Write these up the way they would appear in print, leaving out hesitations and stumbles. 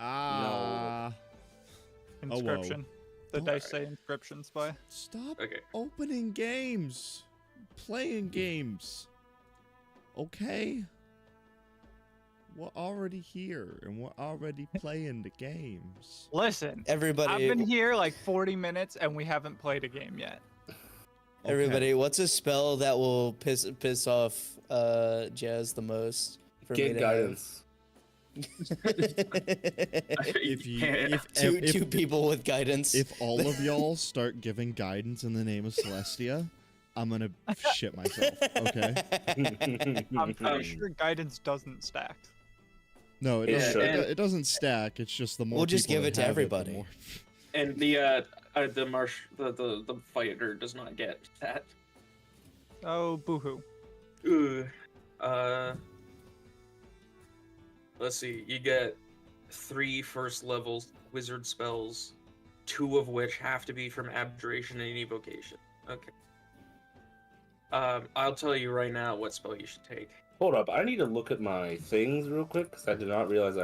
Ah. Inscription. The Don't- dice say inscription, Spy. Stop Okay. opening games. Playing games. Okay? We're already here, and we're already playing the games. Listen, Everybody, I've been here like 40 minutes and we haven't played a game yet. everybody, what's a spell that will piss off Jazz the most? For Get me to guidance. If you, if, Two if, two people with guidance. if all of y'all start giving guidance in the name of Celestia, I'm gonna shit myself. Okay? I'm pretty sure guidance doesn't stack. No, it Yeah, doesn't. and- It doesn't stack. It's just the more. We'll just people give that it to have the everybody. more- And the fighter does not get that. Oh, boohoo. Ooh. Let's see. You get 3 first level wizard spells, 2 of which have to be from abjuration and evocation. Okay. I'll tell you right now what spell you should take. Hold up, I need to look at my things real quick because I did not realize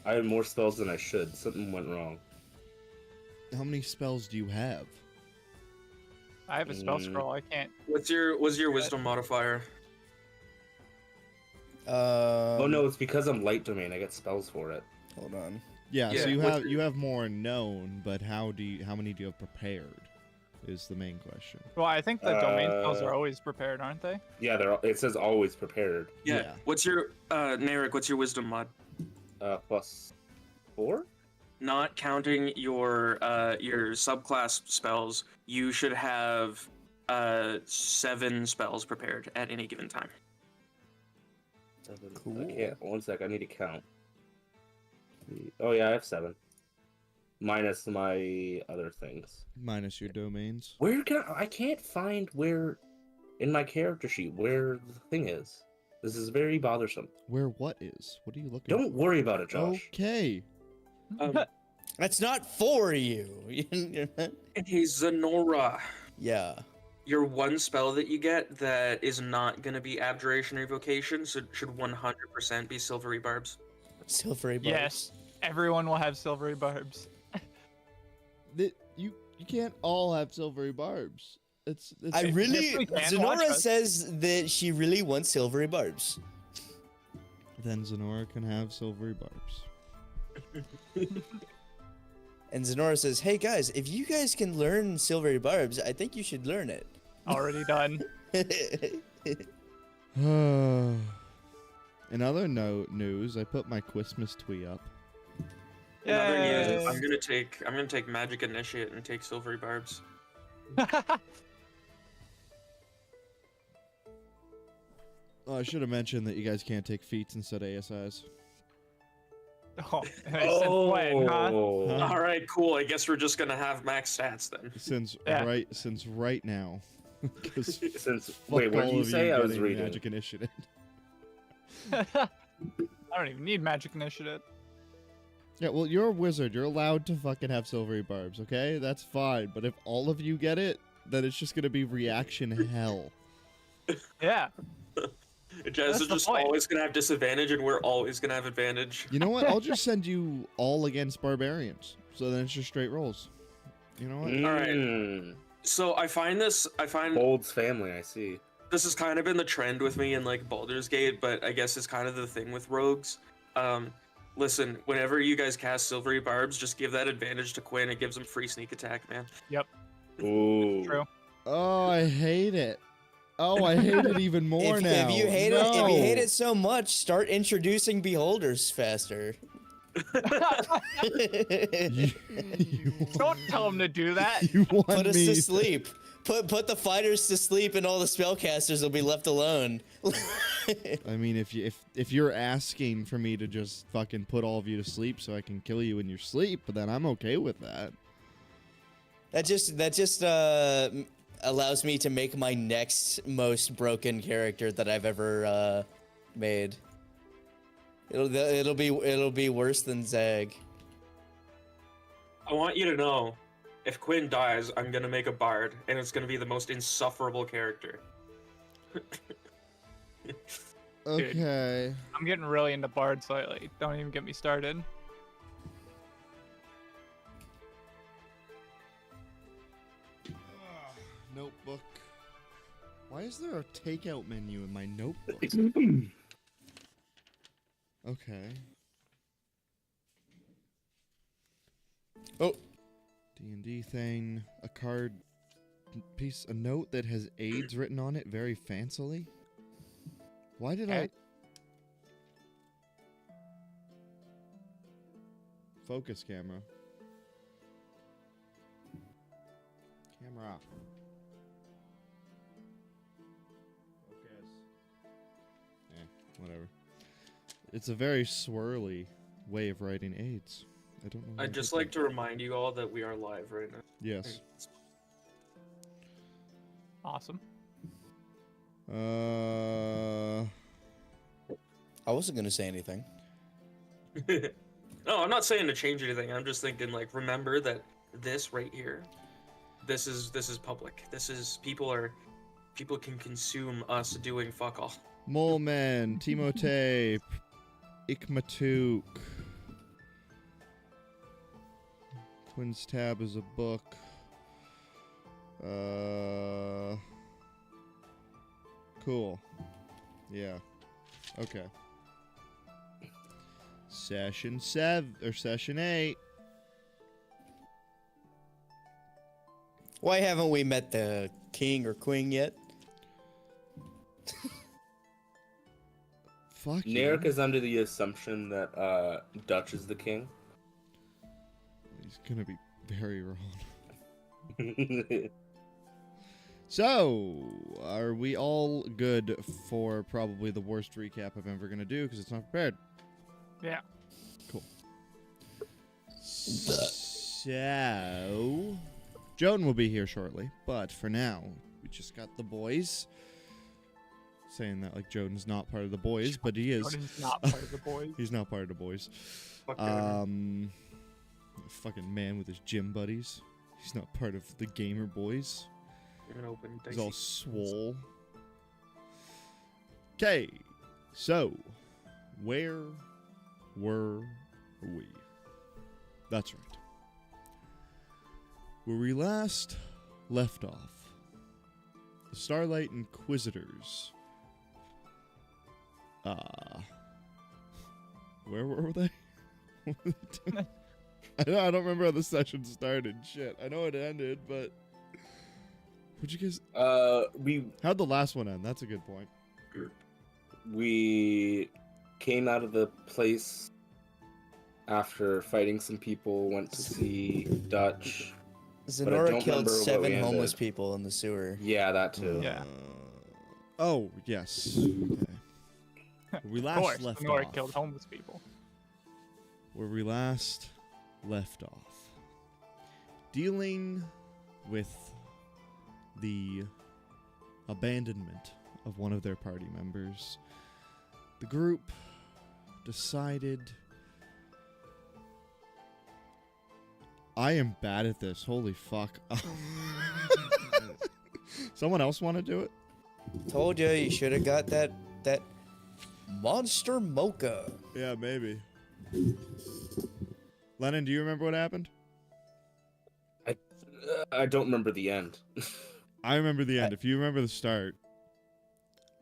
I had more spells than I should. Something went wrong. How many spells do you have? I have a spell Mm. scroll. I can't. What's your wisdom modifier? Oh no, it's because I'm light domain. I get spells for it. Hold on. Yeah, Yeah, so you what's have your- you have more known, but how many do you have prepared? Is the main question. Well, I think the domain spells Uh, are always prepared, aren't they? Yeah, it says always prepared. Yeah. Yeah. What's your Narek? What's your wisdom mod? +4. Not counting your subclass spells, you should have 7 spells prepared at any given time. Cool. I can't. One sec. I need to count. Oh yeah, I have 7. Minus my other things. Minus your domains. Where can I can't find where in my character sheet where the thing is. This is very bothersome. Where what is? What are you looking Don't worry about it, for? Josh. Okay. That's not for you. Hey, Zenora. Yeah. Your one spell that you get that is not going to be abjuration or evocation, so it should 100% be silvery barbs. Silvery barbs. Yes. Everyone will have silvery barbs. You can't all have silvery barbs. It's I Yes, really. we can. Watch Zenora us. says that she really wants silvery barbs. Then Zenora can have silvery barbs. And Zenora says, "Hey guys, if you guys can learn silvery barbs, I think you should learn it." Already done. In other news, I put my Christmas tweet up. Another news, Yay. I'm gonna take magic initiate and take silvery barbs. Oh, I should have mentioned that you guys can't take feats instead of ASIs. Oh, since when, huh? Huh? All right, cool. I guess we're just gonna have max stats then. Since Yeah. right now. 'Cause Since fuck wait, what did all you of say? I was getting reading. Magic Initiative. I don't even need magic initiative. Yeah, well, you're a wizard. You're allowed to fucking have silvery barbs, okay? That's fine. But if all of you get it, then it's just gonna be reaction hell. Yeah. Jazz That's is the just point. always gonna have disadvantage, and we're always gonna have advantage. You know what? I'll just send you all against barbarians. So then it's just straight rolls. You know what? Mm. So I find Bold's family, I see. this has kind of been the trend with me in like Baldur's Gate, but I guess it's kind of the thing with rogues. Listen, whenever you guys cast silvery barbs, just give that advantage to Quinn. It gives him free sneak attack, man. Ooh. True. Oh, I hate it. Oh, I hate it even more if, now. if you hate it, if No. you hate it so much, start introducing beholders faster. Don't tell him to do that. You want Put us me to sleep. Put the fighters to sleep, and all the spellcasters will be left alone. I mean, if you're asking for me to just fucking put all of you to sleep so I can kill you in your sleep, then I'm okay with that. That just allows me to make my next most broken character that I've ever made. It'll be worse than Zag. I want you to know, if Quinn dies, I'm gonna make a bard, and it's gonna be the most insufferable character. Okay. I'm getting really into bards lately. Don't even get me started. there a takeout menu in my notebook? Okay. Oh, D&D thing, a card piece, a note that has AIDS written on it very fancily. Why did I... Okay. Focus camera. Camera off. Focus. Whatever. It's a very swirly way of writing AIDS. I don't know. why I'd I just did like that. to remind you all that we are live right now. Yes. Awesome. I wasn't gonna say anything. No, I'm not saying to change anything. I'm just thinking, like, remember that this right here, this is public. This is people can consume us doing fuck all. Mole Man, Timote, Ikmatuk. Twins Tab is a book. Cool. Yeah. Okay. Session 7 or session 8. Why haven't we met the king or queen yet? Fuck you. Narek is under the assumption that Dutch is the king. He's gonna be very wrong. So, are we all good for probably the worst recap I'm ever gonna do because it's not prepared? Yeah. Cool. So, Joan will be here shortly, but for now, we just got the boys. Saying that like Joan's not part of the boys, but he is. Jordan's not part of the boys. He's not part of the boys. Fuck yeah. Fucking man with his gym buddies. He's not part of the gamer boys. You're gonna open He's all dicey. swole. Okay, so where were we? That's right. Where we last left off, the Starlight Inquisitors. Where were they? I don't remember how the session started. Shit, I know it ended, but what'd you guys? How'd the last one end? That's a good point. We came out of the place after fighting some people, went to see Dutch. But I Zenora don't killed remember what 7 we homeless ended. people in the sewer. Yeah, that too. Yeah. Oh yes. Okay. Where we Of last course, left Nora off. killed homeless people. Where we last left off. Dealing with the abandonment of one of their party members, the group decided... I am bad at this. Holy fuck. Someone else want to do it? Told you should have got that monster mocha. Yeah, maybe. Lennon, do you remember what happened? I don't remember the end. I remember the end. If you remember the start.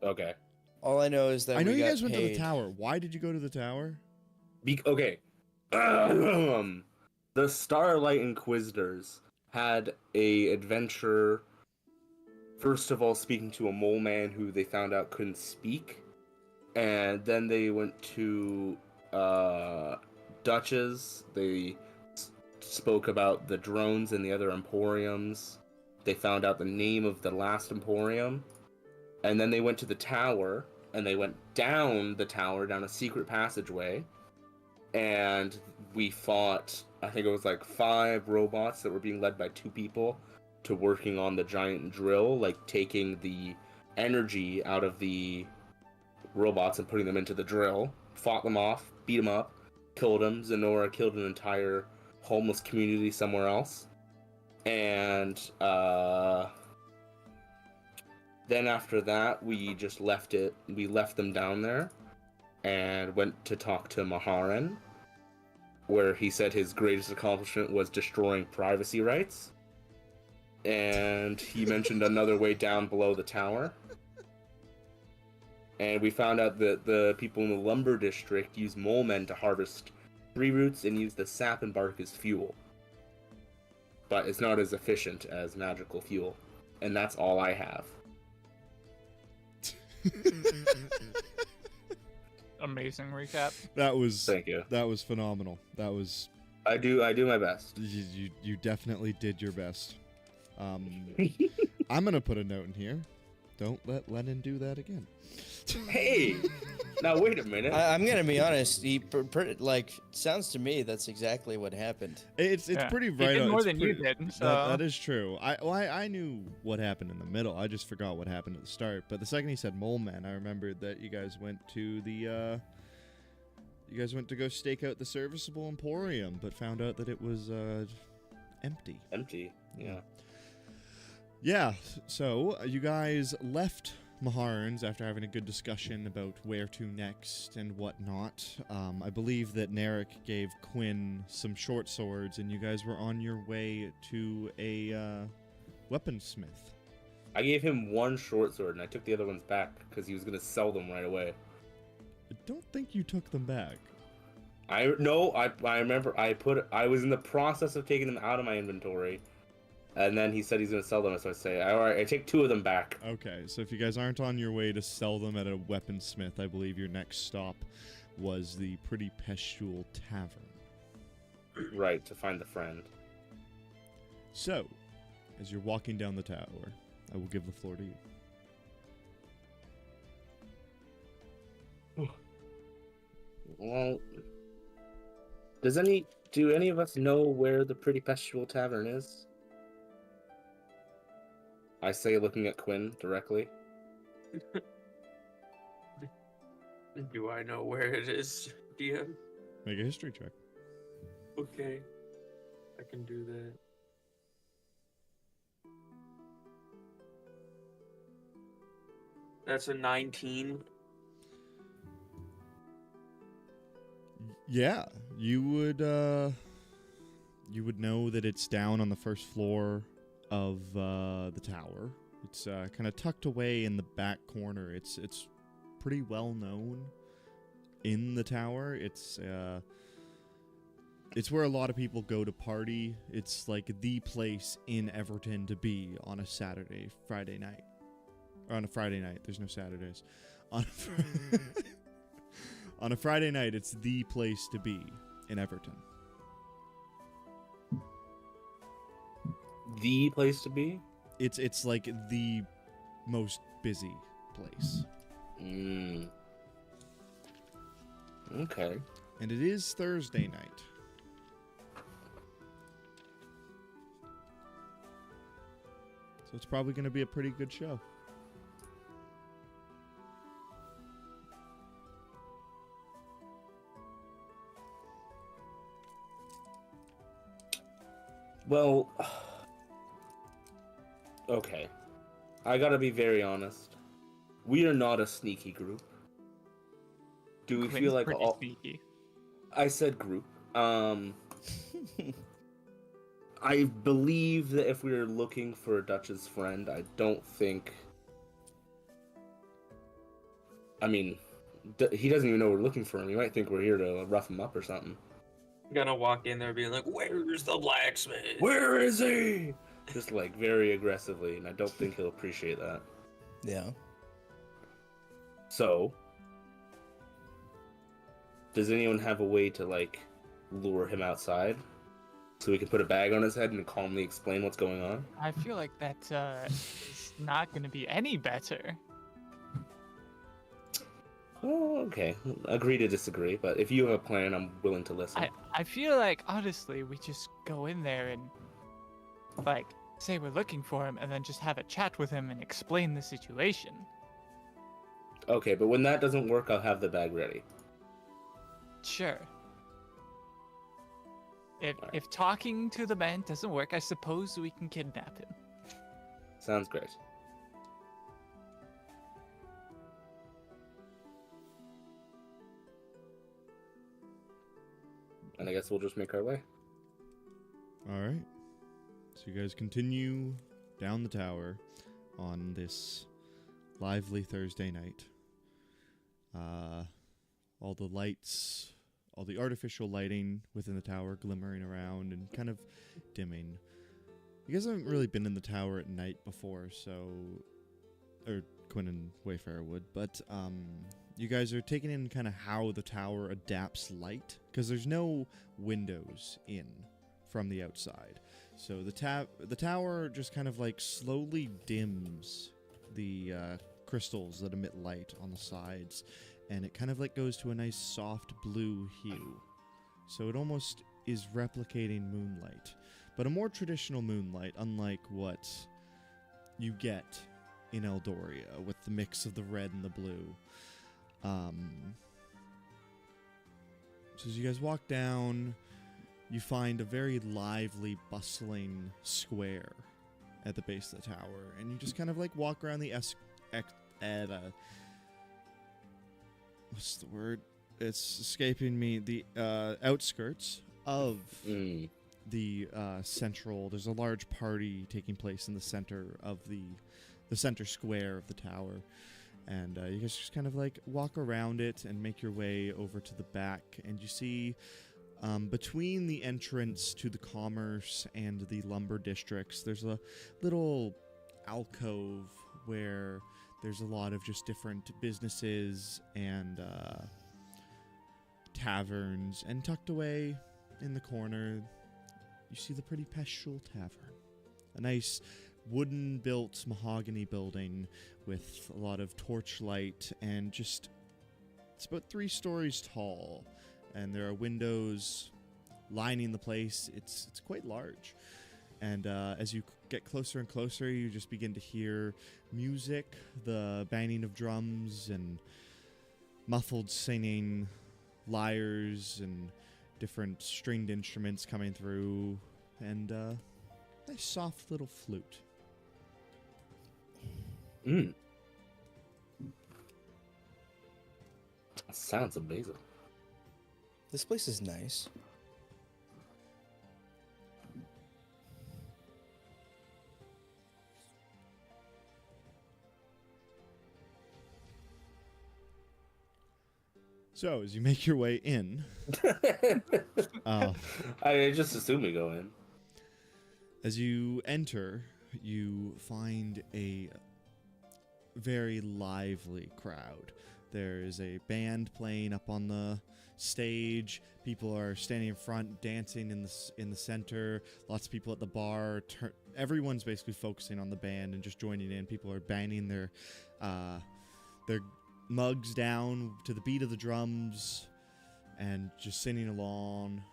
Okay. All I know is that I know we you got guys went to the paid. tower. Why did you go to the tower? Okay. The Starlight Inquisitors had a adventure. First of all, speaking to a mole man who they found out couldn't speak, and then they went to Dutch's. They spoke about the drones and the other emporiums. They found out the name of the last emporium, and then they went to the tower, and they went down the tower, down a secret passageway, and we fought, I think it was like 5 robots that were being led by 2 people to working on the giant drill, like taking the energy out of the robots and putting them into the drill. Fought them off, beat them up, killed them. Zenora killed an entire homeless community somewhere else. And then after that, we just left it. We left them down there and went to talk to Maharan, where he said his greatest accomplishment was destroying privacy rights. And he mentioned another way down below the tower. And we found out that the people in the lumber district use mole men to harvest tree roots and use the sap and bark as fuel. But it's not as efficient as magical fuel. And that's all I have. Amazing recap. That was Thank you. that was phenomenal. That was I do my best. you definitely did your best. I'm gonna put a note in here. Don't let Lennon do that again. Hey! Now wait a minute. I'm gonna be honest. He sounds to me that's exactly what happened. It's Yeah. pretty He right did on. more it's than you pretty- did, so That is true. I knew what happened in the middle. I just forgot what happened at the start. But the second he said mole man, I remembered that you guys went to the you guys went to go stake out the serviceable emporium, but found out that it was empty. Empty. Yeah. Yeah, so you guys left Maharns after having a good discussion about where to next and whatnot. I believe that Narek gave Quinn some short swords, and you guys were on your way to a weaponsmith. I gave him one short sword and I took the other ones back because he was gonna sell them right away. I don't think you took them back. I remember I was in the process of taking them out of my inventory, and then he said he's gonna sell them. So I say, all right, I take 2 of them back. Okay, so if you guys aren't on your way to sell them at a weaponsmith, I believe your next stop was the Pretty Pestule Tavern. Right, to find the friend. So, as you're walking down the tower, I will give the floor to you. Well, do any of us know where the Pretty Pestule Tavern is? I say, looking at Quinn directly. Do I know where it is, DM? Make a history check. Okay. I can do that. That's a 19. Yeah, you would know that it's down on the first floor of the tower. It's kind of tucked away in the back corner. It's pretty well known in the tower. It's where a lot of people go to party. It's like the place in Everton to be on a Friday night. Or on a Friday night. There's no Saturdays. On a Friday night, it's the place to be in Everton. The place to be? It's like the most busy place. Okay. And it is Thursday night. So it's probably going to be a pretty good show. Well, okay. I gotta be very honest. We are not a sneaky group. Do we Quinn's feel like pretty all? sneaky. I said group. I believe that if we were looking for a Dutch's friend, I don't think. I mean, he doesn't even know we're looking for him. He might think we're here to rough him up or something. Gonna walk in there being like, "Where's the blacksmith?" Where is he? Just like very aggressively, and I don't think he'll appreciate that. Yeah. So, does anyone have a way to like lure him outside so we can put a bag on his head and calmly explain what's going on? I feel like that is not going to be any better. Oh, okay. Agree to disagree, but if you have a plan, I'm willing to listen. I feel like, honestly, we just go in there and, like, say we're looking for him and then just have a chat with him and explain the situation. Okay, but when that doesn't work, I'll have the bag ready. Sure. If talking to the man doesn't work, I suppose we can kidnap him. Sounds great. And I guess we'll just make our way. All right. So you guys continue down the tower on this lively Thursday night. All the lights, all the artificial lighting within the tower glimmering around and kind of dimming. You guys haven't really been in the tower at night before, or Quinn and Wayfarer would, but you guys are taking in kind of how the tower adapts light, because there's no windows in from the outside. So the tower just kind of like slowly dims the crystals that emit light on the sides, and it kind of like goes to a nice soft blue hue. So it almost is replicating moonlight, but a more traditional moonlight, unlike what you get in Eldoria with the mix of the red and the blue. So as you guys walk down, you find a very lively, bustling square at the base of the tower, and you just kind of like walk around the what's the word? It's escaping me. The outskirts of the central. There's a large party taking place in the center of the center square of the tower, and you guys just kind of like walk around it and make your way over to the back, and you see between the entrance to the commerce and the lumber districts, there's a little alcove where there's a lot of just different businesses and taverns, and tucked away in the corner, you see the Pretty Pestle Tavern. A nice wooden-built mahogany building with a lot of torchlight, and just, it's about 3 stories tall, and there are windows lining the place. It's quite large. And as you get closer and closer, you just begin to hear music, the banging of drums and muffled singing, lyres and different stringed instruments coming through, and a nice soft little flute. Sounds amazing. This place is nice. So, as you make your way in, I just assume we go in. as you enter, you find a very lively crowd. There is a band playing up on the stage. People are standing in front, dancing in the center. Lots of people at the bar. Everyone's basically focusing on the band and just joining in. People are banging their mugs down to the beat of the drums and just singing along.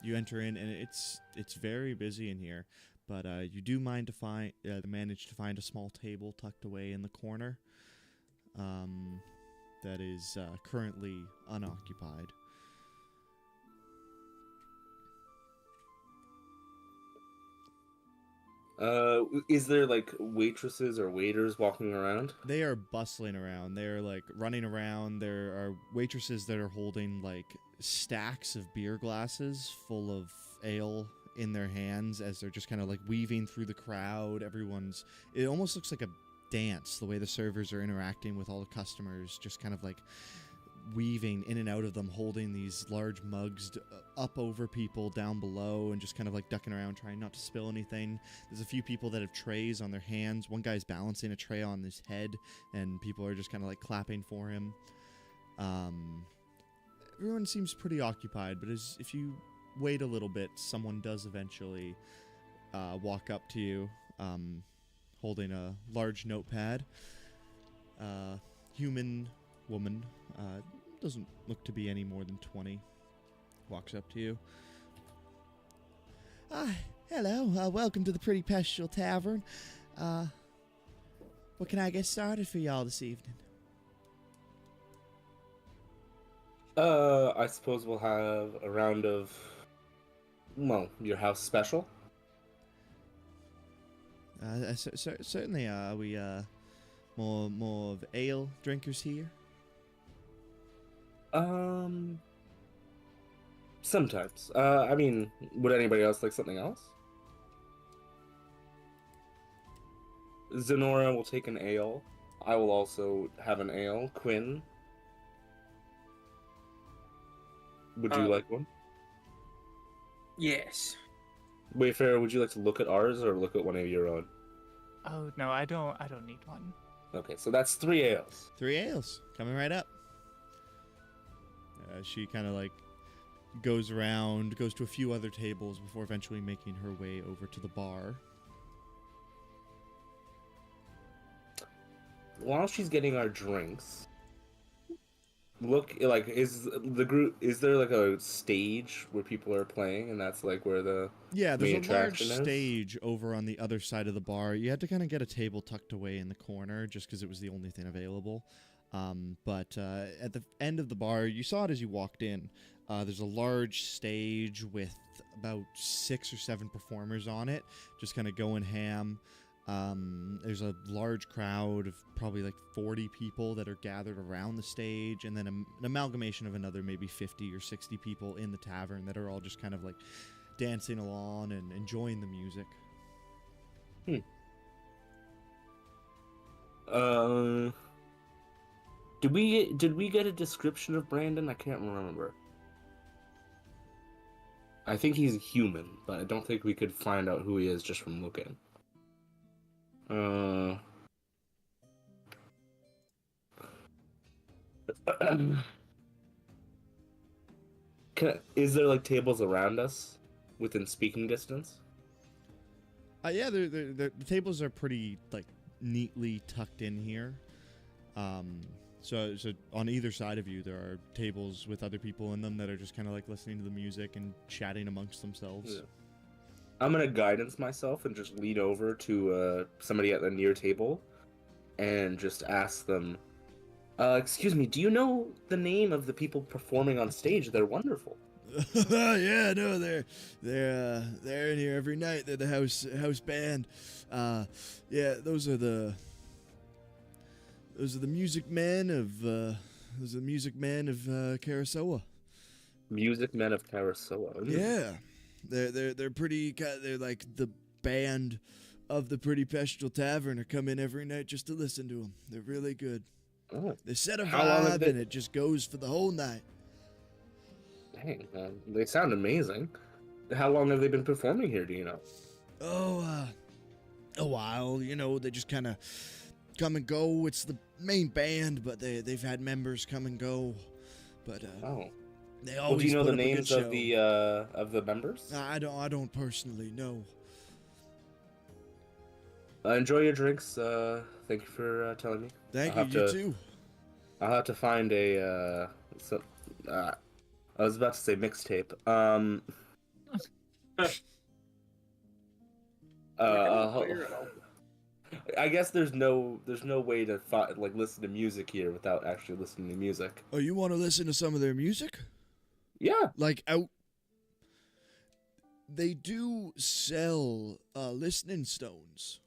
You enter in, and it's very busy in here, but you do manage to find a small table tucked away in the corner that is currently unoccupied. Is there like waitresses or waiters walking around? They are bustling around. They're like running around. There are waitresses that are holding like stacks of beer glasses full of ale in their hands as they're just kind of like weaving through the crowd. It almost looks like a dance, the way the servers are interacting with all the customers, just kind of like weaving in and out of them, holding these large mugs up over people down below and just kind of like ducking around, trying not to spill anything. There's a few people that have trays on their hands. One guy's balancing a tray on his head, and people are just kind of like clapping for him. Everyone seems pretty occupied, but if you wait a little bit, someone does eventually walk up to you, holding a large notepad. Human woman, doesn't look to be any more than 20, walks up to you. Hello, welcome to the Pretty Pestle Tavern. What can I get started for y'all this evening? I suppose we'll have a round of, well, your house special. Certainly. Are we more of ale drinkers here? Sometimes. I mean, would anybody else like something else? Zenora will take an ale. I will also have an ale. Quinn, would you like one? Yes. Wayfarer, would you like to look at ours or look at one of your own? Oh no, I don't need one. Okay, so that's 3 ales. 3 ales coming right up. She kind of like goes around, goes to a few other tables before eventually making her way over to the bar. While she's getting our drinks, look, like, is there like a stage where people are playing, and that's like where the Yeah, main there's a large attraction is? stage over on the other side of the bar. You had to kind of get a table tucked away in the corner just because it was the only thing available. But at the end of the bar, you saw it as you walked in. There's a large stage with about 6 or 7 performers on it, just kind of going ham. There's a large crowd of probably like 40 people that are gathered around the stage, and then an amalgamation of another maybe 50 or 60 people in the tavern that are all just kind of like dancing along and enjoying the music. Did we get a description of Brandon? I can't remember. I think he's human, but I don't think we could find out who he is just from looking. Is there like tables around us within speaking distance? Yeah, the tables are pretty like neatly tucked in here. So on either side of you, there are tables with other people in them that are just kind of like listening to the music and chatting amongst themselves. Yeah. I'm gonna guidance myself and just lean over to somebody at the near table, and just ask them, "Excuse me, do you know the name of the people performing on stage? They're wonderful." Yeah, no, they're in here every night. They're the house band. Yeah, those are the music men of Karasoa. Music Men of Karasoa. Yeah, they're pretty. They're like the band of the Pretty Pestral Tavern. Are come in every night just to listen to them. They're really good. Oh, They set a How long have vibe they- and it just goes for the whole night. dang, they sound amazing. How long have they been performing here? Do you know? Oh, a while. You know, they just kind of come and go. It's the main band, but they've had members come and go. But Oh, they well, always do you know put the up a good names show. of the members? I don't personally know. Enjoy your drinks. Thank you for telling me. Thank I'll you. have You to- too. I'll have to find a. I was about to say mixtape. I guess there's no way to like listen to music here without actually listening to music. Oh, you want to listen to some of their music? Yeah. Like out. They do sell listening stones.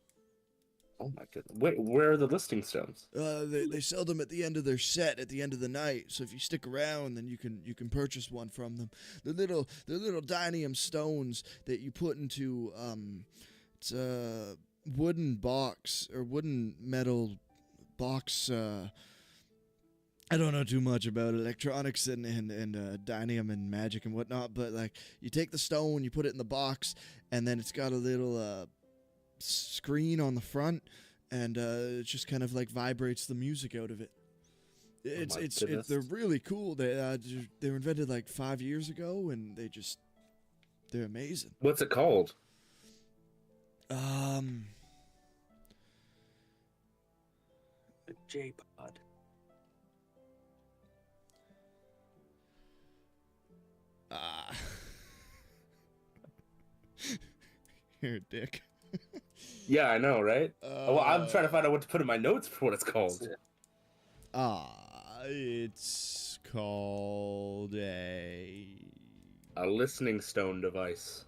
Oh my goodness. Wait, where are the listing stones? They sell them at the end of their set, at the end of the night. So if you stick around, then you can purchase one from them. The little dinium stones that you put into it's a wooden box or wooden metal box. I don't know too much about electronics and dinium and magic and whatnot, but like you take the stone, you put it in the box, and then it's got a little screen on the front, and it just kind of like vibrates the music out of it. It's goodness. they're really cool. They were invented like 5 years ago, and they're amazing. What's it called? The J-Pod. You're a dick. Yeah, I know, right? Well, I'm trying to find out what to put in my notes for what it's called. It's called a. A listening stone device.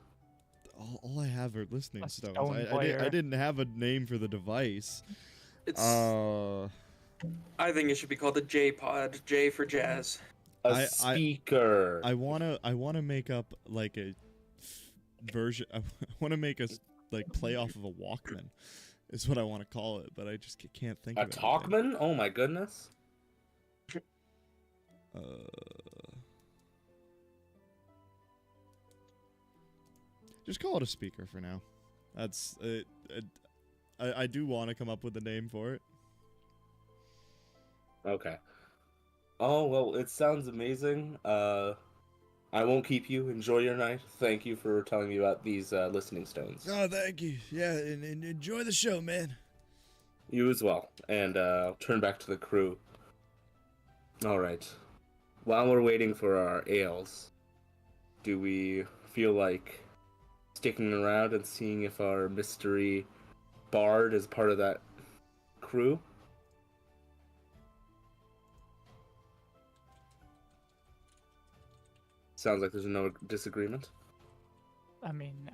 All I have are listening A stones. stone I player. didn't have a name for the device. It's. Uh, I think it should be called the J-Pod. J for jazz. A speaker. I wanna make up like a version. I wanna make us like play off of a Walkman, is what I want to call it, but I just can't think A of it. Talkman? Oh my goodness. Just call it a speaker for now. That's it. I do want to come up with a name for it. Okay. Oh, well, it sounds amazing. I won't keep you. Enjoy your night. Thank you for telling me about these listening stones. Oh, thank you. Yeah, and enjoy the show, man. You as well. And I'll turn back to the crew. All right. While we're waiting for our ales, do we feel like sticking around and seeing if our mystery bard is part of that crew? Sounds like there's no disagreement. I mean,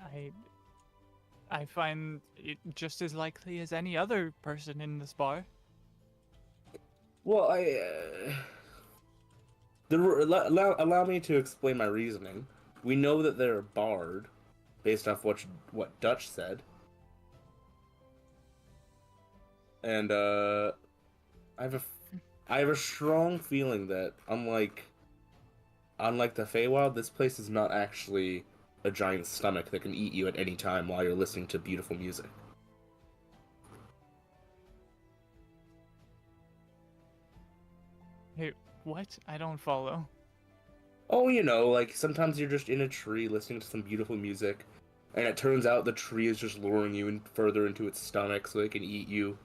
I find it just as likely as any other person in this bar. Well, allow me to explain my reasoning. We know that they're a bard, based off what Dutch said, and I have a strong feeling that unlike the Feywild, this place is not actually a giant stomach that can eat you at any time while you're listening to beautiful music. Hey, what? I don't follow. Oh, like sometimes you're just in a tree listening to some beautiful music, and it turns out the tree is just luring you in further into its stomach so it can eat you,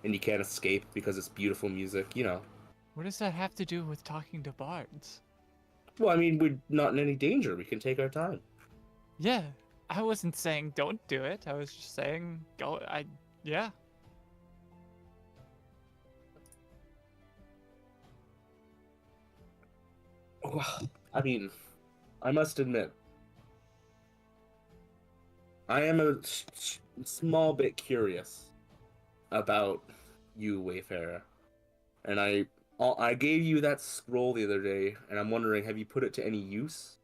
and you can't escape because it's beautiful music, What does that have to do with talking to bards? Well, I mean, we're not in any danger. We can take our time. Yeah, I wasn't saying don't do it. I was just saying go. Yeah. Well, I mean, I must admit, I am a small bit curious about you, Wayfarer, and I gave you that scroll the other day, and I'm wondering, have you put it to any use?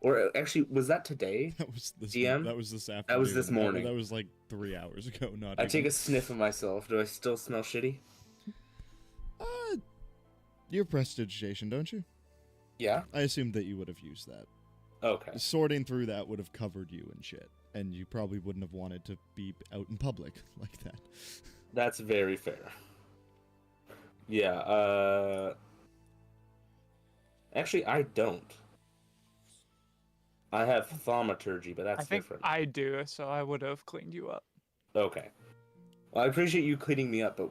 Or actually, was that today? That was this. DM? That was this afternoon. That was this morning. That was like 3 hours ago. Not. I even. take a sniff of myself. Do I still smell shitty? You're prestidigitation, don't you? Yeah. I assumed that you would have used that. Okay. Sorting through that would have covered you and shit, and you probably wouldn't have wanted to be out in public like that. That's very fair. Yeah, actually, I don't. I have thaumaturgy, but that's I think different. I do, so I would have cleaned you up. Okay. Well, I appreciate you cleaning me up, but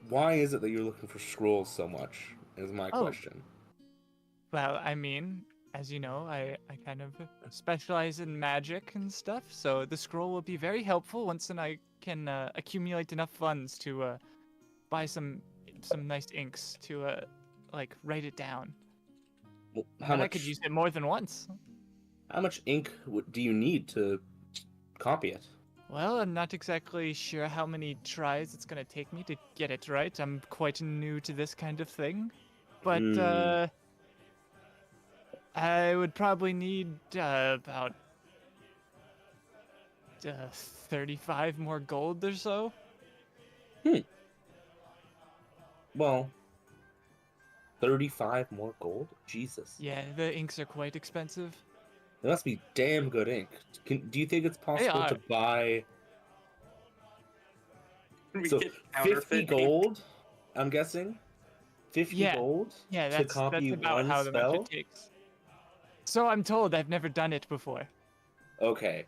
why is it that you're looking for scrolls so much, is my question. Well, I mean, as you know, I kind of specialize in magic and stuff, so the scroll will be very helpful once I can accumulate enough funds to buy some nice inks to like write it down. Well, And I could use it more than once. How much ink do you need to copy it? Well, I'm not exactly sure how many tries it's gonna take me to get it right. I'm quite new to this kind of thing. But, I would probably need, about, 35 more gold or so. Well, 35 more gold? Jesus. Yeah, the inks are quite expensive. It must be damn good ink. Do you think it's possible to buy... We So, get 50 counterfeit ink. gold, I'm guessing? 50 Yeah. gold Yeah, to that's copy about one how much spell? it takes. So I'm told. I've never done it before. Okay.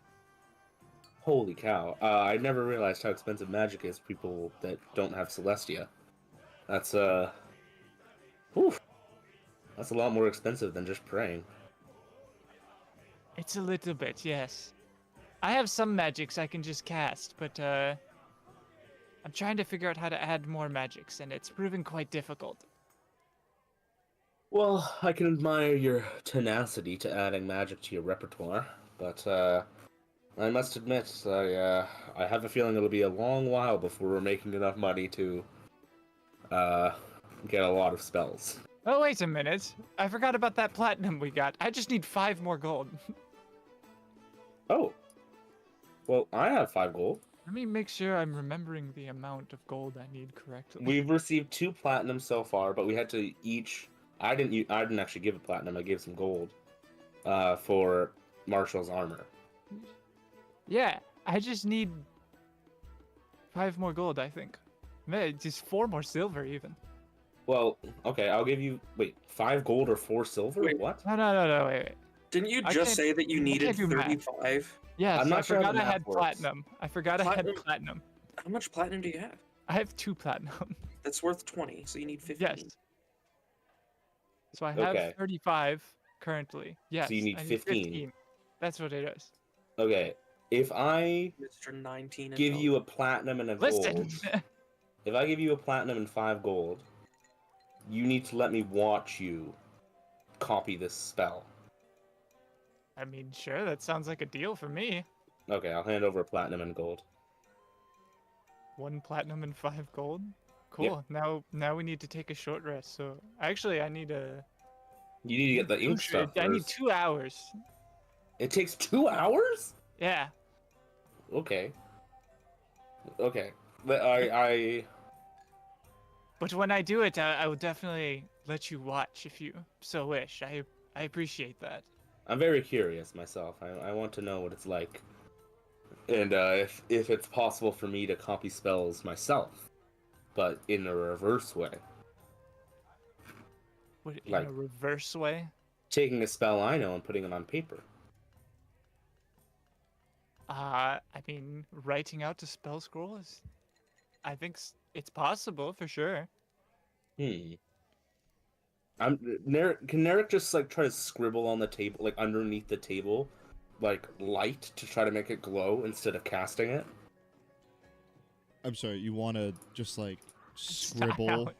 Holy cow. I never realized how expensive magic is for people that don't have Celestia. That's, whew. That's a lot more expensive than just praying. It's a little bit, yes. I have some magics I can just cast, but I'm trying to figure out how to add more magics, and it's proving quite difficult. Well, I can admire your tenacity to adding magic to your repertoire, but, I must admit, I have a feeling it'll be a long while before we're making enough money to, get a lot of spells. Oh, wait a minute. I forgot about that platinum we got. I just need 5 more gold. Oh. Well, I have 5 gold. Let me make sure I'm remembering the amount of gold I need correctly. We've received 2 platinum so far, but we had to each. I didn't actually give a platinum. I gave some gold, for Marshall's armor. Yeah, I just need 5 more gold, I think. Man, just 4 more silver even. Well, okay, I'll give you 5 gold or 4 silver. Wait. What? No, wait. Didn't you I just can't- say that you I needed can't do math. 35? Yes, I'm I not sure how the forgot I math had works. platinum. I forgot I had Platinum? platinum. How much platinum do you have? I have 2 platinum. That's worth 20, so you need 15. Yes. So I have Okay. 35 currently. Yes. you need I 15. That's what it is. Okay, if I Mr. 19 and give up. you a platinum and a Listen. gold, if I give you a platinum and 5 gold, you need to let me watch you copy this spell. I mean, sure, that sounds like a deal for me. Okay, I'll hand over a platinum and gold. 1 platinum and 5 gold. Cool. Now we need to take a short rest. So actually, I need a. You need to get the ink stuff I need first. 2 hours. It takes 2 hours? Yeah. Okay. Okay. But I But when I do it, I will definitely let you watch if you so wish. I appreciate that. I'm very curious myself. I want to know what it's like. And if it's possible for me to copy spells myself, but in a reverse way. What, in Like- a reverse way? Taking a spell I know and putting it on paper. I mean, writing out a spell scroll is. I think it's possible for sure. Can Narek just like try to scribble on the table, like underneath the table, like light to try to make it glow instead of casting it? I'm sorry, you want to just like scribble?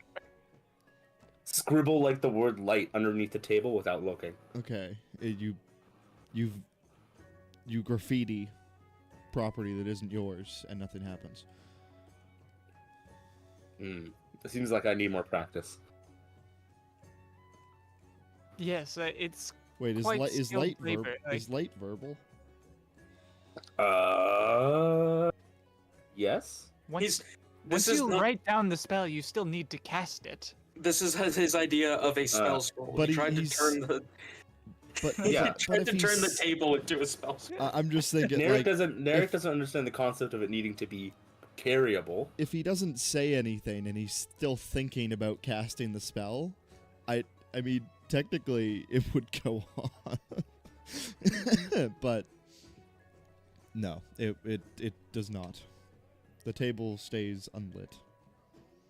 Scribble like the word light underneath the table without looking. Okay, you graffiti property that isn't yours, and nothing happens. It seems like I need more practice. Yes, it's Wait, is quite light is skilled light labor, like- is light verbal? Yes. once This you is not. write down the spell, you still need to cast it. This is his idea of a spell scroll. but he tried to he's- turn the. But Yeah. He tried but to if turn the he's- table into a spell scroll. I'm just thinking, Narek like, Narek doesn't understand the concept of it needing to be carryable. if he doesn't say anything and he's still thinking about casting the spell, I mean, technically it would go on. But no, it does not. The table stays unlit.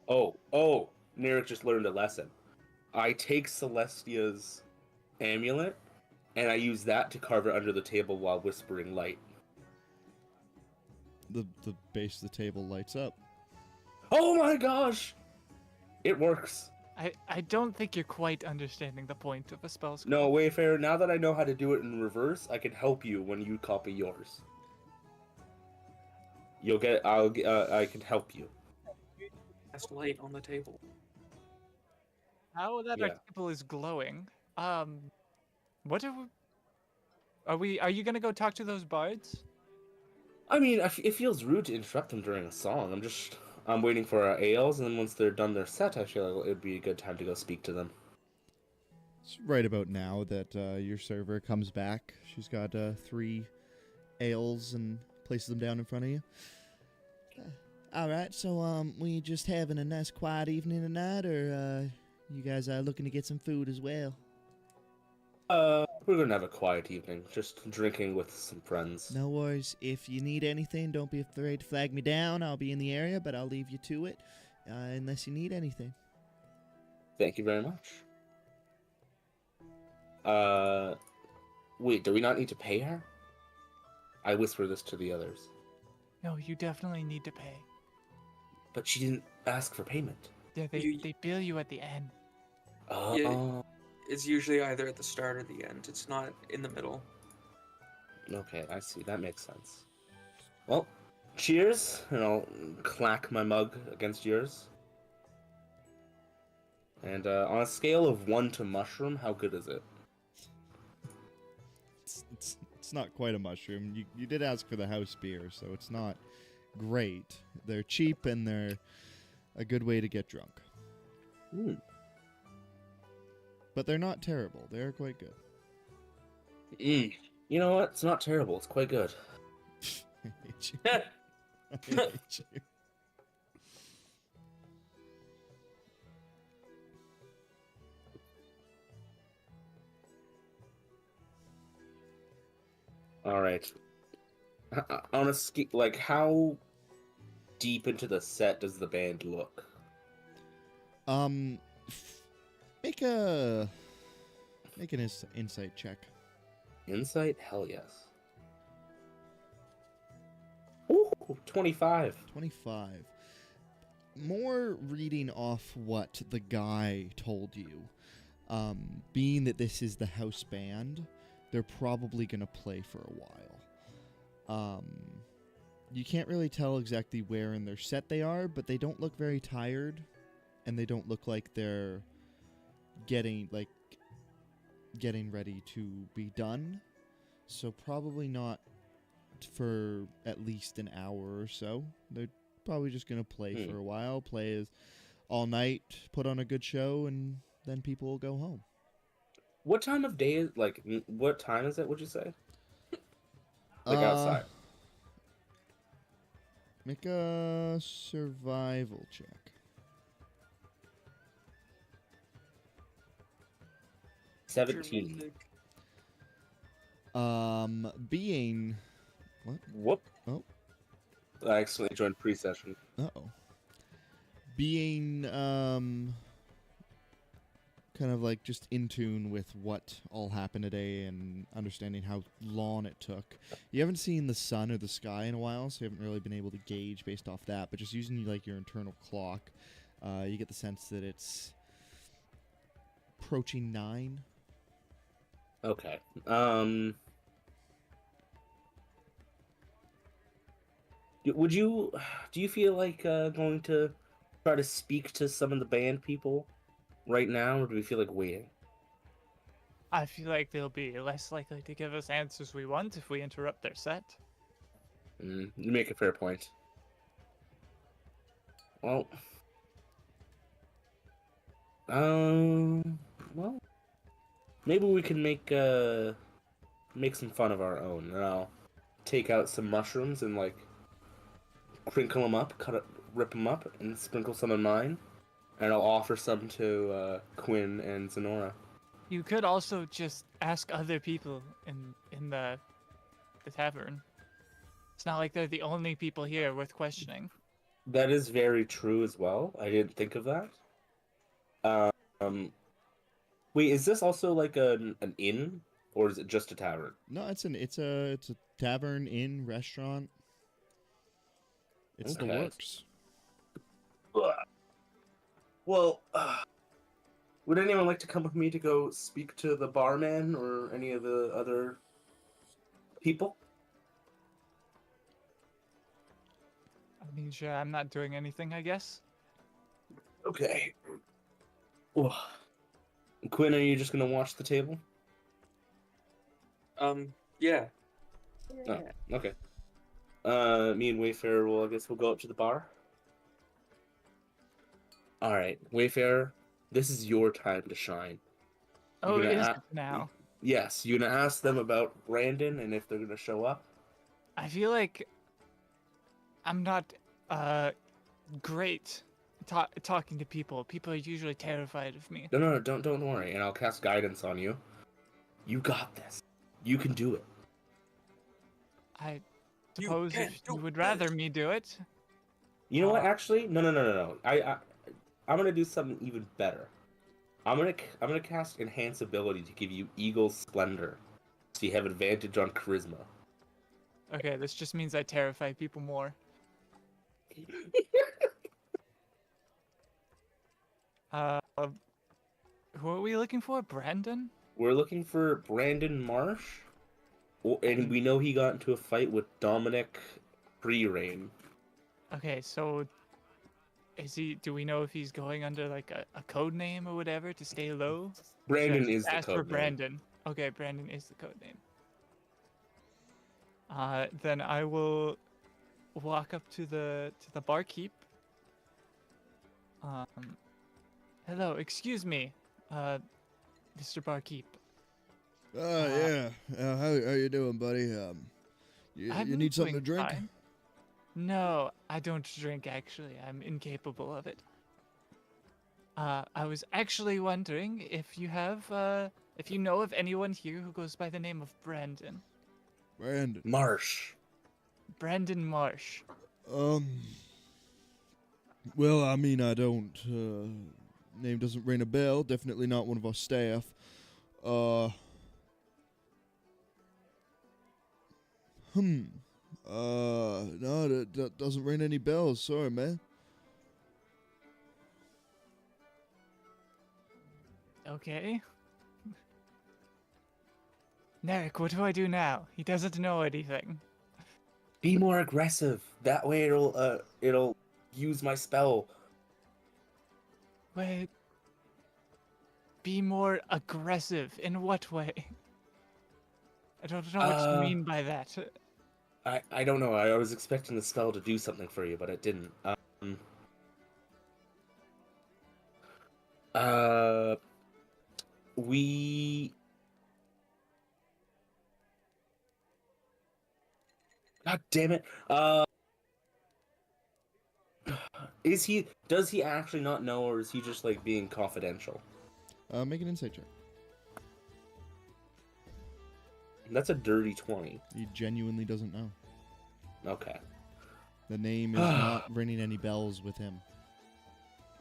Oh, Narek just learned a lesson. I take Celestia's amulet, and I use that to carve it under the table while whispering light. The base of the table lights up. Oh my gosh! It works. I don't think you're quite understanding the point of a spell scroll. No, Wayfarer, now that I know how to do it in reverse, I can help you when you copy yours. I can help you. Cast light on the table. How that our Yeah. table is glowing. What are we? Are you gonna go talk to those bards? I mean, it feels rude to interrupt them during a song. I'm waiting for our ales, and then once they're done their set, I feel like it would be a good time to go speak to them. It's right about now that your server comes back. She's got 3 ales and places them down in front of you. All right, so we just having a nice quiet evening tonight, or you guys are looking to get some food as well? We're gonna have a quiet evening, just drinking with some friends. No worries. If you need anything, don't be afraid to flag me down. I'll be in the area, but I'll leave you to it unless you need anything. Thank you very much. Wait, do we not need to pay her? I whisper this to the others. No, you definitely need to pay. But she didn't ask for payment. Yeah, they bill you at the end. Oh. Yeah. It's usually either at the start or the end. It's not in the middle. Okay, I see. That makes sense. Well, cheers, and I'll clack my mug against yours. And on a scale of 1 to mushroom, how good is it? It's not quite a mushroom. You did ask for the house beer, so it's not great. They're cheap and they're a good way to get drunk. Hmm. But they're not terrible. They're quite good. You know what? It's not terrible. It's quite good. I hate you. I hate you. All right. On a like, how deep into the set does the band look? Make an insight check. Insight? Hell yes. Ooh, 25. 25. More reading off what the guy told you. Being that this is the house band, they're probably going to play for a while. You can't really tell exactly where in their set they are, but they don't look very tired, and they don't look like they're getting ready to be done. So probably not for at least an hour or so. They're probably just going to play for a while, all night, put on a good show, and then people will go home. What time of day is, like, what time is it, would you say? Like, outside. Make a survival check. 17. Being... What? Whoop. Oh. I accidentally joined pre-session. Uh-oh. Being, kind of like just in tune with what all happened today and understanding how long it took. You haven't seen the sun or the sky in a while, so you haven't really been able to gauge based off that, but just using like your internal clock, you get the sense that it's approaching 9. Okay. Do you feel like going to try to speak to some of the band people right now, or do we feel like waiting? I feel like they'll be less likely to give us answers we want if we interrupt their set. You make a fair point. Well, well, maybe we can make some fun of our own. And I'll take out some mushrooms and like crinkle them up, rip them up, and sprinkle some in mine. And I'll offer some to Quinn and Zenora. You could also just ask other people in the tavern. It's not like they're the only people here worth questioning. That is very true as well. I didn't think of that. Wait, is this also like an inn, or is it just a tavern? No, it's a tavern, inn, restaurant. It's the Okay. works. Well, would anyone like to come with me to go speak to the barman or any of the other people? I mean, sure, I'm not doing anything, I guess. Okay. Quinn, are you just gonna watch the table? Yeah. Oh, okay. Me and Wayfarer will, I guess, we'll go up to the bar. All right, Wayfarer, this is your time to shine. Oh, You're it gonna is now. Yes, you're gonna ask them about Brandon and if they're gonna show up. I feel like I'm not great talking to people. People are usually terrified of me. No, don't worry, and I'll cast guidance on you. You got this. You can do it. I You suppose can if do you would it. rather me do it. You know what? Actually, no. I'm gonna do something even better. I'm gonna cast Enhance Ability to give you Eagle's Splendor, so you have advantage on Charisma. Okay, this just means I terrify people more. Who are we looking for? Brandon? We're looking for Brandon Marsh, and we know he got into a fight with Dominic Pre-Rain. Okay, so do we know if he's going under like a code name or whatever to stay low? Brandon Should I is the ask code for name. Brandon. Okay, Brandon is the code name. Then I will walk up to the barkeep. Hello, excuse me, Mr. Barkeep. Yeah. How you doing, buddy? You I'm need something to doing drink? fine. No, I don't drink actually. I'm incapable of it. I was actually wondering if you know of anyone here who goes by the name of Brandon. Brandon. Marsh. Brandon Marsh. Well, I mean, I don't. Name doesn't ring a bell. Definitely not one of our staff. No, that doesn't ring any bells. Sorry, man. Okay. Narek, what do I do now? He doesn't know anything. Be more aggressive. That way it'll use my spell. Wait. Be more aggressive. In what way? I don't know what you mean by that. I don't know. I was expecting the spell to do something for you, but it didn't. We. God damn it. Does he actually not know, or is he just like being confidential? Make an insight check. That's a dirty 20. He genuinely doesn't know. Okay. The name is not ringing any bells with him.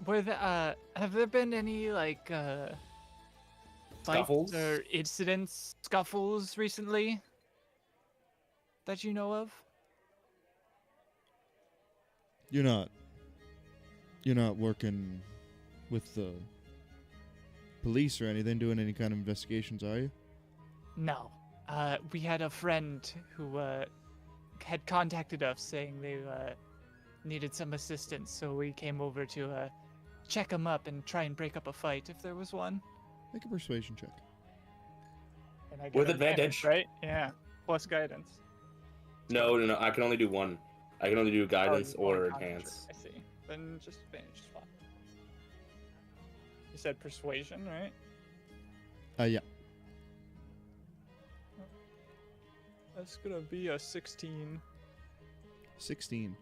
Have there been any like Scuffles? fights or incidents, scuffles recently that you know of? You're not working with the police or anything, doing any kind of investigations, are you? No. We had a friend who had contacted us saying they needed some assistance, so we came over to check them up and try and break up a fight if there was one. Make a persuasion check. And I With advantage. right? Yeah. Plus guidance. No. I can only do one. I can only do guidance Oh, you or want enhance. concentrate. I see. Then just advantage is fine. You said persuasion, right? Yeah. That's gonna be a 16. 16.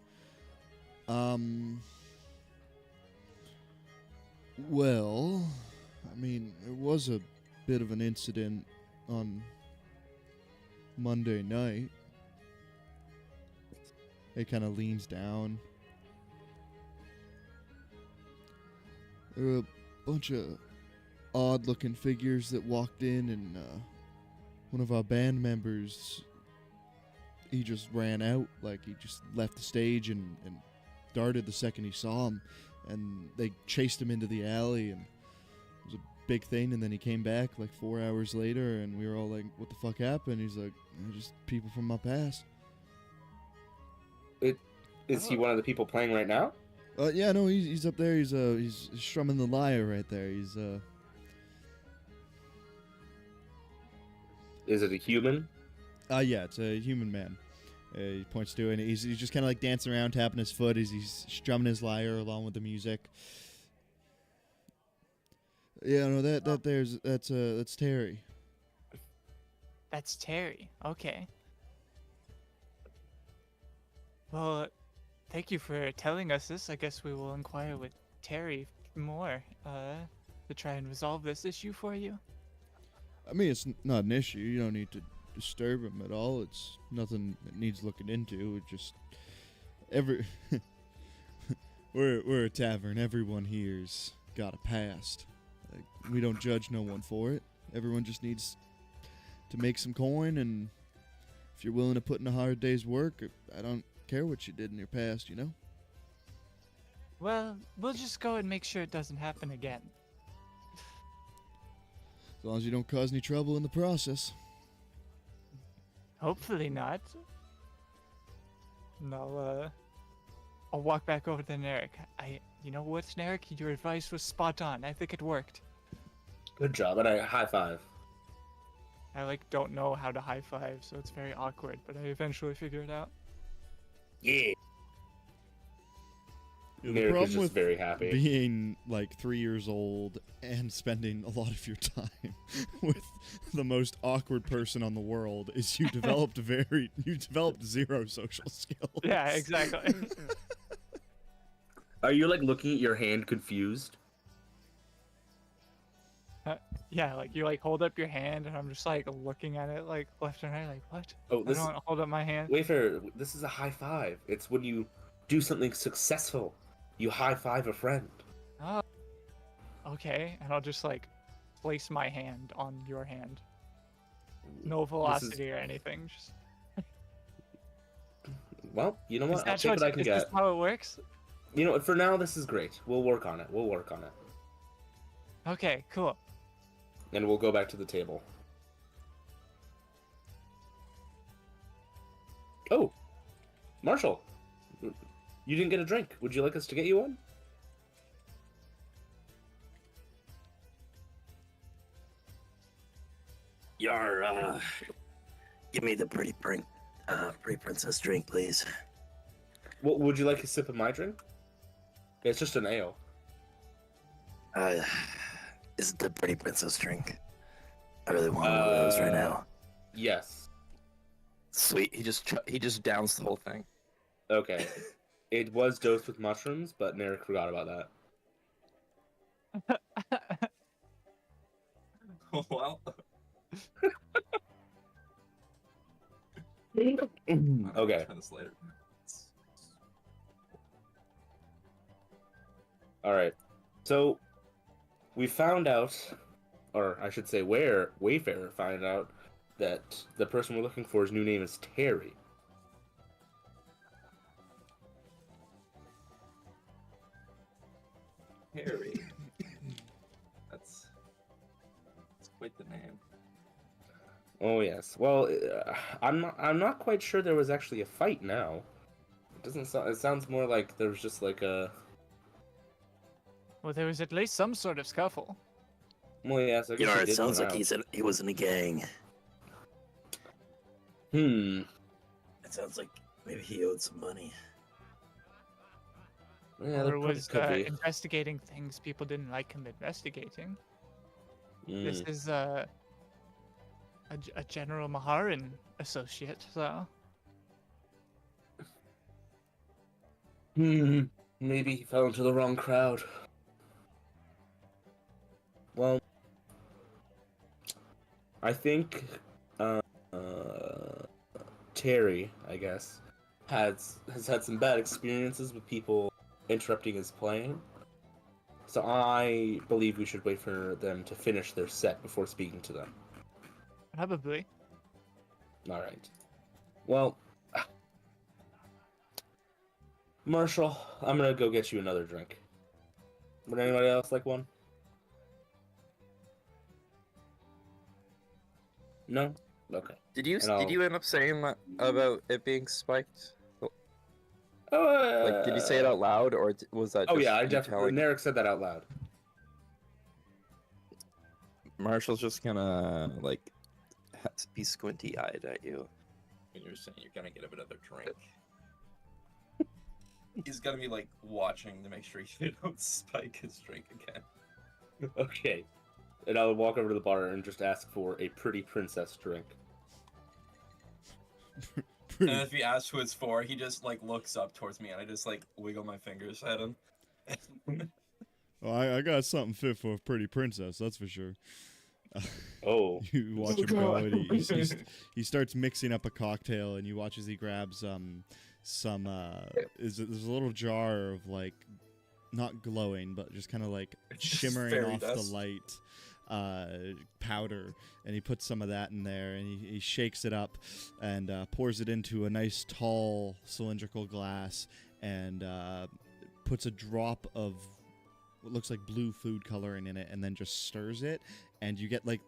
Well, I mean, there was a bit of an incident on Monday night. He kind of leans down. There were a bunch of odd-looking figures that walked in, and one of our band members, he just ran out. Like, he just left the stage and darted the second he saw him, and they chased him into the alley, and it was a big thing. And then he came back like 4 hours later, and we were all like, what the fuck happened? He's like, just people from my past. Is he one of the people playing right now? Yeah, no, he's up there. He's strumming the lyre right there. Is it a human? Yeah, it's a human man. He points to it, and he's just kind of like dancing around, tapping his foot as he's strumming his lyre along with the music. Yeah, no, that's Terry. That's Terry. Okay. Well, thank you for telling us this. I guess we will inquire with Terry more to try and resolve this issue for you. I mean, it's not an issue. You don't need to disturb him at all. It's nothing that needs looking into. It just we're a tavern. Everyone here's got a past. Like, we don't judge no one for it. Everyone just needs to make some coin, and if you're willing to put in a hard day's work, I don't care what you did in your past, you know? Well, we'll just go and make sure it doesn't happen again. As long as you don't cause any trouble in the process. Hopefully not. And I'll walk back over to Narek. You know what, Narek? Your advice was spot on. I think it worked. Good job, and I high five. I don't know how to high five, so it's very awkward, but I eventually figure it out. Yeah. The Merrick is problem just with very happy. being like 3 years old and spending a lot of your time with the most awkward person on the world is you developed zero social skills. Yeah, exactly. Are you like looking at your hand confused? Yeah, like you like hold up your hand, and I'm just like looking at it like left and right, like what? Oh, I this don't hold up my hand. Wayfarer, this is a high five. It's when you do something successful. You high five a friend. Oh, okay. And I'll just like place my hand on your hand. No velocity or anything. Just Well, you know is what? I'll that take what I can is get. this how it works? You know what? For now, this is great. We'll work on it. Okay, cool. And we'll go back to the table. Oh, Marshall, you didn't get a drink. Would you like us to get you one? Yar, give me the pretty princess drink, please. What would you like a sip of my drink? It's just an ale. Is it the pretty princess drink? I really want one of those right now. Yes. Sweet. He just downs the whole thing. Okay. It was dosed with mushrooms, but Narek forgot about that. Well, Okay. Translator. All right. So we found out, or I should say, where Wayfarer found out that the person we're looking for, his new name is Terry. Harry. That's quite the name. Oh yes. Well, I'm not quite sure there was actually a fight now. It doesn't sound. It sounds more like there was just like a. Well, there was at least some sort of scuffle. Well, yes. I guess Yar, he it did sounds run like out. he was in a gang. Hmm. It sounds like maybe he owed some money. Yeah, Or that probably was could be. investigating things people didn't like him investigating. This Mm. is a General Maharan associate, so Hmm. Maybe he fell into the wrong crowd. Well, I think Terry, I guess, has had some bad experiences with people interrupting his playing. So I believe we should wait for them to finish their set before speaking to them. probably. All right. Well, Marshall, I'm gonna go get you another drink. Would anybody else like one? No? Okay. Did you And I'll- did you end up saying that about it being spiked? Oh, Like, did you say it out loud, or was that? Oh just yeah, I you definitely. telling- Narek said that out loud. Marshall's just gonna like be squinty-eyed at you, and you're saying you're gonna get a bit of a drink. He's gonna be like watching to make sure you don't spike his drink again. Okay. And I would walk over to the bar and just ask for a pretty princess drink. Pretty- And if he asks who it's for, he just like looks up towards me, and I just like wiggle my fingers at him. Well, I got something fit for a pretty princess, that's for sure. Oh. You watch Oh, him go, God. and he starts mixing up a cocktail, and you watch as he grabs there's a little jar of like, not glowing, but just kind of like Just shimmering fairy off dust. the light powder, and he puts some of that in there, and he shakes it up and pours it into a nice tall cylindrical glass, and puts a drop of what looks like blue food coloring in it, and then just stirs it, and you get like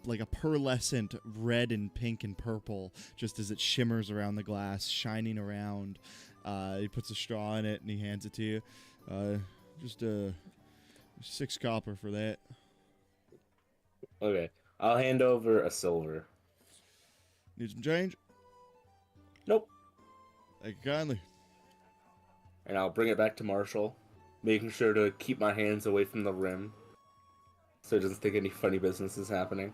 like a pearlescent red and pink and purple just as it shimmers around the glass, shining around. He puts a straw in it and he hands it to you. Just 6 copper for that. Okay. I'll hand over a silver. Need some change? Nope. Thank you kindly. And I'll bring it back to Marshall, making sure to keep my hands away from the rim, so he doesn't think any funny business is happening.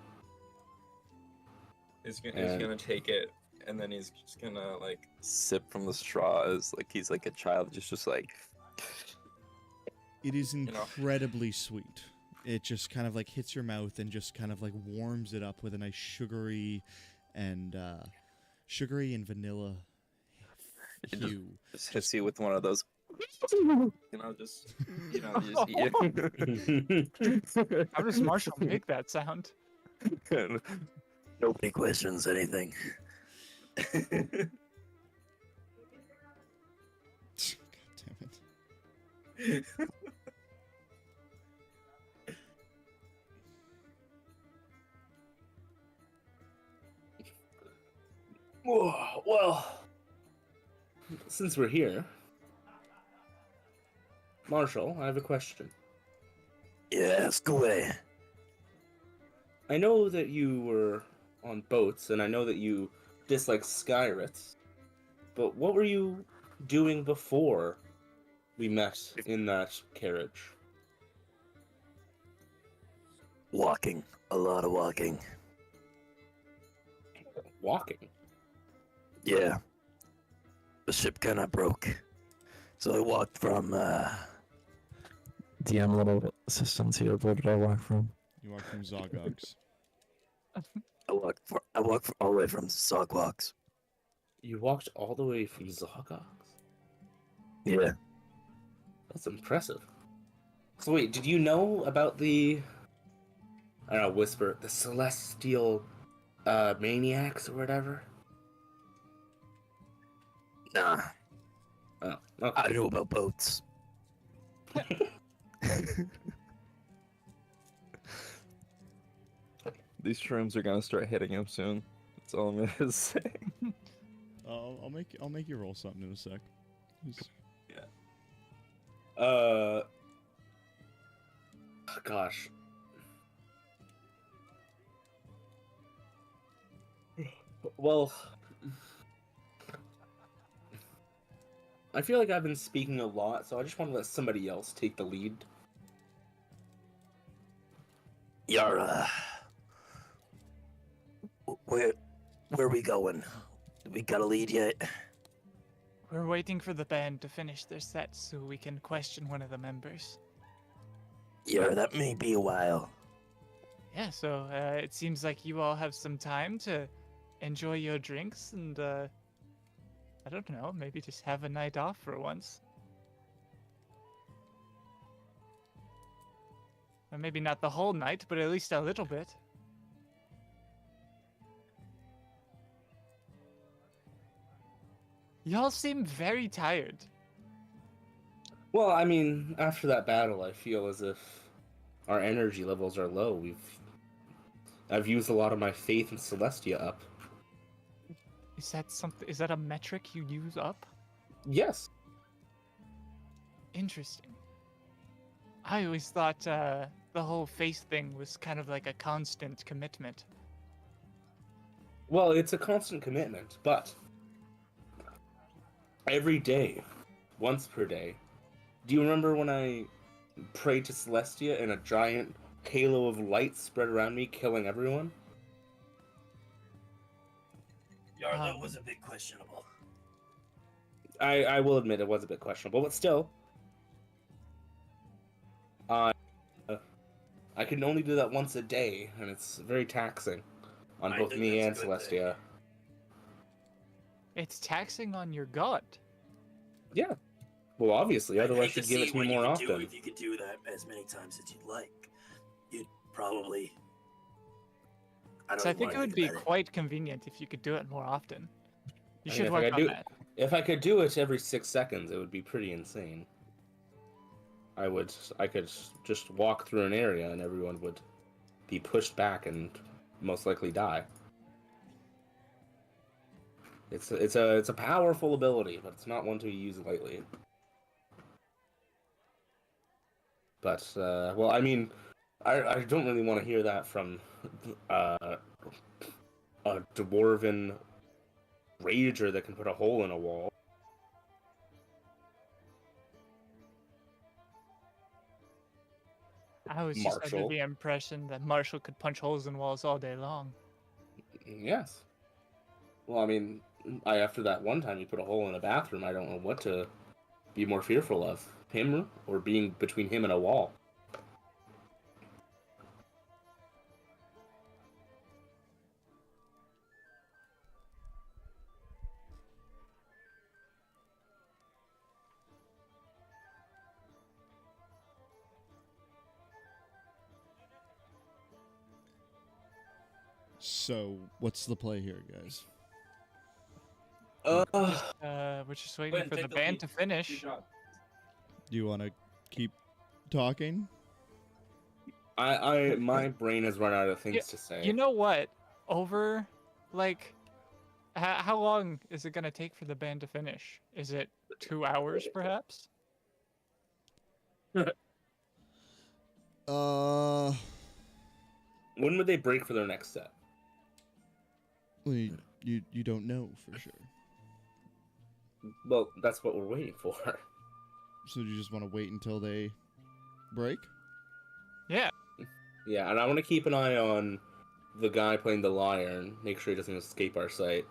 He's And- gonna take it, and then he's just gonna like sip from the straw as like he's like a child, just like. It is know. incredibly sweet. It just kind of like hits your mouth and just kind of like warms it up with a nice sugary and vanilla It hue. Just hits you with one of those. Just How does Marshall make that sound? Nobody questions anything. God damn it. Well, since we're here, Marshall, I have a question. Yeah, ask away. I know that you were on boats, and I know that you dislike Skyrits, but what were you doing before we met in that carriage? Walking. A lot of walking. Walking? Yeah. The ship kinda broke. So I walked from, DM little assistance here. Where did I walk from? You are from Zogogs. I walked all the way from Sogwalks. You walked all the way from Zogogs? Yeah. That's impressive. So wait, did you know about the... I don't know, whisper, the Celestial Maniacs or whatever? Nah. Oh, okay. I know about boats. These shrooms are gonna start hitting him soon. That's all I'm gonna say. I'll make you roll something in a sec. Just- Gosh. Well, I feel like I've been speaking a lot, so I just want to let somebody else take the lead. Yara. Where are we going? We got a lead yet? We're waiting for the band to finish their set so we can question one of the members. Yeah, that may be a while. Yeah, so it seems like you all have some time to enjoy your drinks and, I don't know, maybe just have a night off for once. Or maybe not the whole night, but at least a little bit. Y'all seem very tired. Well, I mean, after that battle, I feel as if our energy levels are low. I've used a lot of my faith in Celestia up. Is that something? Is that a metric you use up? Yes. Interesting. I always thought the whole faith thing was kind of like a constant commitment. Well, it's a constant commitment, but every day, once per day. Do you remember when I prayed to Celestia and a giant halo of light spread around me, killing everyone? Yara, that Um, was a bit questionable. I will admit it was a bit questionable, but still. I can only do that once a day, and it's very taxing on I both think me and that's a good thing. Celestia. It's taxing on your god. Yeah. Well, obviously, otherwise I'd hate she'd give it to me more often. If you could do that as many times as you'd like, you'd probably. So I think it would be quite convenient if you could do it more often. You I should mean, work if I on do- that. If I could do it every 6 seconds, it would be pretty insane. I could just walk through an area and everyone would be pushed back and most likely die. It's a powerful ability, but it's not one to use lightly. But well, I mean, I don't really want to hear that from a dwarven rager that can put a hole in a wall. I was just under Marshall. the impression that Marshall could punch holes in walls all day long. Yes. Well, I mean, after that one time you put a hole in a bathroom, I don't know what to be more fearful of, him or being between him and a wall. So, what's the play here, guys? We're just waiting Quinn, for the take the band lead. to finish. Do you want to keep talking? My brain has run out of things Yeah, to say. You know what? Over, like, how long is it gonna take for the band to finish? Is it 2 hours, perhaps? Uh, When would they break for their next set? well, you don't know for sure. Well, that's what we're waiting for. So you just want to wait until they break? Yeah. Yeah, and I want to keep an eye on the guy playing the lyre and make sure he doesn't escape our sight.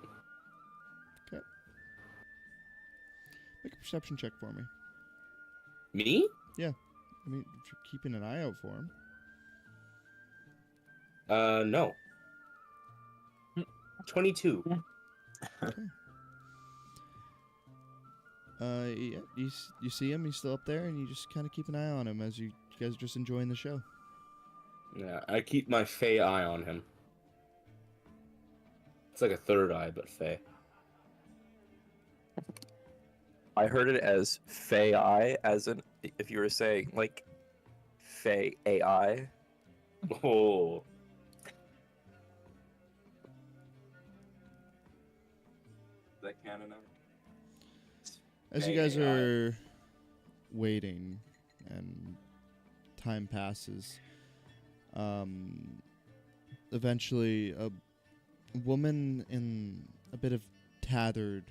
Make a perception check for me. Me? I mean, if you're keeping an eye out for him. No. 22. Yeah, you see him, he's still up there, and you just kind of keep an eye on him as you guys are just enjoying the show. Yeah, I keep my fey eye on him. It's like a third eye, but fey. I heard it as Fey Eye, as in if you were saying like Fey AI. Oh. Is that canon now? As you guys are waiting and time passes, eventually a woman in a bit of tattered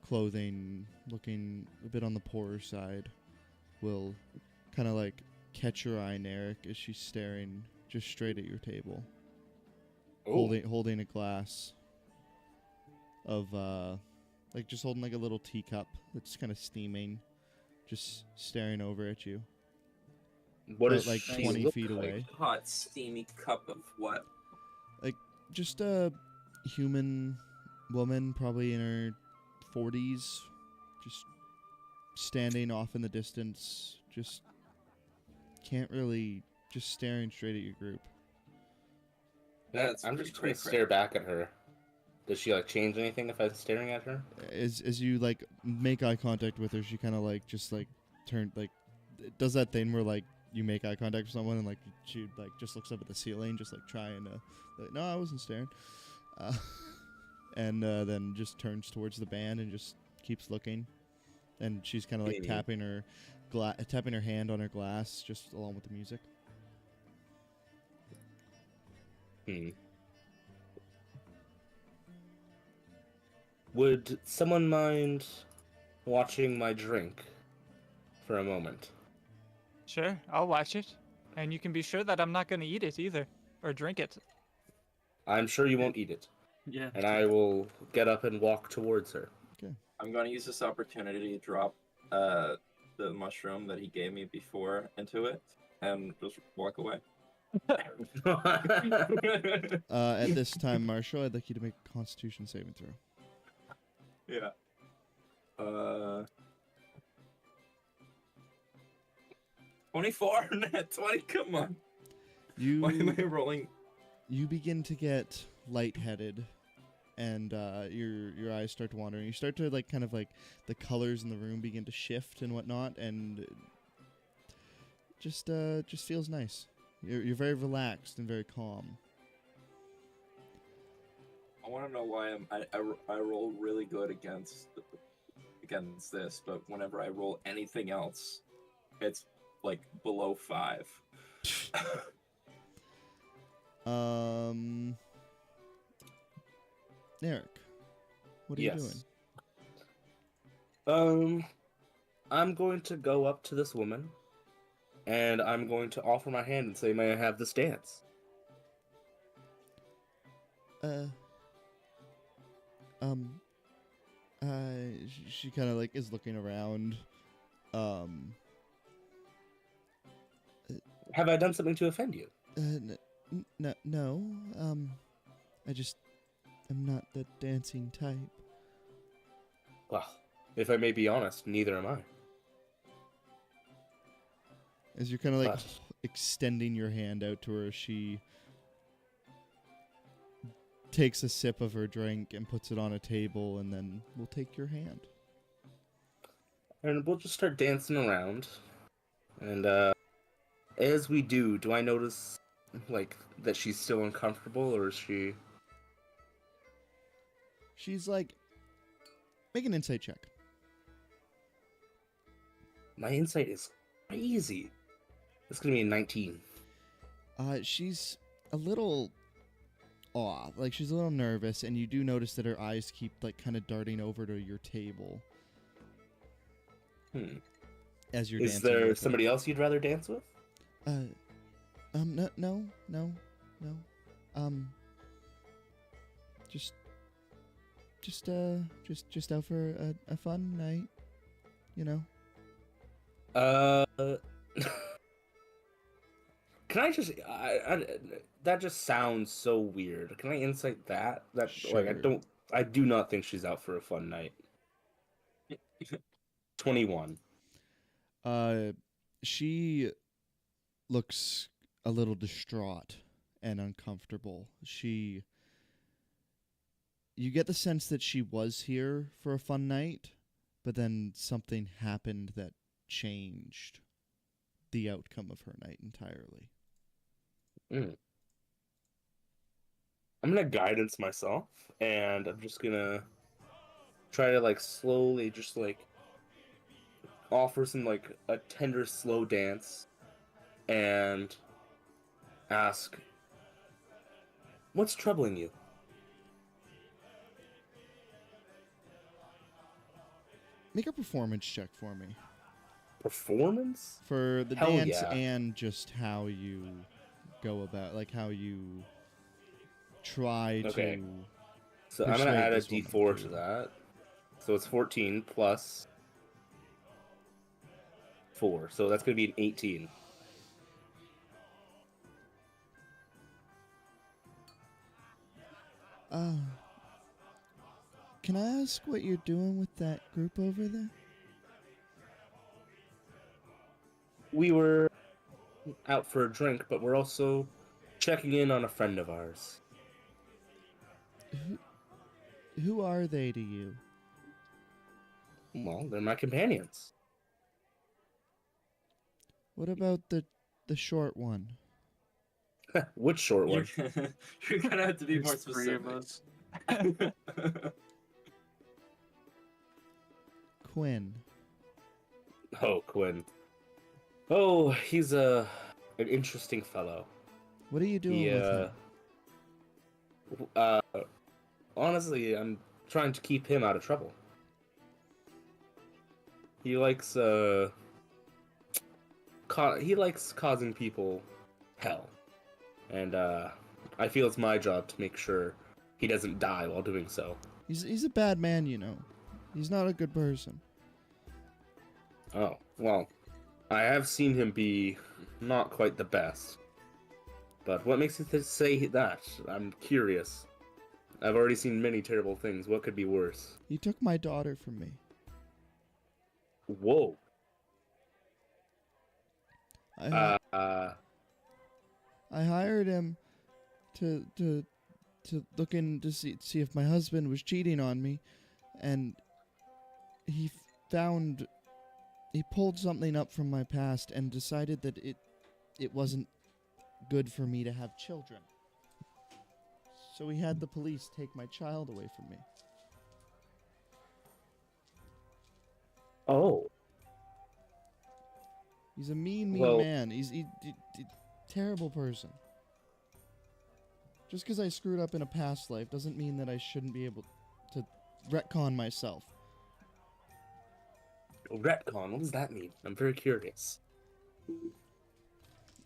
clothing, looking a bit on the poorer side, will kind of like catch your eye, Narek, as she's staring just straight at your table, holding a glass of like just holding like a little teacup that's kind of steaming, just staring over at you. What About, does like she 20 look feet like? away. Hot, steamy cup of what? Just a human woman, probably in her 40s, just standing off in the distance, just can't really, just staring straight at your group. That's I'm pretty just trying to quick, stare back at her. Does she like change anything if I'm staring at her? As you like make eye contact with her, she kind of like just like turn like does that thing where like you make eye contact with someone and like she like just looks up at the ceiling, just like trying to like, no, I wasn't staring, and then just turns towards the band and just keeps looking, and she's kind of like Okay. tapping her hand on her glass just along with the music. Would someone mind watching my drink for a moment? Sure, I'll watch it. And you can be sure that I'm not gonna eat it either. Or drink it. I'm sure you won't eat it. Yeah. And I will get up and walk towards her. I'm going to use this opportunity to drop the mushroom that he gave me before into it and just walk away. At this time, Marshall, I'd like you to make a Constitution saving throw. Yeah. 24, net 20, come on. Why am I rolling? You begin to get lightheaded, and your eyes start to wander, and you start to like kind of like the colors in the room begin to shift and whatnot, and just feels nice. You're very relaxed and very calm. I want to know why I roll really good against this, but whenever I roll anything else, it's like below 5. Eric, what are you doing? I'm going to go up to this woman and I'm going to offer my hand and say, "May I have this dance?" She kind of like is looking around. Have I done something to offend you? No. I'm not the dancing type. Well, if I may be honest, neither am I. As you're kind of like But- extending your hand out to her, she takes a sip of her drink and puts it on a table, and then will take your hand. And we'll just start dancing around. And as we do I notice like that she's still uncomfortable, or is she? She's like, make an insight check. My insight is crazy. It's gonna be a 19. She's a little off. Like, she's a little nervous, and you do notice that her eyes keep, like, kind of darting over to your table as you're Is dancing. there with her. somebody else you'd rather dance with? No. Just out for a fun night, you know. Can I just? That just sounds so weird. Can I insight that? Like Sure. I do not think she's out for a fun night. 21. She looks a little distraught and uncomfortable. You get the sense that she was here for a fun night, but then something happened that changed the outcome of her night entirely. I'm gonna guidance myself, and I'm just gonna try to like slowly just like offer some like a tender slow dance and ask, "What's troubling you?" Make a performance check for me. Performance? For the Hell dance yeah. and just how you go about, like how you try Okay. to... So I'm gonna Persuade add a this woman D4 to- to that. So it's 14 plus 4. So that's gonna be an 18. Can I ask what you're doing with that group over there? We were out for a drink, but we're also checking in on a friend of ours. Who are they to you? Well, they're my companions. What about the short one? Which short You're, one? you're gonna have to be more There's three of specific. us. Quinn. Oh, Quinn. Oh, he's an interesting fellow. What are you doing with him? Honestly, I'm trying to keep him out of trouble. He likes he likes causing people hell, and I feel it's my job to make sure he doesn't die while doing so. He's a bad man, you know. He's not a good person. Oh, well, I have seen him be not quite the best. But what makes you say that? I'm curious. I've already seen many terrible things. What could be worse? He took my daughter from me. Whoa. I hired him to look in to see if my husband was cheating on me, and he pulled something up from my past and decided that it wasn't good for me to have children. So he had the police take my child away from me. Oh. He's a mean Well- man. He's terrible person. Just because I screwed up in a past life doesn't mean that I shouldn't be able to retcon myself. Retcon, what does that mean? I'm very curious.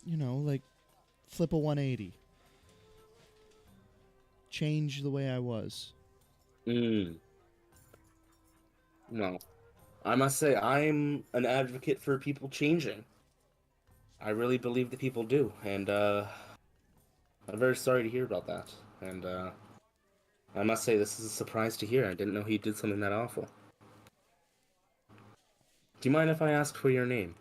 you know, like flip a 180. Change the way I was. No. I must say, I'm an advocate for people changing. I really believe that people do, and I'm very sorry to hear about that. And I must say, this is a surprise to hear. I didn't know he did something that awful. Do you mind if I ask for your name?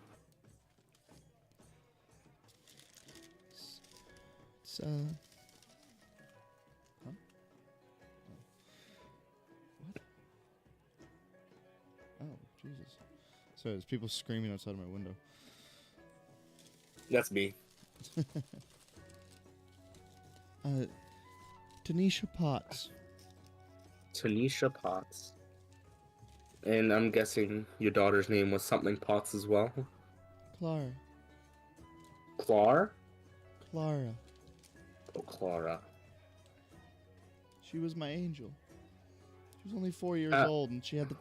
It's huh? Oh. What? Oh, Jesus. So there's people screaming outside of my window. That's me. Tanisha Potts. Tanisha Potts. And I'm guessing your daughter's name was something Potts as well? Clara. Clar? Clara. Oh, Clara. She was my angel. She was only 4 years Uh. old, and she had the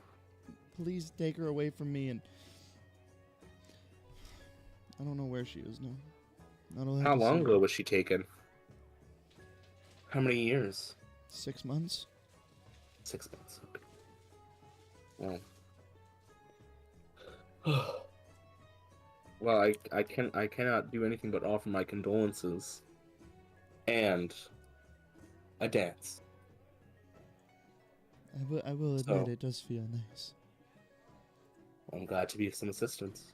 police take her away from me, and I don't know where she is now. I don't have How to long see ago her. was she taken? How many years? 6 months. 6 months. Okay. Well. Well, I cannot do anything but offer my condolences. And a dance. I will admit So- it does feel nice. I'm glad to be of some assistance.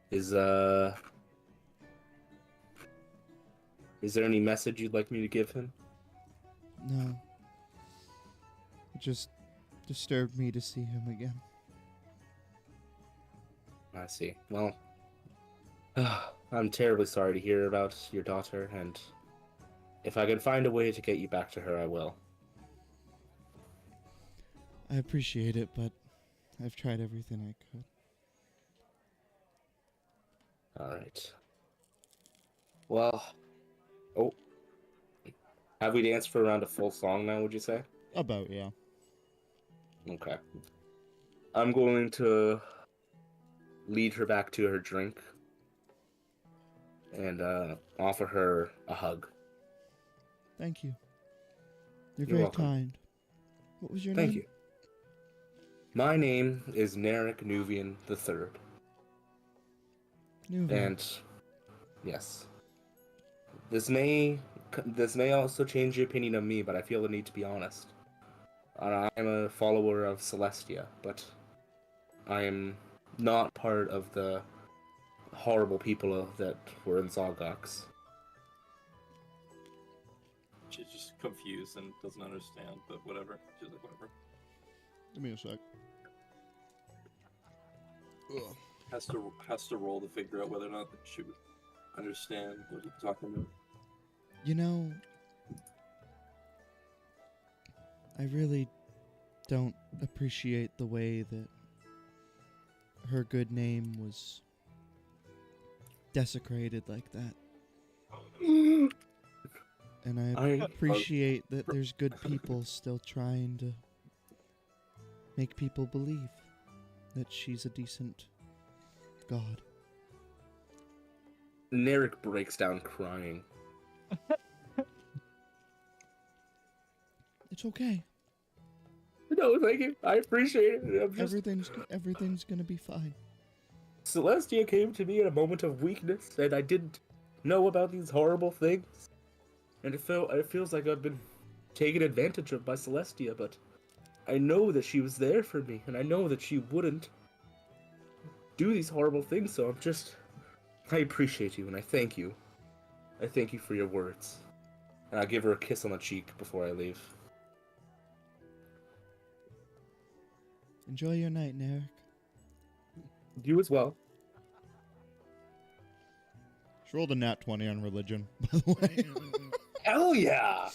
Is there any message you'd like me to give him? No. It just disturbed me to see him again. I see. Well, I'm terribly sorry to hear about your daughter, and if I can find a way to get you back to her, I will. I appreciate it, but I've tried everything I could. Alright. Well, oh. Have we danced for around a full song now, would you say? About, yeah. Okay. I'm going to lead her back to her drink and offer her a hug. Thank you. You're You're very welcome. kind. What was your Thank name? you. My name is Narek Nuvian III. Nuva. And yes, this may also change your opinion of me, but I feel the need to be honest. I'm a follower of Celestia, but I am not part of the horrible people that were in Zalgox. She's just confused and doesn't understand, but whatever. She's like, whatever. Give me a sec. Ugh. Has to roll to figure out whether or not she would understand what you're talking about. You know, I really don't appreciate the way that her good name was desecrated like that. And I appreciate that there's good people still trying to make people believe that she's a decent god. Narek breaks down crying. It's okay. No, thank you. I appreciate it. I'm just... Everything's gonna be fine. Celestia came to me in a moment of weakness, and I didn't know about these horrible things. And it feels like I've been taken advantage of by Celestia, but I know that she was there for me, and I know that she wouldn't do these horrible things, so I appreciate you, and I thank you. I thank you for your words. And I give her a kiss on the cheek before I leave. Enjoy your night, Narek. You as well. She rolled a nat 20 on religion, by the way. Hell yeah!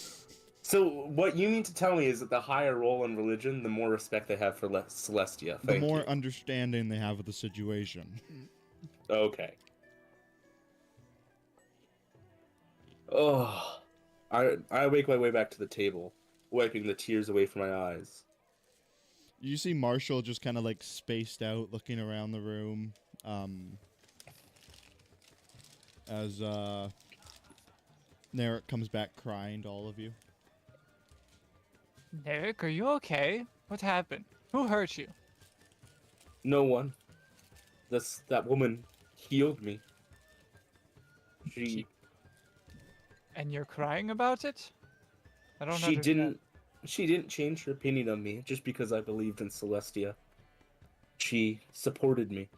So what you mean to tell me is that the higher role in religion, the more respect they have for Celestia. The Thank more you. understanding they have of the situation. Okay. Oh, I make my way back to the table, wiping the tears away from my eyes. You see Marshall just kind of like spaced out, looking around the room. as Narek comes back crying to all of you. Eric, are you okay? What happened? Who hurt you? No one. That woman healed me. And you're crying about it? I don't She understand. didn't change her opinion of me just because I believed in Celestia. She supported me.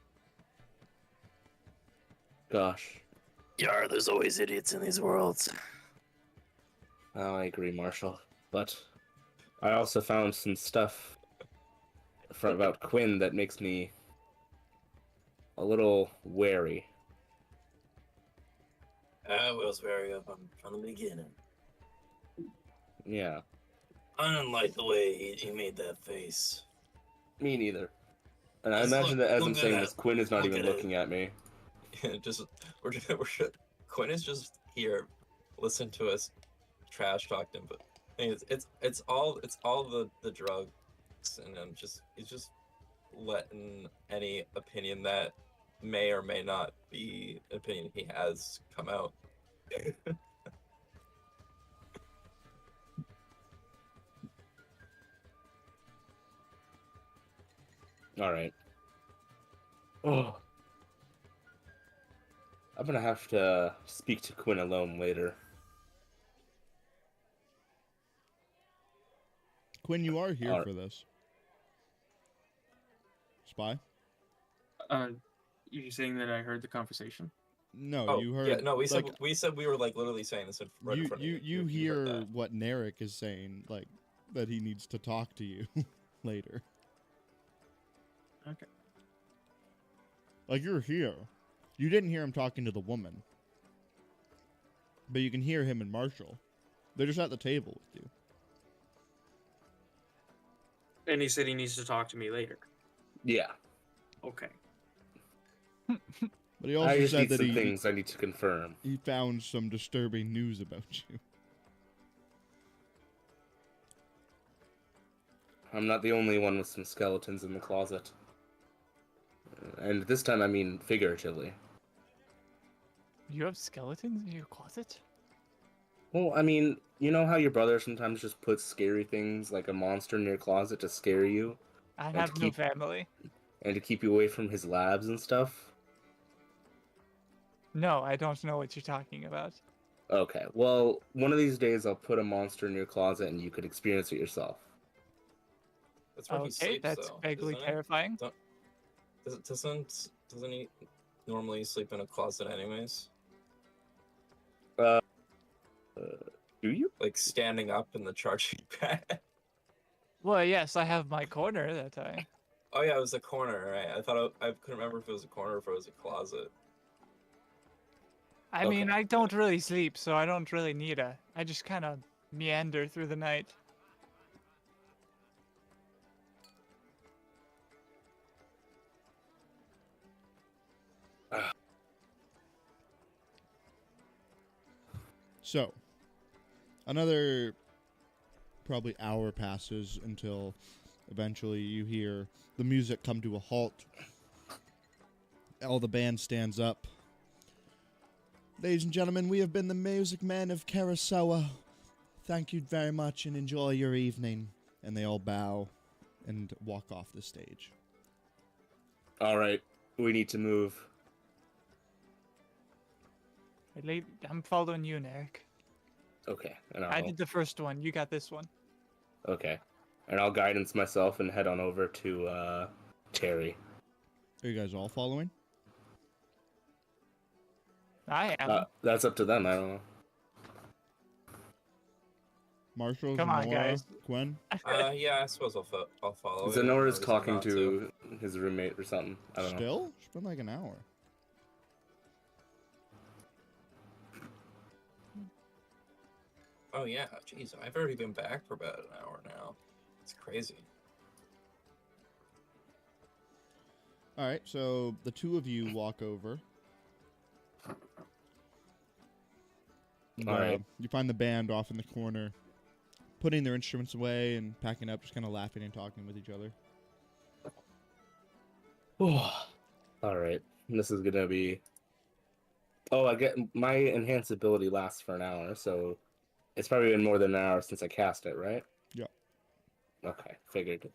Gosh. Yar, there's always idiots in these worlds. Oh, I agree, Marshall. But I also found some stuff about Quinn that makes me a little wary. I was very up from the beginning. Yeah, I didn't like the way he made that face. me neither. And I Just imagine that as I'm look saying at this, it. Quinn is not Look even at it. looking at me. Quinn is just here, listen to us trash talk him, but it's all the drugs, and he's just letting any opinion that may or may not be an opinion he has come out. All right. Oh, I'm gonna have to speak to Quinn alone later. Quinn, you are here Alright. for this. Spy? You saying that I heard the conversation? No, Oh, you heard. yeah, no, we like, said we were like literally saying this right in you front you of you. you heard hear that. what Narek is saying, like that he needs to talk to you later. Okay. Like you're here. You didn't hear him talking to the woman. But you can hear him and Marshall. They're just at the table with you. And he said he needs to talk to me later. Yeah, Okay. But he I also just said need that some he things I need to confirm. he found some disturbing news about you. I'm not the only one with some skeletons in the closet. And this time I mean figuratively. You have skeletons in your closet? Well, I mean, you know how your brother sometimes just puts scary things like a monster in your closet to scare you I to have no keep- family. and to keep you away from his labs and stuff? No, I don't know what you're talking about. Okay, well, one of these days I'll put a monster in your closet and you could experience it yourself. That's where he Okay, sleeps, that's though, vaguely isn't it? terrifying. Doesn't he normally sleep in a closet anyways? Do you? Like standing up in the charging pad. Well, yes, I have my corner that I. Oh yeah, it was a corner, right? I couldn't remember if it was a corner or if it was a closet. I mean, Okay. I don't really sleep, so I don't really need a. I just kind of meander through the night. So, another probably hour passes until eventually you hear the music come to a halt. All the band stands up. Ladies and gentlemen, we have been the Music Men of Karasawa. Thank you very much and enjoy your evening. And they all bow and walk off the stage. Alright, we need to move. I'm following you, Narek. Okay, and I I'll, did the first one. You got this one. okay. And I'll guidance myself and head on over to Terry. Are you guys all following? I am. That's up to them, I don't know. Marshall, Come on, Zenora, guys. Gwen? Yeah, I suppose I'll follow. it. Zenora's No reason talking not to his roommate or something. I don't know. Still? It's been like an hour. Oh yeah, jeez, I've already been back for about an hour now. It's crazy. All right, so the two of you walk over. All right. You find the band off in the corner, putting their instruments away and packing up, just kind of laughing and talking with each other. All right. This is gonna be Oh, I get my enhanced ability lasts for an hour, so it's probably been more than an hour since I cast it, right? Yeah. Okay, figured.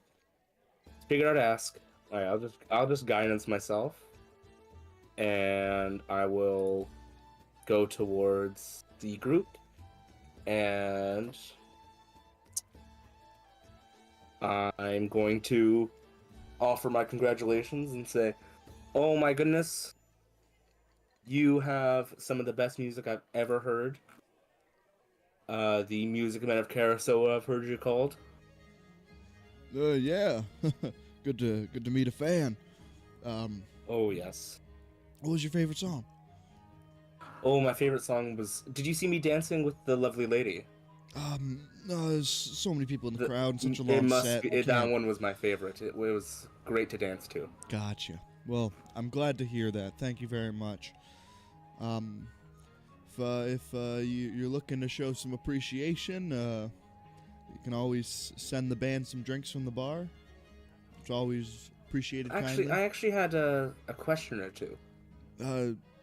Figured I'd ask. All right, I'll just guidance myself, and I will go towards the group, and I'm going to offer my congratulations and say, "Oh my goodness, you have some of the best music I've ever heard. The Music Men of Karasoa, I've heard you called. Yeah. good to meet a fan. Oh yes. What was your favorite song? Oh, my favorite song was. Did you see me dancing with the lovely lady? No, there's so many people in the crowd and such a It long must set. be. I That can't- one was my favorite. It was great to dance to. Gotcha. Well, I'm glad to hear that. Thank you very much. If you're looking to show some appreciation, you can always send the band some drinks from the bar. It's always appreciated Actually, I kindly. actually had a question or two.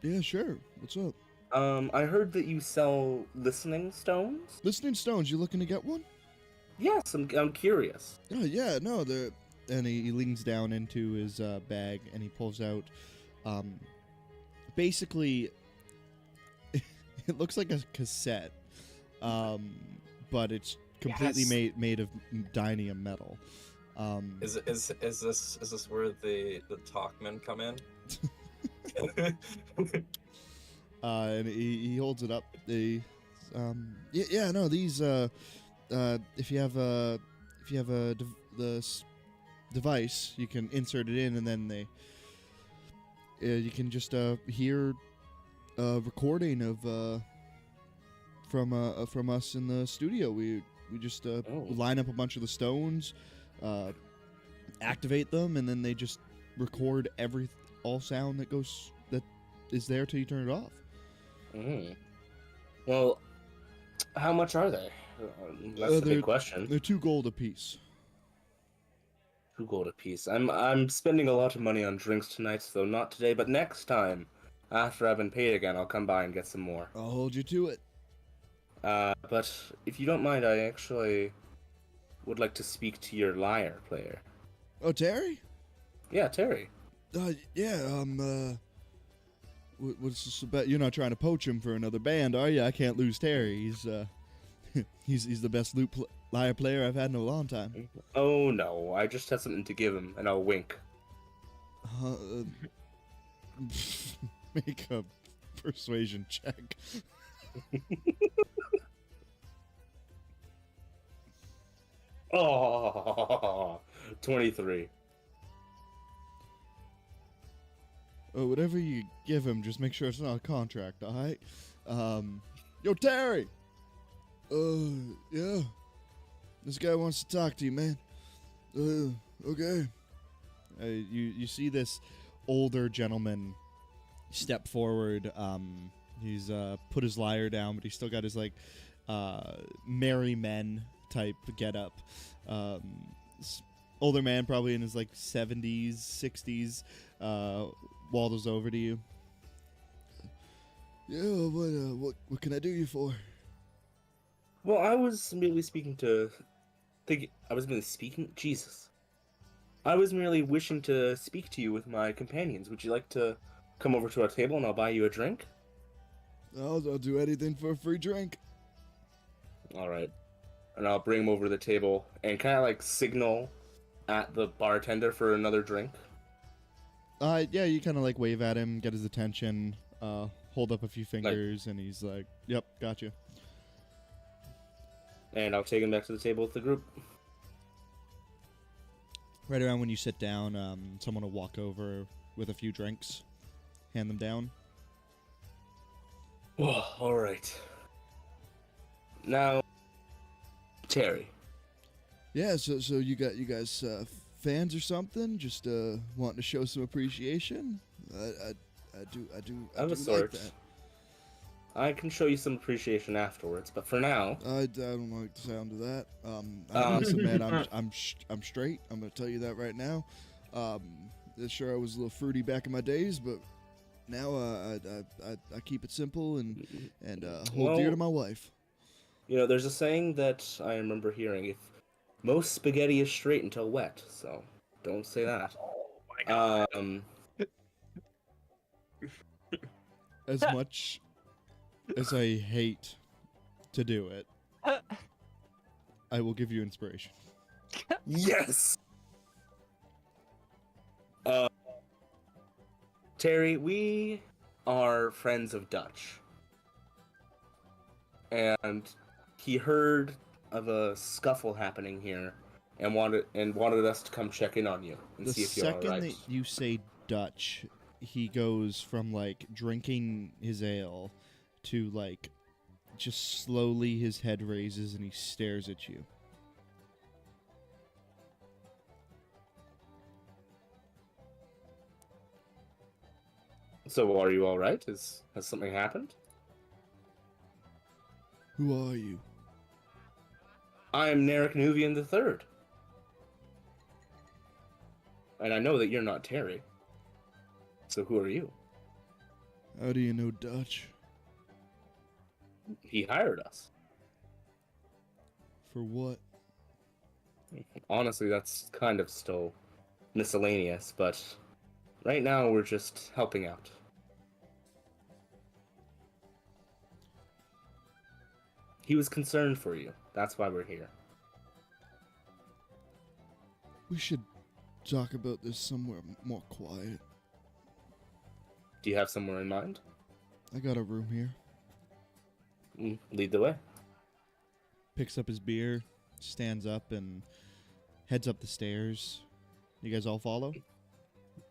Yeah, sure. What's up? I heard that you sell listening stones. Listening Stones, you looking to get one? Yes, I'm curious. Oh, yeah, no, and he leans down into his bag and he pulls out, basically, it looks like a cassette, but it's completely Yes. made of dynium metal. Is this where the Talkmen come in? And he holds it up. No, these if you have the device, you can insert it in, and then you can just hear a recording of from us in the studio. We just line up a bunch of the stones, activate them, and then they just record all sound that is there till you turn it off. Well, how much are they? That's the big question. They're 2 gold apiece. 2 gold apiece. I'm spending a lot of money on drinks tonight, so not today, but next time, after I've been paid again, I'll come by and get some more. I'll hold you to it. But if you don't mind, I actually would like to speak to your lyre player. Oh, Terry? Yeah, Terry. What's this about? You're not trying to poach him for another band, are you? I can't lose Terry. He's the best lyre player I've had in a long time. Oh no, I just have something to give him, and I'll wink. Make a persuasion check. Oh, 23. Whatever you give him, just make sure it's not a contract, all right? Yo, Terry. Yeah. This guy wants to talk to you, man. Okay. You see this older gentleman step forward. He's put his lyre down, but he's still got his merry men type getup. Older man, probably in his 70s, 60s. Waddles over to you. Yeah, what can I do you for? Well, I was merely speaking to. Jesus. I was merely wishing to speak to you with my companions. Would you like to come over to our table and I'll buy you a drink? I'll do anything for a free drink. All right. And I'll bring him over to the table and kind of signal at the bartender for another drink. Yeah, you kind of wave at him, get his attention, hold up a few fingers, and he's like, "Yep, gotcha." And I'll take him back to the table with the group. Right around when you sit down, someone will walk over with a few drinks, hand them down. Oh, all right. Now, Terry. Yeah, so you guys fans or something? Just wanting to show some appreciation? I do Of a like sort. that. I can show you some appreciation afterwards, but for now, I don't like the sound of that. Listen, man, I'm straight. I'm gonna tell you that right now. Sure, I was a little fruity back in my days, but Now I keep it simple and hold dear to my wife. You know, there's a saying that I remember hearing: if most spaghetti is straight until wet, so don't say that. As much as I hate to do it, I will give you inspiration. Yes. Terry, we are friends of Dutch, and he heard of a scuffle happening here, and wanted us to come check in on you and The see if you're all second right. that you say Dutch, he goes from like drinking his ale to like just slowly his head raises and he stares at you. So, are you all right? Has something happened? Who are you? I am Narek Nuvian III. And I know that you're not Terry. So who are you? How do you know Dutch? He hired us. For what? Honestly, that's kind of still miscellaneous, but right now we're just helping out. He was concerned for you. That's why we're here. We should talk about this somewhere more quiet. Do you have somewhere in mind? I got a room here. Lead the way. Picks up his beer, stands up, and heads up the stairs. You guys all follow?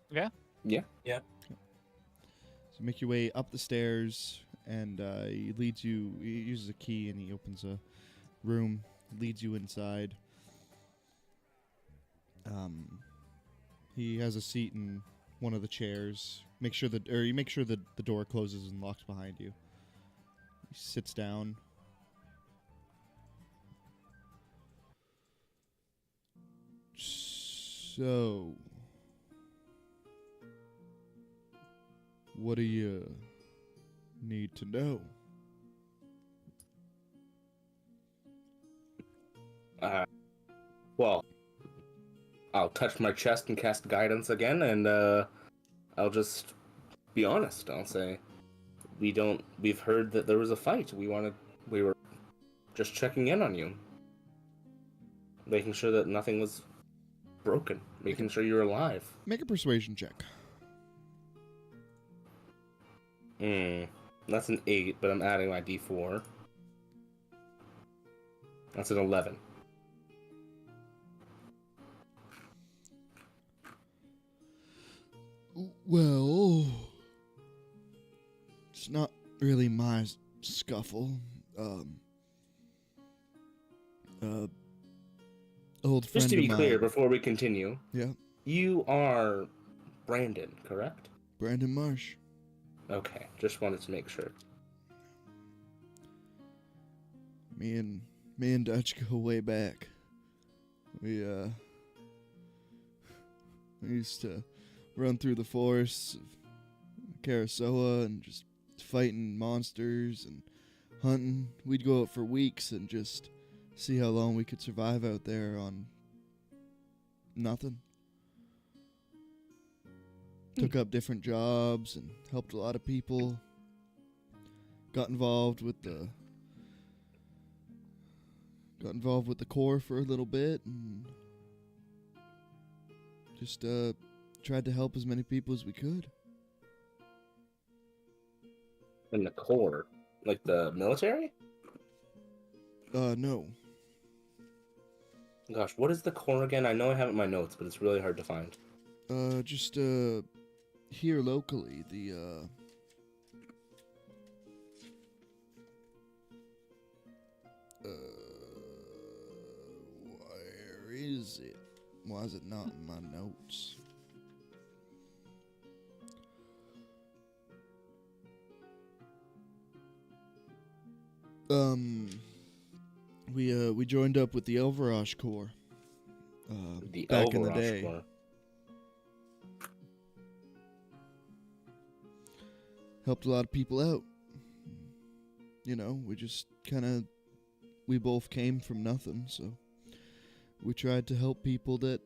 Yeah. Yeah. So make your way up the stairs, and he leads you. He uses a key, and he opens a room, leads you inside. He has a seat in one of the chairs. You make sure that the door closes and locks behind you. He sits down. So, what do you need to know? Well, I'll touch my chest and cast guidance again, and I'll just be honest. I'll say we've heard that there was a fight. We were just checking in on you. Making sure that nothing was broken. Making sure you're alive. Make a persuasion check. That's an 8, but I'm adding my D4. That's an 11. Well, it's not really my scuffle. Old friend Just to be of mine. clear, before we continue, Yeah, you are Brandon, correct? Brandon Marsh. Okay, just wanted to make sure. Me and Dutch go way back. We used to run through the forests of Karasoa and just fighting monsters and hunting. We'd go out for weeks and just see how long we could survive out there on nothing. Took up different jobs and helped a lot of people. Got involved with the Corps for a little bit and just tried to help as many people as we could. In the Corps? Like the military? No. Gosh, what is the Corps again? I know I have it in my notes, but it's really hard to find. Just here locally, where is it? Why is it not in my notes? We joined up with the Elverash Corps. The back in the Elverash day. Corps. helped a lot of people out. You know, we both came from nothing, so we tried to help people that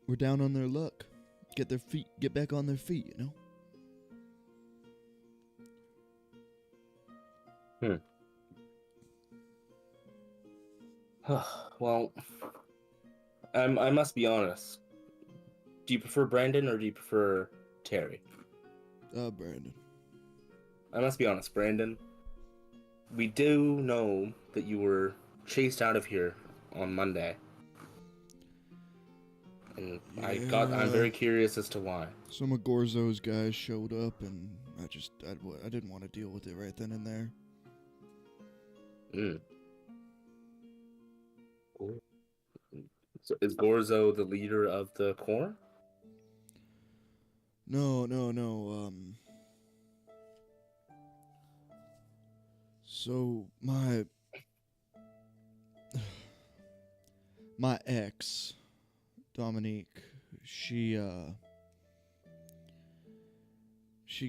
were down on their luck, get back on their feet, you know? Well, I must be honest. Do you prefer Brandon or do you prefer Terry? Brandon. I must be honest, Brandon. We do know that you were chased out of here on Monday. And I'm very curious as to why. Some of Gorzo's guys showed up, and I didn't want to deal with it right then and there. Cool. So is Gorzo the leader of the Corps? No. So my ex, Dominique, she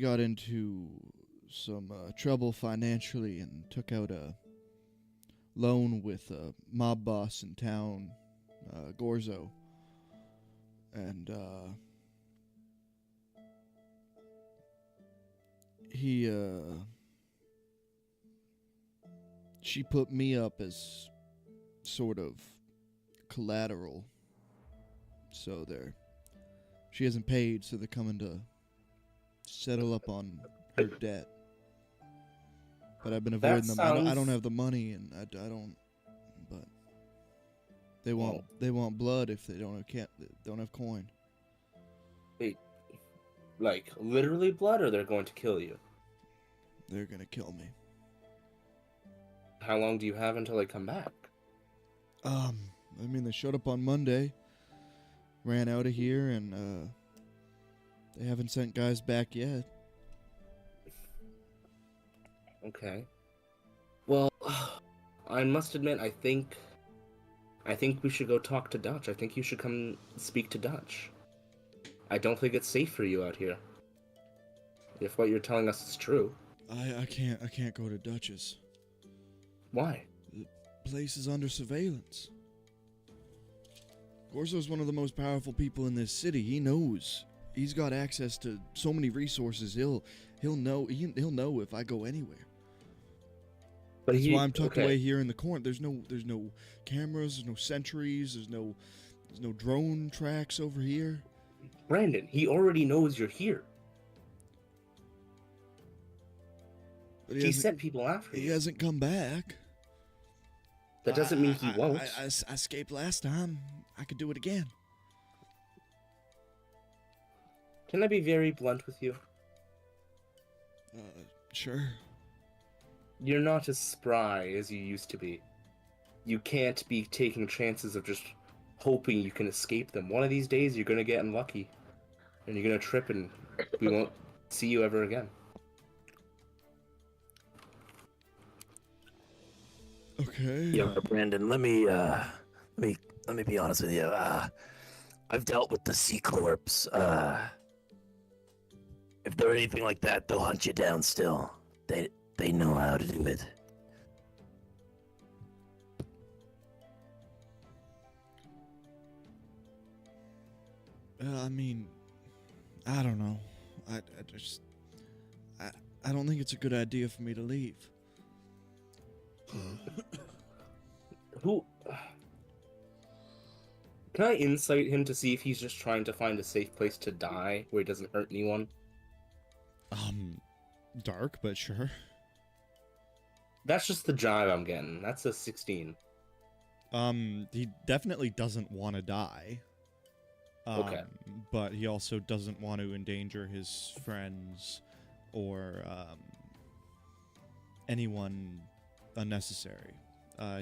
got into some trouble financially and took out a loan with a mob boss in town, Gorzo, and she put me up as sort of collateral. So she hasn't paid, so they're coming to settle up on her debt. But I've been avoiding them. I don't have the money, and I don't. But they want blood if they don't have coin. Wait, like literally blood, or they're going to kill you? They're gonna kill me. How long do you have until they come back? I mean, they showed up on Monday, ran out of here, and they haven't sent guys back yet. Okay. Well, I must admit, I think we should go talk to Dutch. I think you should come speak to Dutch. I don't think it's safe for you out here. If what you're telling us is true. I can't go to Dutch's. Why? The place is under surveillance. Gorzo's one of the most powerful people in this city. He knows. He's got access to so many resources. He'll know if I go anywhere. But That's why I'm tucked away here in the corner. There's no cameras, there's no sentries, there's no drone tracks over here. Brandon, he already knows you're here. But He sent people after He you. hasn't come back. That doesn't mean he won't. I escaped last time. I could do it again. Can I be very blunt with you? Sure. You're not as spry as you used to be. You can't be taking chances of just hoping you can escape them. One of these days, you're gonna get unlucky. And you're gonna trip and we won't see you ever again. Okay. Yeah, Brandon, let me be honest with you. I've dealt with the C Corps. If they're anything like that, they'll hunt you down still. They know how to do it. I mean, I don't know. I don't think it's a good idea for me to leave. Who? Can I insight him to see if he's just trying to find a safe place to die where he doesn't hurt anyone? Dark, but sure. That's just the jive I'm getting. That's a 16. He definitely doesn't want to die. Okay. But he also doesn't want to endanger his friends or anyone unnecessary.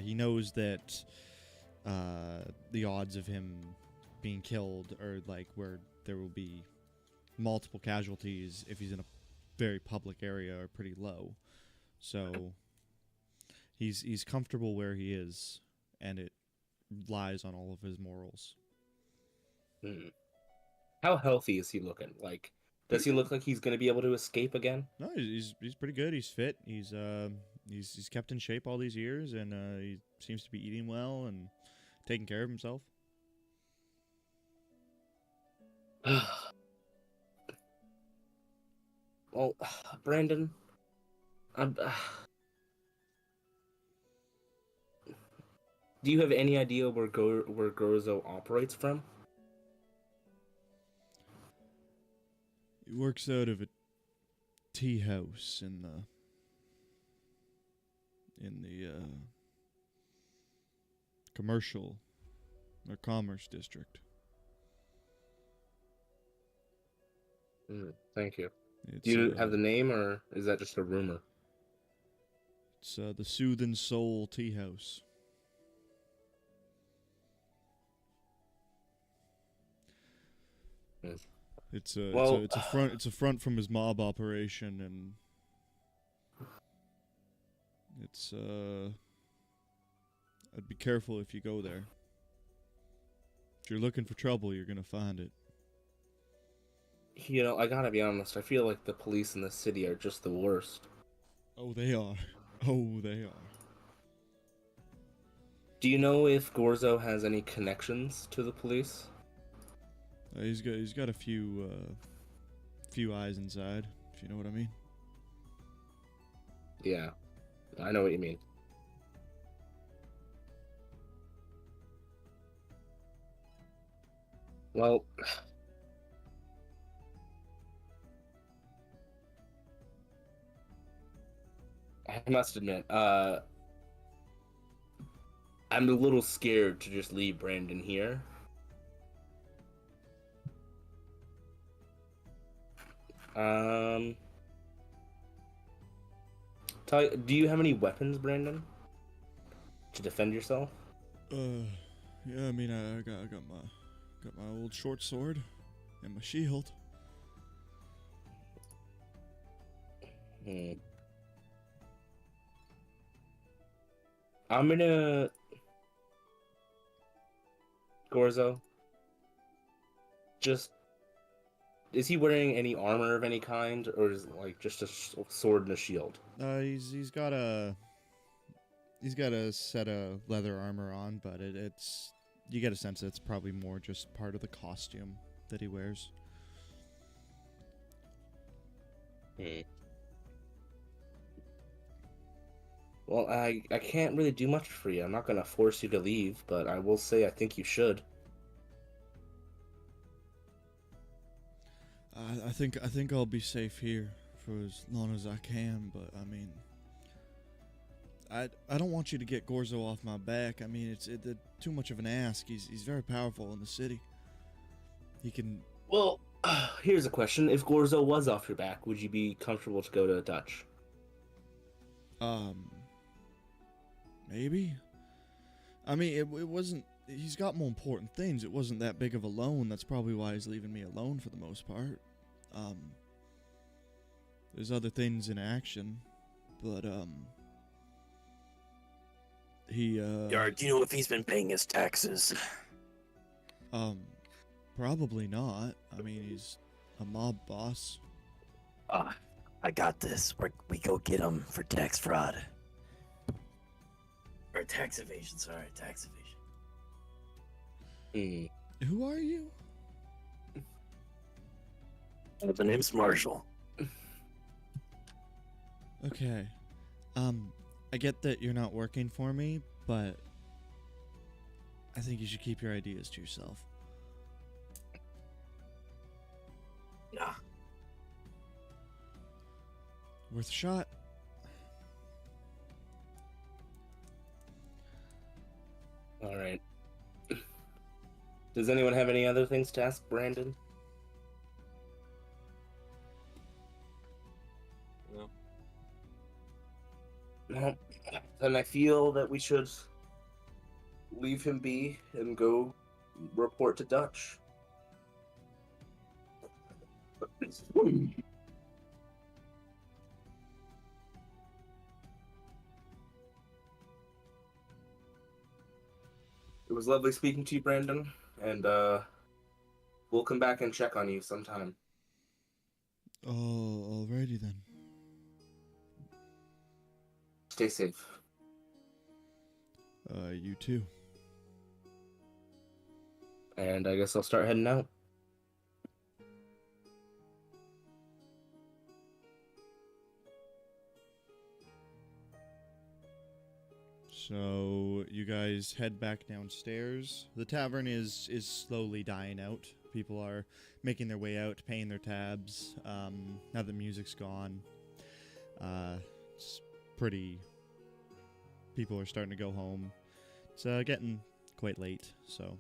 He knows that the odds of him being killed are like where there will be multiple casualties if he's in a very public area are pretty low. So he's comfortable where he is, and it lies on all of his morals. How healthy is he looking? Like, Does he look like he's gonna be able to escape again? No, he's pretty good. He's fit. He's kept in shape all these years, and he seems to be eating well and taking care of himself. Well, Brandon, I'm, do you have any idea where Gorzo operates from? He works out of a tea house in the commercial or commerce district. Thank you. It's, Do you have the name, or is that just a rumor? It's the Soothin' Soul Tea House. Hmm. It's a Well- it's a front from his mob operation, and it's I'd be careful if you go there. If you're looking for trouble, you're gonna find it. You know, I gotta be honest, I feel like the police in the city are just the worst. Oh, they are. Oh, they are. Do you know if Gorzo has any connections to the police? He's got a few eyes inside, if you know what I mean. Yeah, I know what you mean. Well, I must admit, I'm a little scared to just leave Brandon here. Do you have any weapons, Brandon, to defend yourself? Yeah, I mean, I got my old short sword and my shield. I'm gonna... Gorzo, just... Is he wearing any armor of any kind, or is it like just a sword and a shield? He's got a set of leather armor on, but it's you get a sense that it's probably more just part of the costume that he wears. Well, I can't really do much for you. I'm not gonna force you to leave, but I will say I think you should. I think I'll be safe here for as long as I can, but I mean, I don't want you to get Gorzo off my back. I mean, it's too much of an ask. He's very powerful in the city. He can. Well, here's a question: if Gorzo was off your back, would you be comfortable to go to Dutch? Maybe. I mean, it wasn't. He's got more important things. It wasn't that big of a loan. That's probably why he's leaving me alone for the most part. There's other things in action, but he Yard, do you know if he's been paying his taxes? Probably not. I mean, he's a mob boss. I got this. We go get him for tax fraud. Or tax evasion, sorry, tax evasion. Who are you? The name's Marshall. Okay. I get that you're not working for me, but I think you should keep your ideas to yourself. Nah. Worth a shot. All right. Does anyone have any other things to ask Brandon? No. No. Then I feel that we should leave him be and go report to Dutch. It was lovely speaking to you, Brandon, and we'll come back and check on you sometime. Oh, alrighty then. Stay safe. You too. And I guess I'll start heading out. So you guys head back downstairs. The tavern is slowly dying out. People are making their way out, paying their tabs. Now the music's gone. It's pretty. People are starting to go home. It's getting quite late, so.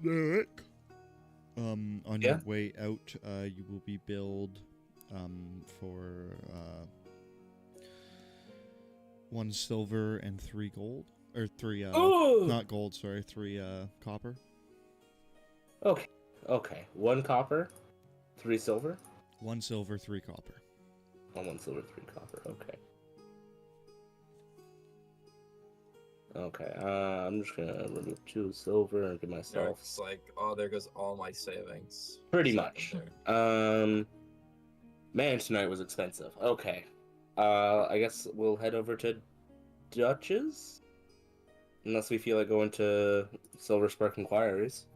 Derek. On Yeah? your way out, you will be billed for 1 silver and 3 gold, or 3 Ooh! not gold, sorry, 3 copper. Okay. 1 copper, 3 silver. 1 silver, 3 copper. Oh, 1 silver, 3 copper. Okay. Okay. I'm just gonna remove 2 silver and give myself It's like, oh, there goes all my savings. pretty Sitting much. there. Man, tonight was expensive. Okay. I guess we'll head over to Dutch's, unless we feel like going to Silver Spark Inquiries.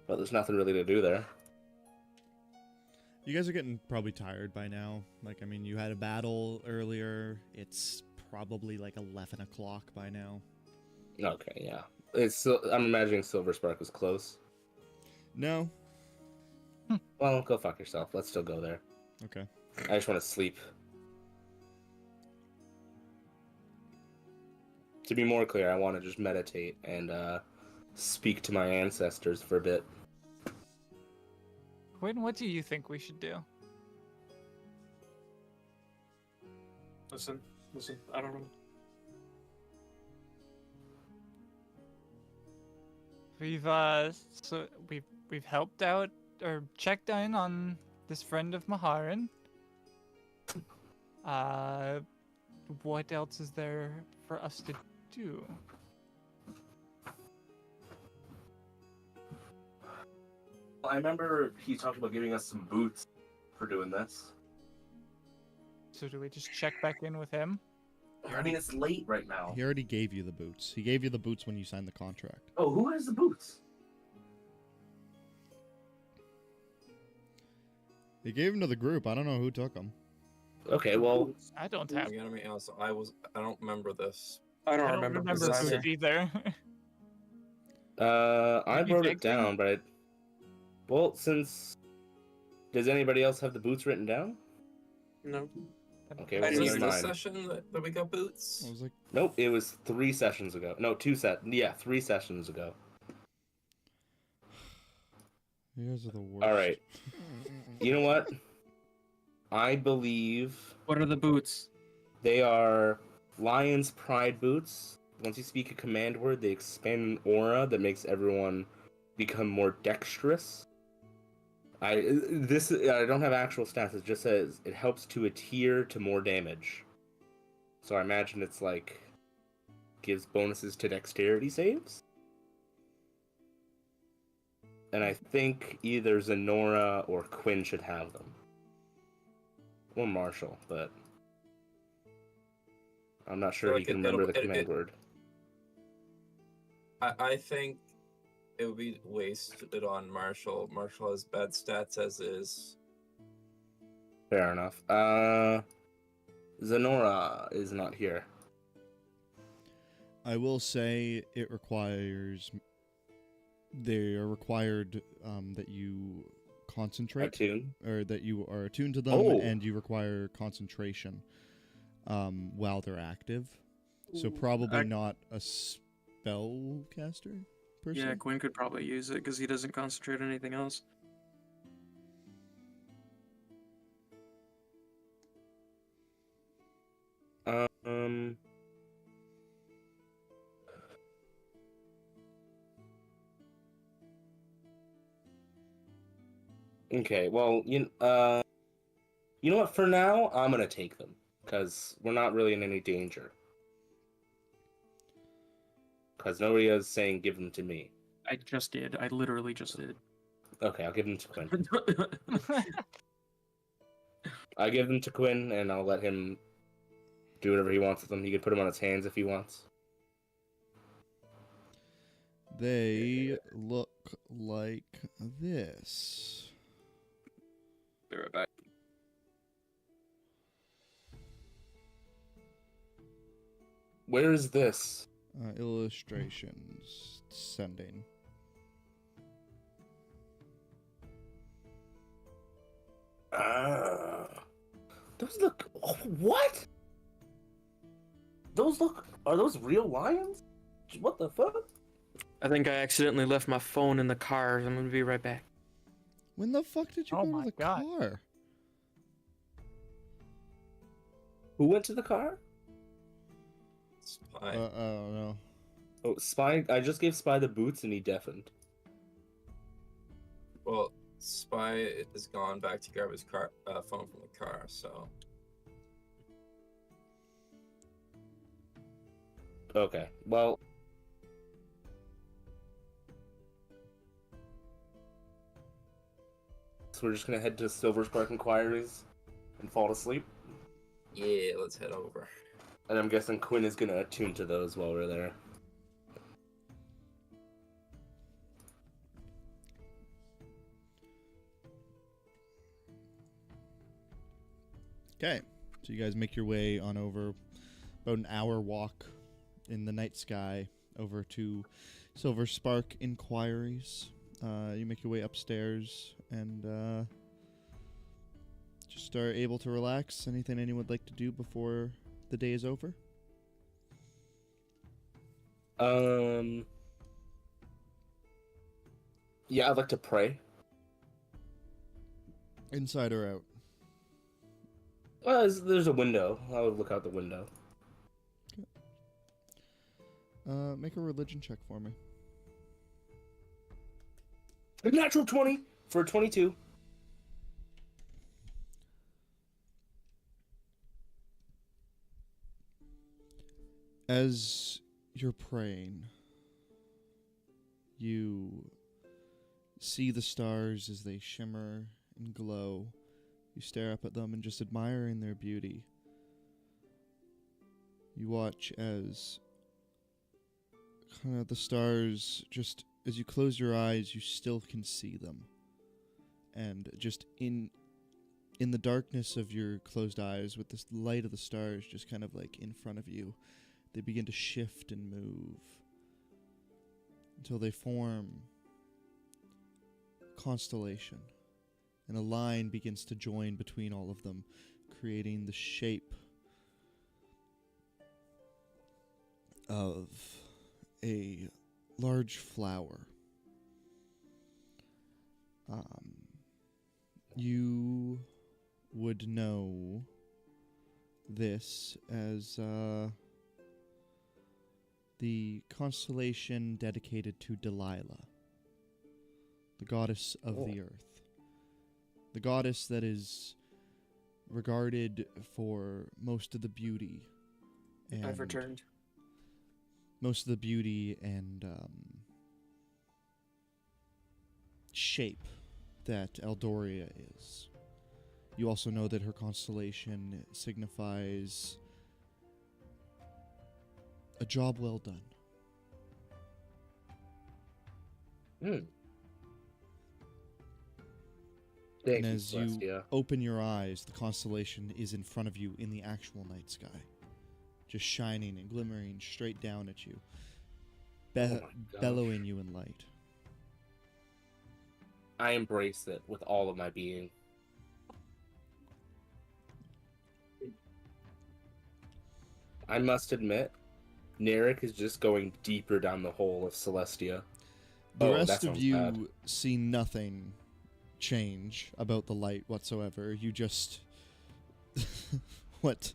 But there's nothing really to do there. You guys are getting probably tired by now. Like, I mean, you had a battle earlier. It's probably like 11 o'clock by now. Okay, yeah. I'm imagining Silver Spark is close. No? Well, go fuck yourself. Let's still go there. Okay. I just want to sleep. To be more clear, I want to just meditate and speak to my ancestors for a bit. Quinn, what do you think we should do? Listen, I don't know. We've helped out or checked in on this friend of Maharan. What else is there for us to do? I remember he talked about giving us some boots for doing this. So do we just check back in with him? I mean, it's late right now. He already gave you the boots. He gave you the boots when you signed the contract. Oh, who has the boots? He gave them to the group. I don't know who took them. Okay, well, I don't I'm have. gonna be honest. I don't remember this. I I don't don't remember remember this this either. either. I Maybe wrote it Victor? down, but well, does anybody else have the boots written down? No. Okay, I well, didn't Was even never this mind. session that we got boots? I was like, Nope, it was 3 sessions ago. No, 3 sessions ago. you guys are the worst. All right. You know what? I believe What are the boots? they are Lion's Pride boots. Once you speak a command word, they expand an aura that makes everyone become more dexterous. I don't have actual stats. It just says it helps to adhere to more damage. So I imagine it's like gives bonuses to dexterity saves. And I think either Zenora or Quinn should have them. Or Marshall, but I'm not sure feel he like can it'll- remember the it- command it- word. I think it would be wasted on Marshall. Marshall has bad stats as is. Fair enough. Zenora is not here. I will say it requires. They are required that you concentrate, Attune. or that you are attuned to them, Oh. and you require concentration while they're active. So probably I- not a spellcaster per Yeah, se. Quinn could probably use it because he doesn't concentrate on anything else. Um. Okay, well, you know what? For now, I'm gonna take them because we're not really in any danger. Because nobody is saying give them to me. I just did. I literally just did. Okay, I'll give them to Quinn. I give them to Quinn, and I'll let him do whatever he wants with them. He can put them on his hands if he wants. They look like this. Be right back. Where is this? Illustrations sending. Those look. What? Those look. Are those real lions? What the fuck? I think I accidentally left my phone in the car. I'm gonna be right back. When the fuck did you Oh go my to the God. car? Who went to the car? Spy. I don't know. Oh, Spy. I just gave Spy the boots, and he deafened. Well, Spy has gone back to grab his phone from the car, so. Okay. Well. So we're just gonna head to Silver Spark Inquiries and fall asleep. Yeah, let's head over. And I'm guessing Quinn is gonna attune to those while we're there. Okay, so you guys make your way on over about an hour walk in the night sky over to Silver Spark Inquiries. You make your way upstairs and just are able to relax. Anything anyone would like to do before the day is over? Yeah, I'd like to pray. Inside or out? Well, there's a window. I would look out the window. Make a religion check for me. A natural 20 for a 22. As you're praying, you see the stars as they shimmer and glow. You stare up at them and just admiring their beauty. You watch as kind of the stars, just as you close your eyes, you still can see them. And just in the darkness of your closed eyes, with this light of the stars just kind of like in front of you, they begin to shift and move until they form a constellation. And a line begins to join between all of them, creating the shape of a large flower. You would know this as the constellation dedicated to Delilah, the goddess of the earth. The goddess that is regarded for most of the beauty. I've returned. Most of the beauty and shape that Eldoria is. You also know that her constellation signifies a job well done. Thank And you, as you Celestia. open your eyes, the constellation is in front of you in the actual night sky, just shining and glimmering straight down at you, Oh my gosh. bellowing you in light. I embrace it with all of my being. I must admit, Narek is just going deeper down the hole of Celestia. The Oh, that rest of sounds you bad. see nothing change about the light whatsoever. You just... what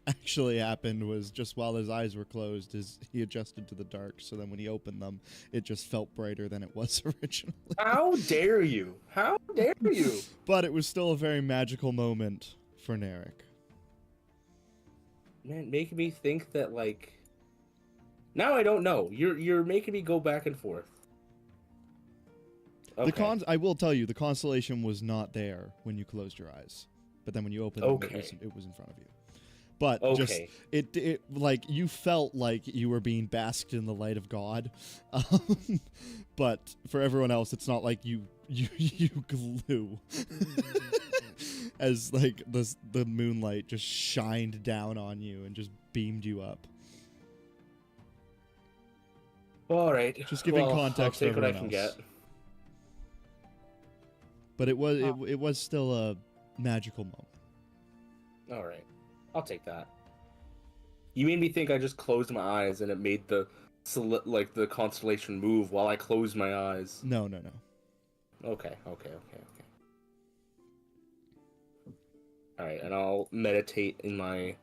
actually happened was just while his eyes were closed, he adjusted to the dark, so then when he opened them, it just felt brighter than it was originally. How dare you? How dare you? But it was still a very magical moment for Narek. Man, making me think that, like... Now I don't know. You're making me go back and forth. Okay. I will tell you, the constellation was not there when you closed your eyes, but then when you opened them, Okay. it was in front of you. But just Okay. it like you felt like you were being basked in the light of God, but for everyone else, it's not like you glue. As like the moonlight just shined down on you and just beamed you up. All right. Just giving well, context I'll to take what I everyone can else. get. But it was still a magical moment. All right. I'll take that. You made me think I just closed my eyes and it made the the constellation move while I closed my eyes. No. Okay. All right, and I'll meditate in my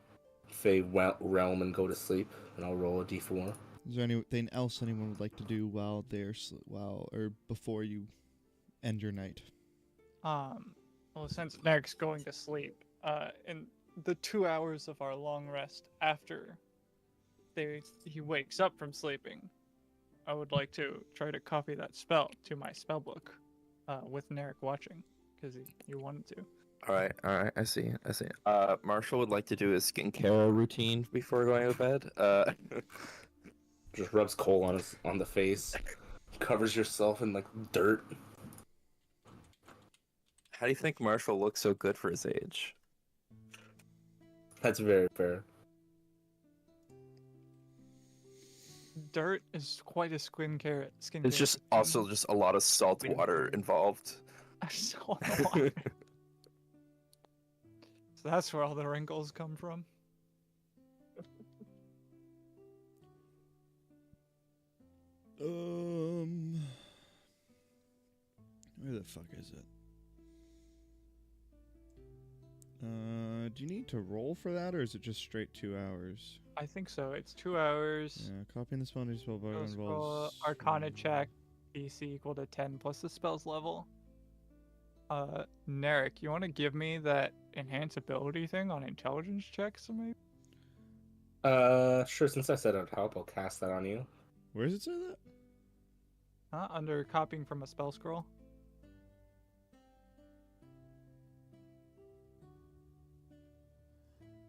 Fey realm and go to sleep, and I'll roll a d4. Is there anything else anyone would like to do while or before you end your night? Well, since Neric's going to sleep, in the 2 hours of our long rest after he wakes up from sleeping, I would like to try to copy that spell to my spell book, with Neric watching, because he wanted to. All right, I see. Marshall would like to do his skincare routine before going to bed. Just rubs coal on the face, covers yourself in like dirt. How do you think Marshall looks so good for his age? That's very fair. Dirt is quite a skincare. It's just also just a lot of salt water involved. So water. So that's where all the wrinkles come from. Where the fuck is it? Do you need to roll for that, or is it just straight 2 hours? I think so. It's 2 hours. Yeah, copying the spell into your spell book Spell scroll, involves Arcana check, DC equal to 10 plus the spell's level. Neric, you want to give me that enhance ability thing on intelligence checks, maybe? Sure. Since I said I'd help, I'll cast that on you. Where does it say that? Under copying from a spell scroll.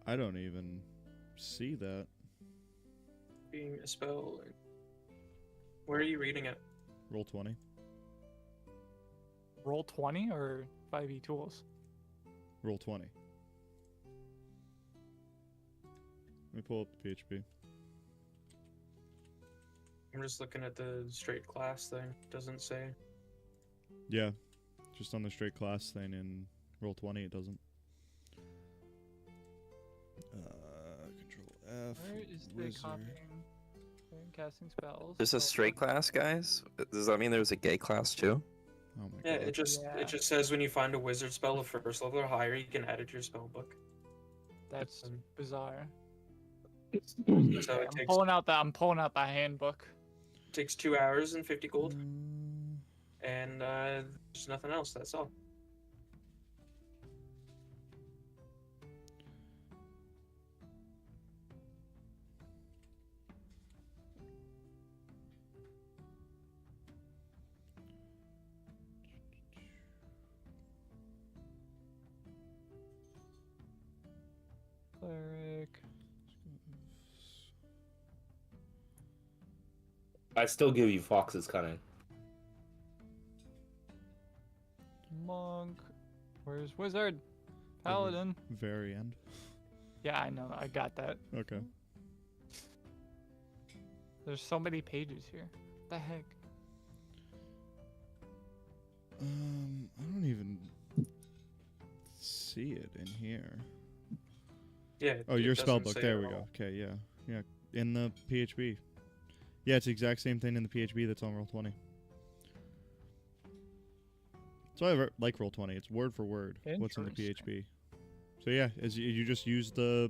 I don't even see that. Being a spell. Where are you reading it? Roll 20. Roll 20 or 5e tools? Roll 20. Let me pull up the PHP. I'm just looking at the straight class thing. It doesn't say. Yeah, just on the straight class thing in Roll 20 it doesn't. Control F. Where is the wizard. copying? Casting spells. There's a straight class, guys. Does that mean there's a gay class too? Oh my Yeah, god. it just says when you find a wizard spell of first level or higher, you can add it to your spell book. That's bizarre. So Okay, it I'm pulling out the handbook. takes 2 hours and 50 gold, Mm, and there's nothing else. That's all. Cleric. I still give you Fox's Cunning. Monk. Where's wizard? Paladin. very end. Yeah, I know. I got that. Okay. There's so many pages here. What the heck? I don't even see it in here. Yeah. Oh, it your spell doesn't book. say There at we go. all. Okay, yeah. In the PHP. Yeah, it's the exact same thing in the PHP that's on Roll20. So I like Roll20. It's word for word what's in the Interesting. PHP. So yeah, as you just use the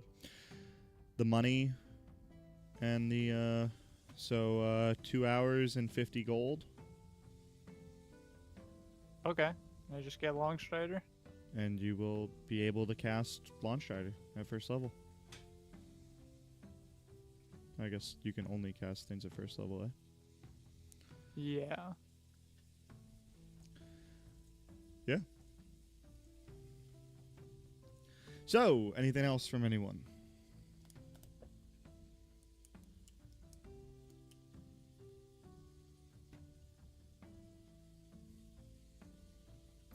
money and the 2 hours and 50 gold, Okay. I just get Long Strider. and you will be able to cast Launch Strider at first level. I guess you can only cast things at first level, eh? Yeah. So, anything else from anyone?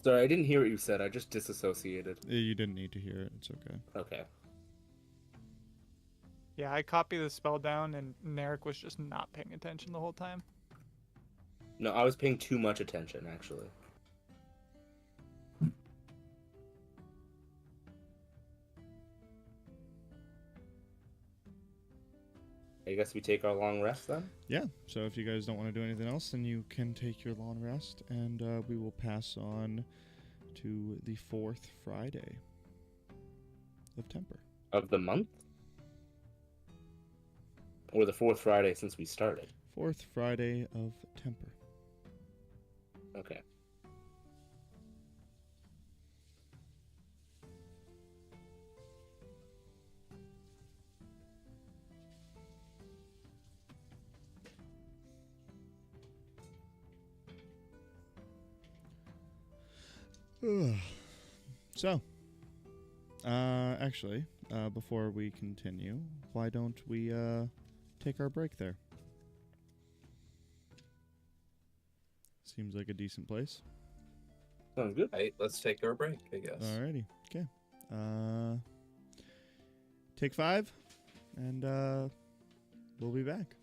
Sorry, I didn't hear what you said. I just disassociated. You didn't need to hear it. It's okay. Okay. Yeah, I copied the spell down, and Narek was just not paying attention the whole time. No, I was paying too much attention, actually. I guess we take our long rest then? Yeah, so if you guys don't want to do anything else, then you can take your long rest, and we will pass on to the 4th Friday of Temper. Of the month? Or the 4th Friday since we started? 4th Friday of Temper. Okay. So, actually, before we continue, why don't we take our break there? Seems like a decent place. Sounds good. Right, let's take our break, I guess. Alrighty, okay. Take 5, and we'll be back.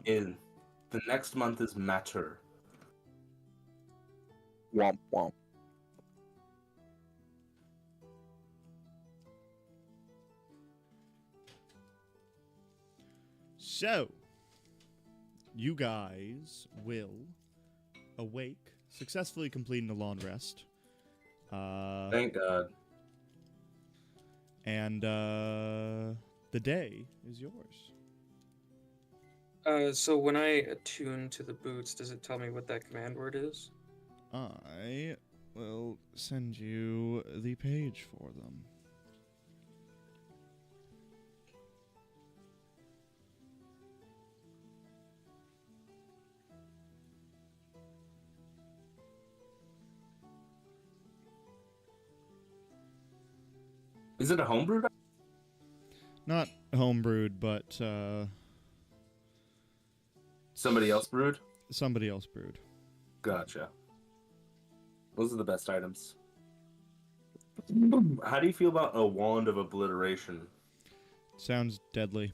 not. In the next month is Matter. Womp womp. So, you guys will awake, successfully completing a long rest. Thank God. And the day is yours. So when I attune to the boots, does it tell me what that command word is? I will send you the page for them. Is it a homebrew? Not homebrewed, but Somebody else brewed? somebody else brewed. Gotcha. Those are the best items. How do you feel about a wand of obliteration? Sounds deadly.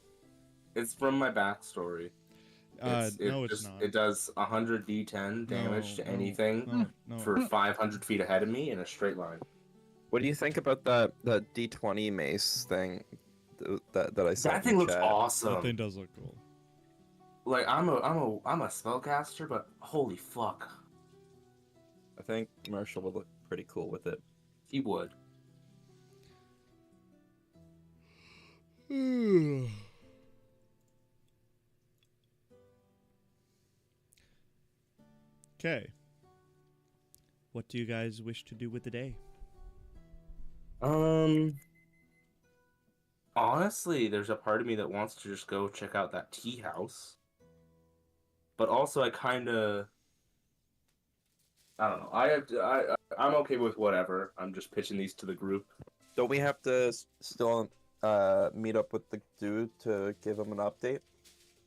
It's from my backstory. No, it's not. It does 100 d10 damage to anything No. for 500 feet ahead of me in a straight line. What do you think about that D20 mace thing that I saw? That in thing the looks chat? awesome. That thing does look cool. Like I'm a spellcaster, but holy fuck, I think Marshall would look pretty cool with it. he would. Okay. What do you guys wish to do with the day? Honestly, there's a part of me that wants to just go check out that tea house. But also, I don't know. I'm okay with whatever. I'm just pitching these to the group. Don't we have to still meet up with the dude to give him an update?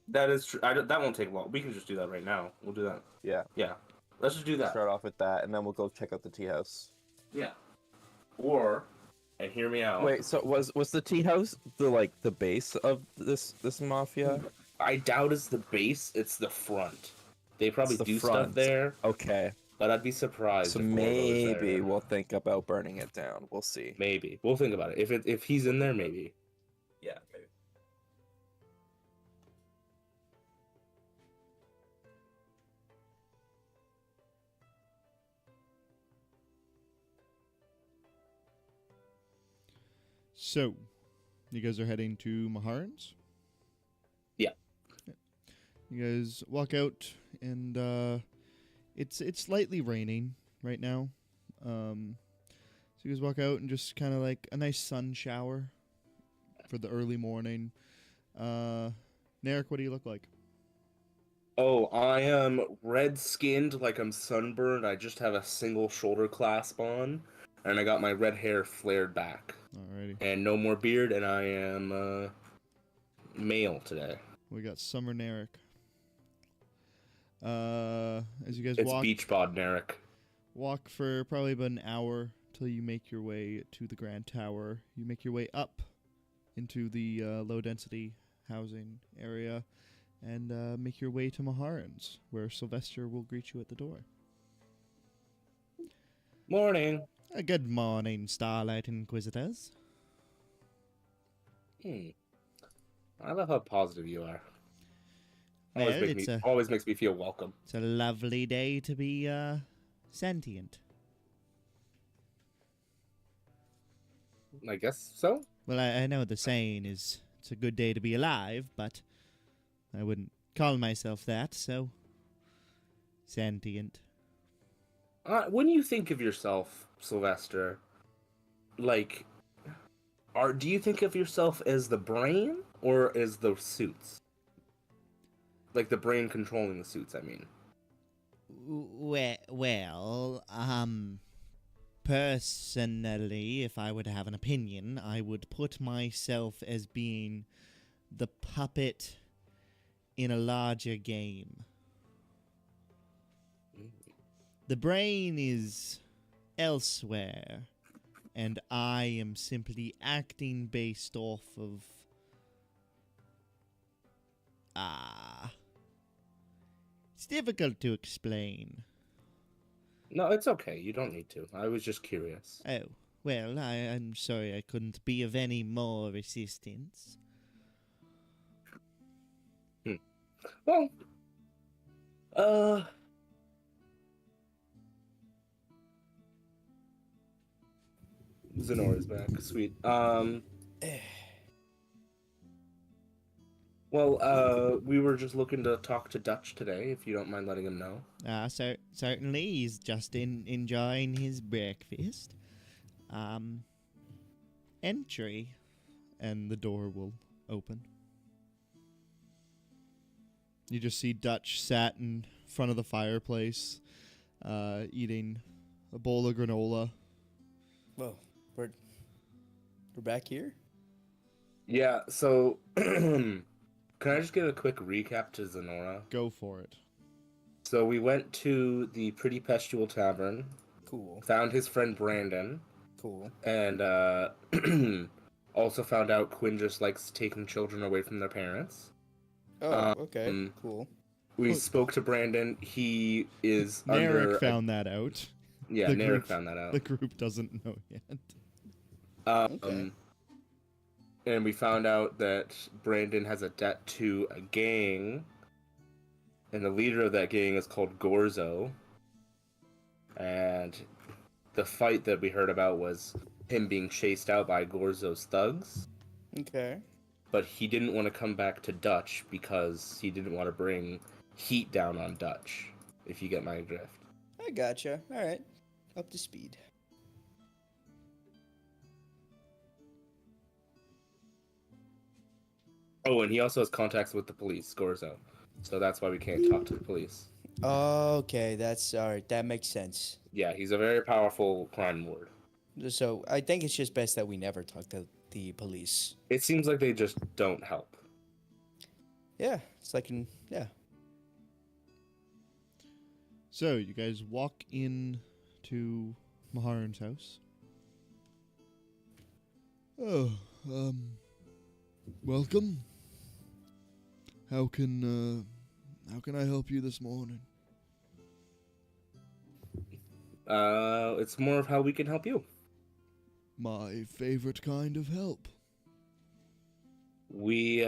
That is true. That won't take long. We can just do that right now. We'll do that. Yeah. Yeah. Let's just do that. Start off with that, and then we'll go check out the tea house. Yeah. Or, and hear me out. Wait, so was the tea house the base of this mafia? I doubt it's the base. It's the front. They probably the do front. stuff there, Okay, but I'd be surprised. so if Morgo's maybe there. we'll think about burning it down. We'll see. Maybe we'll think about it. If he's in there, maybe. Yeah, maybe. So, you guys are heading to Maharans? Yeah. You guys walk out, and it's slightly raining right now. So you guys walk out and just kind of like a nice sun shower for the early morning. Narek, what do you look like? Oh, I am red-skinned, like I'm sunburned. I just have a single shoulder clasp on, and I got my red hair flared back, Alrighty. and no more beard, and I am male today. We got Summer Narek. As you guys It's walk beach bod, Narek. walk for probably about an hour till you make your way to the Grand Tower. You make your way up into the low-density housing area and make your way to Maharans, where Sylvester will greet you at the door. Morning. Good morning, Starlight Inquisitors. I love how positive you are. Well, Always makes me feel welcome. it's a lovely day to be sentient. I guess so. Well, I know the saying is it's a good day to be alive, but I wouldn't call myself that, so sentient. When you think of yourself, Sylvester, like, do you think of yourself as the brain or as the suits? Like the brain controlling the suits, I mean. Well, personally, if I were to have an opinion, I would put myself as being the puppet in a larger game. The brain is elsewhere, and I am simply acting based off of It's difficult to explain. No, it's okay. You don't need to. I was just curious. Oh, well, I'm sorry I couldn't be of any more assistance. Well, Zenora's back. Sweet. Well, we were just looking to talk to Dutch today, if you don't mind letting him know. Certainly, he's just enjoying his breakfast. Entry, and the door will open. You just see Dutch sat in front of the fireplace, eating a bowl of granola. Whoa, we're back here? Yeah, so can I just give a quick recap to Zenora? Go for it. So we went to the Pretty Pestule Tavern, Cool. found his friend Brandon, Cool. and also found out Quinn just likes taking children away from their parents. Oh, okay. Um, Cool. We spoke to Brandon. He is Narek under... found that out. Yeah, the Narek group- found that out. The group doesn't know yet. Okay. And we found out that Brandon has a debt to a gang, and the leader of that gang is called Gorzo. And the fight that we heard about was him being chased out by Gorzo's thugs, Okay. but he didn't want to come back to Dutch because he didn't want to bring heat down on Dutch, if you get my drift. I gotcha. All right. Up to speed. Oh, and he also has contacts with the police, Gorzo. So that's why we can't talk to the police. Okay, that's all right. That makes sense. Yeah, he's a very powerful crime lord. So I think it's just best that we never talk to the police. It seems like they just don't help. Yeah, it's like yeah. So, you guys walk in to Maharan's house. Oh, welcome. How can I help you this morning? It's more of how we can help you. My favorite kind of help. We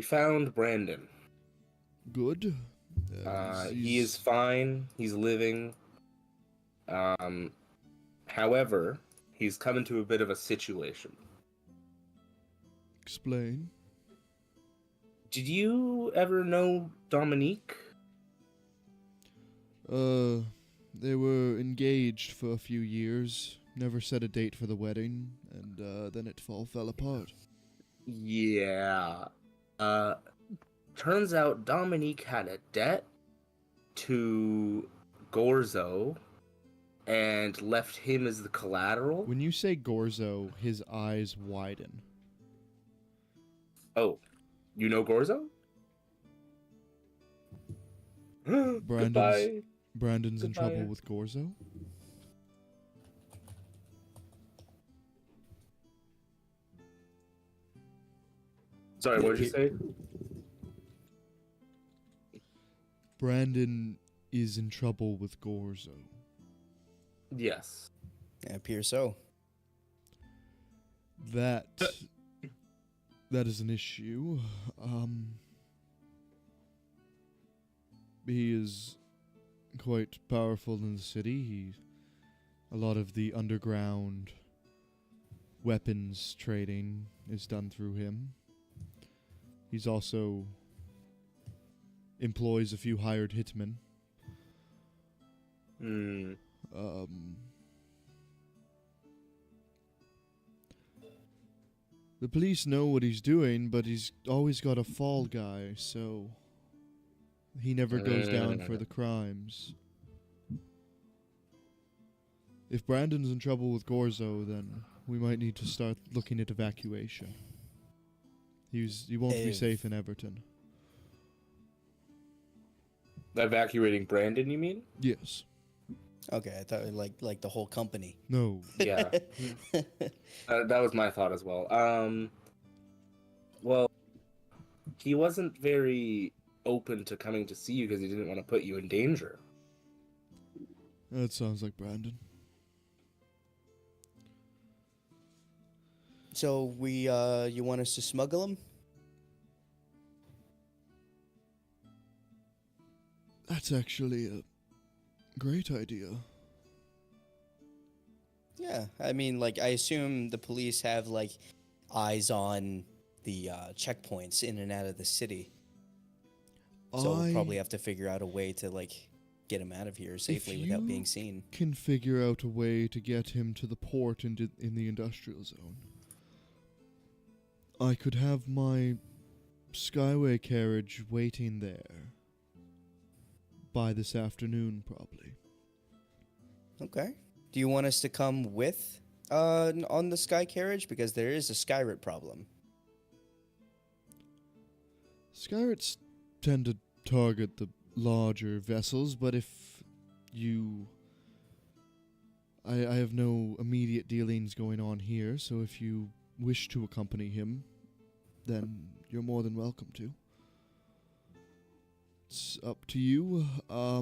found Brandon. Good. He is fine. He's living. However, he's come into a bit of a situation. Explain. Did you ever know Dominique? They were engaged for a few years. Never set a date for the wedding, and then it all fell apart. Yeah. Turns out Dominique had a debt to Gorzo and left him as the collateral. When you say Gorzo, his eyes widen. Oh, you know Gorzo? Goodbye. Brandon's in Goodbye. trouble with Gorzo? Sorry, what did you say? Brandon is in trouble with Gorzo. Yes. It appears so. That is an issue. He is quite powerful in the city. A lot of the underground weapons trading is done through him. He's also employs a few hired hitmen. Hmm. The police know what he's doing, but he's always got a fall guy, so he never goes down for the crimes. If Brandon's in trouble with Gorzo, then we might need to start looking at evacuation. He won't be safe in Everton. Evacuating Brandon, you mean? Yes. Okay, I thought like the whole company. No. Yeah. That was my thought as well. Well, he wasn't very open to coming to see you because he didn't want to put you in danger. That sounds like Brandon. So you want us to smuggle him? That's actually a great idea. Yeah, I mean, like, I assume the police have, like, eyes on the checkpoints in and out of the city. So we'll probably have to figure out a way to, like, get him out of here safely without being seen. Can figure out a way to get him to the port in the industrial zone. I could have my Skyway carriage waiting there by this afternoon, probably. Okay. Do you want us to come with on the sky carriage? Because there is a Skyrit problem. Skyrits tend to target the larger vessels, but if you... I have no immediate dealings going on here, so if you wish to accompany him, then you're more than welcome to. It's up to you. I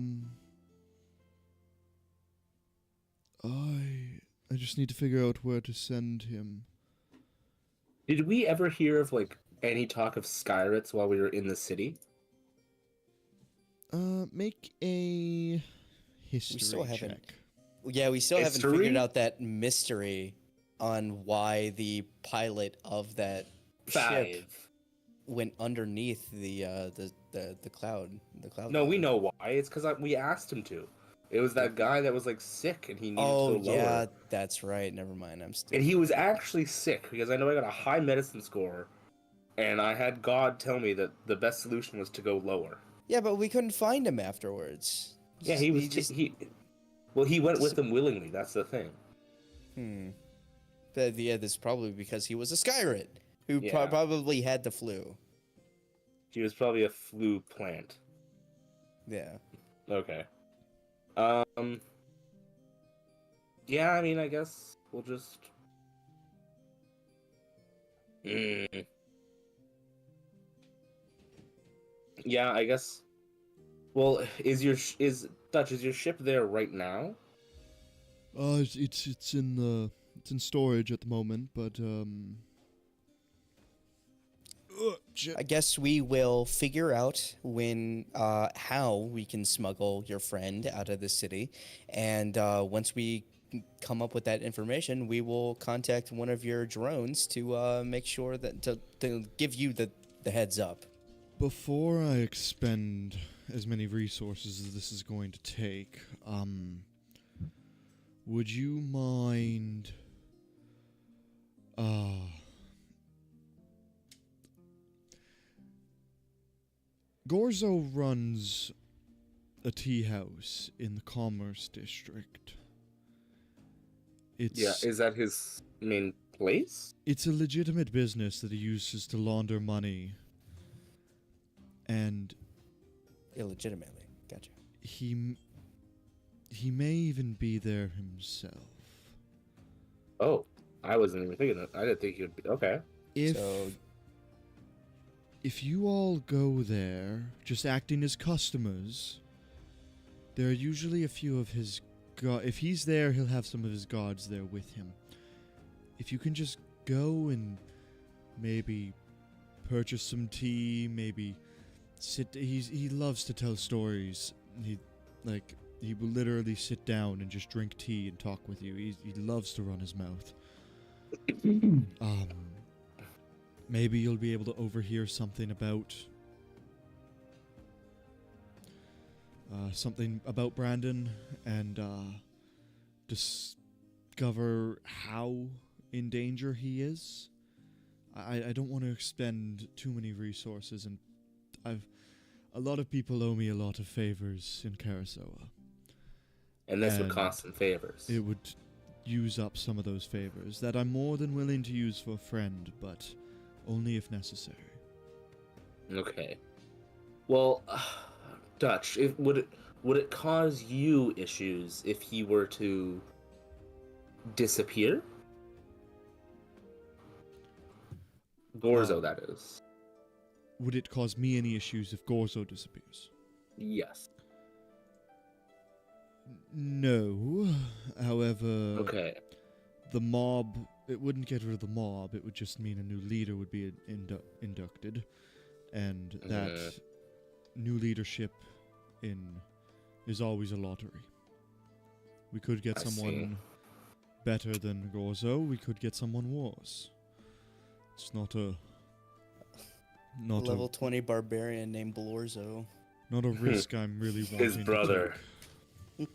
just need to figure out where to send him. Did we ever hear of, like, any talk of Skyrits while we were in the city? Make a history still haven't. check. Yeah, we still haven't History? figured out that mystery on why the pilot of that ship 5. went underneath the cloud. The cloud. No, we know why. It's because we asked him to. It was that guy that was, like, sick and he needed to go lower. Yeah, that's right. Never mind. I'm still. And he was actually sick because I know I got a high medicine score, and I had God tell me that the best solution was to go lower. Yeah, but we couldn't find him afterwards. Yeah, he was. Well, he went with them willingly. That's the thing. But yeah, this is probably because he was a Skyrit who Yeah. probably had the flu. He was probably a flu plant. Yeah. Okay. Yeah, I mean, I guess we'll just. Yeah, I guess. Well, is your ship there right now? It's in storage at the moment, but I guess we will figure out how we can smuggle your friend out of the city, and once we come up with that information, we will contact one of your drones to make sure that to give you the heads up. Before I expend as many resources as this is going to take, would you mind Gorzo runs a tea house in the Commerce District. Yeah, is that his main place? It's a legitimate business that he uses to launder money. And Illegitimately. Gotcha. he may even be there himself. Oh, I wasn't even thinking that. I didn't think he would be. Okay. If you all go there, just acting as customers, there are usually a few of his if he's there, he'll have some of his guards there with him. If you can just go and maybe purchase some tea, maybe he loves to tell stories. He will literally sit down and just drink tea and talk with you. He loves to run his mouth. Maybe you'll be able to overhear something about Brandon and discover how in danger he is. I don't want to expend too many resources, and a lot of people owe me a lot of favors in Karasoa. And this would cost some favors. It would use up some of those favors that I'm more than willing to use for a friend, but only if necessary. Okay. Well, Dutch, would it cause you issues if he were to disappear? Gorzo, that is. would it cause me any issues if Gorzo disappears? Yes. No. However, Okay. the mob, it wouldn't get rid of the mob, it would just mean a new leader would be inducted. And that new leadership is always a lottery. We could get I someone better than Gorzo, we could get someone worse. It's not a Level 20 barbarian named Blorzo. not a risk I'm really wanting His to brother. take.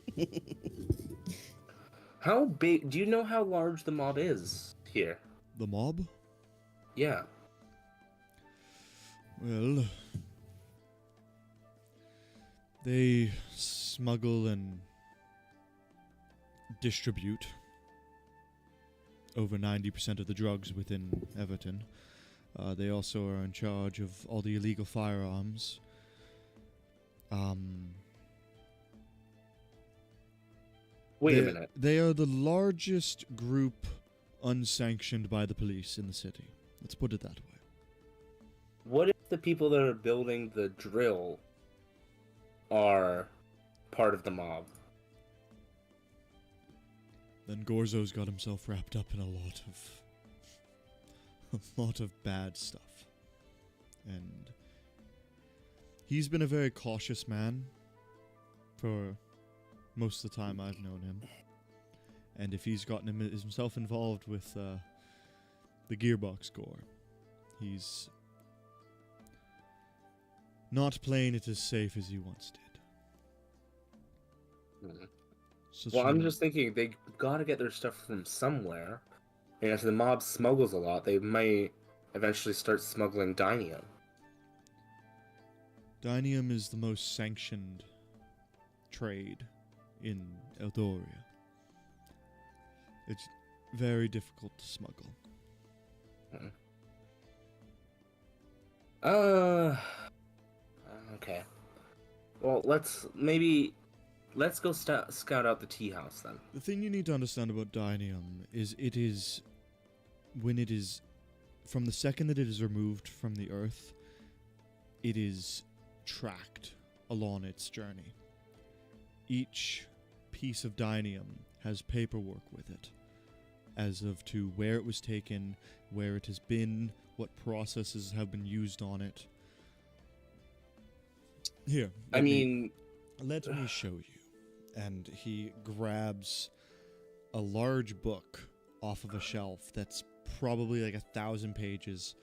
How big? Do you know how large the mob is here? The mob? Yeah. Well, they smuggle and distribute over 90% of the drugs within Everton. They also are in charge of all the illegal firearms. Wait a They- minute. They are the largest group unsanctioned by the police in the city. Let's put it that way. What if the people that are building the drill are part of the mob? Then Gorzo's got himself wrapped up in a lot of bad stuff. And he's been a very cautious man for most of the time I've known him. And if he's gotten himself involved with the Gearbox Gore, he's not playing it as safe as he once did. Mhm. So Well, I'm just thinking they gotta get their stuff from somewhere. And if the mob smuggles a lot, they might eventually start smuggling Dynium. Dynium is the most sanctioned trade in Eldoria. It's very difficult to smuggle. Okay. Well, let's go scout out the tea house then. The thing you need to understand about Dynium is when it is, from the second that it is removed from the earth, it is tracked along its journey. Each piece of Dynium has paperwork with it, as of to where it was taken, where it has been, what processes have been used on it. Here, I mean, let me show you. And he grabs a large book off of a shelf that's probably like 1,000 pages.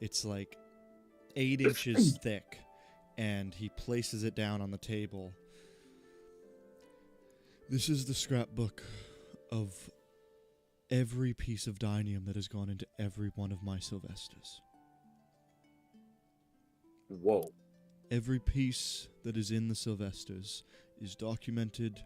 It's like 8 inches thick, and he places it down on the table. This is the scrapbook of every piece of Dynium that has gone into every one of my Sylvesters. whoa. Every piece that is in the Sylvesters is documented.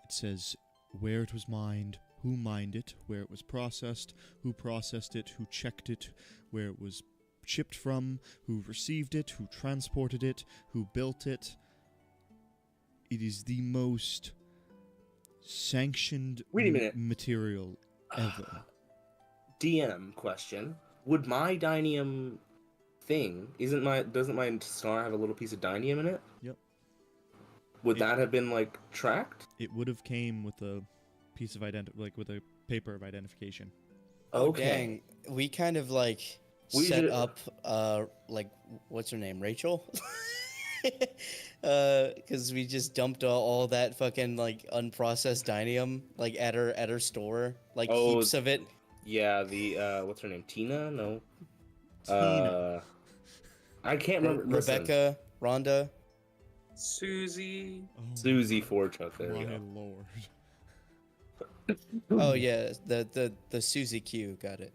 It says where it was mined, who mined it, where it was processed, who processed it, who checked it, where it was shipped from, who received it, who transported it, who built it. It is the most sanctioned Wait a minute. material ever. DM question. Would my Dynium thing, doesn't my star have a little piece of Dynium in it? Yep. Would that have been, like, tracked? It would have came with a piece of with a paper of identification. Okay. Dang. We kind of like We set did- up like what's her name? Rachel? Cuz we just dumped all that fucking like unprocessed Dynium like at her store, like Oh, heaps of it. Yeah, the, what's her name? Tina? No. Tina. I can't remember. Listen, Rebecca, Rhonda. Susie. Oh, Susie Forchuk, there my we go. lord. Oh yeah, the Susie Q, got it.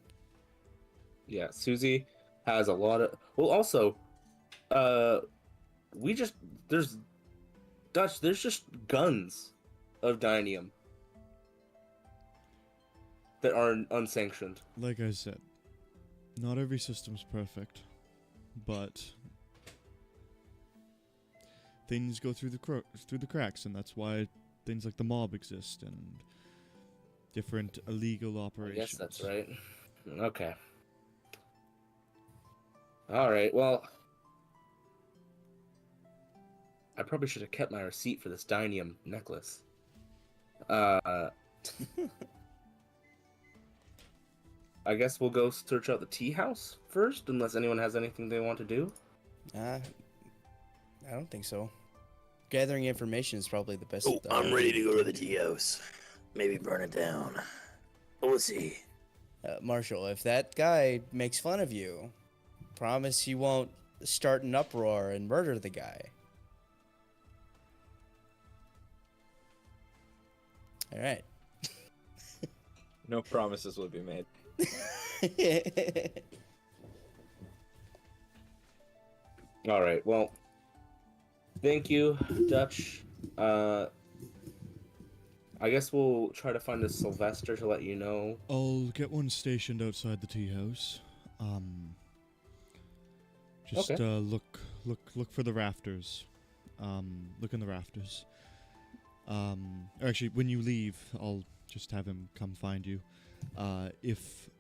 Yeah, Susie has a lot of. Well, also, there's just guns of Dynium that are unsanctioned. Like I said, not every system's perfect, but things go through the cracks, and that's why things like the mob exist and different illegal I operations. guess that's right. Okay. All right. Well, I probably should have kept my receipt for this Dynium necklace. I guess we'll go search out the tea house first, unless anyone has anything they want to do. I don't think so. Gathering information is probably the best. Oh, I'm ready to go to the tea house. Maybe burn it down. But we'll see. Marshall, if that guy makes fun of you, promise you won't start an uproar and murder the guy. All right. No promises will be made. All right. Well, thank you, Dutch. I guess we'll try to find a Sylvester to let you know. I'll get one stationed outside the tea house. Just Okay. Look for the rafters. Look in the rafters. Actually, when you leave, I'll just have him come find you. If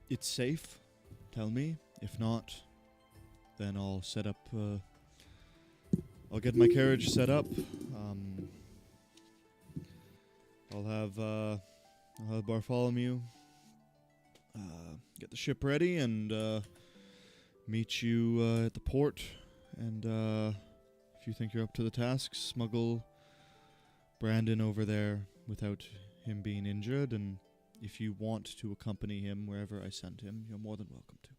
it's safe, tell me. If not, then I'll set up. I'll get my carriage set up. I'll have Bartholomew get the ship ready and meet you at the port. And if you think you're up to the task, smuggle Brandon over there without him being injured. And if you want to accompany him wherever I send him, you're more than welcome to.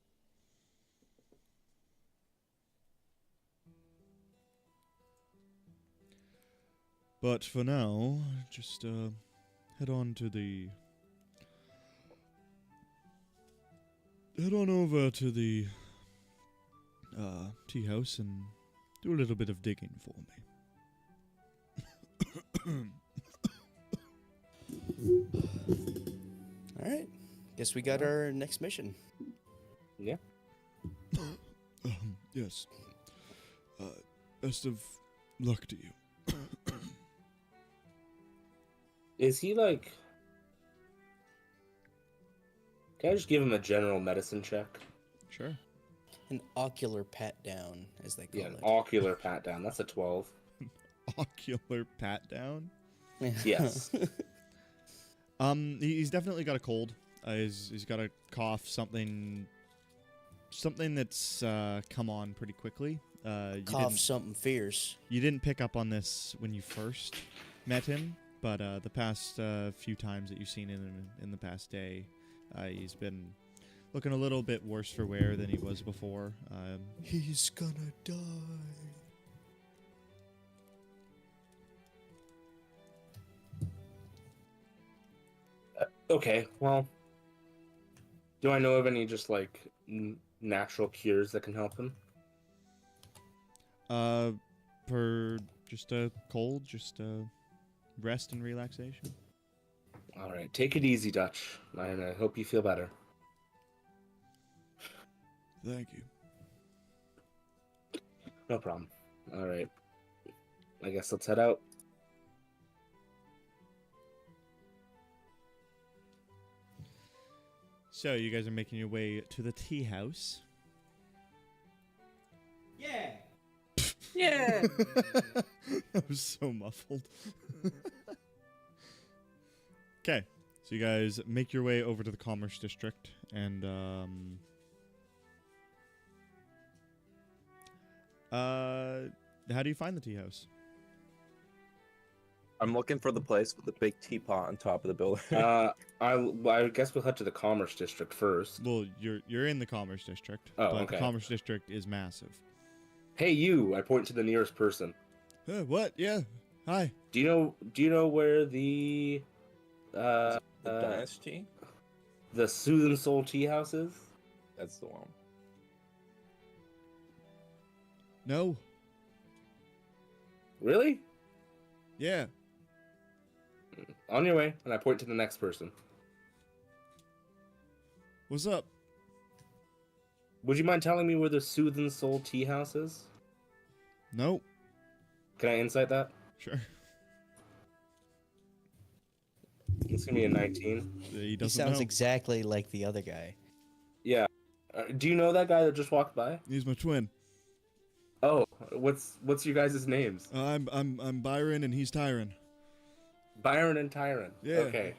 But for now, just head on over to the tea house and do a little bit of digging for me. All right. Guess we got our next mission. Yeah. Yes. Best of luck to you. Is he like? Can I just give him a general medicine check? Sure. An ocular pat down, as they call Yeah, an it. ocular pat down. That's a 12. Ocular pat down. Yes. He's definitely got a cold. He's got a cough. Something that's come on pretty quickly. Cough something fierce. You didn't pick up on this when you first met him, but the past few times that you've seen him in the past day, he's been looking a little bit worse for wear than he was before. He's gonna die. Okay, well, do I know of any just like natural cures that can help him? For just a cold, just rest and relaxation. All right, take it easy, Dutch, and I hope you feel better. Thank you. No problem. All right, I guess let's head out. So you guys are making your way to the tea house. Yeah. Yeah. That was so muffled. Okay, so you guys make your way over to the Commerce District, and how do you find the tea house? I'm looking for the place with the big teapot on top of the building. I guess we'll head to the Commerce District first. Well, you're in the Commerce District, Oh, but okay. the Commerce District is massive. Hey, you! I point to the nearest person. What? Yeah. Hi. Do you know where the the Dynasty? the Soothing Soul Tea House is? That's the one. No. Really? Yeah. On your way, and I point to the next person. What's up? Would you mind telling me where the Soothing Soul Tea House is? No. Can I insight that? Sure. It's gonna be a 19. He He doesn't sounds know. exactly like the other guy. Yeah. Do you know that guy that just walked by? He's my twin. Oh, what's your guys' names? I'm Byron and he's Tyron. Byron and Tyron. Yeah. Okay.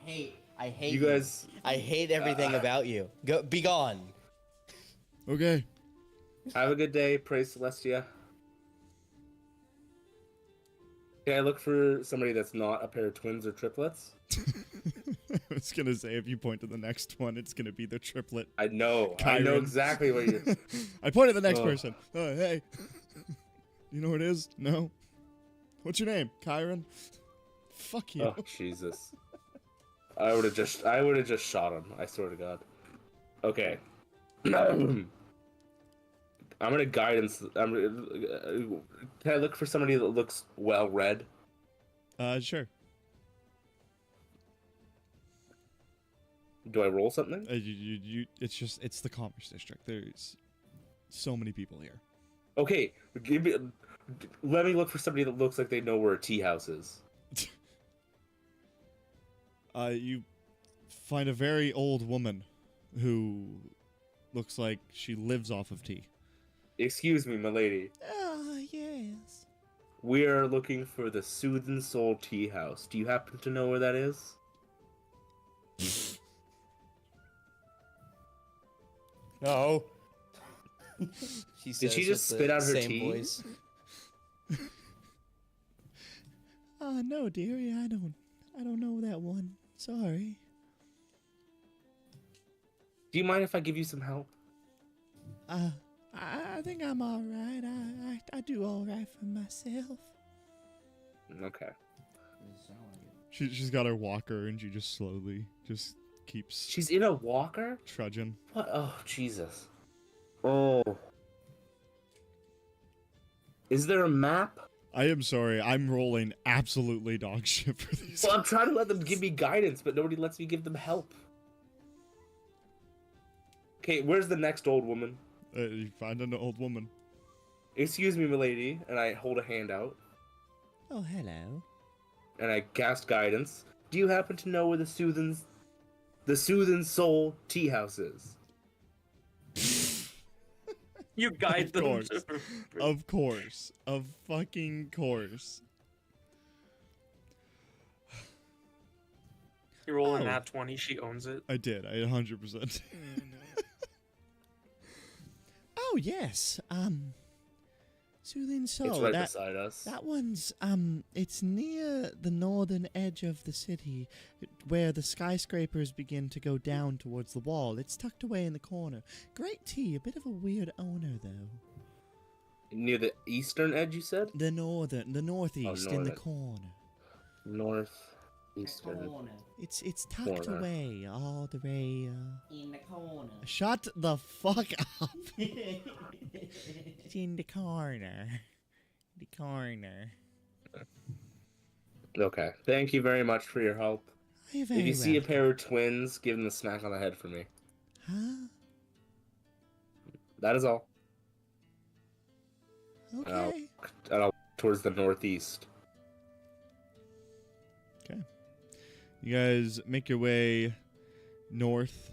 I hate You guys. I hate everything about you. Be gone. Okay. Have a good day. Praise Celestia. Can I look for somebody that's not a pair of twins or triplets? I was gonna say if you point to the next one, it's gonna be the triplet. I know. I Kyron. know exactly what you're. I point at the next Oh. person. Hey. You know what it is? No. What's your name? Kyron? Fuck you. Oh Jesus! I would have just shot him. I swear to God. Okay. I'm gonna guidance. Can I look for somebody that looks well read? Sure. Do I roll something? It's the Commerce District. There's so many people here. Okay, let me look for somebody that looks like they know where a tea house is. You find a very old woman who looks like she lives off of tea. Excuse me, milady. Ah, yes. We are looking for the Soothin' Soul Tea House. Do you happen to know where that is? No. Did she just spit out her tea? Voice. No, dearie, I don't know that one. Sorry. Do you mind if I give you some help? I think I'm all right. I do all right for myself. Okay. She's got her walker and she just slowly just keeps She's in a walker? trudging. What? Oh, Jesus. Oh. Is there a map? I am sorry. I'm rolling absolutely dog shit for these. Well, I'm trying to let them give me guidance, but nobody lets me give them help. Okay, where's the next old woman? You find an old woman. Excuse me, milady, and I hold a hand out, Oh, hello. and I cast guidance. Do you happen to know where the Soothin' Soul Tea House is? You guide them. course. Of course. Of fucking course. You roll a Oh. nat 20, she owns it. I did. I 100%. Oh, yes. Soothing Soul. It's right beside us. That one's, it's near the northern edge of the city, where the skyscrapers begin to go down towards the wall. It's tucked away in the corner. Great tea, a bit of a weird owner, though. Near the eastern edge, you said? The northeast in the northern. corner. Northeastern. It's tucked Corner. away, all the way, In the corner. Shut the fuck up! It's in the corner. The corner. Okay. Thank you very much for your help. You're If very you see a welcome. pair of twins, give them a smack on the head for me. Huh? That is all. Okay. And I'll towards the northeast. Okay. You guys make your way north,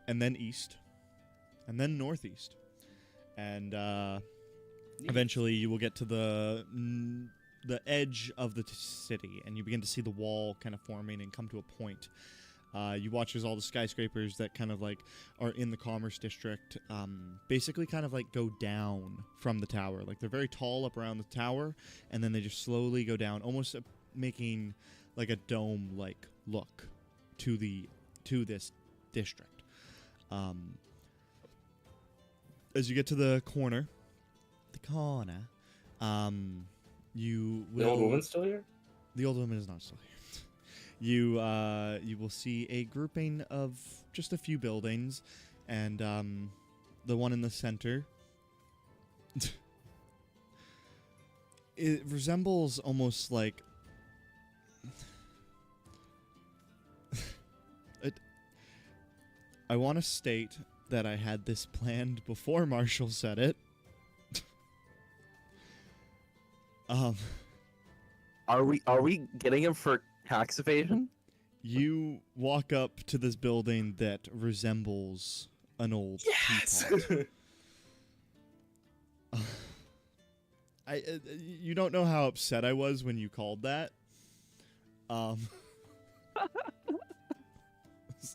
and then east, and then northeast, and eventually you will get to the edge of the city, and you begin to see the wall kind of forming and come to a point. You watch as all the skyscrapers that kind of like are in the Commerce District basically kind of like go down from the tower. Like they're very tall up around the tower, and then they just slowly go down, almost making like a dome-like look to this district. As you get to the corner, you will. The old woman's still here? The old woman is not still here. You will see a grouping of just a few buildings, and the one in the center. It resembles almost like. I want to state that I had this planned before Marshall said it. Are we getting him for tax evasion? You walk up to this building that resembles an old Yes! teapot. You don't know how upset I was when you called that. So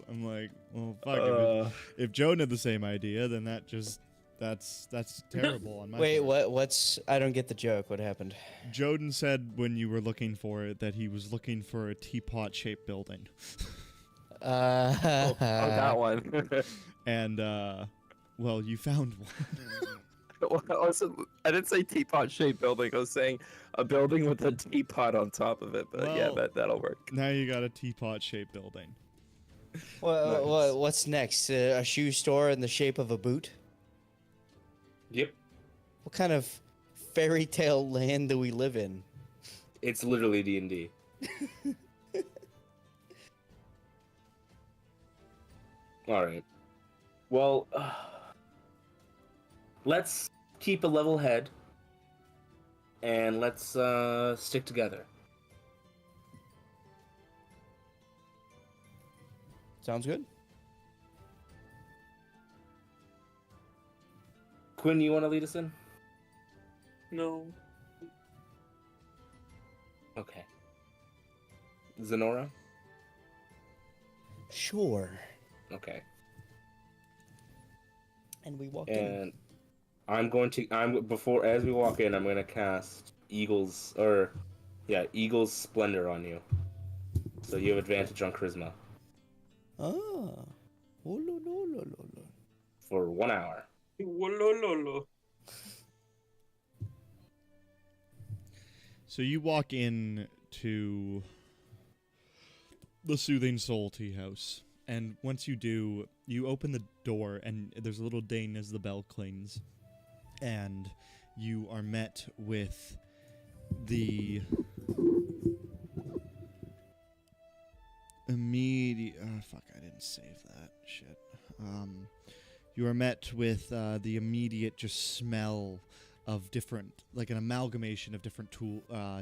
I'm like, well, fuck. If Joan had the same idea, then that's terrible on my Wait, part. what's? I don't get the joke. What happened? Joden said when you were looking for it that he was looking for a teapot-shaped building, Oh, that one. and well, you found one. Well, I didn't say teapot-shaped building. I was saying a building with a teapot on top of it. But yeah, Well, that'll work. Now you got a teapot-shaped building. What's next? A shoe store in the shape of a boot? Yep. What kind of fairy tale land do we live in? It's literally D&D. All right. Well, let's keep a level head and let's stick together. Sounds good. Quinn, you want to lead us in? No. Okay. Zenora? Sure. Okay. And we walk in. And before as we walk in, I'm gonna cast Eagle's Splendor on you. So you have advantage on Charisma Ah. Oh, lo, lo, lo, lo, lo. for 1 hour. Wolololo. So you walk in to the Soothing Soul Tea House, and once you do, you open the door, and there's a little ding as the bell clings, and you are met with the immediate. Oh, fuck! I didn't save that shit. You are met with the immediate just smell of different, like an amalgamation of different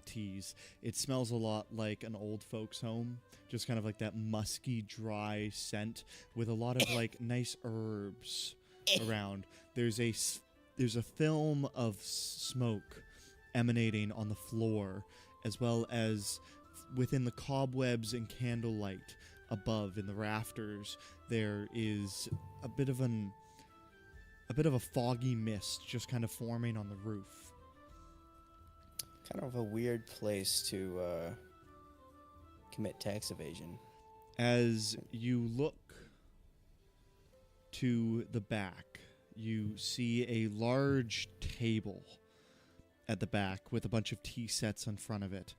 teas. It smells a lot like an old folks' home, just kind of like that musky, dry scent with a lot of like nice herbs around. There's a film of smoke emanating on the floor, as well as within the cobwebs and candlelight above in the rafters. There is a bit of a foggy mist just kind of forming on the roof. Kind of a weird place to commit tax evasion. As you look to the back, you see a large table at the back with a bunch of tea sets in front of it,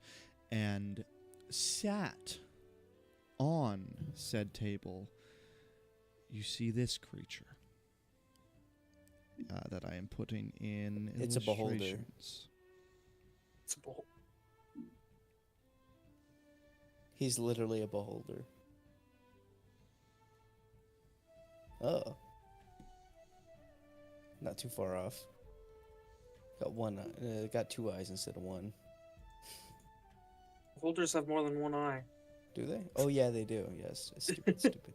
and sat on said table, you see this creature that I am putting in It's a beholder. illustrations. It's a bowl. He's literally a beholder. Oh. Not too far off. Got one. Got two eyes instead of one. Holders have more than one eye. Do they? Oh yeah, they do. Yes. Stupid. Stupid.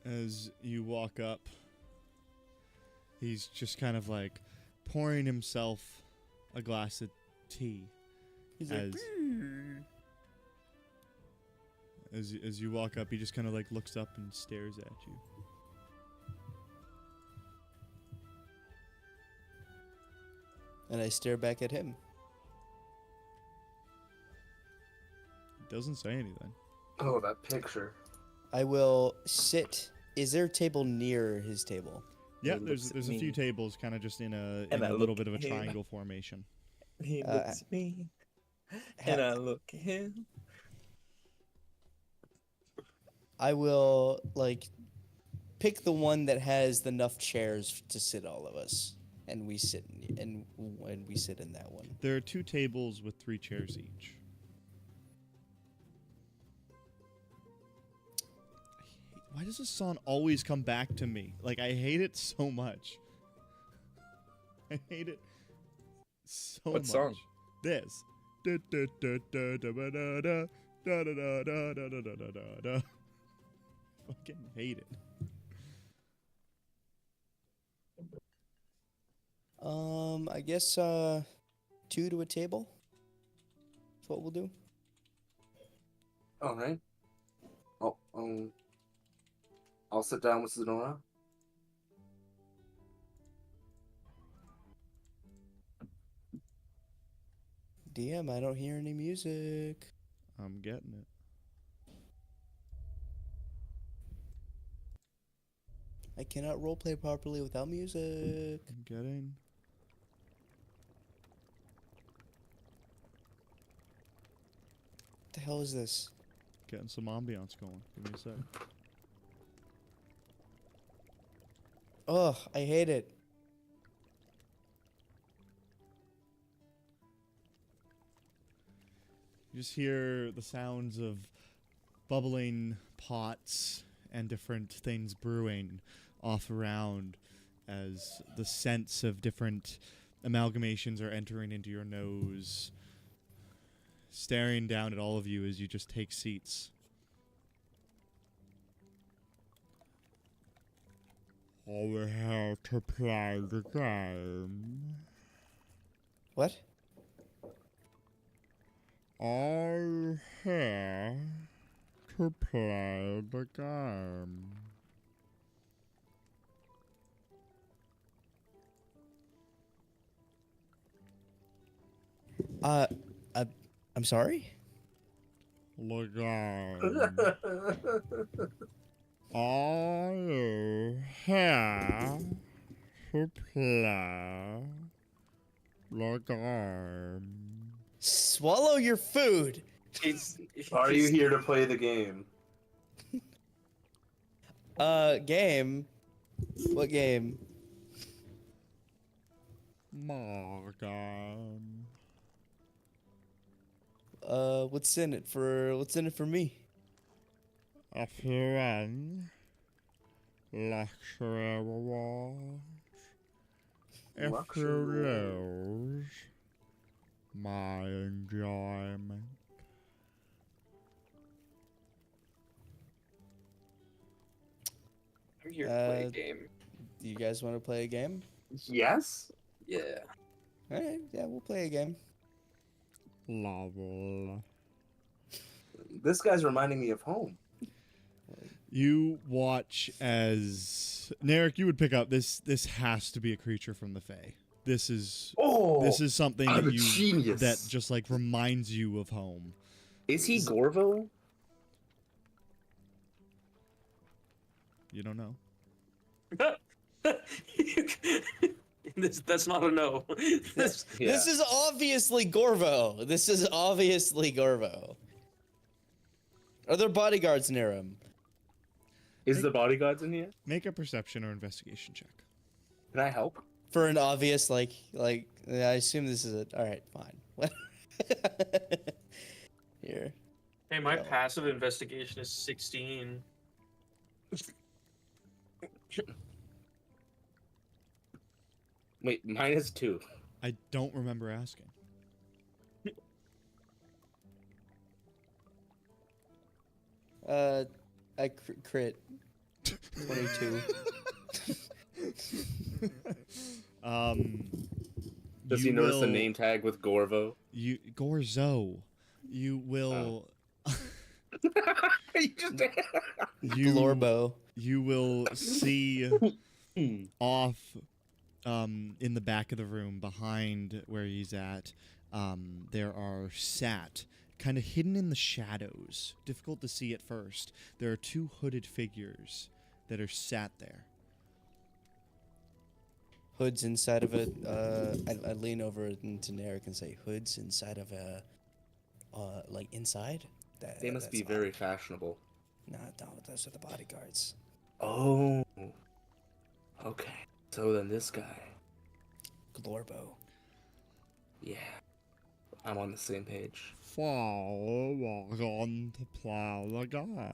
As you walk up, he's just kind of like pouring himself a glass of tea. He's as, like, as you walk up, he just kind of like looks up and stares at you. and I stare back at him. Doesn't say anything. Oh, that picture. I will sit. Is there a table near his table? Yeah, He there's looks at a few me. tables kind of just in a And I little look bit of a at him. triangle formation. He Uh, looks at me, and I look at him. I will like pick the one that has enough chairs to sit all of us, and we sit in that one. There are two tables with 3 chairs each. Why does this song always come back to me? Like, I hate it so much. I hate it so much. What song? This. Da, da, da, da, da, ba, da, da. Da da da da da da da da da da. Fucking hate it. I guess 2 to a table. That's what we'll do. All right. Oh, I'll sit down with Zenora. DM, I don't hear any music. I'm getting it. I cannot roleplay properly without music. I'm getting. What the hell is this? Getting some ambiance going. Give me a sec. Ugh, I hate it. You just hear the sounds of bubbling pots and different things brewing off around as the scents of different amalgamations are entering into your nose, staring down at all of you as you just take seats. Over here to play the game. What? All here to play the game. I'm sorry? The game. Are you here to play the game? Swallow your food. Are you here to play the game? Game? What game? My game. What's in it for me? If you win, luxury rewards. If Luxury you rewards. lose, my enjoyment. I'm here to play a game. Do you guys want to play a game? Yes? Yeah. Alright, yeah, we'll play a game. Level. This guy's reminding me of home. You watch as Narek, you would pick up this. This has to be a creature from the Fae. This is something I'm that a genius. that just like reminds you of home. Is he Gorvo? You don't know. That's not a no. This is obviously Gorvo. This is obviously Gorvo. Are there bodyguards near him? Is the bodyguards in here? Make a perception or investigation check. Can I help? For an obvious, I assume this is it. Alright, fine. Here. Hey, my passive investigation is 16. Wait, mine is 2. I don't remember asking. I crit. 22. Does he notice a name tag with Gorvo? Gorzo. You will. Glorbo. You will see off in the back of the room behind where he's at. There are sat kind of hidden in the shadows, difficult to see at first. There are 2 hooded figures that are sat there. Hoods inside of it. I lean over into Narek and say, "Hoods inside of a, inside." They must be very fashionable. No, those are the bodyguards. Oh. Okay. So then this guy. Glorbo. Yeah. I'm on the same page. So, we're going to play the game.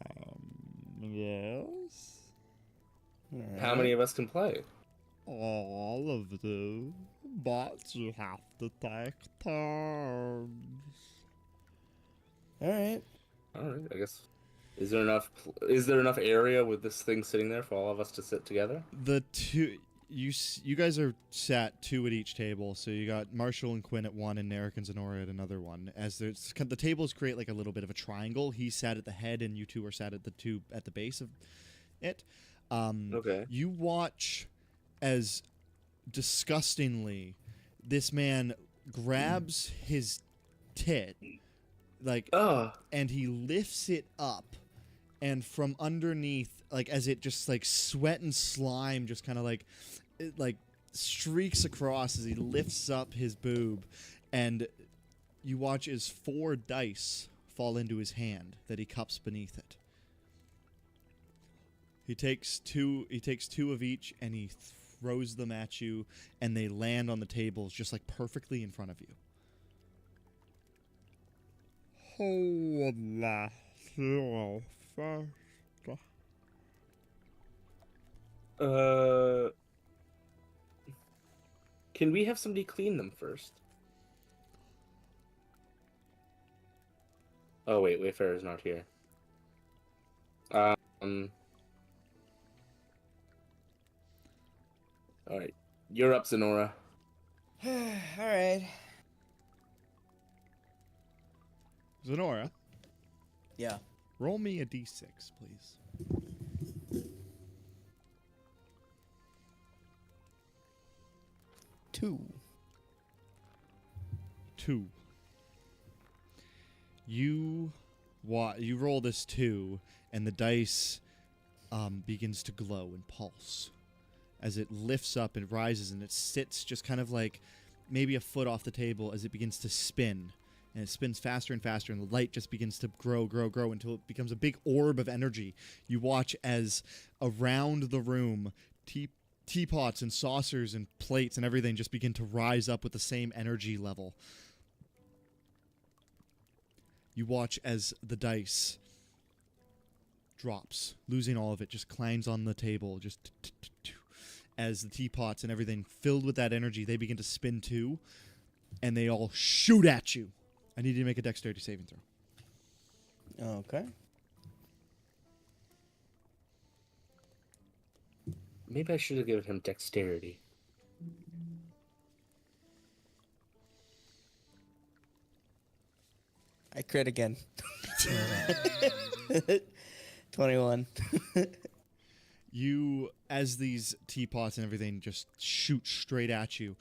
Yes? How many of us can play? All of you. But you have to take turns. Alright. All right, I guess. Is there enough area with this thing sitting there for all of us to sit together? The two you guys are sat two at each table, so you got Marshall and Quinn at one, and Narek and Zenora at another one. As the tables create like a little bit of a triangle. He sat at the head, and you two are sat at the base of it. Okay. You watch as disgustingly this man grabs his tit, like, and he lifts it up, and from underneath, like, as it just like sweat and slime just kind of like streaks across as he lifts up his boob, and you watch as 4 dice fall into his hand that he cups beneath it. He takes two of each, and he throws them at you, and they land on the tables just like perfectly in front of you. Can we have somebody clean them first? Oh wait, Wayfarer's not here. All right, you're up, Zenora. All right. Zenora, Yeah. roll me a d6, please. 2. 2. You roll this 2, and the dice begins to glow and pulse as it lifts up and rises, and it sits just kind of like maybe a foot off the table as it begins to spin. And it spins faster and faster, and the light just begins to grow until it becomes a big orb of energy. You watch as around the room, teapots and saucers and plates and everything just begin to rise up with the same energy level. You watch as the dice drops, losing all of it, just clangs on the table, just as the teapots and everything filled with that energy, they begin to spin too, and they all shoot at you. I need you to make a dexterity saving throw. Okay. Maybe I should have given him dexterity. I crit again. 21. You, as these teapots and everything just shoot straight at you,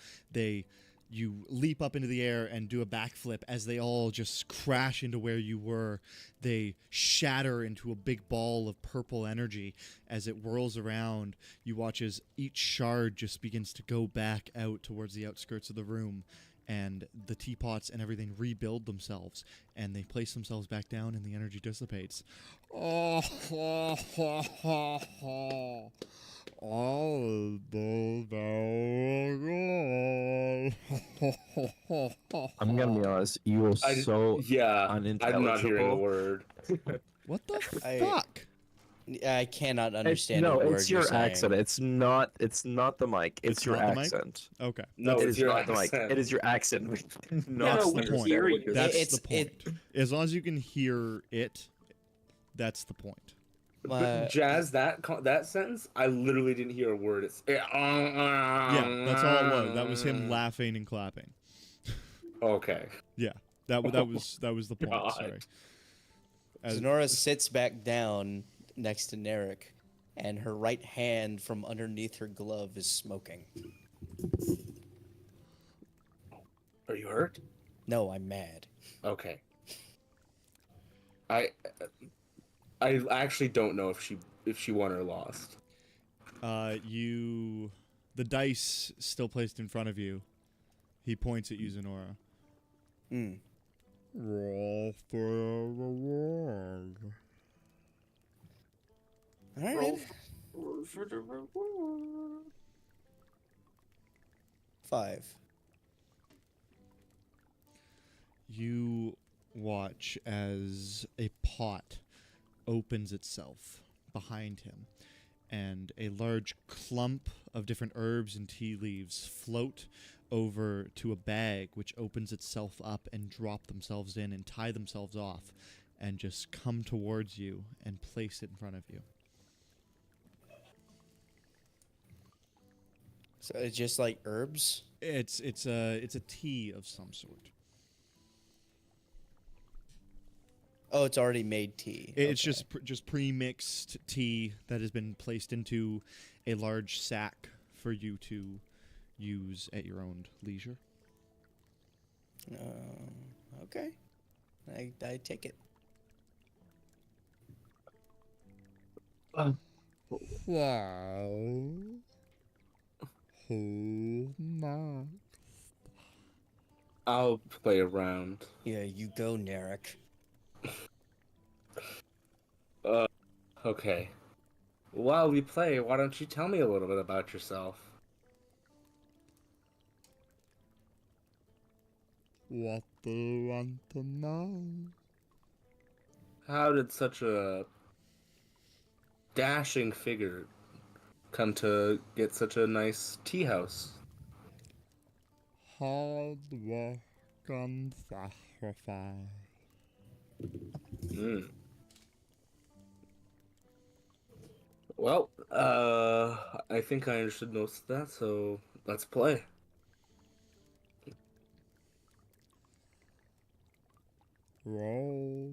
you leap up into the air and do a backflip as they all just crash into where you were. They shatter into a big ball of purple energy as it whirls around. You watch as each shard just begins to go back out towards the outskirts of the room, and the teapots and everything rebuild themselves, and they place themselves back down, and the energy dissipates. Oh, I'm gonna be honest, you are so unintelligible. I'm not hearing a word. What the fuck? I cannot understand. No, a word it's you're your saying. accent. It's not the mic. It's your not the mic? accent. Okay. No, It it's is your not the mic. accent. It is your accent. That's Not the understand point. what you're That's saying. the point. As long as you can hear it, that's the point. But Jazz, that sentence, I literally didn't hear a word. It's Yeah, that's all it was. That was him laughing and clapping. Okay. Yeah, that was the point. God. Sorry. Zenora sits back down next to Narek, and her right hand from underneath her glove is smoking. Are you hurt? No, I'm mad. Okay. I actually don't know if she won or lost. The dice still placed in front of you. He points at you, Zenora. Roll for a reward. All right. Roll for the reward. 5. You watch as a pot opens itself behind him, and a large clump of different herbs and tea leaves float over to a bag which opens itself up and drop themselves in and tie themselves off and just come towards you and place it in front of you. So it's just like herbs? It's a tea of some sort. Oh, it's already made tea. It's Okay. just pre-mixed tea that has been placed into a large sack for you to use at your own leisure. Okay. I take it. Wow. Who next? I'll play around. Yeah, you go, Narek. Okay. While we play, why don't you tell me a little bit about yourself? What do you want to know? How did such a dashing figure come to get such a nice tea house? Hard work and sacrifice. Hmm. Well, I think I understood most of that, so let's play. Roll.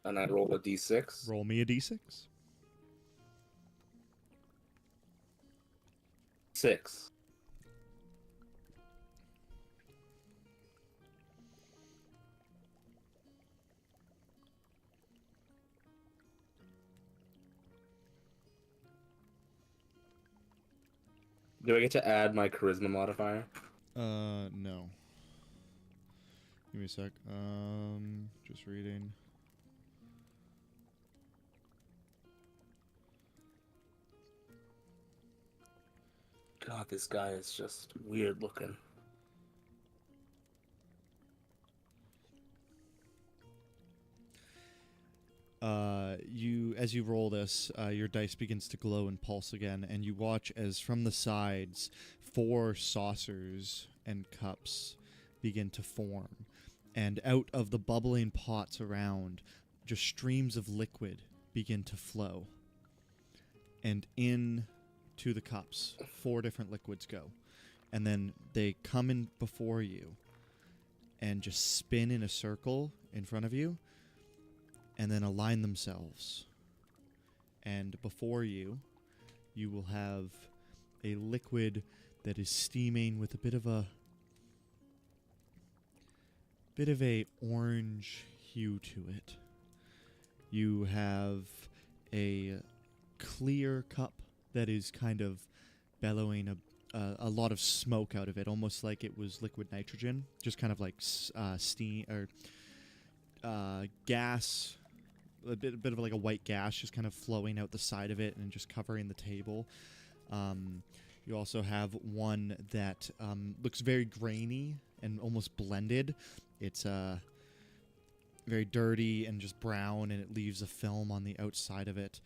And I roll a d6. Roll me a d6. 6. Do I get to add my charisma modifier? No. Give me a sec. Just reading. God, this guy is just weird looking. As you roll this, your dice begins to glow and pulse again, and you watch as from the sides, 4 saucers and cups begin to form, and out of the bubbling pots around, just streams of liquid begin to flow, and in to the cups, 4 different liquids go, and then they come in before you, and just spin in a circle in front of you, and then align themselves. And before you, you will have a liquid that is steaming with a bit of a orange hue to it. You have a clear cup that is kind of bellowing a lot of smoke out of it, almost like it was liquid nitrogen, just kind of like steam or gas. A bit of like a white gas just kind of flowing out the side of it and just covering the table. You also have one that looks very grainy and almost blended. It's very dirty and just brown, and it leaves a film on the outside of it.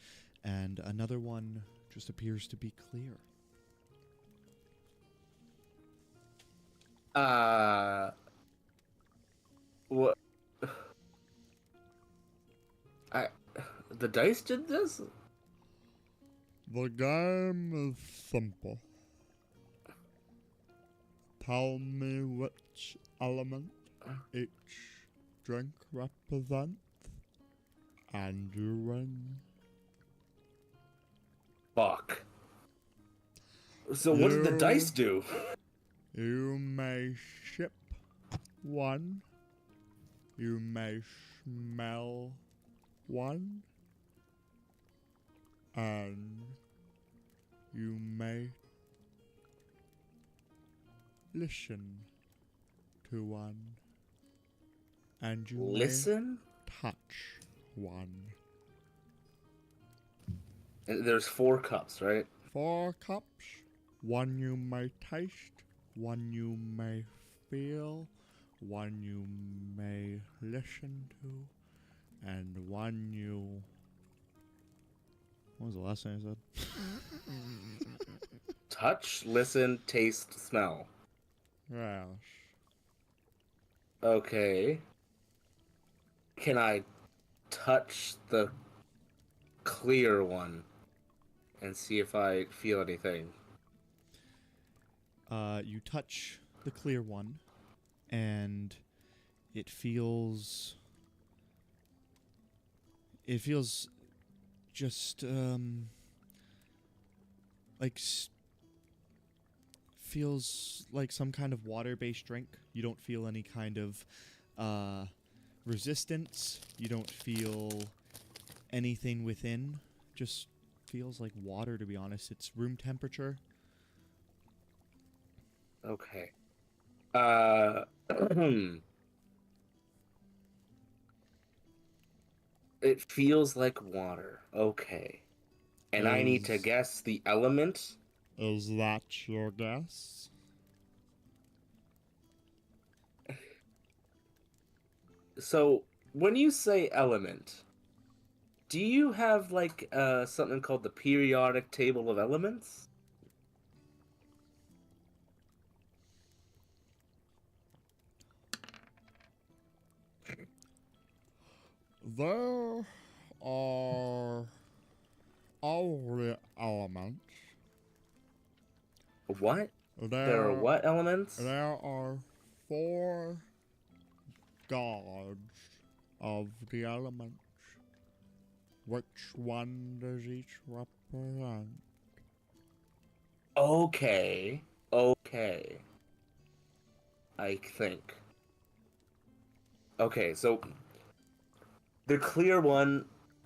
And another one just appears to be clear. What? The dice did this? The game is simple. Tell me which element each drink represents, and you win. Fuck. So what did the dice do? You may ship one. You may smell one. And you may listen to one. And you Listen? may touch one. And there's 4 cups, right? 4 cups. One you may taste. One you may feel. One you may listen to. And one you... What was the last thing I said? Touch, listen, taste, smell. Yes. Okay. can I touch the clear one and see if I feel anything? You touch the clear one, and it feels. It feels just like feels like some kind of water-based drink. You don't feel any kind of resistance. You don't feel anything within. Just feels like water, to be honest. It's room temperature. Okay. It feels like water. Okay. And I need to Is- guess the element. Is that your guess? So, when you say element, do you have like something called the periodic table of elements? There are all the elements. What? There are what elements? There are 4 gods of the elements. Which one does each represent? Okay. Okay. I think. Okay, so the clear one.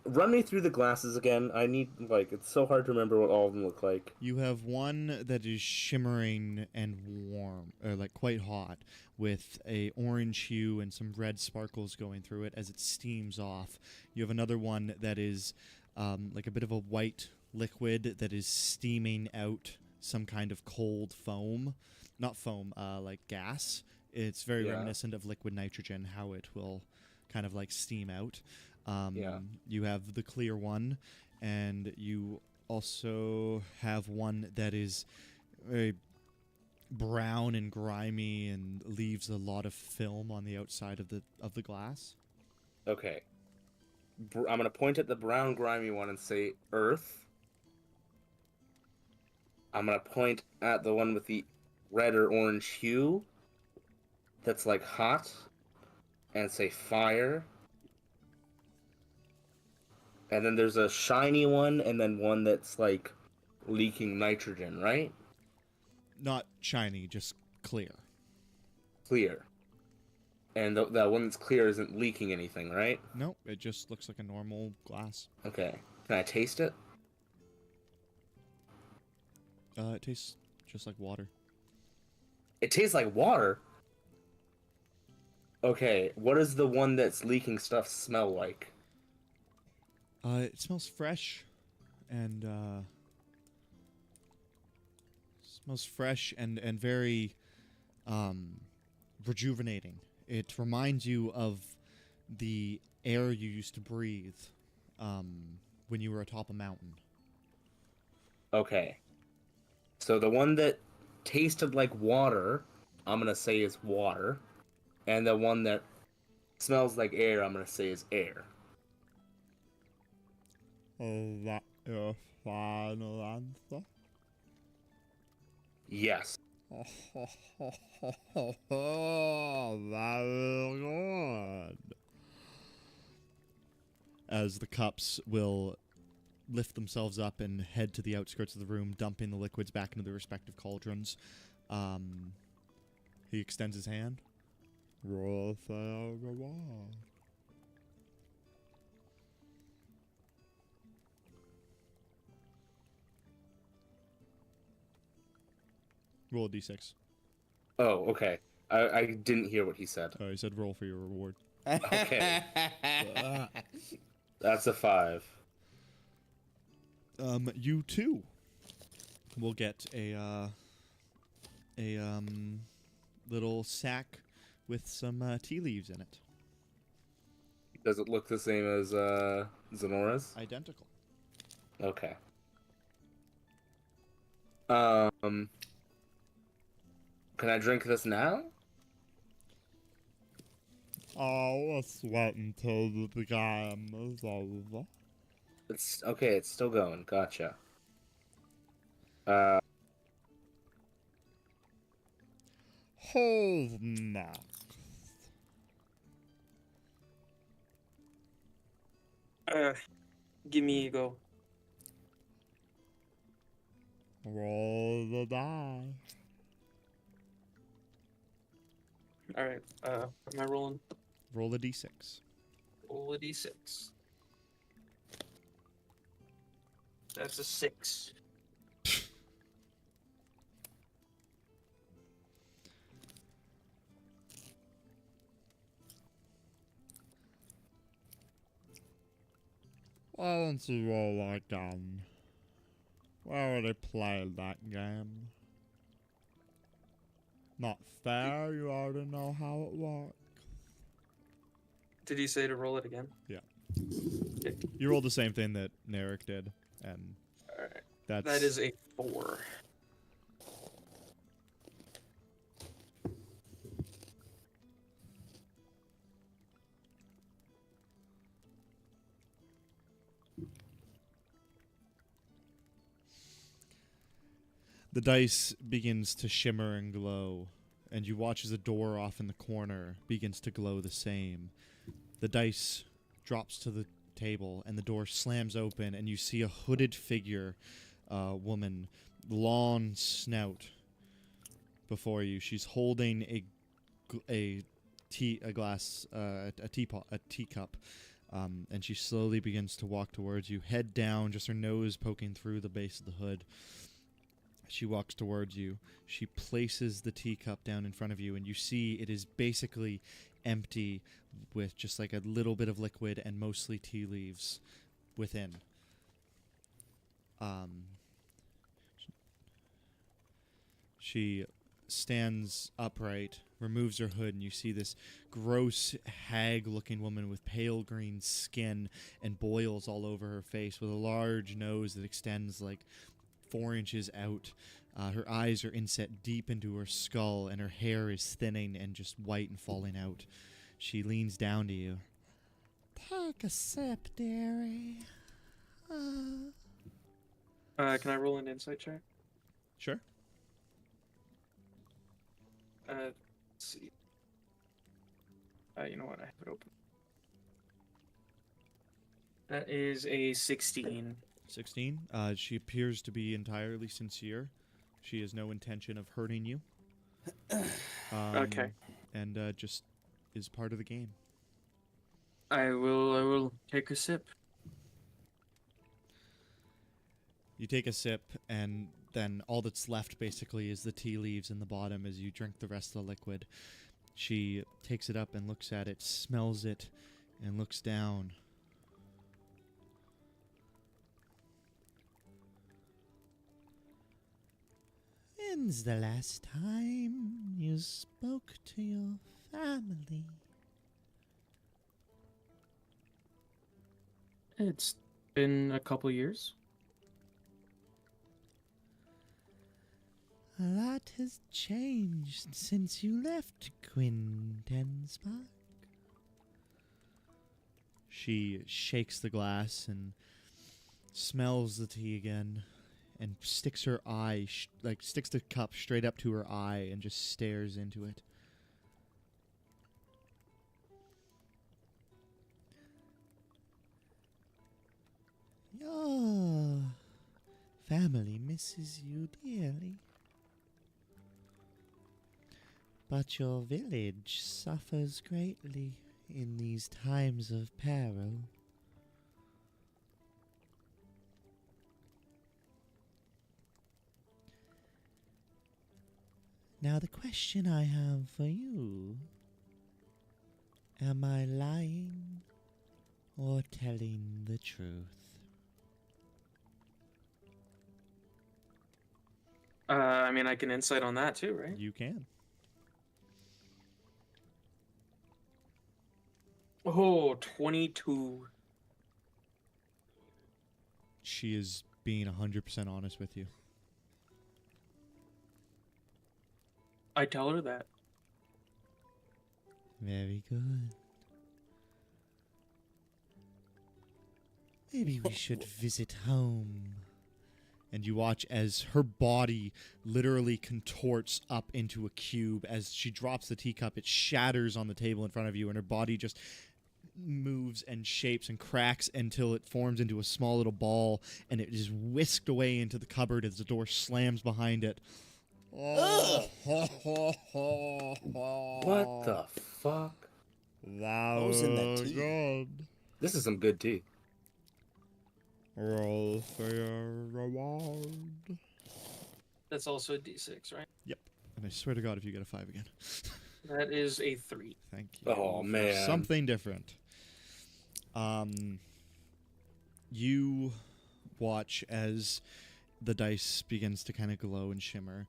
Run me through the glasses again. I need, like, it's so hard to remember what all of them look like. You have one that is shimmering and warm, or like quite hot, with a orange hue and some red sparkles going through it as it steams off. You have another one that is like a bit of a white liquid that is steaming out some kind of cold foam. Not foam, like gas. It's very Yeah. reminiscent of liquid nitrogen, how it will kind of like steam out. Yeah. You have the clear one, and you also have one that is very brown and grimy and leaves a lot of film on the outside of the glass. Okay. I'm gonna point at the brown, grimy one and say Earth. I'm gonna point at the one with the red or orange hue that's like hot and say fire. And then there's a shiny one and then one that's like leaking nitrogen, right? Not shiny, just clear. Clear. And that one that's clear isn't leaking anything, right? Nope, it just looks like a normal glass. Okay. Can I taste it? It tastes just like water. It tastes like water. Okay, what does the one that's leaking stuff smell like? It smells fresh, and very rejuvenating. It reminds you of the air you used to breathe when you were atop a mountain. Okay. So the one that tasted like water, I'm gonna say is water. And the one that smells like air, I'm gonna say is air. Is that your final answer? Yes. Very good. As the cups will lift themselves up and head to the outskirts of the room, dumping the liquids back into their respective cauldrons, he extends his hand. Roll for reward. Roll a d6. Oh, okay. I didn't hear what he said. Oh, he said roll for your reward. Okay. That's a 5. You too will get a little sack with some tea leaves in it. Does it look the same as Zenora's? Identical. Okay. Can I drink this now? Oh, let's wait until the game is over. It's okay. It's still going. Gotcha. Who's next? Give me a go. Roll the die. All right. What am I rolling? Roll a d6. Roll a d6. That's a 6. Why don't you roll again? We already played that game. Not fair, you already know how it works. Did you say to roll it again? You rolled the same thing that Narek did, and All right. that's... That is a 4. The dice begins to shimmer and glow, and you watch as a door off in the corner begins to glow the same. The dice drops to the table, and the door slams open, and you see a hooded figure, woman, long snout, before you. She's holding a teacup, and she slowly begins to walk towards you, head down, just her nose poking through the base of the hood. She walks towards you. She places the teacup down in front of you, and you see it is basically empty with just like a little bit of liquid and mostly tea leaves within. She stands upright, removes her hood, and you see this gross, hag-looking woman with pale green skin and boils all over her face, with a large nose that extends like 4 inches out. Her eyes are inset deep into her skull, and her hair is thinning and just white and falling out. She leans down to you. Take a sip, dearie. Can I roll an insight check? Sure. Let's see. You know what? I have it open. That is a 16. 16. She appears to be entirely sincere. She has no intention of hurting you. Okay. And just is part of the game. I will take a sip. You take a sip, and then all that's left basically is the tea leaves in the bottom as you drink the rest of the liquid. She takes it up and looks at it, smells it, and looks down. When's the last time you spoke to your family? It's been a couple years. A lot has changed since you left Quintenspark. She shakes the glass and smells the tea again, and sticks her eye, sticks the cup straight up to her eye and just stares into it. Your family misses you dearly. But your village suffers greatly in these times of peril. Now the question I have for you, am I lying or telling the truth? I mean, I can insight on that too, right? You can. Oh, 22. She is being 100% honest with you. I tell her that. Very good. Maybe we should visit home. And you watch as her body literally contorts up into a cube. As she drops the teacup, it shatters on the table in front of you, and her body just moves and shapes and cracks until it forms into a small little ball, and it is whisked away into the cupboard as the door slams behind it. What the fuck? That was in that was tea? good. This is some good tea. Roll for your reward. That's also a D6, right? And I swear to God, if you get a 5 again. That is a 3. Thank you. Oh, for man. something different. You watch as the dice begins to kind of glow and shimmer.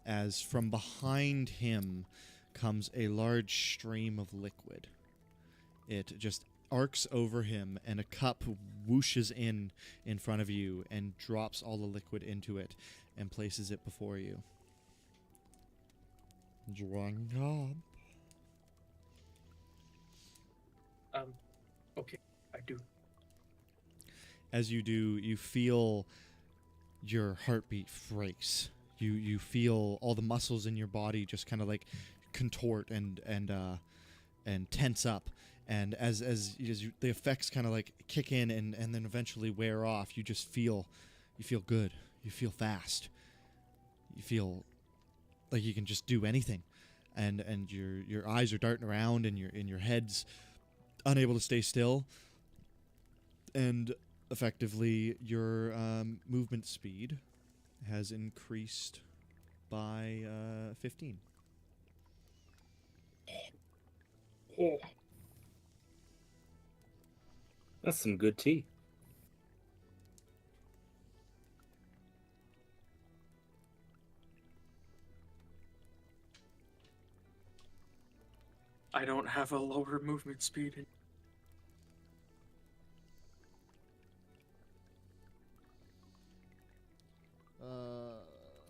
As from behind him comes a large stream of liquid. It just arcs over him, and a cup whooshes in front of you and drops all the liquid into it and places it before you. Drink up. Okay, I do. As you do, you feel your heartbeat race. You feel all the muscles in your body just kind of like contort and tense up. And as the effects kind of like kick in and then eventually wear off, you feel good. You feel fast. You feel like you can just do anything, and your eyes are darting around, and your head's unable to stay still, and effectively your movement speed has increased by 15. That's some good tea. I don't have a lower movement speed.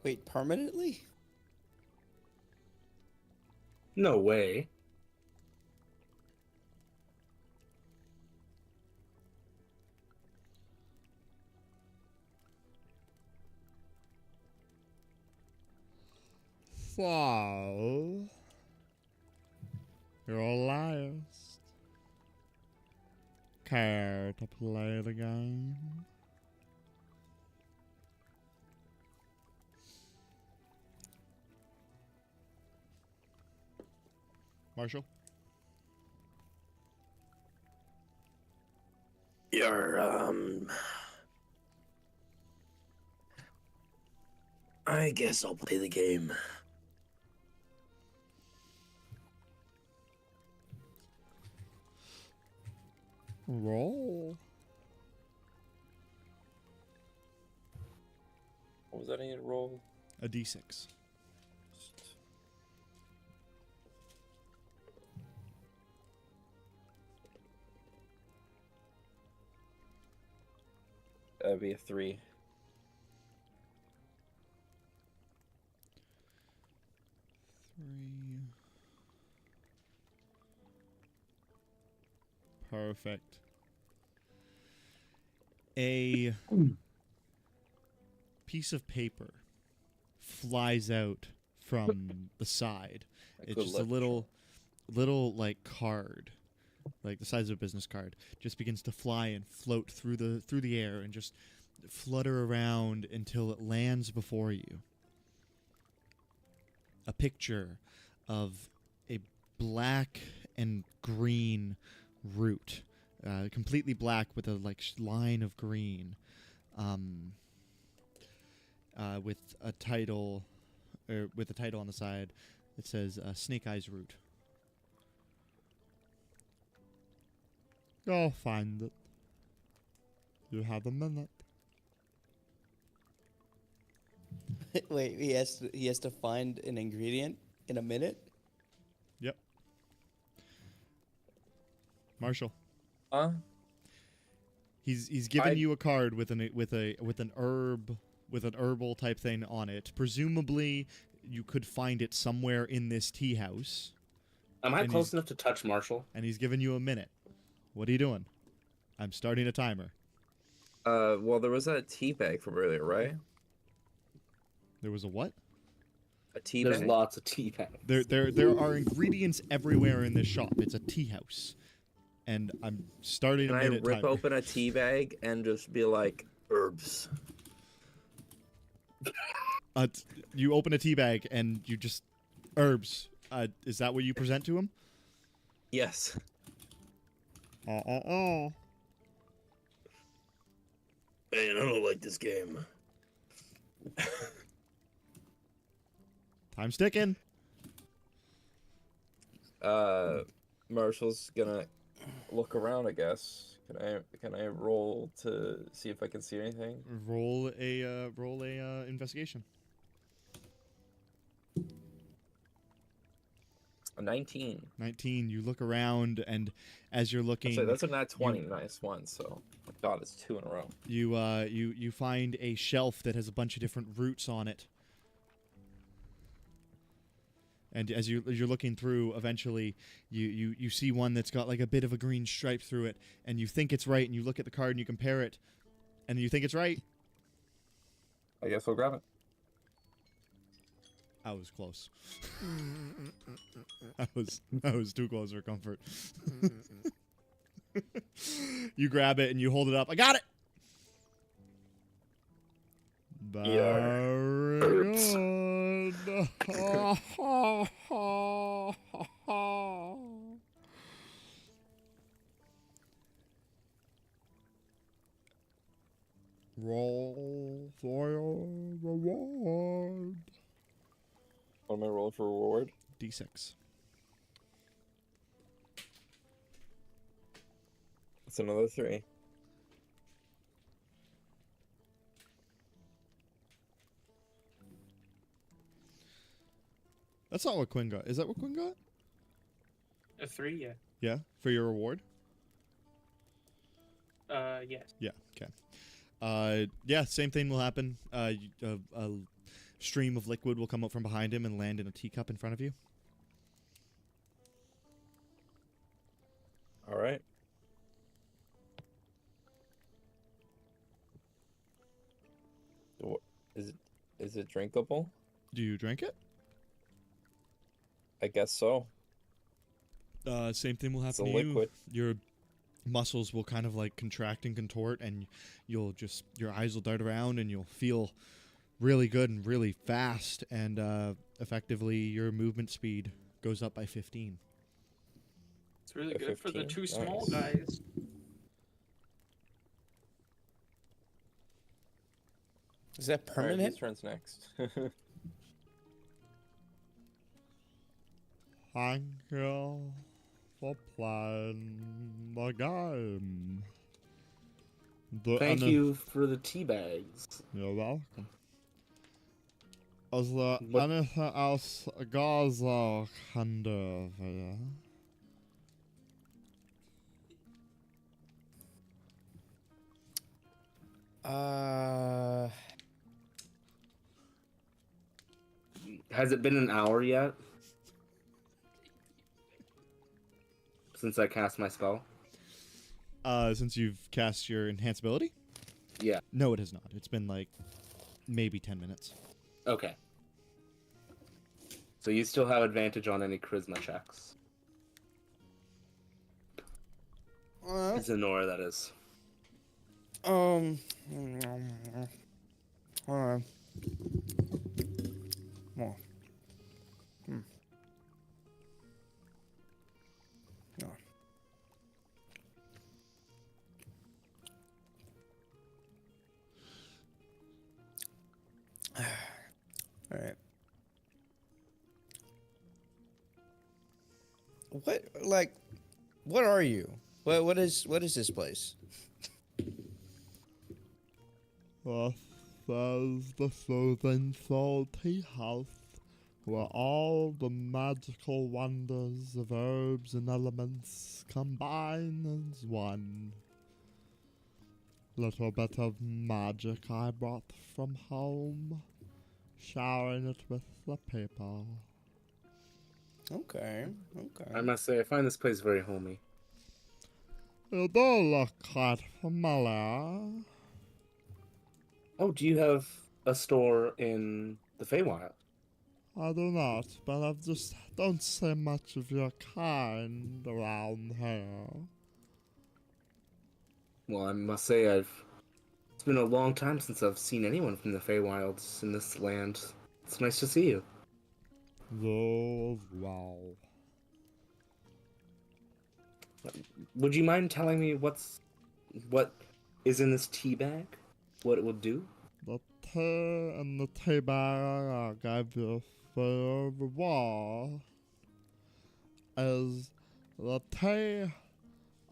Wait, permanently? No way. So, you're last. Care to play the game? Marshall? You're, I guess I'll play the game. Roll. What was that I need to roll? A d6. That'd be a 3. Perfect. A piece of paper flies out from the side. It's just a little like card, like the size of a business card, just begins to fly and float through the air and just flutter around until it lands before you. A picture of a black and green root, completely black with a line of green, with a title on the side that says Snake Eyes Root. Go find it. You have a minute. Wait, he has to find an ingredient in a minute? Yep. Marshall. Huh? He's given you a card with an herbal type thing on it. Presumably, you could find it somewhere in this tea house. Am I And close enough to touch Marshall? And he's given you a minute. What are you doing? I'm starting a timer. Well, there was that tea bag from earlier, right? There was a what? A tea There's bag. lots of tea bags. There are ingredients everywhere in this shop. It's a tea house. And I'm starting Can a I minute rip timer. open a tea bag and just be like herbs? You open a tea bag and you just herbs. Is that what you present to him? Yes. Man, I don't like this game. Time's ticking. Marshall's gonna look around, I guess. Can I roll to see if I can see anything? Roll a investigation. A 19. 19. You look around, and as you're looking, Actually, that's a nat 20, nice one. So, my God, it's 2 in a row. you find a shelf that has a bunch of different roots on it. And as you're looking through, eventually you see one that's got like a bit of a green stripe through it, and you think it's right, and you look at the card and you compare it, and you think it's right. I guess we'll grab it. I was close. I was too close for comfort. You grab it and you hold it up. I got it. Very good. Roll for your reward. What am I rolling for reward? D6. It's another 3. That's not what Quinn got. Is that what Quinn got? A 3, yeah. Yeah, for your reward. Yes. Yeah. Okay. Yeah. Same thing will happen. A stream of liquid will come up from behind him and land in a teacup in front of you. All right. Is it drinkable? Do you drink it? I guess so. Same thing will It's happen a to you. liquid. Your muscles will kind of like contract and contort, and your eyes will dart around, and you'll feel really good and really fast, and effectively your movement speed goes up by 15. It's really By good for the 15? two small Nice. guys. Is that All right, permanent? whose turns next? Thank you for playing the game. Thank you for the tea bags. You're welcome. Is there What- anything else Gaza can do for you? Has it been an hour yet? Since I cast my spell? Since you've cast your enhance ability? Yeah. No, it has not. It's been like maybe 10 minutes. Okay. So you still have advantage on any charisma checks. Zenora, that is. Hold on. More. No. All right. What are you? What is this place? This is the Soothing Soul Tea House, where all the magical wonders of herbs and elements combine as one. Little bit of magic I brought from home, sharing it with the people. Okay. I must say, I find this place very homey. You do look quite familiar. Oh, do you have a store in the Feywild? I do not, but I just don't see much of your kind around here. Well, I must say it's been a long time since I've seen anyone from the Feywilds in this land. It's nice to see you. You as well. Would you mind telling me what is in this tea bag? What it will do? The tea and the tea bag I gave you for the war is the tea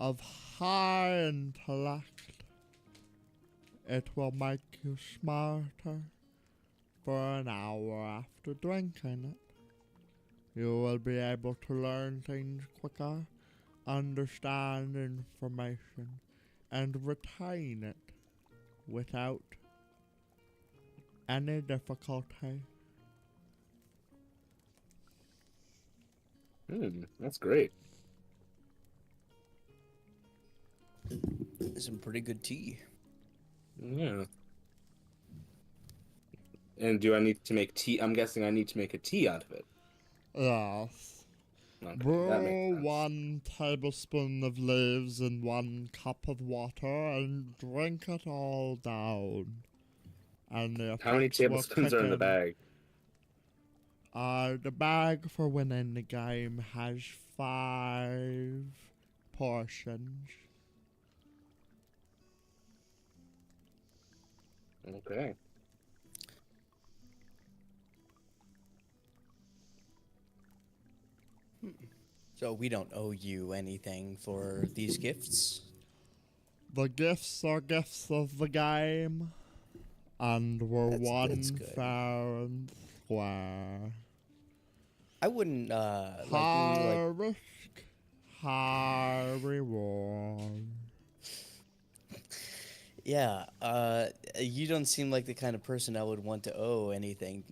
of high intellect. It will make you smarter for an hour after drinking it. You will be able to learn things quicker, understand information, and retain it without any difficulty. That's great. Some pretty good tea. Yeah. And do I need to make tea? I'm guessing I need to make a tea out of it. Yes. Okay, that Brew makes sense. 1 tablespoon of leaves in 1 cup of water and drink it all down. And the How many effects will tablespoons kick are in the bag? The bag for winning the game has 5 portions. Okay. So we don't owe you anything for these gifts. The gifts are gifts of the game, and we're That's one good. fair and square. I wouldn't High risk, high reward. Yeah, you don't seem like the kind of person I would want to owe anything,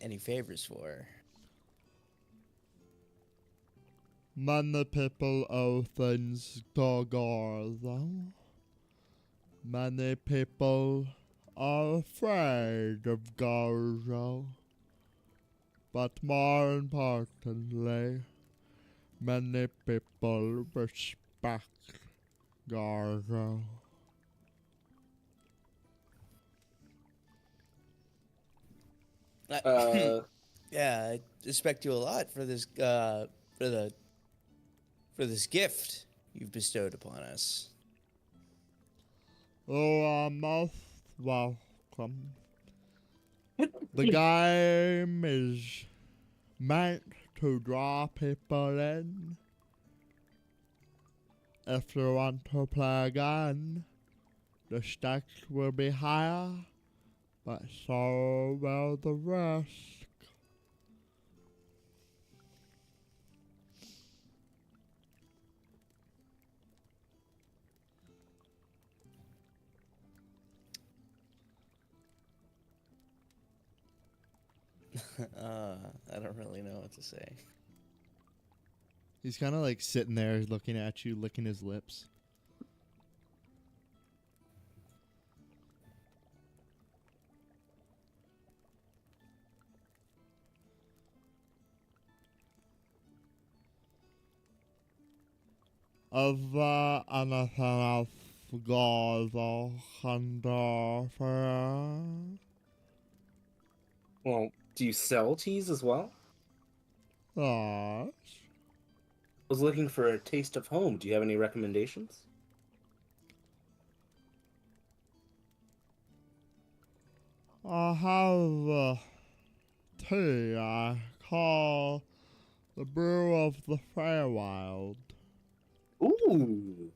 any favors for. Many people owe things to Gorzo. Many people are afraid of Gorzo. But more importantly, many people respect Gorzo. Yeah, I respect you a lot for this, for this gift you've bestowed upon us. You are most welcome. The game is meant to draw people in. If you want to play again, the stakes will be higher, but so will the risk. I don't really know what to say. He's kind of like sitting there looking at you, licking his lips. Is there anything else Gorzo can do for you? Well, do you sell teas as well? Yes. I was looking for a taste of home. Do you have any recommendations? I have tea I call the brew of the Feywild. Ooh.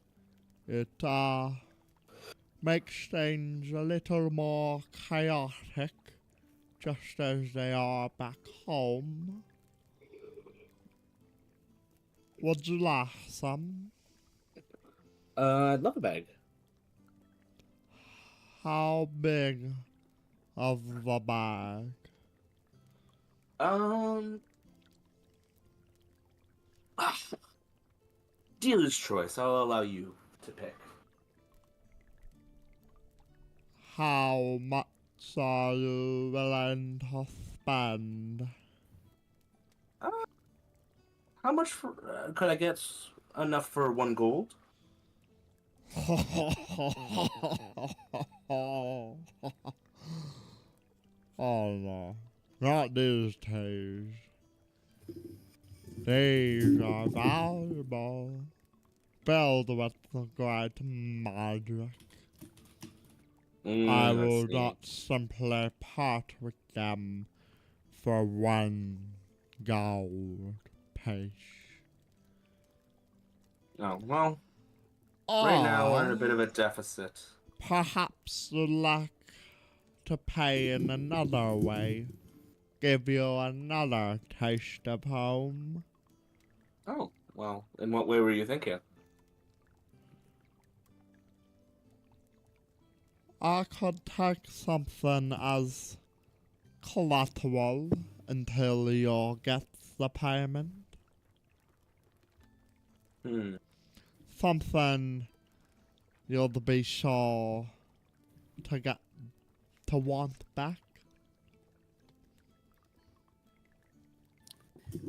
It makes things a little more chaotic, just as they are back home. Would you like some? I'd love a bag. How big of the bag? Dealer's choice. I'll allow you to pick. How much are you willing to spend? How much for, could I get enough for 1 gold? Oh no, not these days. These are valuable. Filled with the great magic. I will see. not simply part with them for 1 gold piece. Oh, well, right now we're in a bit of a deficit. Perhaps you'd like to pay in another way. Give you another taste of home. Oh, well, in what way were you thinking? I could take something as collateral until you get the payment. Something you'll be sure to want back.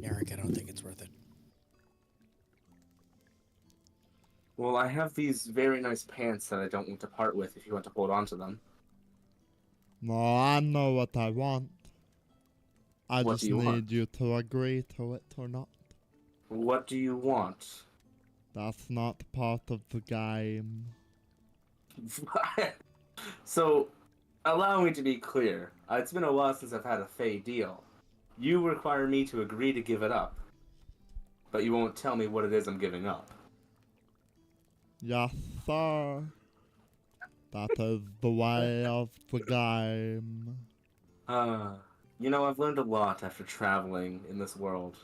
Eric, I don't think it's worth it. Well, I have these very nice pants that I don't want to part with if you want to hold on to them. No, I know what I want. I What just do you need want? you to agree to it or not. What do you want? That's not part of the game. So, allow me to be clear. It's been a while since I've had a Fey deal. You require me to agree to give it up, but you won't tell me what it is I'm giving up. Yes, sir. That is the way of the game. You know, I've learned a lot after traveling in this world,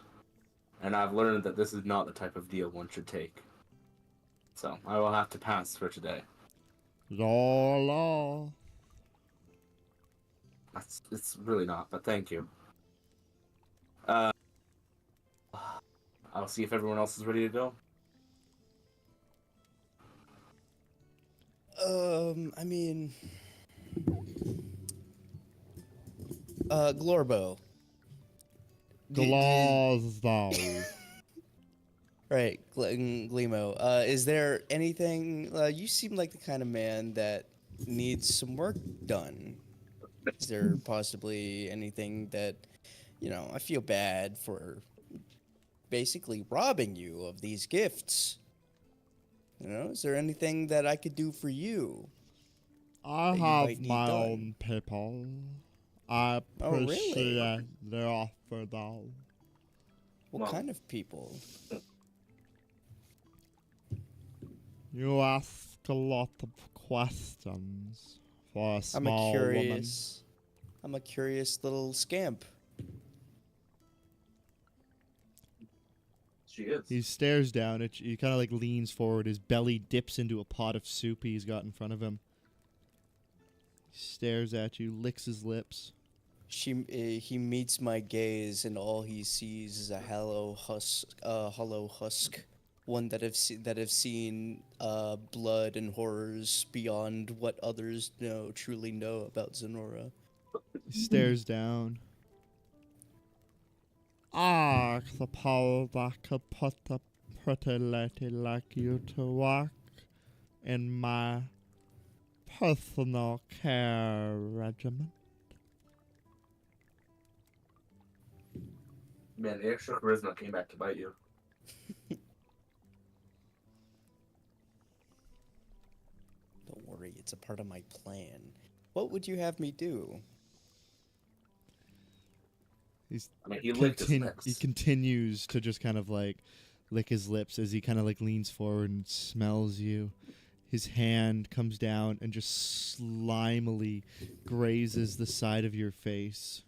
and I've learned that this is not the type of deal one should take. So, I will have to pass for today. Your law. It's really not, but thank you. I'll see if everyone else is ready to go. I mean, Glorbo. Glazdo. Right, Glimo. Is there anything? You seem like the kind of man that needs some work done. Is there possibly anything that, I feel bad for basically robbing you of these gifts? Is there anything that I could do for you? I that you have might need my done? own people. I Oh, really? appreciate the offer though. What Well- kind of people? You ask a lot of questions for a I'm small a curious. I'm a curious little scamp. She is. He stares down at you. He kind of like leans forward. His belly dips into a pot of soup he's got in front of him. He stares at you, licks his lips. He meets my gaze, and all he sees is a hollow husk, one that have seen blood and horrors beyond what others truly know about Zenora. He stares down. I suppose I could put a pretty lady like you to work in my personal care regimen. Man, the extra charisma came back to bite you. Don't worry, it's a part of my plan. What would you have me do? I mean, he licked his He lips. continues to just kind of like lick his lips as he kind of like leans forward and smells you. His hand comes down and just slimily grazes the side of your face.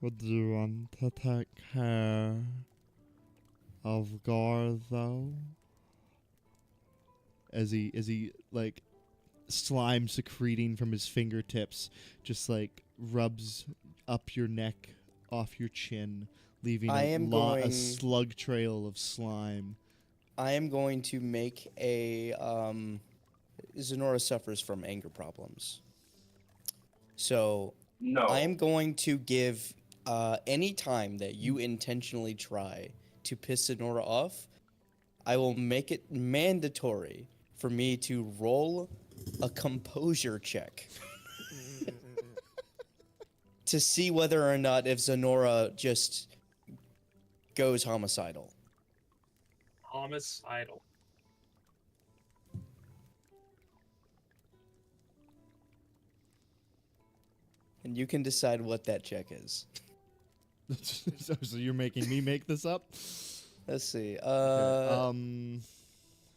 Would you want to take care of Gorzo? As he like slime secreting from his fingertips just like rubs up your neck, off your chin, leaving I a, am a going- slug trail of slime. I am going to make a Zenora suffers from anger problems. So No. I am going to give any time that you intentionally try to piss Zenora off, I will make it mandatory for me to roll a composure check to see whether or not if Zenora just goes homicidal. Homicidal. And you can decide what that check is. So you're making me make this up? Let's see. Okay,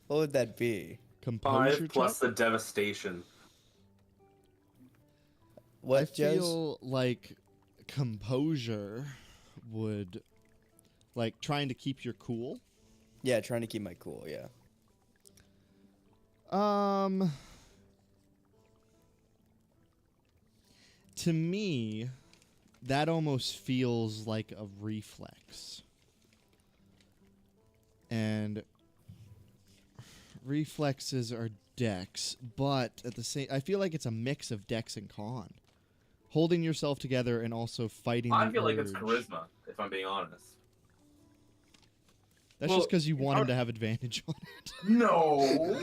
What would that be? composure 5 plus check? the devastation. What, I Jez? feel like composure would, like, trying to keep your cool. Yeah, trying to keep my cool, yeah. To me, that almost feels like a reflex. And reflexes are dex, but at the same, I feel like it's a mix of dex and con. Holding yourself together and also fighting I the feel like it's urge. charisma, if I'm being honest. That's Well, just because you want him to have advantage on it. No.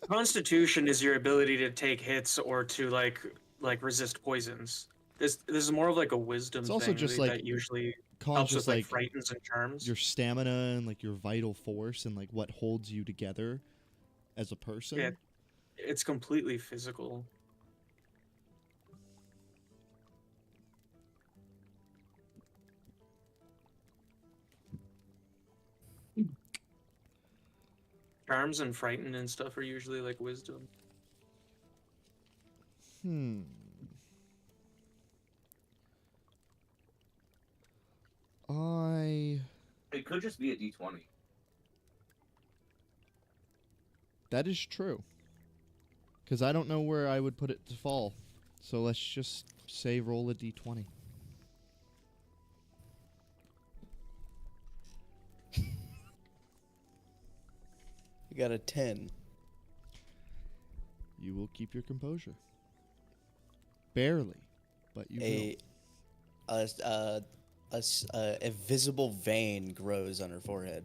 Constitution is your ability to take hits or to like resist poisons. This is more of like a wisdom It's also thing just, really like, that usually Con's helps just with like like frightens and charms. your stamina and like your vital force and like what holds you together as a person. Yeah, it's completely physical. Charms and frighten and stuff are usually like wisdom. Hmm. It could just be a d20. That is true. Because I don't know where I would put it to fall. So let's just say roll a d20. You got a 10. You will keep your composure. Barely, but you A visible vein grows on her forehead.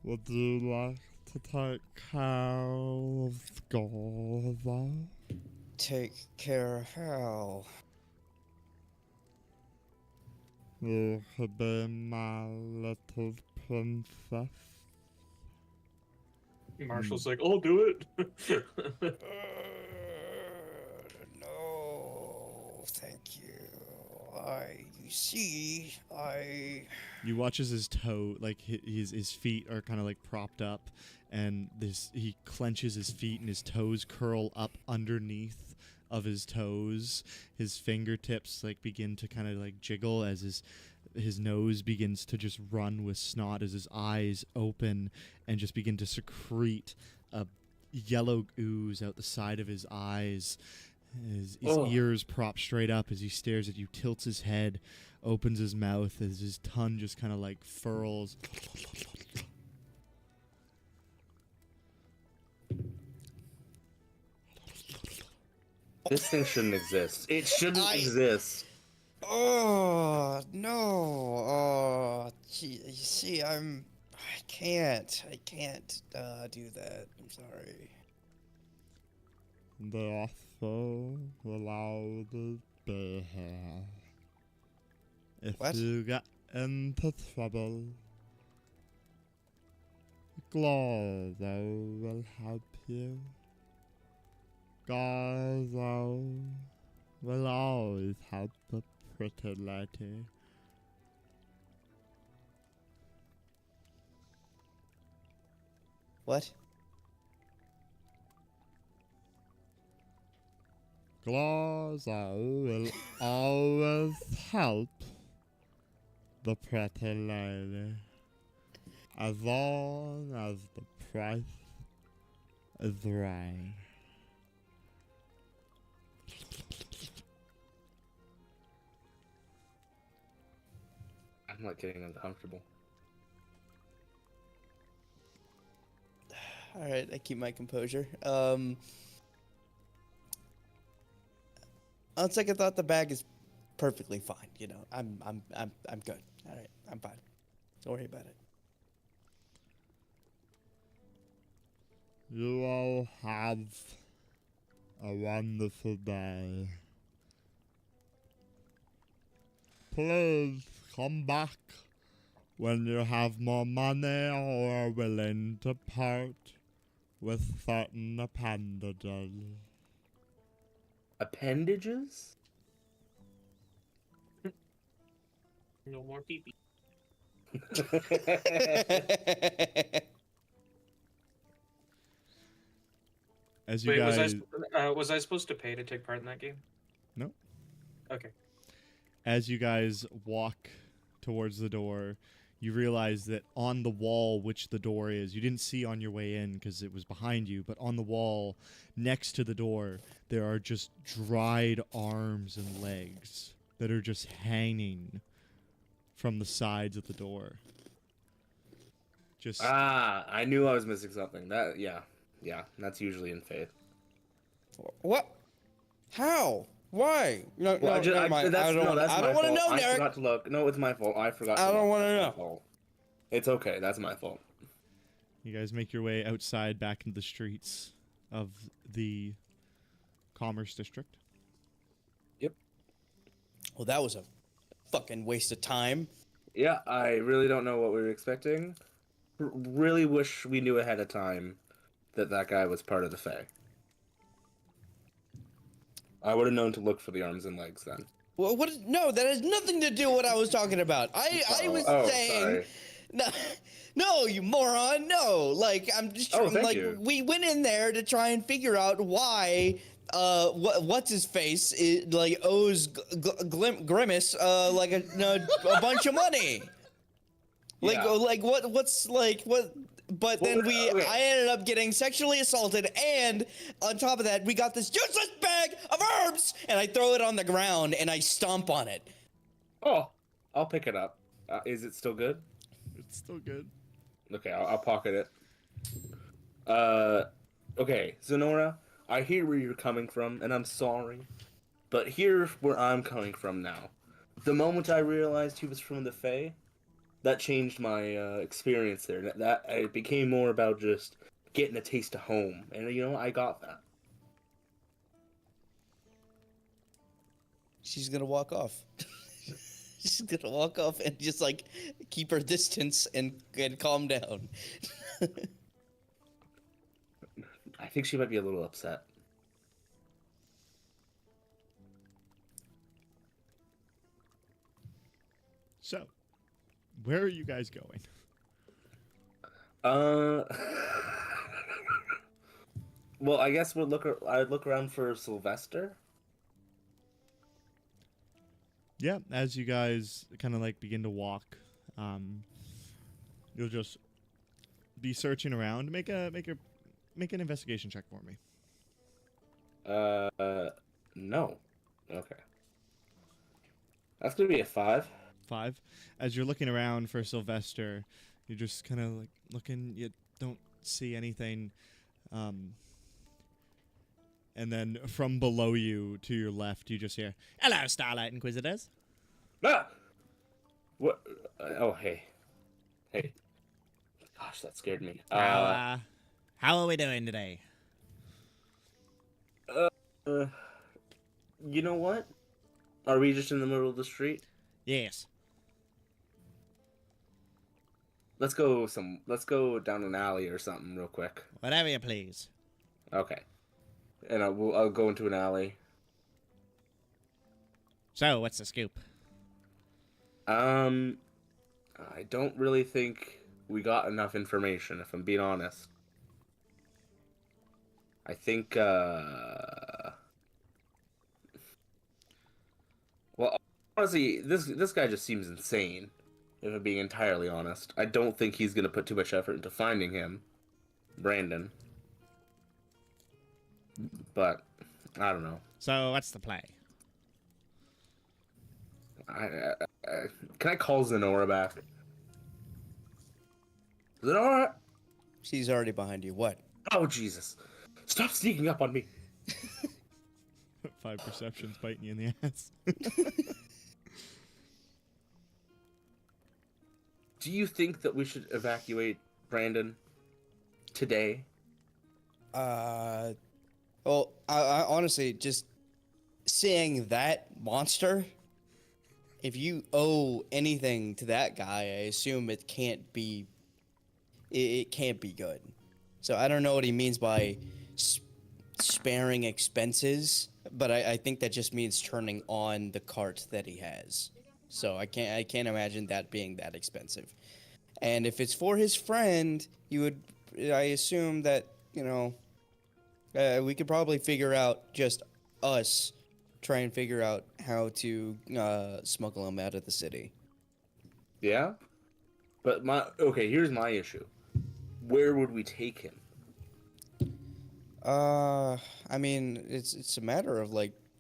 Would you like to take care of Golda? Take care of how? You could be my little princess. Marshall's like, I'll do it. No, thank you. You watch as his toe, like his feet are kind of like propped up, and he clenches his feet and his toes curl up underneath of his toes. His fingertips like begin to kind of like jiggle as his nose begins to just run with snot as his eyes open and just begin to secrete a yellow ooze out the side of his eyes. His ears prop straight up as he stares at you, tilts his head, opens his mouth as his tongue just kind of like furls. This thing shouldn't exist. It shouldn't exist. Oh no! Oh, you see, I can't do that. I'm sorry. The also allowed to be here. If What? you get into trouble, Glorzo will help you. Glorzo will always help the pretty lady. What? Glorzo will always help the pretty lady, as long as the price is right. I'm like getting uncomfortable. All right, I keep my composure. On second thought, the bag is perfectly fine. You know, I'm good. All right, I'm fine. Don't worry about it. You all have a wonderful day. Please come back when you have more money or are willing to part with certain appendages. Appendages? No more pee-pee. As you Wait, guys, was I supposed to pay to take part in that game? No. Okay. as you guys walk towards the door, you realize that on the wall which the door is, you didn't see on your way in because it was behind you, but on the wall next to the door, there are just dried arms and legs that are just hanging from the sides of the door. Just I knew I was missing something. Yeah, that's usually in Faith. What? How? Why? No, Well, no, never mind. I don't want to know, I Derek. forgot to look. No, it's my fault. I forgot. I don't want to know. It's okay. That's my fault. you guys make your way outside back into the streets of the Commerce District. Well, that was a fucking waste of time. Yeah, I really don't know what we were expecting. Really wish we knew ahead of time that that guy was part of the Fae. I would have known to look for the arms and legs then. Well, what? No, that has nothing to do with what I was talking about. I was saying, sorry. no, you moron, no. Like I'm just Thank you. we went in there to try and figure out why. What's his face? Like owes Grimace like a bunch of money. Like Yeah. like what's like what? But then okay. I ended up getting sexually assaulted, and on top of that, we got this useless bag of herbs, and I throw it on the ground and I stomp on it. Oh, I'll pick it up. Is it still good? It's still good. Okay, I'll pocket it. Okay, Zenora, I hear where you're coming from, and I'm sorry. But here's where I'm coming from now. The moment I realized he was from the Fae, that changed my experience there. That it became more about just getting a taste of home, and you know, I got that. She's gonna walk off. She's gonna walk off and just like keep her distance and calm down. I think she might be a little upset. So, where are you guys going? Well, I guess I'd look around for Sylvester. Yeah, as you guys kind of like begin to walk, you'll just be searching around. Make an investigation check for me. No. Okay. That's gonna be a 5. 5. As you're looking around for Sylvester, you're just kind of like looking. You don't see anything. And then from below you to your left, you just hear, "Hello, Starlight Inquisitors." Ah! What? Oh, hey. Hey. Gosh, that scared me. How are we doing today? You know what? Are we just in the middle of the street? Yes. Let's go down an alley or something real quick. Whatever you please. Okay. And I'll go into an alley. So, what's the scoop? I don't really think we got enough information, if I'm being honest. I think, well, honestly, this guy just seems insane, if I'm being entirely honest. I don't think he's gonna put too much effort into finding him, Brandon. But, I don't know. So, what's the play? Can I call Zenora back? Zenora! She's already behind you. What? Oh, Jesus. Stop sneaking up on me. 5 perceptions biting you in the ass. Do you think that we should evacuate Brandon today? Well, I honestly just seeing that monster. If you owe anything to that guy, I assume it can't be. It can't be good. So I don't know what he means by sparing expenses, but I think that just means turning on the cart that he has. So I can't imagine that being that expensive. And if it's for his friend, I assume that, we could probably figure out, just us, try and figure out how to smuggle him out of the city. Yeah? But here's my issue. Where would we take him? I mean, it's a matter of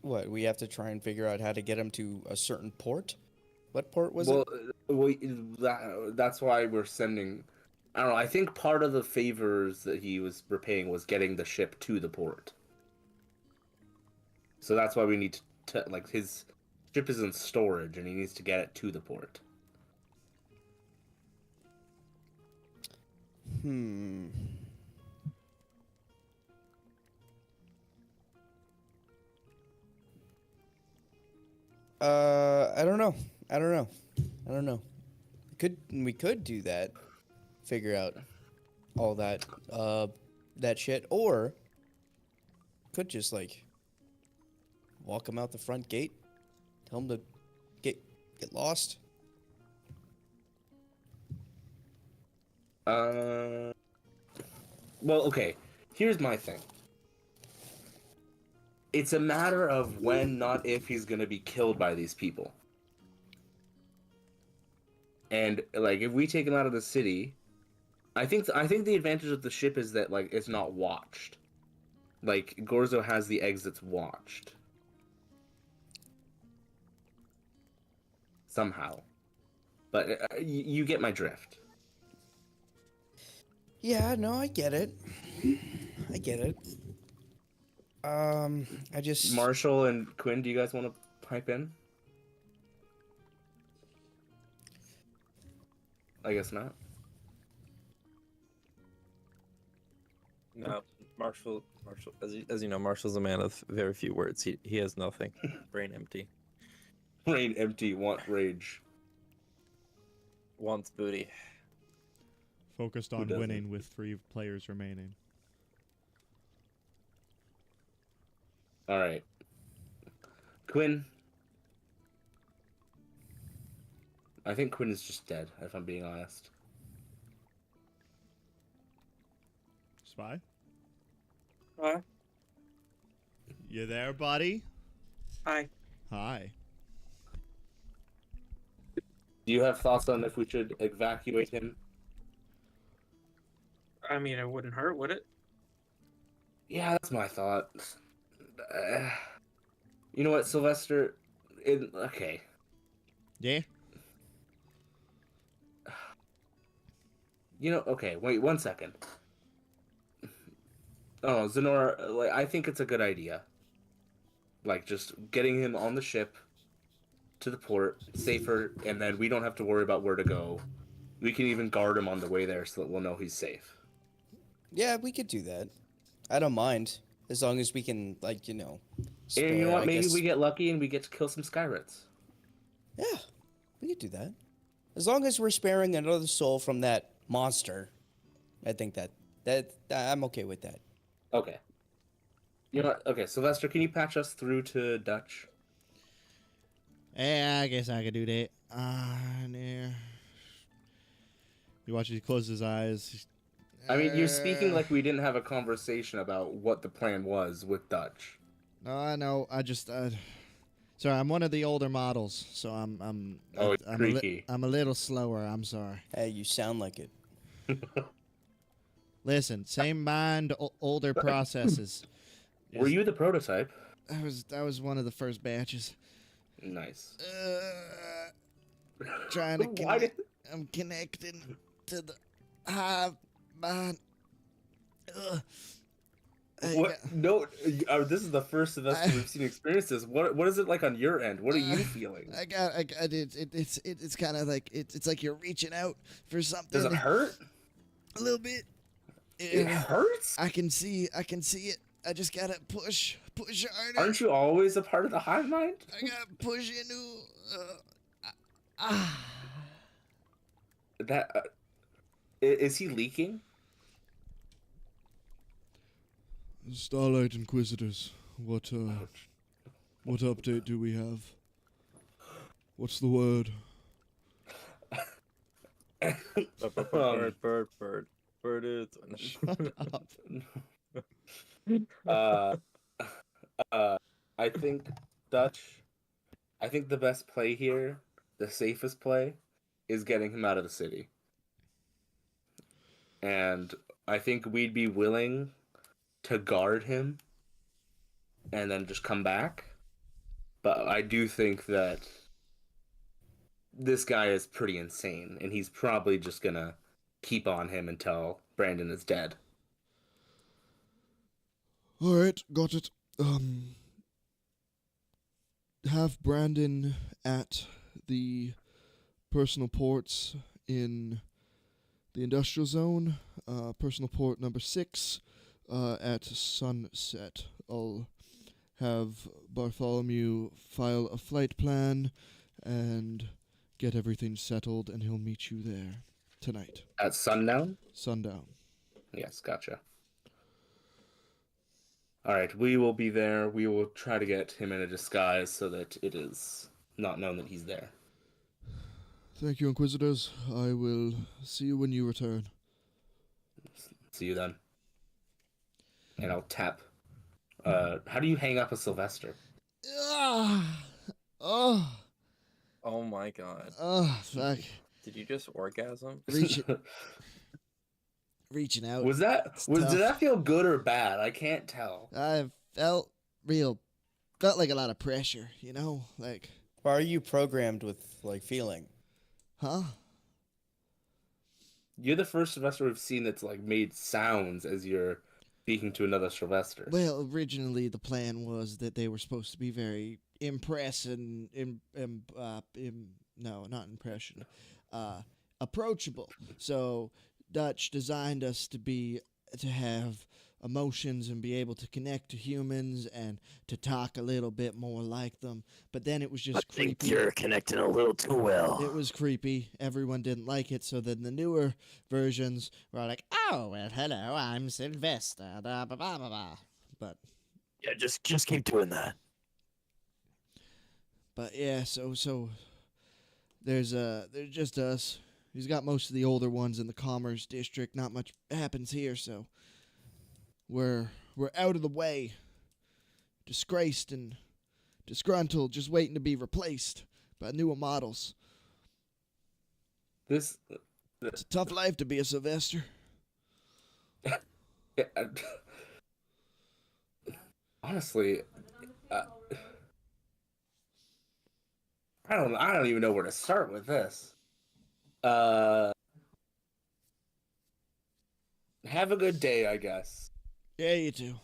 what we have to try and figure out how to get him to a certain port. What port was it? That's why we're sending. I don't know. I think part of the favors that he was repaying was getting the ship to the port. So that's why we need to his ship is in storage and he needs to get it to the port. I don't know. We could do that. Figure out all that shit, or could just walk him out the front gate, tell him to get lost. Well, okay. Here's my thing. It's a matter of when, not if, he's gonna be killed by these people. And if we take him out of the city, I think the advantage of the ship is that it's not watched. Gorzo has the exits watched. Somehow. But you get my drift. Yeah, no, I get it. I just... Marshall and Quinn, do you guys want to pipe in? I guess not. No, Marshall. As you know, Marshall's a man of very few words. He has nothing. Brain empty. Brain empty, want rage. Wants booty. Focused on doesn't? winning with 3 players remaining. All right. Quinn. I think Quinn is just dead, if I'm being honest. Spy? What? You there, buddy? Hi. Hi. Do you have thoughts on if we should evacuate him? I mean, it wouldn't hurt, would it? Yeah, that's my thought. You know what, Sylvester? Okay. Yeah? Okay, wait 1 second. Oh, Zenora, I think it's a good idea. Just getting him on the ship to the port, safer, and then we don't have to worry about where to go. We can even guard him on the way there so that we'll know he's safe. Yeah, we could do that. I don't mind. As long as we can, And you know spare, what? I Maybe guess- we get lucky and we get to kill some Skyrats. Yeah, we could do that. As long as we're sparing another soul from that monster, I think that I'm okay with that. Okay. You know what? Okay, Sylvester, can you patch us through to Dutch? Yeah, I guess I could do that. Yeah. You watch as he closes his eyes. I mean, you're speaking like we didn't have a conversation about what the plan was with Dutch. No, I know. I just... sorry, I'm one of the older models, so I'm creaky. I'm a little slower. I'm sorry. Hey, you sound like it. Listen, same mind, older processes. Were you the prototype? I was one of the first batches. Nice. Trying to Why connect. I'm connecting to the hive mind. What? No, this is the first semester we've seen experience this. What is it like on your end? What are you feeling? It's kind of like it's like you're reaching out for something. Does it hurt? A little bit. It hurts? I can see it. I just gotta push harder. Aren't you always a part of the hive mind? I gotta push into. That is he leaking? Starlight Inquisitors, what update do we have? What's the word? Bird it. Shut up. I think Dutch. I think the best play here, the safest play, is getting him out of the city. And I think we'd be willing to guard him and then just come back. But I do think that this guy is pretty insane, and he's probably just gonna keep on him until Brandon is dead. Alright, got it. Have Brandon at the personal ports in the industrial zone, personal port number 6, at sunset. I'll have Bartholomew file a flight plan and get everything settled, and he'll meet you there tonight. At sundown? Sundown. Yes, gotcha. Alright, we will be there. We will try to get him in a disguise so that it is not known that he's there. Thank you, Inquisitors. I will see you when you return. See you then. And I'll tap. How do you hang up a Sylvester? Oh my god. Fuck. Did you just orgasm? Reaching out. Did that feel good or bad? I can't tell. I felt like a lot of pressure, you know? Like, Why are you programmed with like feeling? huh? You're the first Sylvester we've seen that's like made sounds as you're speaking to another Sylvester. Well, originally the plan was that they were supposed to be very approachable. So Dutch designed us to have emotions and be able to connect to humans and to talk a little bit more like them. But then it was just I think creepy. you're connecting a little too well. It was creepy. Everyone didn't like it. So then the newer versions were like, "Oh, well, hello, I'm Sylvester." Blah, blah, blah, blah, blah. But Yeah, just keep doing that. yeah, so there's just us. He's got most of the older ones in the Commerce District. Not much happens here, so we're out of the way. Disgraced and disgruntled, just waiting to be replaced by newer models. This It's a tough life to be a Sylvester. honestly, I don't even know where to start with this. Have a good day, I guess. Yeah, you too.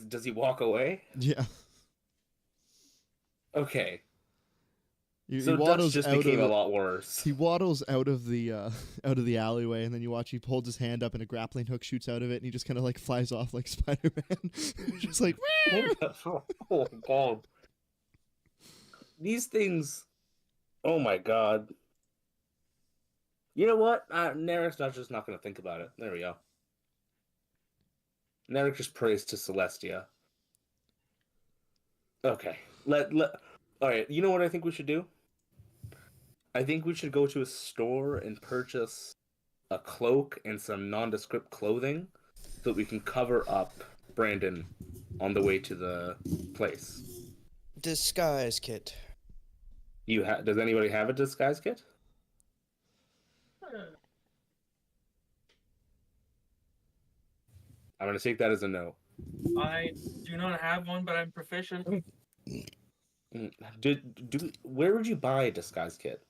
Does he walk away? Yeah. Okay. he So Dutch waddles just out became of a lot worse. He waddles out of the alleyway, and then you watch he holds his hand up, and a grappling hook shoots out of it, and he just kind of like flies off like Spider-Man. He's just like, Oh god. These things. Oh my god. You know what? Narek's just not going to think about it. There we go. Narek just prays to Celestia. Okay. Alright, you know what I think we should do? I think we should go to a store and purchase a cloak and some nondescript clothing so that we can cover up Brandon on the way to the place. Disguise kit. Does anybody have a disguise kit? I'm going to take that as a no. I do not have one, but I'm proficient. Where would you buy a disguise kit?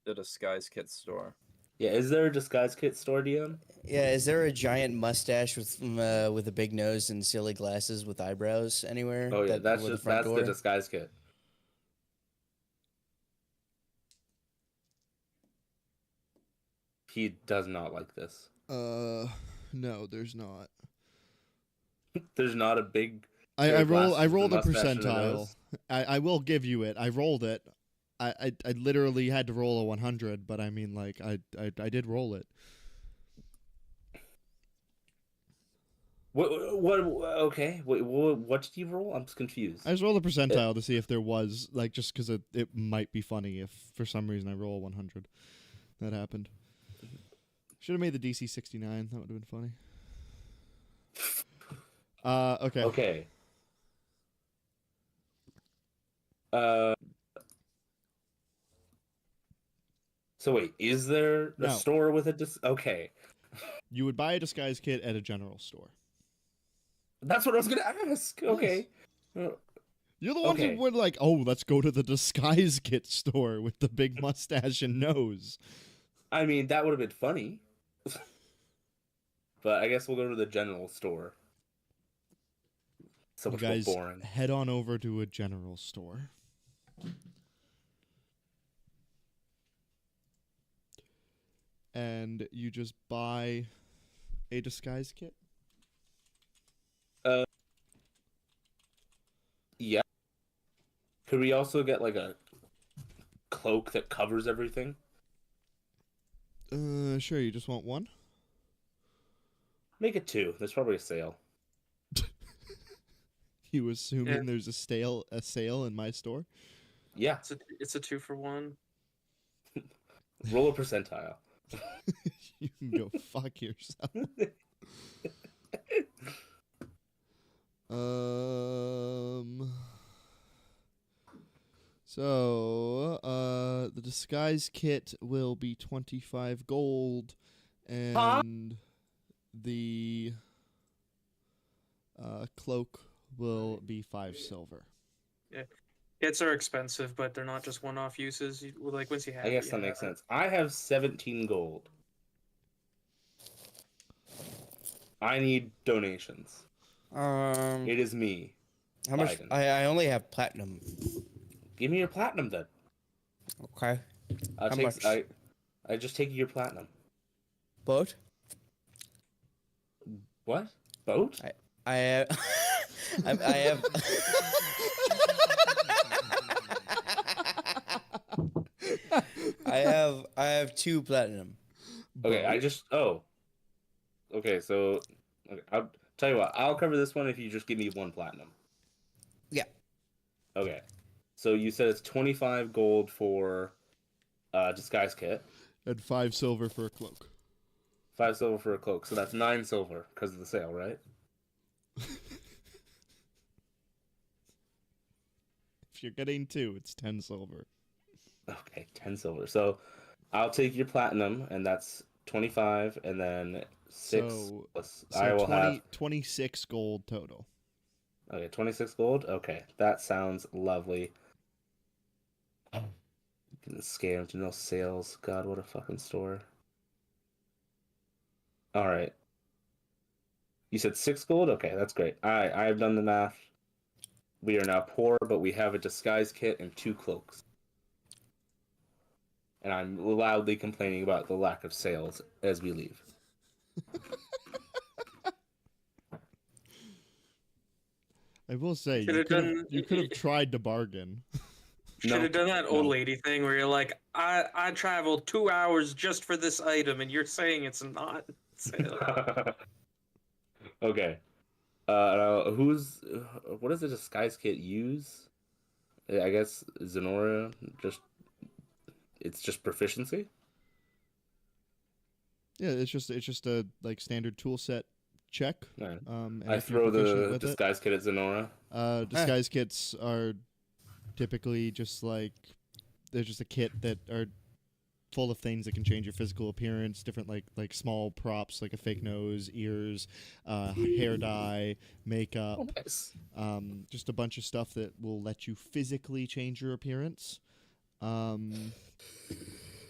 The disguise kit store. Yeah, is there a disguise kit store, DM? Yeah, is there a giant mustache with a big nose and silly glasses with eyebrows anywhere? Oh yeah, that's with a just front that's door? the disguise kit. He does not like this. No, there's not. There's not a big. I rolled a mustache and a percentile. nose? I will give you it. I rolled it. I literally had to roll a 100, but I mean, like, I did roll it. What? Okay. What did you roll? I'm just confused. I just rolled a percentile to see if there was, like, just because it might be funny if for some reason I roll a 100. That happened. Should have made the DC 69. That would have been funny. Okay. Okay. So wait, is there a No. store with a Okay, You would buy a disguise kit at a general store. that's what I was gonna ask. Okay. You're the ones Okay. who would like, oh, let's go to the disguise kit store with the big mustache and nose. I mean, that would have been funny. But I guess we'll go to the general store. So You much more guys boring. head on over to a general store. And you just buy a disguise kit. Yeah. Could we also get like a cloak that covers everything? Sure, you just want one? Make it 2. There's probably a sale. You assuming Yeah. there's a sale in my store? Yeah. It's a 2-for-1. Roll a percentile. You can go fuck yourself. So, the disguise kit will be 25 gold, and the cloak will be 5 silver. Kits are expensive, but they're not just one-off uses. Like once you have I it, guess you that have makes it. sense. I have 17 gold. I need donations. It is me. How much? Biden. I only have platinum. Give me your platinum then. Okay. I'll How take, much? I just take your platinum. Boat? What? Boat? I have. I have. I have 2 platinum. Okay, I just Okay, so I'll tell you what. I'll cover this one if you just give me 1 platinum. Yeah. Okay. So you said it's 25 gold for disguise kit, And 5 silver for a cloak. 5 silver for a cloak. So that's 9 silver because of the sale, right? If you're getting 2, it's 10 silver. Okay, 10 silver. So I'll take your platinum, and that's 25, and then 6 So- plus. So I will 26 gold total. Okay, 26 gold. Okay, that sounds lovely. Getting scammed, no sales. God, what a fucking store. All right. You said 6 gold? Okay, that's great. I have done the math. We are now poor, but we have a disguise kit and 2 cloaks. And I'm loudly complaining about the lack of sales as we leave. I will say, Should've you could have tried to bargain. Should have done that old lady thing where you're like, I traveled 2 hours just for this item, and you're saying it's not. Okay. What does the disguise kit use? I guess Zenora it's just proficiency? Yeah, it's just a like standard tool set check. Right. And I if you're throw proficient the with it- disguise kit at Zenora. disguise kits are typically just like they're just a kit that are full of things that can change your physical appearance. Different like small props like a fake nose, ears, hair dye, makeup. Oh, nice. Just a bunch of stuff that will let you physically change your appearance.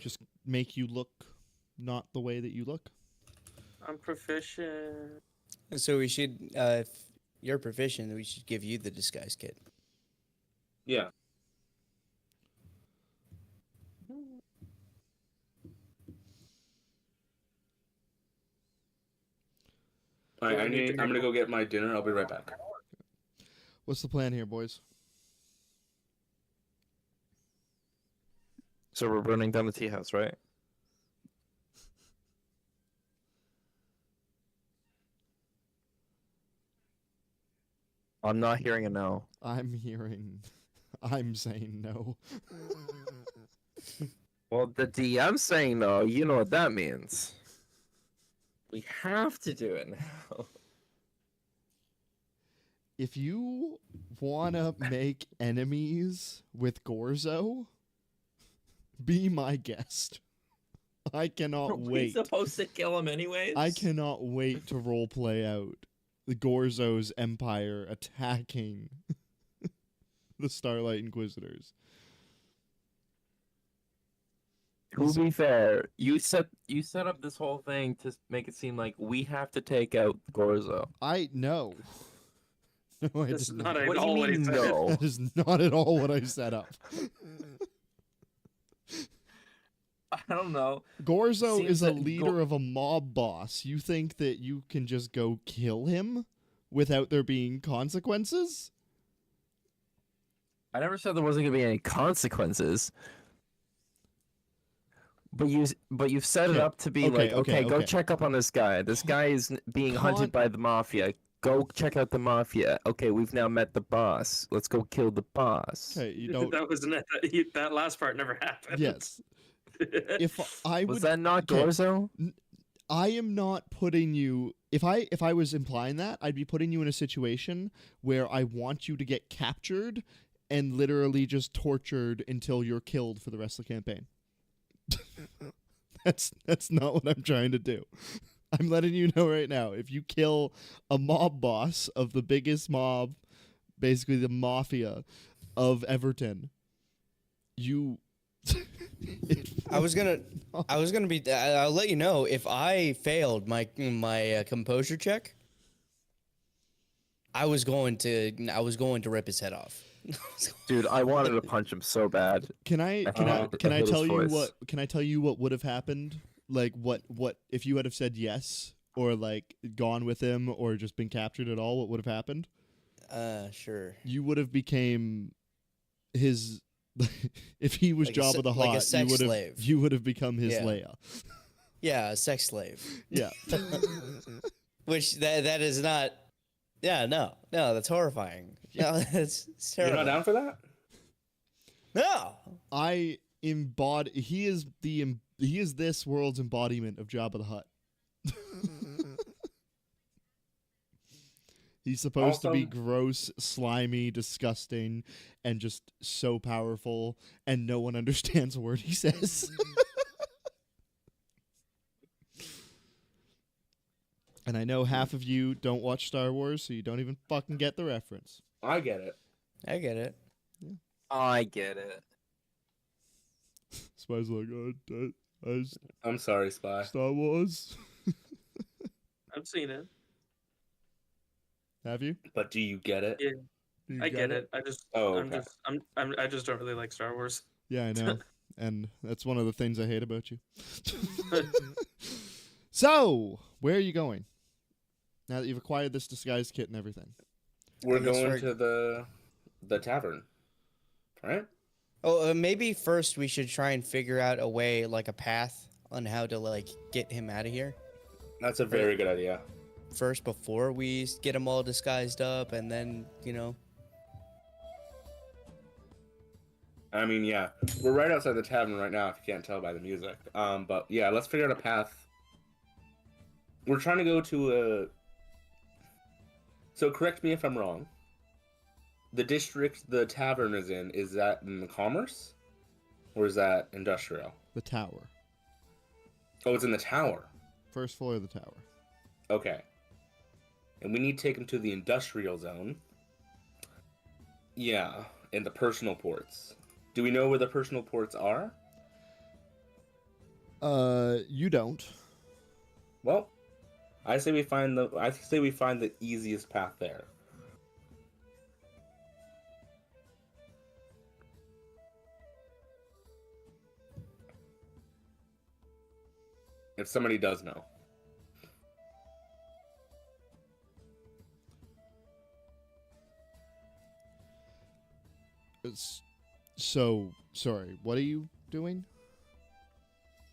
Just make you look not the way that you look. I'm proficient. So we should, if you're proficient, we should give you the disguise kit. Yeah. All right, I'm gonna go get my dinner. I'll be right back. What's the plan here, boys? So we're burning down the tea house, right? I'm not hearing a no. I'm saying no. Well, the DM's saying no. You know what that means. We have to do it now. If you wanna make enemies with Gorzo, be my guest. I cannot wait. supposed to kill him anyways? I cannot wait to roleplay out the Gorzo's empire attacking the Starlight Inquisitors. To be fair, you set up this whole thing to make it seem like we have to take out Gorzo. I know. No, I That's did not not. at What do all you what he mean said. no? That is not at all what I set up. I don't know. Gorzo Seems is a that leader of a mob boss. You think that you can just go kill him without there being consequences? I never said there wasn't gonna be any consequences. But you've set it Okay, up to be okay, like, okay, go okay. check up on this guy. This guy is being hunted by the mafia. Go check out the mafia. Okay, we've now met the boss. Let's go kill the boss. Okay, you don't. That last part never happened. Yes. If I Was would, that not okay. Gorzo? I am not putting you. If I was implying that, I'd be putting you in a situation where I want you to get captured and literally just tortured until you're killed for the rest of the campaign. That's not what I'm trying to do. I'm letting you know right now. If you kill a mob boss of the biggest mob, basically the mafia of Everton, you. I'll let you know if I failed my composure check. I was going to rip his head off. Dude, I wanted to punch him so bad. Can I I tell his you voice. what would have happened? Like what if you had have said yes or like gone with him or just been captured at all? What would have happened? Sure. You would have became his. If he was Like a Jabba the Hutt, like a sex slave. you would have become his Yeah. Leia. Yeah, a sex slave. Yeah. Which that is not. Yeah, no, that's horrifying. No, it's You're terrible. not down for that? No. I embody. He is this world's embodiment of Jabba the Hutt. He's supposed to be Awesome. gross, slimy, disgusting, and just so powerful, and no one understands a word he says. And I know half of you don't watch Star Wars, so you don't even fucking get the reference. I get it. I get it. I get it. Spy's like, I'm sorry, Spy. Star Wars. I've seen it. Have you? But do you get it? Yeah, Do you I get it. I just don't really like Star Wars. Yeah, I know. And that's one of the things I hate about you. So, where are you going? Now that you've acquired this disguise kit and everything. We're Yes, going sir. to the tavern, right? Oh, maybe first we should try and figure out a way, like a path on how to like get him out of here. That's a very good idea. First, before we get him all disguised up, and then I mean, yeah, we're right outside the tavern right now. If you can't tell by the music, but yeah, let's figure out a path. We're trying to go to a. So correct me if I'm wrong. The district the tavern is that in the commerce? Or is that industrial? The tower. Oh, it's in the tower. First floor of the tower. Okay. And we need to take him to the industrial zone. Yeah, and the personal ports. Do we know where the personal ports are? You don't. Well, I say we find the easiest path there. If somebody does know. So, sorry, what are you doing?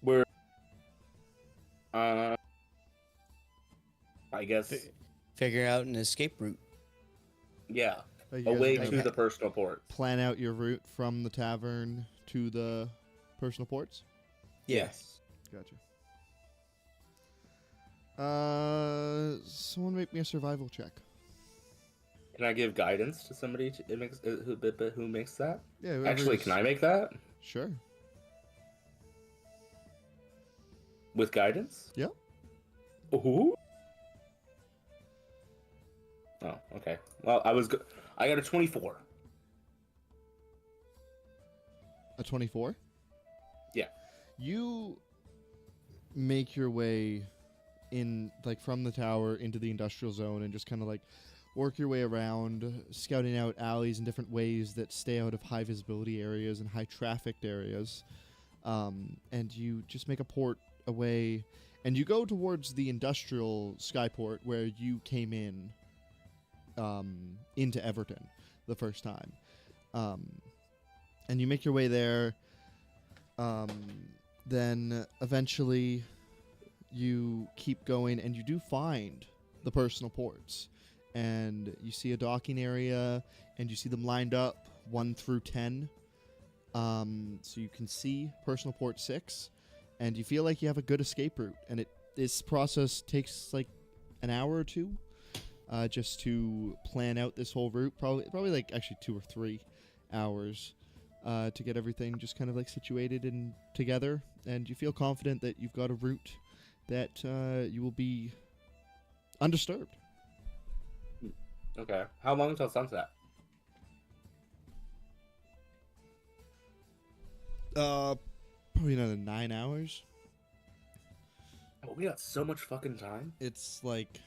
We're I guess Figure out an escape route. yeah, You guys away kind to of the personal port. plan out your route from the tavern to the personal ports? Yes. Gotcha. Someone make me a survival check. Can I give guidance to somebody who makes that? Yeah. Actually, can I make that Sure. with guidance? Yep. Ooh. Oh, okay. Well, I got a 24. A 24? Yeah. You make your way in, like, from the tower into the industrial zone and just kind of, like, work your way around, scouting out alleys and different ways that stay out of high visibility areas and high trafficked areas. And you just make a port away, and you go towards the industrial skyport where you came in into Everton the first time. And you make your way there. Then eventually you keep going, and you do find the personal ports. And you see a docking area, and you see them lined up 1 through 10. So you can see personal port 6, and you feel like you have a good escape route. And this process takes like an hour or two, just to plan out this whole route. Probably like actually 2 or 3 hours, to get everything just kind of like situated and together. And you feel confident that you've got a route that you will be undisturbed. Okay. How long until sunset? Probably another 9 hours. Oh, we got so much fucking time. It's like,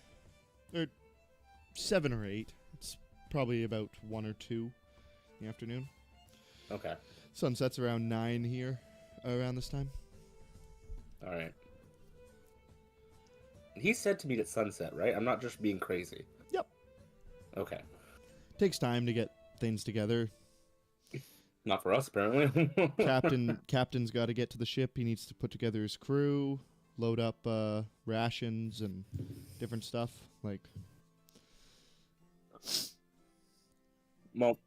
or 7 or 8. It's probably about 1 or 2 in the afternoon. Okay. Sunset's around 9 here, around this time. All right. He said to meet at sunset, right? I'm not just being crazy. Yep. Okay. Takes time to get things together. Not for us, apparently. Captain's got to get to the ship. He needs to put together his crew, load up rations and different stuff. Like, well,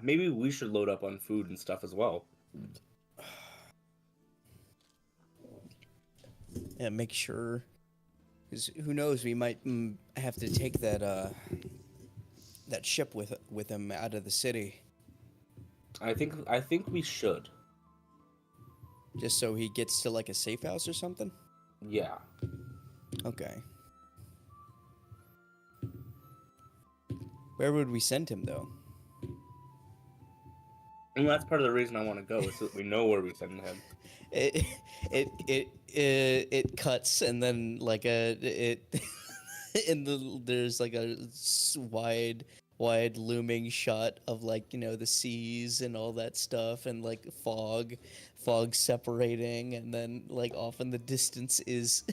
maybe we should load up on food and stuff as well. Yeah, make sure. Because who knows, we might have to take that that ship with him out of the city, I think we should. just so he gets to like a safe house or something. Yeah. Okay. Where would we send him though? And that's part of the reason I want to go, is so that we know where we send him. It cuts, and then like there's like a wide looming shot of, like, you know, the seas and all that stuff, and like fog separating, and then like off in the distance is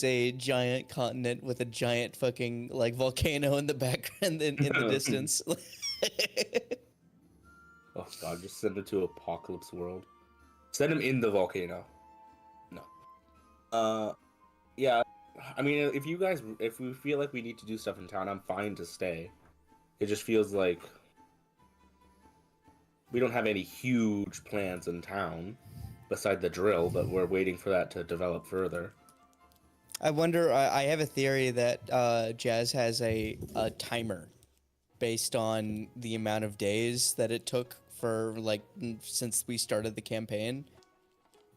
a giant continent with a giant fucking like volcano in the background in the distance. Oh god, just send him to Apocalypse World. Send him in the volcano. No. Yeah. I mean, if we feel like we need to do stuff in town, I'm fine to stay. It just feels like we don't have any huge plans in town beside the drill, but we're waiting for that to develop further. I wonder. I have a theory that Jazz has a timer based on the amount of days that it took for like since we started the campaign.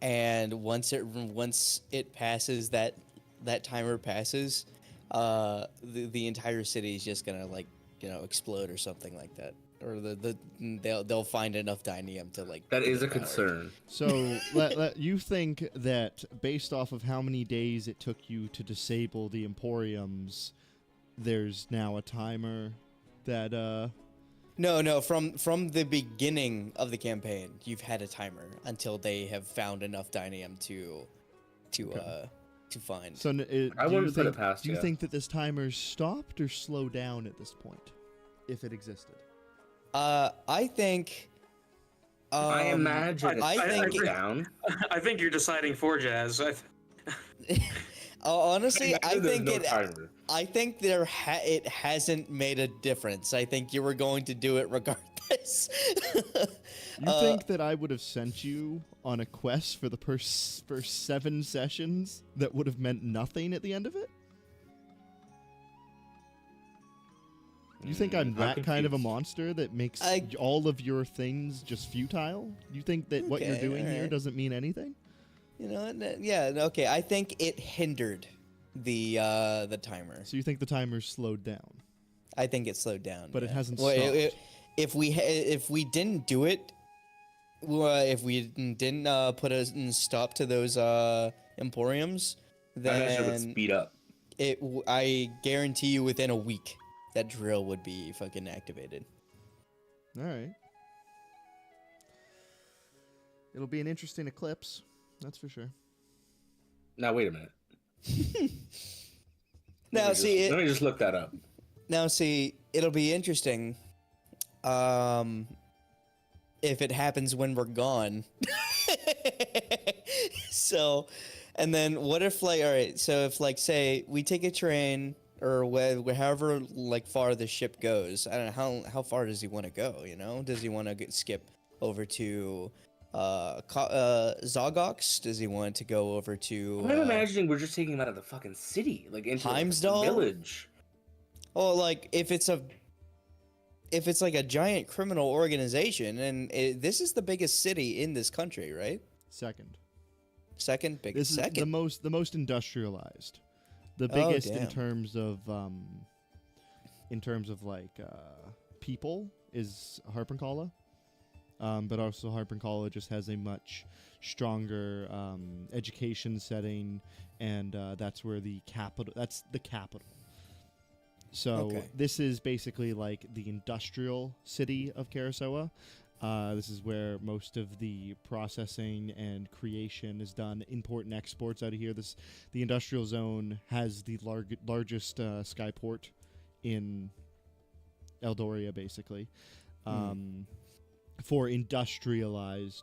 And once it passes that timer passes, the entire city is just gonna like explode or something like that, or they'll find enough dynium to like. That is a get power. concern. So you think that based off of how many days it took you to disable the Emporiums, there's now a timer that No, from the beginning of the campaign, you've had a timer until they have found enough dynium to find. So I wouldn't put it past do you you. think that this timer's stopped or slowed down at this point, if it existed? I think. I imagine I think it's down. I think you're deciding for Jazz. honestly, I There's think no it. timer. I think it hasn't made a difference. I think you were going to do it regardless. You think that I would have sent you on a quest for the first 7 sessions that would have meant nothing at the end of it? You think I'm that kind of a confused. monster that makes I- all of your things just futile? You think that what you're Okay, doing here alright. doesn't mean anything? Yeah, okay. I think it hindered the timer. So you think the timer's slowed down? I think it slowed down. But it yeah. hasn't Well, stopped. if we didn't do it, if we didn't put a stop to those emporiums, I imagine it would then speed up. I guarantee you within a week that drill would be fucking activated. All right. It'll be an interesting eclipse, that's for sure. Now wait a minute. Now Let see, me just look that up. it'll be interesting. If it happens when we're gone. So, and then what if like, all right, so if like say we take a train or however like far the ship goes, I don't know how far does he want to go? Does he want to skip over to Zogox? Does he want to go over to? I'm imagining we're just taking him out of the fucking city, like into like, a Heimsdall? village. Oh, like if it's like a giant criminal organization, and this is the biggest city in this country, right? Second. Second biggest. This is Second. the most industrialized. The Oh, biggest in damn. terms of like people is Harpenkala. But also Harpenkala just has a much stronger education setting, and that's where that's the capital. So Okay. this is basically like the industrial city of Karasoa. This is where most of the processing and creation is done, import and exports out of here. The industrial zone has the largest skyport in Eldoria, basically. For industrialized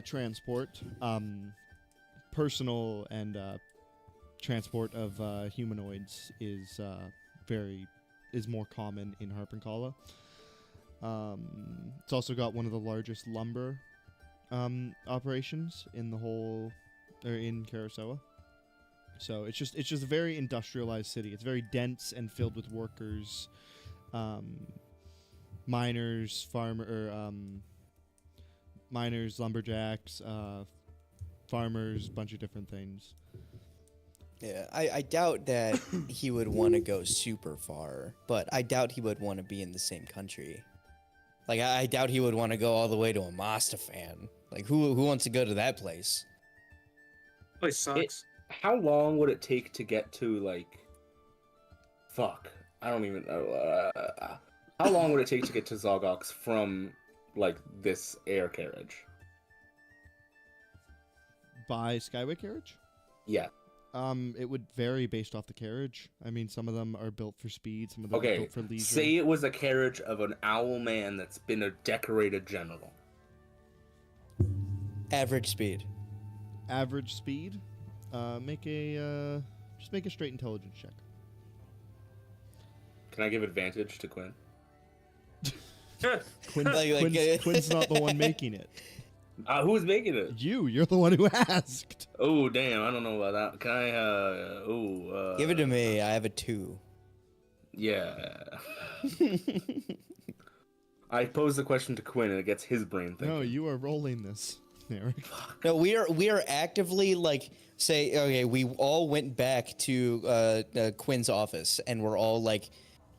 transport, personal and transport of humanoids is more common in Harpenkala. It's also got one of the largest lumber operations in the whole, or in Karasoa. So it's just a very industrialized city. It's very dense and filled with workers, miners, miners, lumberjacks, farmers, bunch of different things. Yeah, I doubt that he would want to go super far, but I doubt he would want to be in the same country. Like, I doubt he would want to go all the way to Amastafan. Like, who wants to go to that place? Place sucks. How long would it take to get to like? Fuck, I don't even know. How long would it take to get to Zogox from like this air carriage? By Skyway carriage? Yeah. It would vary based off the carriage. I mean, some of them are built for speed, some of them are Okay. built for leisure. Say it was a carriage of an owl man that's been a decorated general. Average speed. Average speed. Just make a straight intelligence check. Can I give advantage to Quinn? Quinn's not the one making it. Who's making it? You're the one who asked. Oh damn, I don't know about that. Can I? Give it to me. I have a 2. Yeah. I pose the question to Quinn, and it gets his brain thinking. No, you are rolling this, Eric. No, we are actively like say okay. We all went back to Quinn's office, and we're all like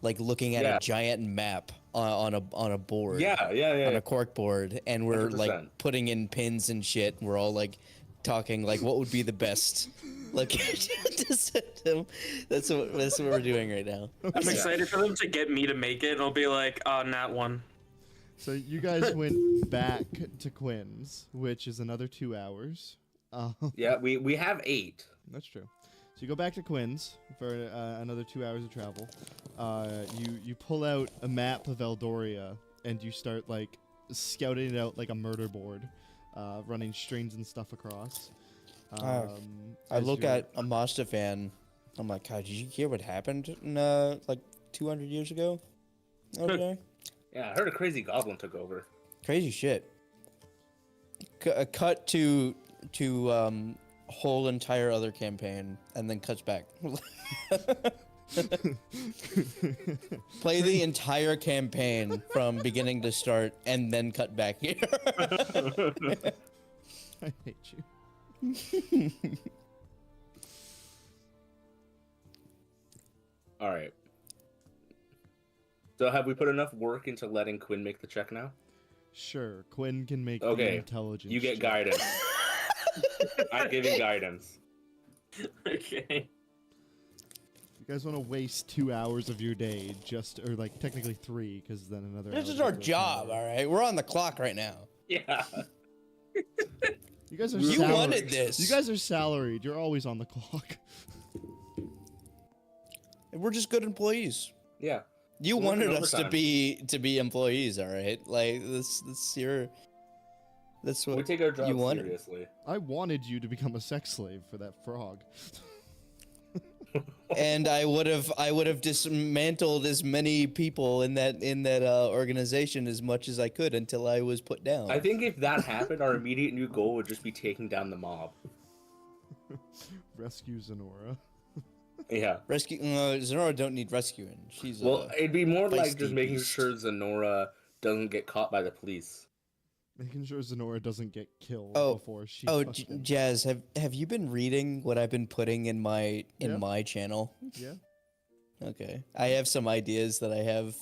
looking at Yeah. a giant map on a board. Yeah. On a cork board, and we're 100%. like putting in pins and shit. And we're all like talking like what would be the best location to send him. That's what we're doing right now. I'm excited for them to get me to make it, and I'll be like, not one. So you guys went back to Quinn's, which is another 2 hours. Yeah, we have 8. That's true. So you go back to Quinn's for another 2 hours of travel. You pull out a map of Eldoria and you start like scouting it out like a murder board, running strings and stuff across. I as look you're- at Amostafan. I'm like, God, did you hear what happened in, like 200 years ago? Okay. Yeah, I heard a crazy goblin took over. Crazy shit. Cut to whole entire other campaign, and then cuts back. Play the entire campaign from beginning to start, and then cut back here. I hate you. All right. So have we put enough work into letting Quinn make the check now? Sure, Quinn can make the Okay, intelligence. you get check. guidance. I'm giving guidance. Okay. You guys want to waste 2 hours of your day or like technically 3, because then another. This hour is our goes job, by. all right? We're on the clock right now. Yeah. You guys are. You salaried. wanted this. You guys are salaried. You're always on the clock. We're just good employees. Yeah. You We're working wanted us to overtime. be employees, all right? Like that's We what take our job you wanted. seriously. I wanted you to become a sex slave for that frog. And I would have dismantled as many people in that organization as much as I could until I was put down. I think if that happened, our immediate new goal would just be taking down the mob. Rescue Zenora. Yeah. Rescue Zenora don't need rescuing. She's Well, it'd be more like feisty just making beast. sure Zenora doesn't get caught by the police. Making sure Zenora doesn't get killed Oh, before she. Oh, fucking- Jazz, have you been reading what I've been putting in my my channel? Yeah. Okay, I have some ideas that I have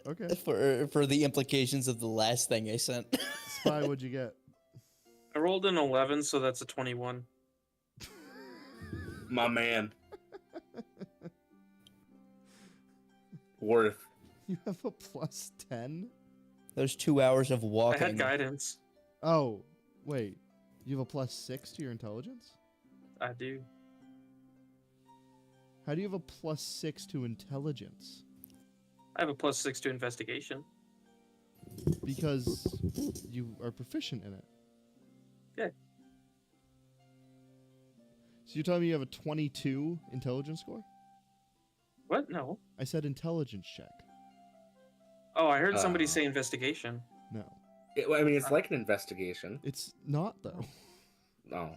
Okay. for the implications of the last thing I sent. Spy, what'd you get? I rolled an 11, so that's a 21. My man. Worth. You have a plus 10? Those 2 hours of I walking. had guidance. Oh, wait. You have a plus 6 to your intelligence? I do. How do you have a plus 6 to intelligence? I have a plus 6 to investigation. Because you are proficient in it. Yeah. So you're telling me you have a 22 intelligence score? What? No. I said intelligence check. Oh, I heard somebody Uh. say investigation. No. I mean, it's like an investigation. It's not, though. No.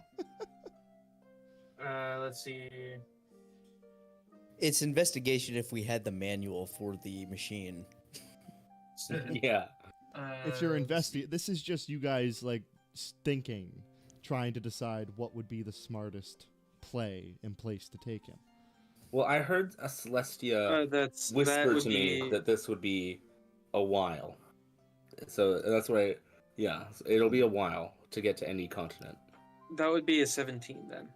Let's see. It's investigation if we had the manual for the machine. Yeah. If you're this is just you guys, like, thinking, trying to decide what would be the smartest play and place to take him. Well, I heard a Celestia that whisper would to me be that this would be a while. So that's why, yeah, so it'll be a while to get to any continent. that would be a 17 then.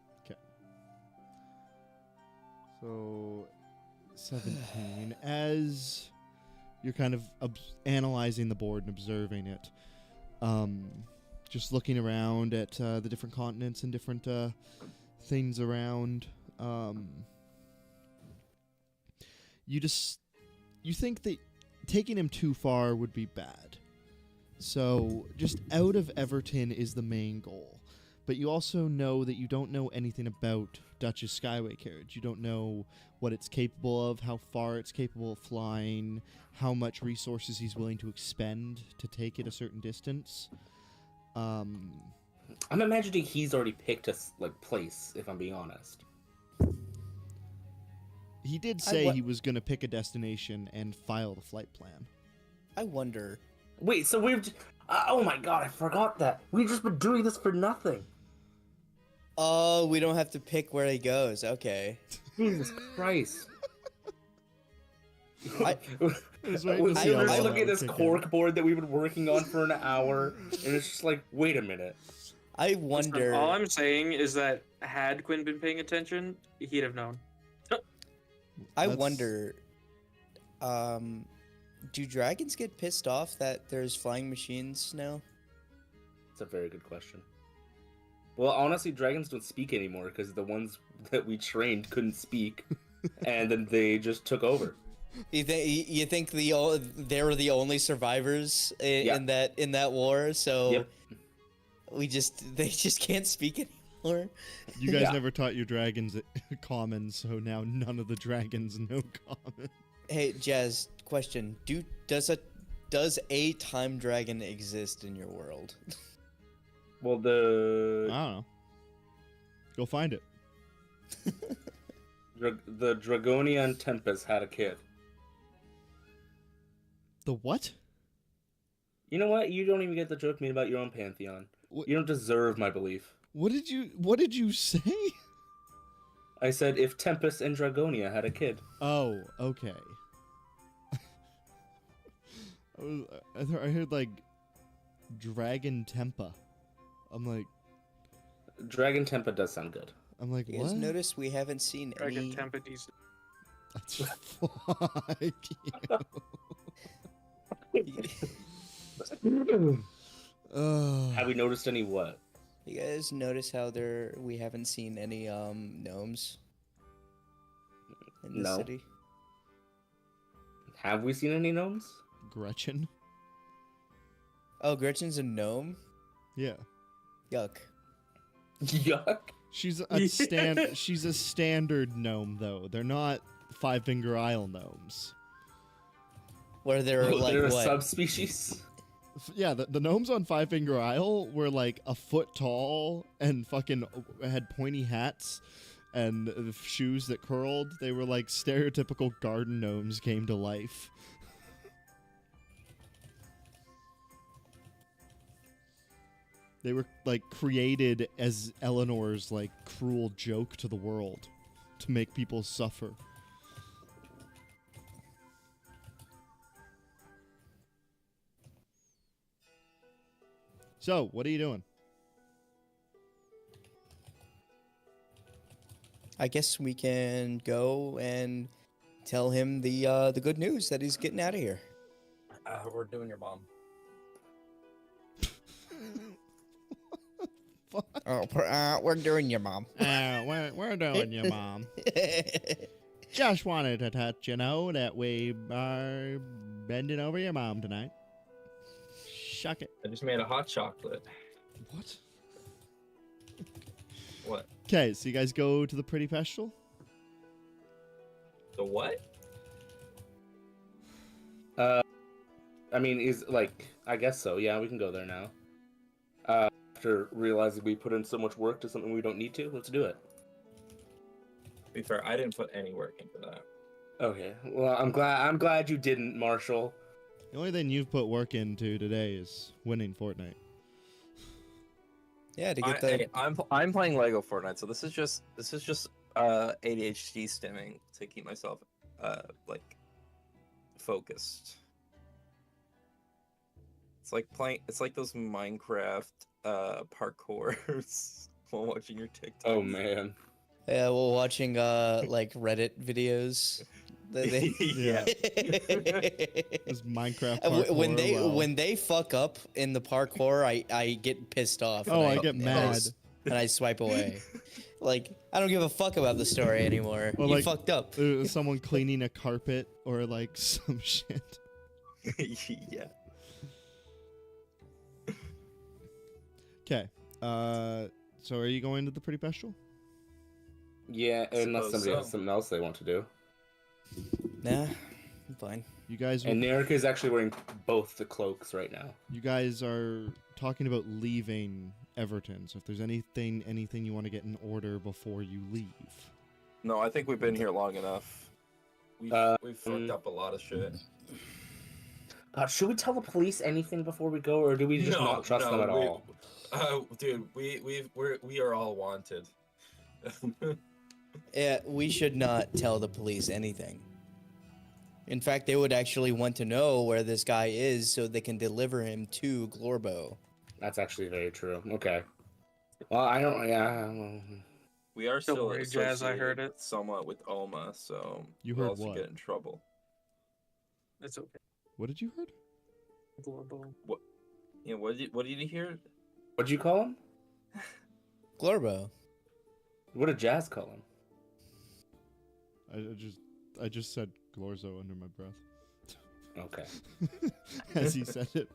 So, 17. As you're kind of analyzing the board and observing it, just looking around at the different continents and different things around, you think that taking him too far would be bad. So, just out of Everton is the main goal. But you also know that you don't know anything about Duchess Skyway Carriage. You don't know what it's capable of, how far it's capable of flying, how much resources he's willing to expend to take it a certain distance. I'm imagining he's already picked a place, if I'm being honest. He did I say wa- he was going to pick a destination and file the flight plan. I wonder. Wait, so oh my god, I forgot that. We've just been doing this for nothing. Oh, we don't have to pick where he goes. Okay. Jesus Christ. I- was waiting to see We're how just long looking at that this would take cork board that we've been working on for an hour, and it's just like, wait a minute. I Listen, wonder. all I'm saying is that had Quinn been paying attention, he'd have known. I That's- wonder. Do dragons get pissed off that there's flying machines now? It's a very good question. Well, honestly, dragons don't speak anymore because the ones that we trained couldn't speak, and then they just took over. You think they were the only survivors Yeah. in that war? So Yep. they just can't speak anymore. You guys Yeah. never taught your dragons common, so now none of the dragons know common. Hey, Jazz, question: does a time dragon exist in your world? Well, I don't know. Go find it. the Dragonian Tempest had a kid. The what? You know what? You don't even get the joke made about your own pantheon. What? You don't deserve my belief. What did you say? I said if Tempest and Dragonia had a kid. Oh, okay. I heard like Dragon Tempa. I'm like, Dragon Tempa does sound good. You guys what? notice we haven't seen Dragon any. Tempest. That's fuck you. Have we noticed any what? You guys notice how we haven't seen any gnomes in the No. city? Have we seen any gnomes? Gretchen? Oh, Gretchen's a gnome? Yeah. Yuck. Yuck. She's a standard gnome though. They're not Five Finger Isle gnomes. Where they're like They're a what? subspecies. Yeah, the gnomes on Five Finger Isle were like a foot tall and fucking had pointy hats and shoes that curled. They were like stereotypical garden gnomes came to life. They were like created as Eleanor's like cruel joke to the world to make people suffer. So, what are you doing? I guess we can go and tell him the good news that he's getting out of here. We're doing your mom. We're doing your mom. We're doing your mom. Just wanted to touch you know that we are bending over your mom tonight. Shuck it. I just made a hot chocolate. What? What? Okay, so you guys go to the Pretty Pestle? The what? I mean, I guess so. Yeah, we can go there now. After realizing we put in so much work to something we don't need to, let's do it. To be fair, I didn't put any work into that. Okay. Well, I'm glad you didn't, Marshall. The only thing you've put work into today is winning Fortnite. Yeah, to get the. I'm playing Lego Fortnite, so this is just ADHD stimming to keep myself focused. It's like those Minecraft parkours while watching your TikTok. Oh man. Yeah, well, watching like Reddit videos. Yeah. This Minecraft parkour, when they fuck up in the parkour, I get pissed off. Oh, and I get mad. and I swipe away. Like I don't give a fuck about the story anymore. Or You like, fucked up. Someone cleaning a carpet or like some shit. Yeah. Okay. So are you going to the Pretty Pestle? Yeah, unless Suppose somebody so. has something else they want to do. Nah, I'm fine. You guys And Narek is actually wearing both the cloaks right now. You guys are talking about leaving Everton. So if there's anything you want to get in order before you leave. No, I think we've been here long enough. we've fucked up a lot of shit. Should we tell the police anything before we go, or do we just not trust them at all? Dude, we are all wanted. Yeah, we should not tell the police anything. In fact, they would actually want to know where this guy is so they can deliver him to Glorbo. That's actually very true. Okay. Well, I don't. Yeah. We are still worry, Jazz, I heard associated somewhat with Oma, so You we'll heard also what? get in trouble. It's okay. What did you heard? Yeah, what did you hear? What'd you call him? Glorbo. What did Jazz call him? I just said Glorzo under my breath. Okay. As he said it.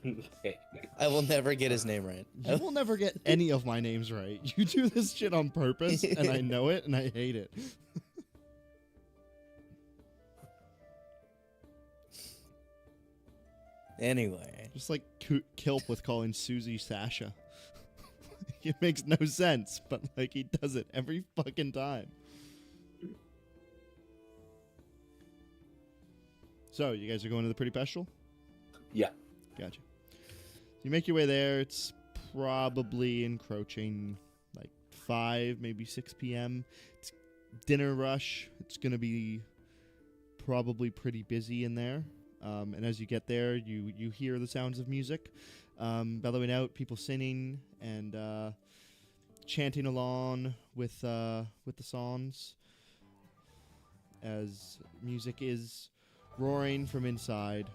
Okay. I will never get his name right. You will never get any of my names right. You do this shit on purpose, and I know it, and I hate it. Anyway. Just like Kilp with calling Susie Sasha. It makes no sense, but like he does it every fucking time. So, you guys are going to the Pretty Pestle? Yeah. Gotcha. You make your way there. It's probably encroaching like 5, maybe 6 p.m. It's dinner rush. It's going to be probably pretty busy in there. And as you get there, you hear the sounds of music bellowing out, people singing and chanting along with the songs as music is roaring from inside.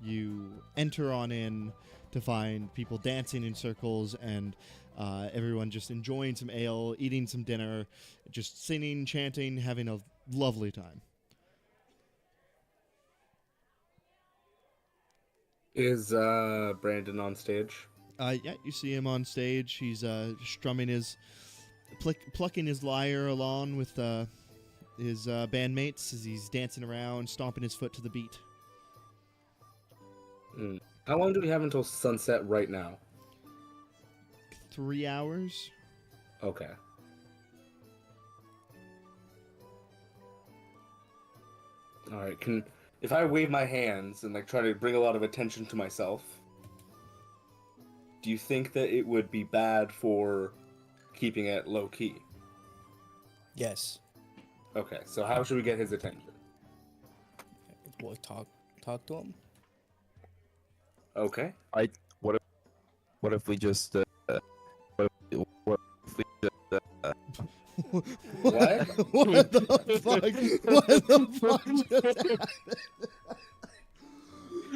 You enter on in to find people dancing in circles and everyone just enjoying some ale, eating some dinner, just singing, chanting, having a lovely time. Is Brandon on stage? Yeah, you see him on stage. He's strumming plucking his lyre along with his bandmates as he's dancing around, stomping his foot to the beat. How long do we have until sunset right now? 3 hours. Okay. All right. If I wave my hands and like try to bring a lot of attention to myself, do you think that it would be bad for keeping it low key? Yes. Okay. So how should we get his attention? We'll talk to him. Okay. What if we just what if we just What? What the fuck? What the fuck just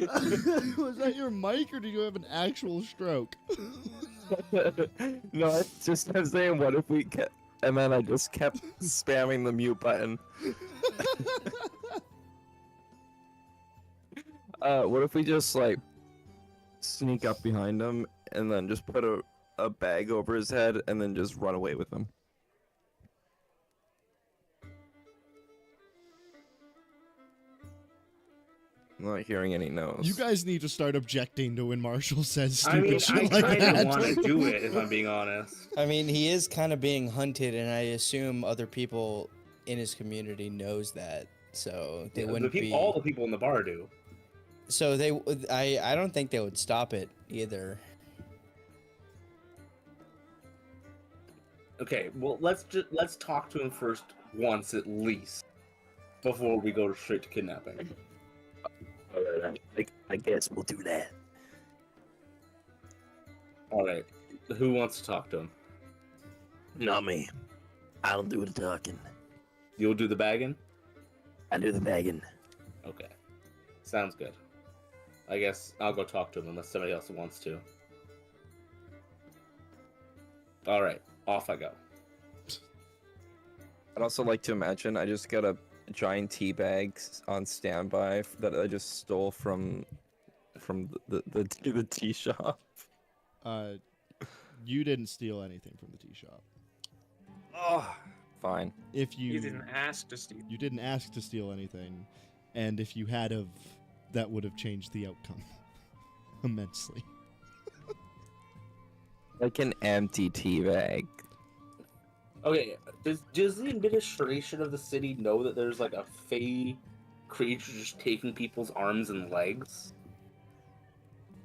happened? Was that your mic, or do you have an actual stroke? No, it's just I'm saying what if we kept, and then I just kept spamming the mute button. What if we just like sneak up behind him and then just put a bag over his head and then just run away with him? I'm not hearing any no's. You guys need to start objecting to when Marshall says stupid I mean, shit I like kind that. of want to do it if I'm being honest. I mean, he is kind of being hunted, and I assume other people in his community knows that, so they wouldn't be. All the people in the bar do. So I don't think they would stop it either. Okay, well let's talk to him first once at least before we go straight to kidnapping. I guess we'll do that. All right, who wants to talk to him? Not me. I don't do the talking. You'll do the bagging? I do the bagging. Okay, sounds good. I guess I'll go talk to him unless somebody else wants to. All right, off I go. I'd also like to imagine I just got a giant tea bag on standby that I just stole from the tea shop. You didn't steal anything from the tea shop. Oh, fine. If You didn't ask to steal. You didn't ask to steal anything, and if you had of, that would have changed the outcome immensely. Like an empty tea bag. Okay, does the administration of the city know that there's like a fey creature just taking people's arms and legs?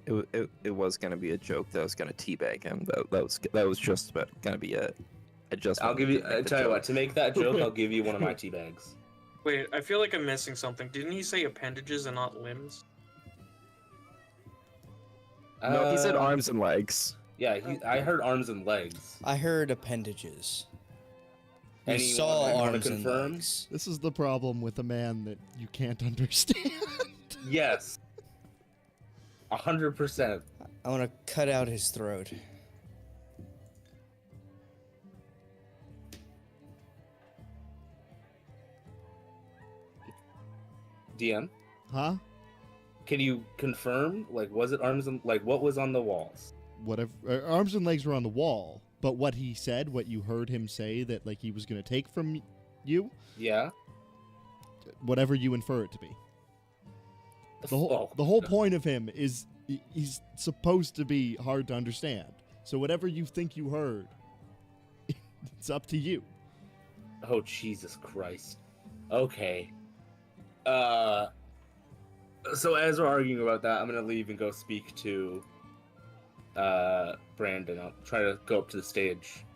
It was gonna be a joke that I was gonna teabag him. That was just about gonna be it. I just I'll wanted give you. to make the Tell you what, joke. to make that joke, I'll give you one of my tea bags. Wait, I feel like I'm missing something. Didn't he say appendages and not limbs? No, he said arms and legs. Yeah, I heard arms and legs. I heard appendages. You Anyone saw wanna arms and confirm? legs. This is the problem with a man that you can't understand. Yes. 100%. I want to cut out his throat. DM, Huh? can you confirm? Like, was it arms and like what was on the walls? Whatever. Arms and legs were on the wall, but what he said, what you heard him say, that like he was gonna take from you, Yeah. whatever you infer it to be. The whole Oh, the whole point of him is he's supposed to be hard to understand. So whatever you think you heard, it's up to you. Oh, Jesus Christ. Okay. So as we're arguing about that, I'm gonna leave and go speak to Brandon. I'll try to go up to the stage.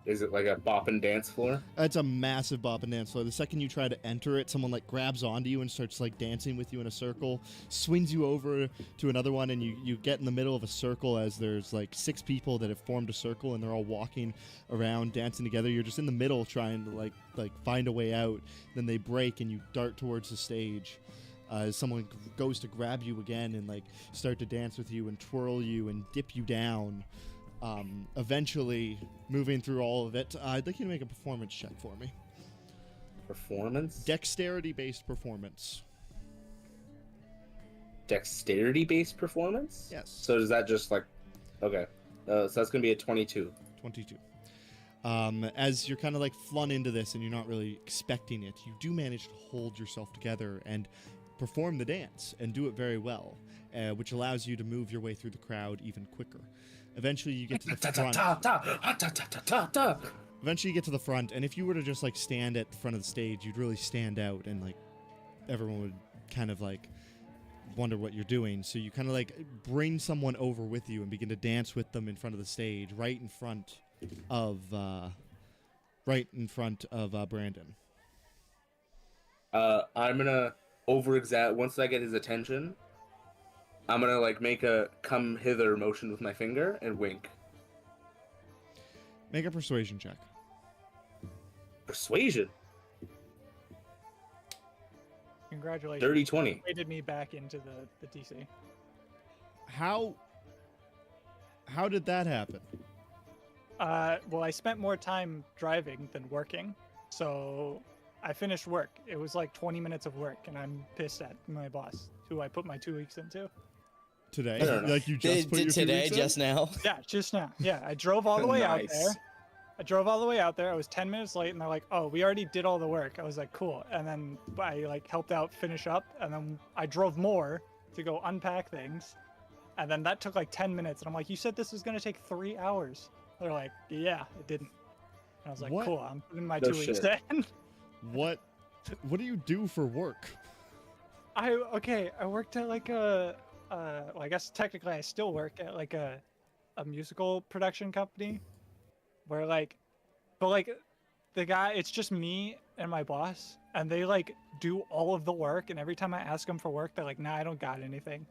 Is it like a bop and dance floor? It's a massive bop and dance floor. The second you try to enter it, someone like grabs onto you and starts like dancing with you in a circle, swings you over to another one, and you get in the middle of a circle as there's like 6 people that have formed a circle and they're all walking around dancing together. You're just in the middle trying to like find a way out. Then they break and you dart towards the stage. As someone goes to grab you again and like start to dance with you and twirl you and dip you down. Eventually, moving through all of it, I'd like you to make a performance check for me. Performance? Dexterity-based performance. Dexterity-based performance? Yes. So is that just like... Okay. So that's gonna be a 22. 22. As you're kind of like flung into this and you're not really expecting it, you do manage to hold yourself together and perform the dance and do it very well, which allows you to move your way through the crowd even quicker. Eventually you get to the front. Eventually you get to the front, and if you were to just like stand at the front of the stage, you'd really stand out, and like everyone would kind of like wonder what you're doing. So you kind of like bring someone over with you and begin to dance with them in front of the stage, right in front of Brandon. I'm gonna once I get his attention, I'm gonna like make a come hither motion with my finger and wink. Make a persuasion check. Persuasion. Congratulations. Dirty 20. Traded me back into the DC. How did that happen? Well, I spent more time driving than working, so I finished work. It was like 20 minutes of work, and I'm pissed at my boss, who I put my 2 weeks into. Today? Fair enough. Like you just put your 2 today, weeks in? just now. Yeah, just now. Yeah, I drove all the way out Nice. there. I was 10 minutes late, and they're like, "Oh, we already did all the work." I was like, "Cool." And then I like helped out finish up, and then I drove more to go unpack things, and then that took like 10 minutes. And I'm like, "You said this was gonna take 3 hours." They're like, "Yeah, it didn't." And I was like, What? "Cool, I'm putting my No 2 weeks shit. in." What do you do for work? I worked at like a well, I guess technically I still work at like a musical production company where the guy, it's just me and my boss, and they like do all of the work, and every time I ask them for work, they're like, "Nah, I don't got anything."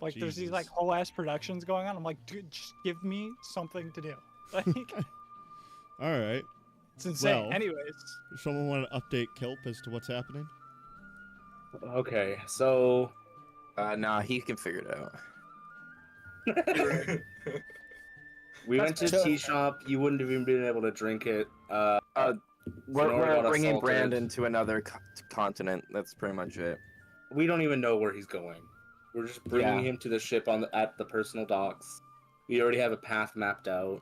Like there's these like Jesus. whole ass productions going on. I'm like, "Dude, just give me something to do." Like All right. it's insane. Well, Anyways, Someone want to update Kelp as to what's happening? Okay, so Nah, he can figure it out. we went to So- tea shop. You wouldn't have even been able to drink it. We're Sonora got bringing assaulted. Brandon to another continent. That's pretty much it. We don't even know where he's going. We're just bringing Yeah. him to the ship at the personal docks. We already have a path mapped out,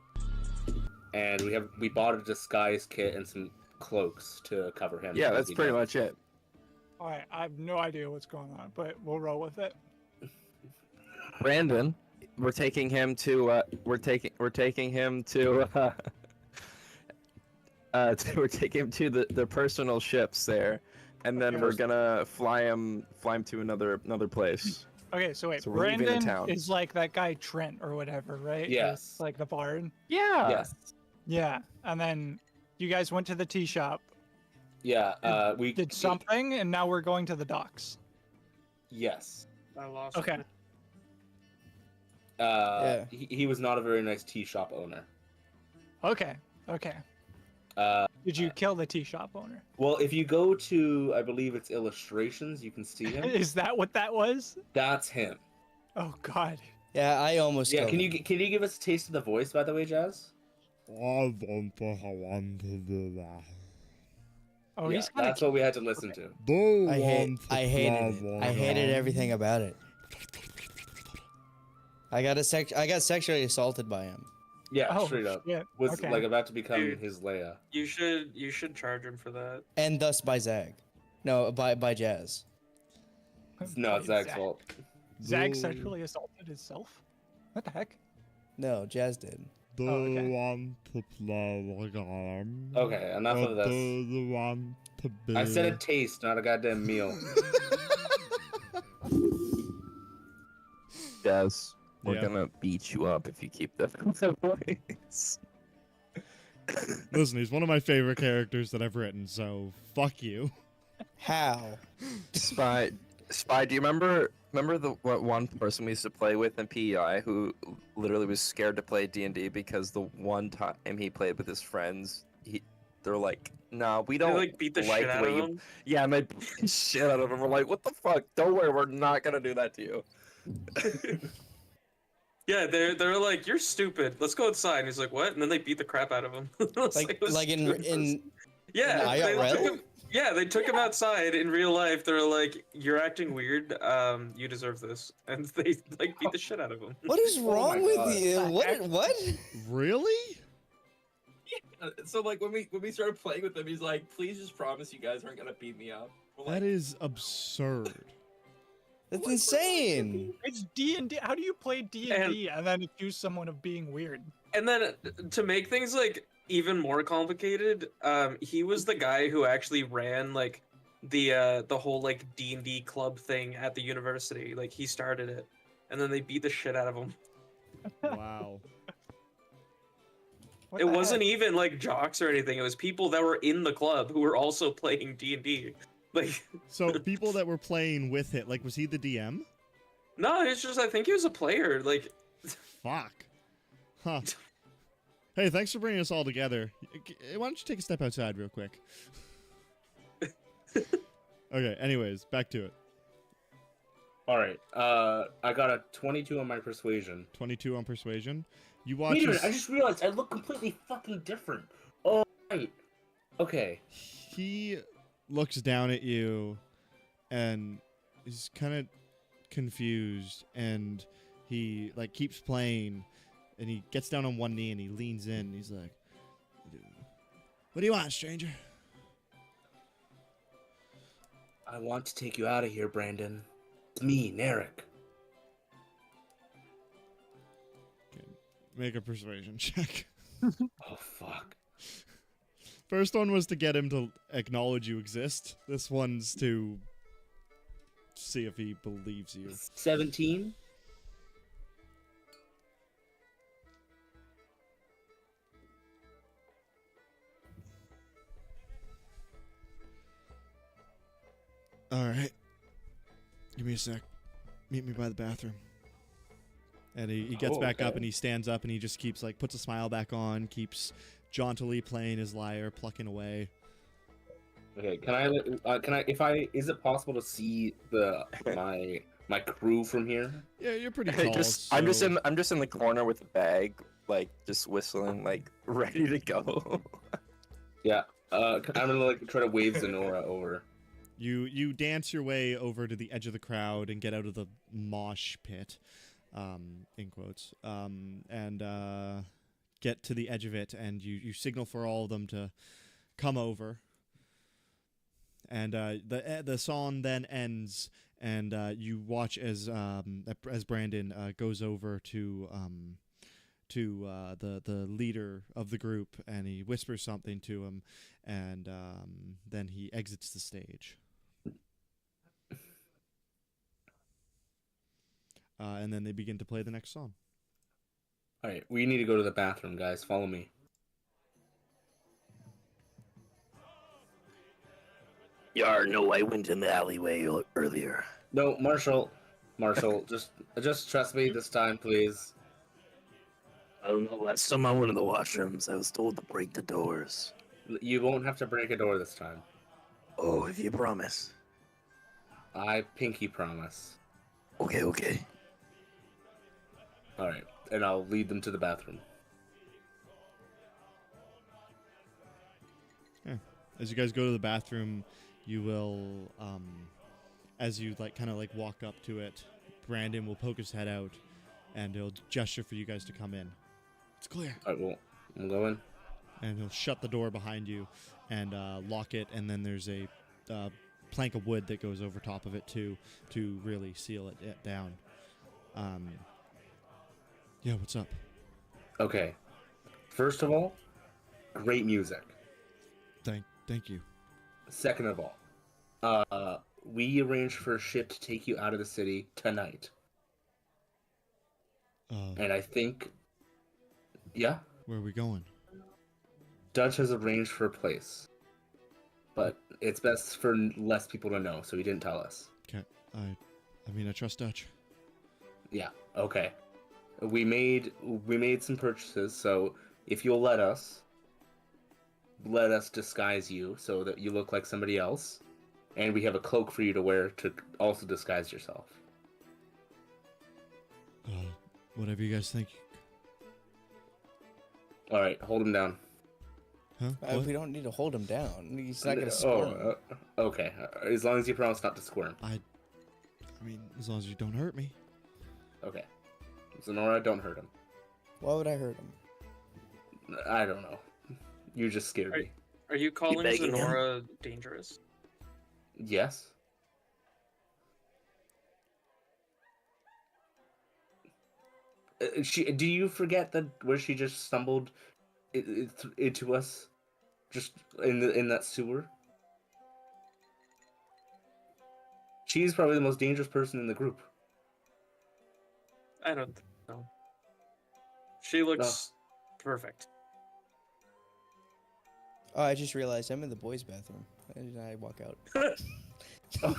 and we bought a disguise kit and some cloaks to cover him. Yeah, as that's he pretty did. much it. all right, I have no idea what's going on, but we'll roll with it. Brandon, we're taking him to we're taking him to we're taking him to the personal ships there, and then we're gonna fly him to another place. Okay, so wait, So we're leaving the Brandon town. is like that guy Trent or whatever, right? Yes. It's like the bard. Yeah. Yes. Yeah, and then you guys went to the tea shop, Yeah. We did something, and now we're going to the docks. Yes. I lost. Okay. Yeah. He was not a very nice tea shop owner. Okay. Okay. Did you kill the tea shop owner? Well, if you go to, I believe it's illustrations, you can see him. Is that what that was? That's him. Oh God. Yeah, I almost. Yeah. killed Can you give us a taste of the voice, by the way, Jazz? I don't want to do that. Oh, Yeah, he's kind that's what we had to listen to. Don't I hate. want to I hated fly it. I hated around. everything about it. I got sexually assaulted by him. Yeah, Oh, straight up. shit. Was Okay. like about to become Dude. his Leia. You should charge him for that. And thus by Zag. No, by Jazz. No, it's Zach's fault. Zag No. sexually assaulted himself. What the heck? No, Jazz did. Do Oh, okay. you want to play the game? Okay, enough Or of this. Do you want to be? I said a taste, not a goddamn meal. Jazz, we're Yeah. gonna beat you up if you keep that voice. Listen, he's one of my favorite characters that I've written, so fuck you. How? Spy, do you remember the one person we used to play with in PEI who literally was scared to play D&D because the one time he played with his friends, they're like, nah, we They don't like beat the like shit out way of you. him. Yeah, and they beat the shit out of him. We're like, what the fuck? Don't worry, we're not gonna do that to you. Yeah, they're like, you're stupid. Let's go outside. And he's like, what? And then they beat the crap out of him. It's Like it was like in yeah, in they IRL? took him, yeah, they took him outside in real life. They're like, you're acting weird. You deserve this, and they like beat the shit out of him. What is wrong my with God. you? What? Really? So like when we started playing with him, he's like, "Please just promise you guys aren't gonna beat me up." We're like, That is absurd. That's insane. It's D&D. How do you play D&D and then accuse someone of being weird? And then to make things like even more complicated, he was the guy who actually ran like the whole like D&D club thing at the university. Like he started it, and then they beat the shit out of him. Wow. What It the wasn't heck? even like jocks or anything. It was people that were in the club who were also playing D&D. Like, So people that were playing with it, like, was he the DM? no, it's just I think he was a player. Like, Fuck. Huh. Hey, thanks for bringing us all together. Why don't you take a step outside real quick? Okay, anyways, back to it. All right. I got a 22 on my persuasion. 22 on persuasion. You watch Wait a minute! as I just realized I look completely fucking different. Oh right. Okay. he looks down at you and is kind of confused, and he like keeps playing, and he gets down on one knee and he leans in and he's like, what do you want, stranger? I want to take you out of here, Brandon. It's me, Narek. Make a persuasion check. Oh fuck. First one was to get him to acknowledge you exist. This one's to see if he believes you. 17. All right. Give me a sec. Meet me by the bathroom. And he gets Oh, back up okay. and he stands up and he just keeps like puts a smile back on, keeps jauntily playing his lyre, plucking away. Okay, is it possible to see my crew from here? Yeah, you're pretty tall. I'm just so- in the corner with a bag, like just whistling, like ready to go. Yeah. I'm gonna like try to wave Zenora over. You dance your way over to the edge of the crowd and get out of the mosh pit, in quotes, and get to the edge of it, and you signal for all of them to come over. And the song then ends, and you watch as Brandon goes over to the leader of the group, and he whispers something to him, and then he exits the stage. And then they begin to play the next song. All right, we need to go to the bathroom, guys. Follow me. Yar, no, I went in the alleyway earlier. No, Marshall, just trust me this time, please. I don't know. Last time I went in the washrooms, I was told to break the doors. You won't have to break a door this time. Oh, if you promise. I pinky promise. Okay, okay. All right, and I'll lead them to the bathroom. Yeah. As you guys go to the bathroom, you will, as you kind of walk up to it, Brandon will poke his head out, and he'll gesture for you guys to come in. It's clear. All right, well, I'm going. And he'll shut the door behind you and lock it, and then there's a plank of wood that goes over top of it too to really seal it down. Yeah, what's up? Okay. First of all, great music. Thank you. Second of all, we arranged for a ship to take you out of the city tonight. And I think, yeah, Where are we going? Dutch has arranged for a place. But it's best for less people to know, so he didn't tell us. Okay. I trust Dutch. Yeah, okay. We made some purchases, so if you'll let us disguise you so that you look like somebody else, and we have a cloak for you to wear to also disguise yourself. Whatever you guys think. All right, hold him down. Huh? What? We don't need to hold him down. He's not gonna squirm. Okay. As long as you promise not to squirm. As long as you don't hurt me. Okay. Zenora, don't hurt him. Why would I hurt him? I don't know. You just scared me. Are you calling begging him? Zenora dangerous? Yes. Do you forget that where she just stumbled into us, just in that sewer? She's probably the most dangerous person in the group. I don't know. She looks perfect. Oh, I just realized I'm in the boys' bathroom. And I walk out. Oh,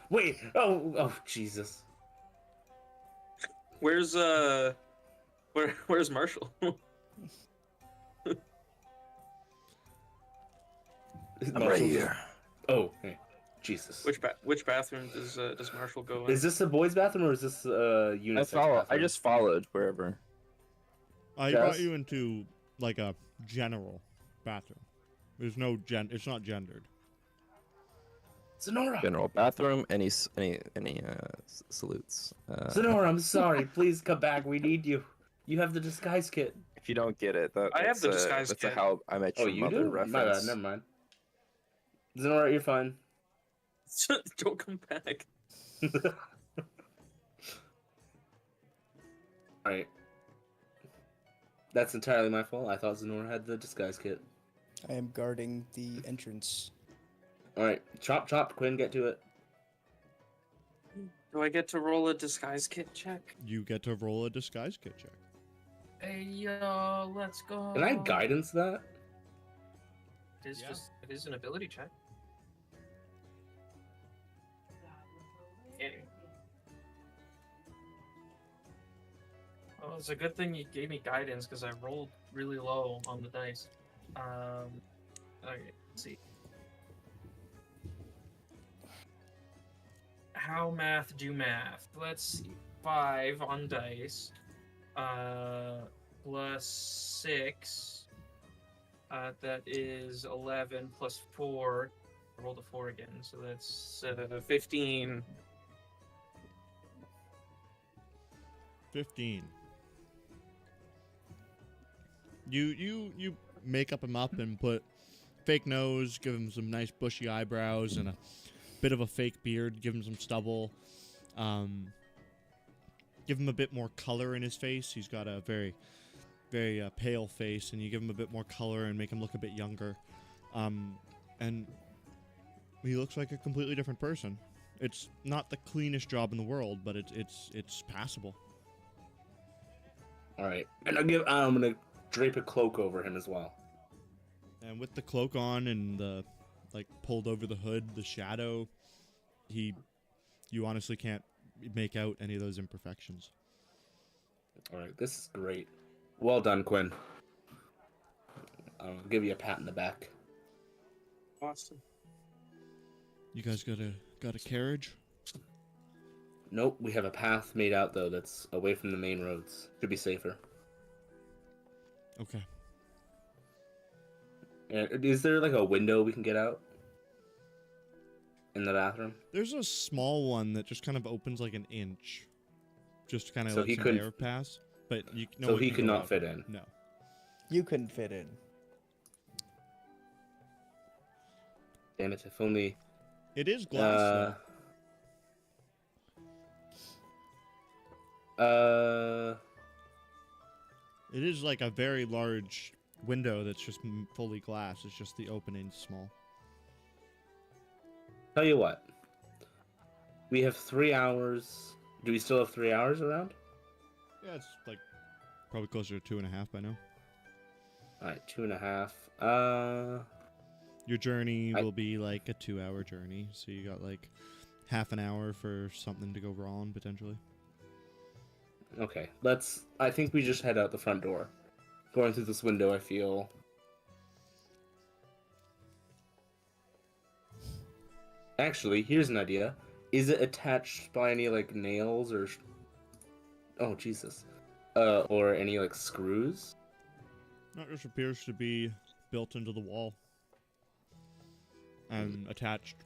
wait. Oh, Jesus. Where's Marshall? I'm right here. Oh, hey. Jesus. Which bathroom does Marshall go in? Is this a boys' bathroom or is this a unisex bathroom? I just followed wherever. I Jess? brought you into a general bathroom. There's no it's not gendered. Zenora. General bathroom. Any salutes. Zenora, I'm sorry. Please come back. We need you. You have the disguise kit. If you don't get it, I have the disguise that's kit. a How I Met Your You Mother do? reference. My bad. Never mind. Zenora, you're fine. Don't come back. Alright. That's entirely my fault. I thought Zenora had the disguise kit. I am guarding the entrance. Alright. Chop, Quinn, get to it. Do I get to roll a disguise kit check? You get to roll a disguise kit check. Hey yo, let's go. Can I guidance that? It is an ability check. Okay. Well, it's a good thing you gave me guidance because I rolled really low on the dice. Okay, let's see. How math do math? Let's see. 5 on dice. Plus 6. That is 11 plus 4. I rolled a 4 again, so that's 15. 15. You make up him up and put fake nose, give him some nice bushy eyebrows and a bit of a fake beard, give him some stubble, give him a bit more color in his face. He's got a very, very pale face, and you give him a bit more color and make him look a bit younger. And he looks like a completely different person. It's not the cleanest job in the world, but it's passable. All right, and I'm gonna drape a cloak over him as well. And with the cloak on and the like pulled over the hood, the shadow, you honestly can't make out any of those imperfections. All right, this is great. Well done, Quinn. I'll give you a pat in the back. Awesome. You guys got a carriage? Nope, we have a path made out though that's away from the main roads. Should be safer. Okay. And is there like a window we can get out in the bathroom? There's a small one that just kind of opens like an inch, just to kind of So let he some couldn't- air pass. But no So one he can could go not out. fit in. No. You couldn't fit in. Damn it! If only. It is glass. It is like a very large window that's just fully glass. It's just the opening's small. Tell you what. We have 3 hours. Do we still have 3 hours around? Yeah, it's like probably closer to 2.5 by now. All right, 2.5. Your journey will be like a 2-hour journey, so you got like half an hour for something to go wrong potentially. Okay, I think we just head out the front door. Going through this window, I feel. Actually, here's an idea. Is it attached by any like nails or? Oh Jesus. Or any like screws? No, it just appears to be built into the wall and attached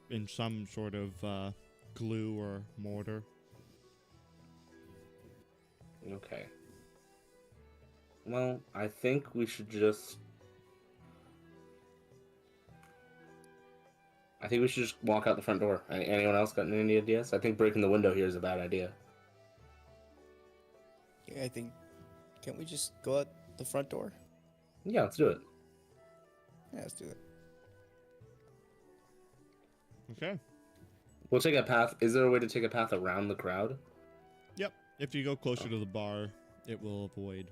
in some sort of glue or mortar. Okay. Well, I think we should just. I think we should just walk out the front door. Anyone else got any ideas? I think breaking the window here is a bad idea. Yeah, I think. Can't we just go out the front door? Yeah, let's do it. Yeah, let's do it. Okay. We'll take a path. Is there a way to take a path around the crowd? Yep. If you go closer to the bar, it will avoid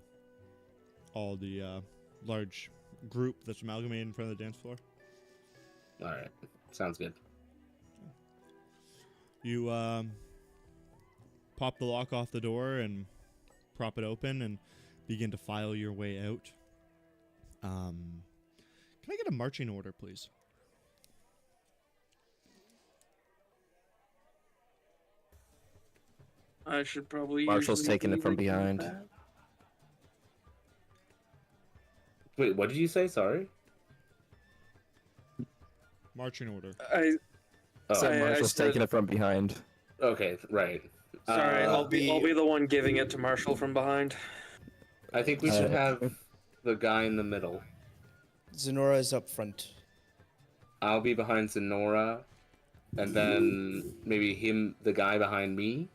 all the large group that's amalgamated in front of the dance floor. All right. Sounds good. You pop the lock off the door and prop it open and begin to file your way out. Can I get a marching order, please? I should probably. Marshall's usually taking be it from looking at behind. that. Wait, what did you say? Sorry. Marching order. Oh, So I Marshall's said- taking it from behind. okay, right. Sorry, I'll be the- the one giving it to Marshall from behind. I think we should have the guy in the middle. Zenora is up front. I'll be behind Zenora, and then maybe the guy behind me,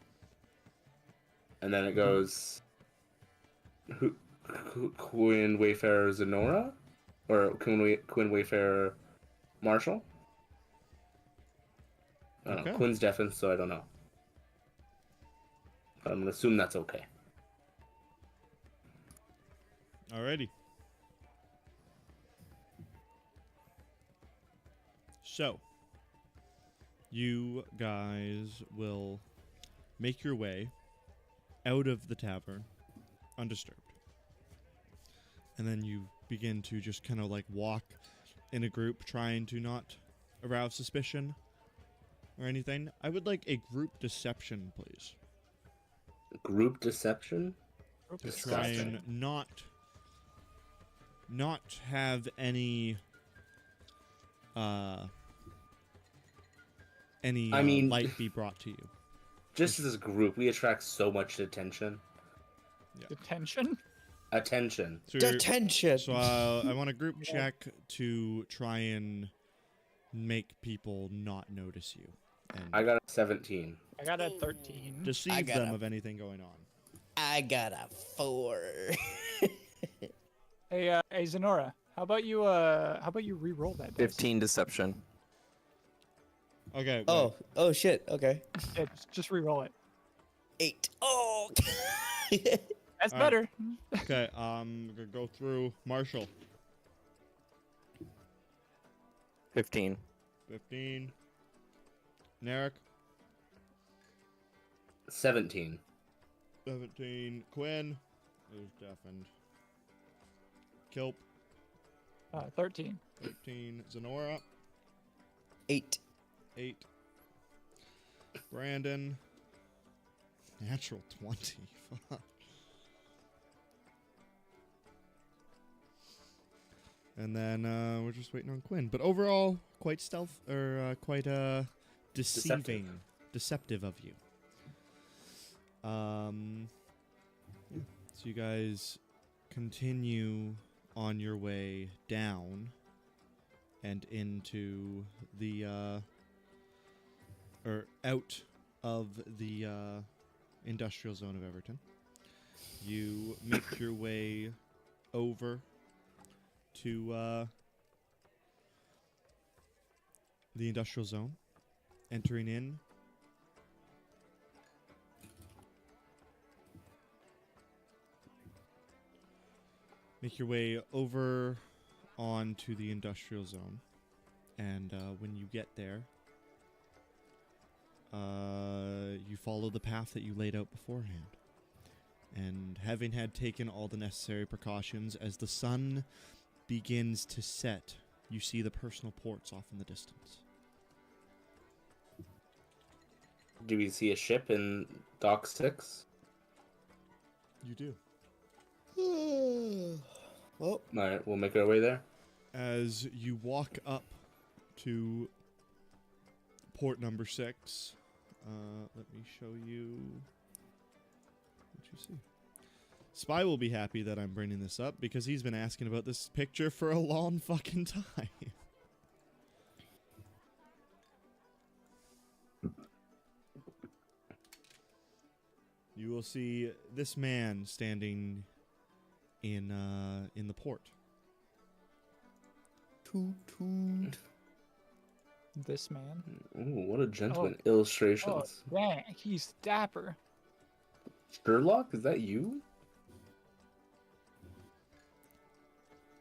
and then it goes Quinn, Wayfarer, Zenora, or Quinn, Wayfarer, Marshall. I don't know. Okay. Quinn's deafened, so I don't know. But I'm gonna assume that's okay. Alrighty. So, you guys will make your way out of the tavern undisturbed. And then you begin to just kind of like walk in a group, trying to not arouse suspicion or anything. I would like a group deception, please. Group deception? To try Disgusting. and not have any I mean- light be brought to you. Just as a group, we attract so much attention. Detention? Attention. So, Detention. so I want a group check to try and make people not notice you and I got a 17. I got a 13. deceive got them a- of anything going on. I got a 4. Hey, Zenora, how about you re-roll that? dice? 15 deception. Okay. Oh shit. Okay. Yeah, just re-roll it. 8. Oh. That's All right. better. Okay. We're gonna go through Marshall. 15. 15. Narek. 17. 17. Quinn is deafened. Kilp. 13. 13. Zenora. 8. 8. Brandon. Natural 20. Fuck. And then we're just waiting on Quinn. But overall, quite quite deceiving, deceptive of you. Yeah. So you guys continue on your way down and into the or out of the industrial zone of Everton. You make your way over to the industrial zone, entering in. Make your way over onto the industrial zone, and when you get there, you follow the path that you laid out beforehand. And having had taken all the necessary precautions, as the sun begins to set, you see the personal ports off in the distance. Do we see a ship in Dock 6? You do. Well, Alright, we'll make our way there. As you walk up to port number 6, let me show you what you see. Spy will be happy that I'm bringing this up because he's been asking about this picture for a long fucking time. You will see this man standing in the port. toot toot. This man. Ooh, what a gentleman. Illustrations. Oh, dang, he's dapper. Sherlock, is that you?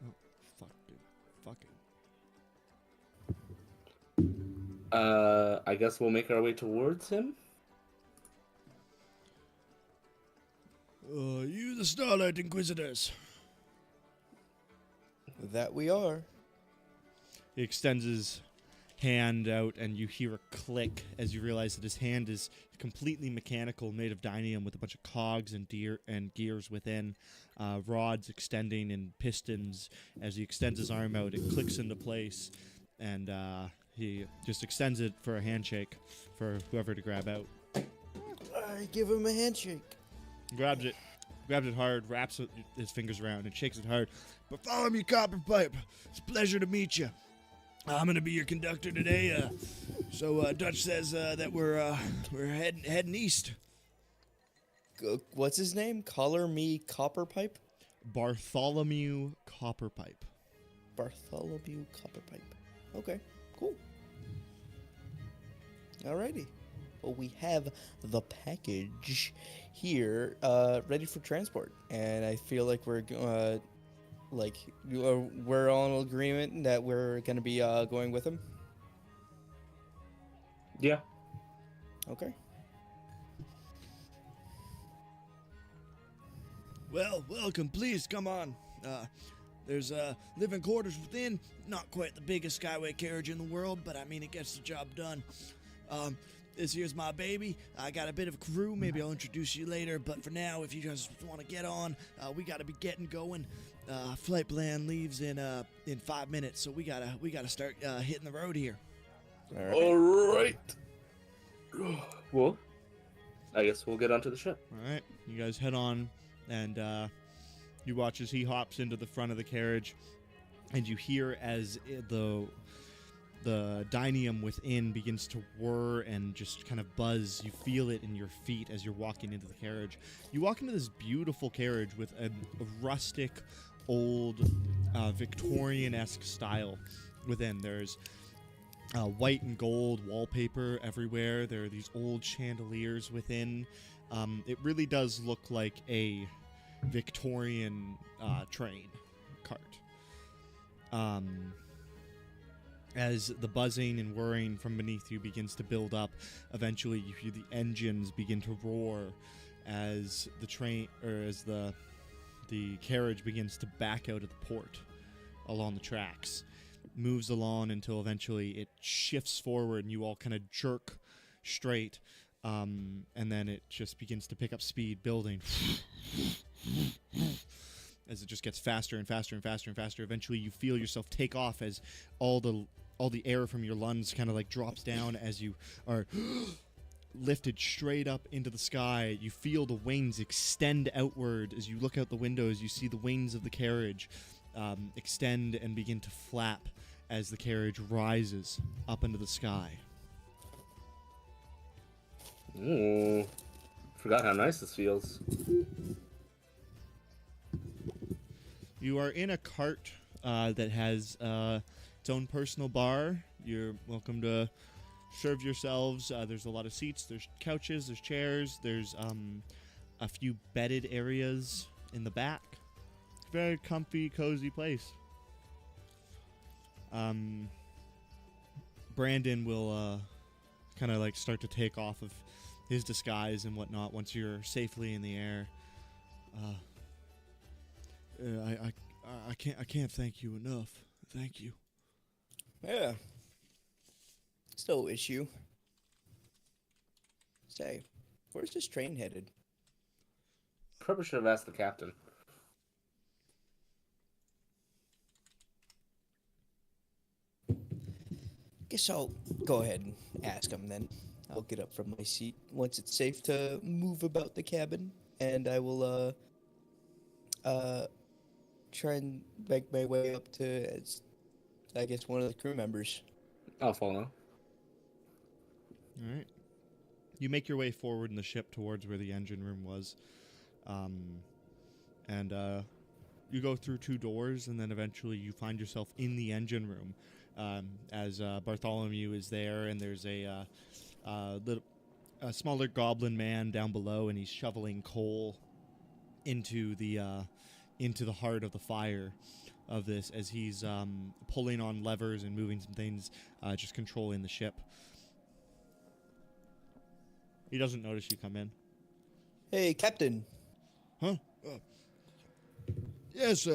Oh, fuck, dude. Fucking. I guess we'll make our way towards him. You the Starlight Inquisitors. That we are. He extends his hand out, and you hear a click as you realize that his hand is completely mechanical, made of dynium, with a bunch of cogs and gears within, rods extending and pistons. As he extends his arm out, it clicks into place, and he just extends it for a handshake for whoever to grab out. I give him a handshake. Grabs it hard, wraps his fingers around, and shakes it hard. Bartholomew Copperpipe, it's a pleasure to meet you. I'm gonna be your conductor today. So Dutch says that we're heading east. What's his name? Color me Copperpipe? Bartholomew Copperpipe. Bartholomew Copperpipe. Okay, cool. Alrighty. Well, we have the package here ready for transport, and I feel like we're all in agreement that we're gonna be going with him. Yeah. Okay. Well, welcome. Please come on. There's living quarters within. Not quite the biggest skyway carriage in the world, but I mean it gets the job done. This here's my baby. I got a bit of a crew. Maybe I'll introduce you later. But for now, if you guys want to get on, we got to be getting going. Flight plan leaves in 5 minutes, so we gotta start hitting the road here. All right. Alright. Well, I guess we'll get onto the ship. All right, you guys head on, and you watch as he hops into the front of the carriage, and you hear as the dynium within begins to whir and just kind of buzz. You feel it in your feet as you're walking into the carriage. You walk into this beautiful carriage with a rustic, old, Victorian-esque style within. There's white and gold wallpaper everywhere. There are these old chandeliers within. It really does look like a Victorian train cart. As the buzzing and whirring from beneath you begins to build up, eventually you hear the engines begin to roar as the train, or as the carriage begins to back out of the port along the tracks. Moves along until eventually it shifts forward and you all kind of jerk straight, and then it just begins to pick up speed, building as it just gets faster and faster and faster and faster. Eventually you feel yourself take off as all the air from your lungs kind of like drops down as you are lifted straight up into the sky. You feel the wings extend outward. As you look out the windows, you see the wings of the carriage extend and begin to flap as the carriage rises up into the sky. Ooh, forgot how nice this feels. You are in a cart that has its own personal bar. You're welcome to serve yourselves. There's a lot of seats. There's couches. There's chairs. There's a few bedded areas in the back. Very comfy, cozy place. Brandon will kind of like start to take off of his disguise and whatnot once you're safely in the air. I can't thank you enough. Thank you. Yeah. It's no issue. Say, where's this train headed? Probably should have asked the captain. Guess I'll go ahead and ask him then. I'll get up from my seat once it's safe to move about the cabin, and I will try and make my way up to, I guess, one of the crew members. I'll follow. All right. You make your way forward in the ship towards where the engine room was, and you go through 2 doors, and then eventually you find yourself in the engine room. As Bartholomew is there, and there's a smaller goblin man down below, and he's shoveling coal into the heart of the fire of this, as he's pulling on levers and moving some things, just controlling the ship. He doesn't notice you come in. Hey, Captain. Huh? Yes,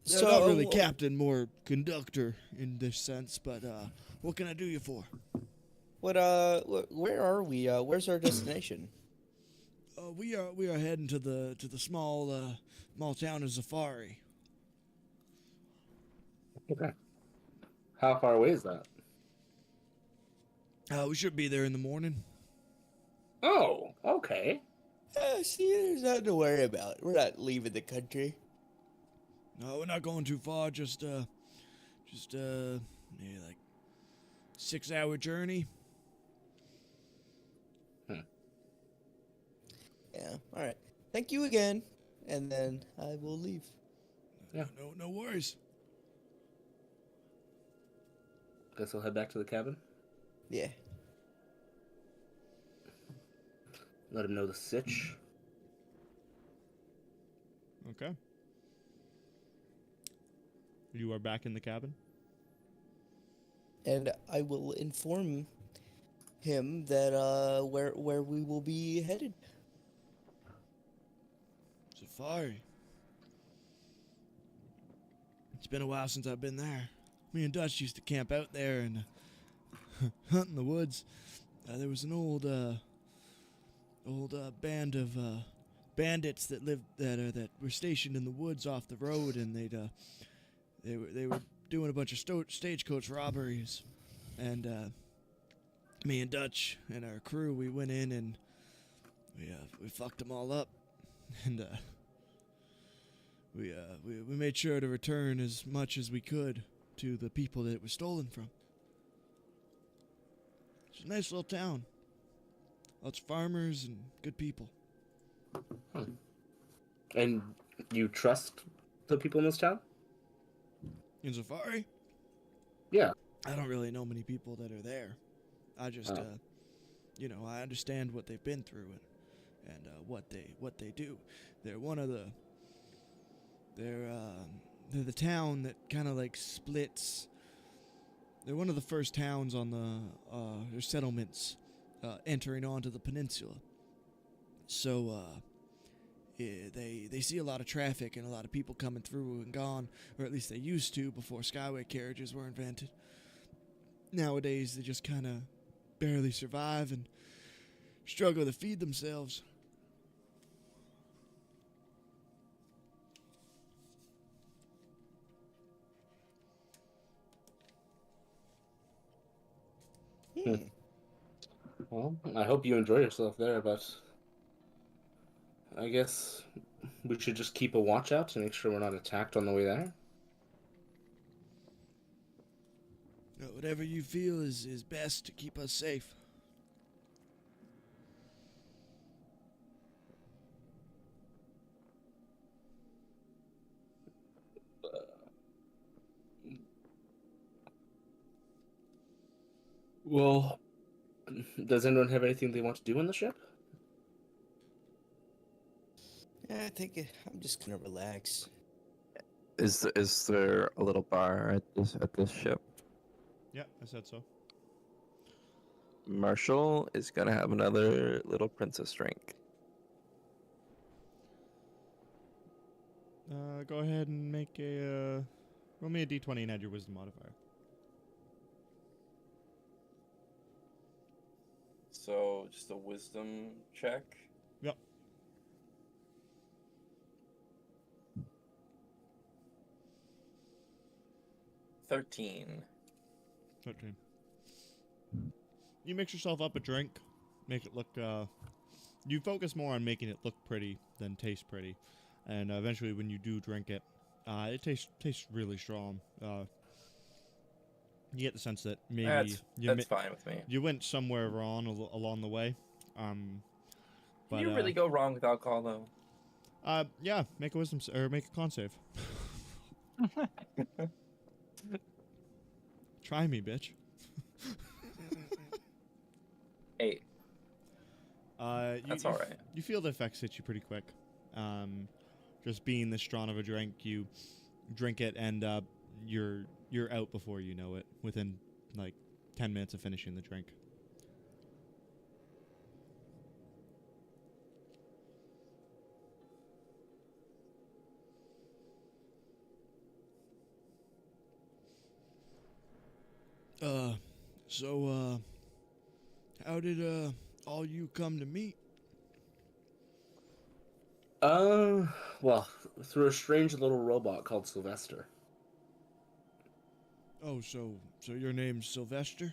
So, not really captain, more conductor in this sense, but what can I do you for? Where are we? Where's our destination? We are heading to the small town of Zafari. Okay. How far away is that? We should be there in the morning. Oh, okay. See, there's nothing to worry about. We're not leaving the country. No, we're not going too far. Just maybe like 6-hour journey. Yeah. All right. Thank you again, and then I will leave. Yeah. No worries. Guess I'll head back to the cabin. Yeah. Let him know the sitch. Okay. You are back in the cabin? And I will inform him that where we will be headed. Safari. It's been a while since I've been there. Me and Dutch used to camp out there and hunt in the woods. There was an old band of bandits that lived that were stationed in the woods off the road, and they were doing a bunch of stagecoach robberies, and me and Dutch and our crew, we went in and we fucked them all up, and we made sure to return as much as we could to the people that it was stolen from. It's a nice little town. Lots of farmers and good people. And you trust the people in this town? In Safari? Yeah. I don't really know many people that are there. I just, I understand what they've been through and what they do. They're they're the town that kind of like splits. They're one of the first towns on their settlements entering onto the peninsula. So they see a lot of traffic and a lot of people coming through and gone, or at least they used to before Skyway carriages were invented. Nowadays they just kind of barely survive and struggle to feed themselves. Well, I hope you enjoy yourself there, but I guess we should just keep a watch out to make sure we're not attacked on the way there. Whatever you feel is best to keep us safe. Well, does anyone have anything they want to do on the ship? Yeah, I think I'm just gonna relax. Is there a little bar at this ship? Yeah, I said so. Marshall is gonna have another little princess drink. Go ahead and make roll me a d20 and add your wisdom modifier. So just a wisdom check. Yep. $13. 13. You mix yourself up a drink, make it look, you focus more on making it look pretty than taste pretty. And eventually when you do drink it, it tastes really strong. You get the sense that maybe That's fine with me. you went somewhere wrong along the way. But, Can you really go wrong with alcohol, though? Yeah, make a wisdom or make a con save. Try me, bitch. 8. That's all right. You feel the effects hit you pretty quick. Just being this strong of a drink, you drink it and you're out before you know it. Within like 10 minutes of finishing the drink. So how did all you come to meet? Well, through a strange little robot called Sylvester. Oh, so your name's Sylvester?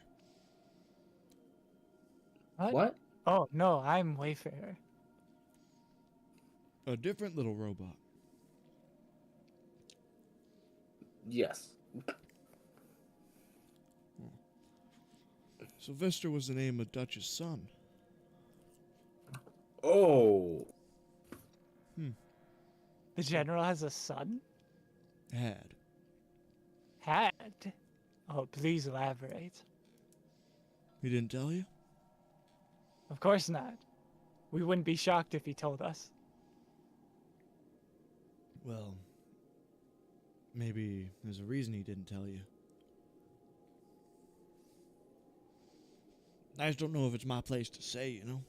What? Oh, no, I'm Wayfarer. A different little robot. Yes. Sylvester was the name of Dutch's son. Oh. The general has a son? Had. Had? Oh, please elaborate. He didn't tell you? Of course not. We wouldn't be shocked if he told us. Well, maybe there's a reason he didn't tell you. I just don't know if it's my place to say, you know?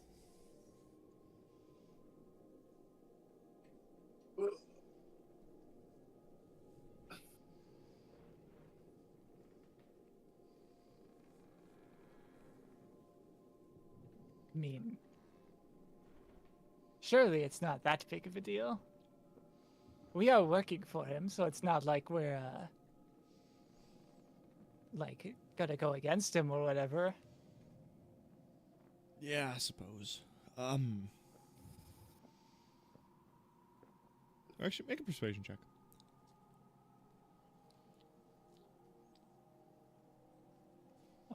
I mean, surely it's not that big of a deal. We are working for him, so it's not like we're, like, gonna go against him or whatever. Yeah, I suppose. Actually, make a persuasion check.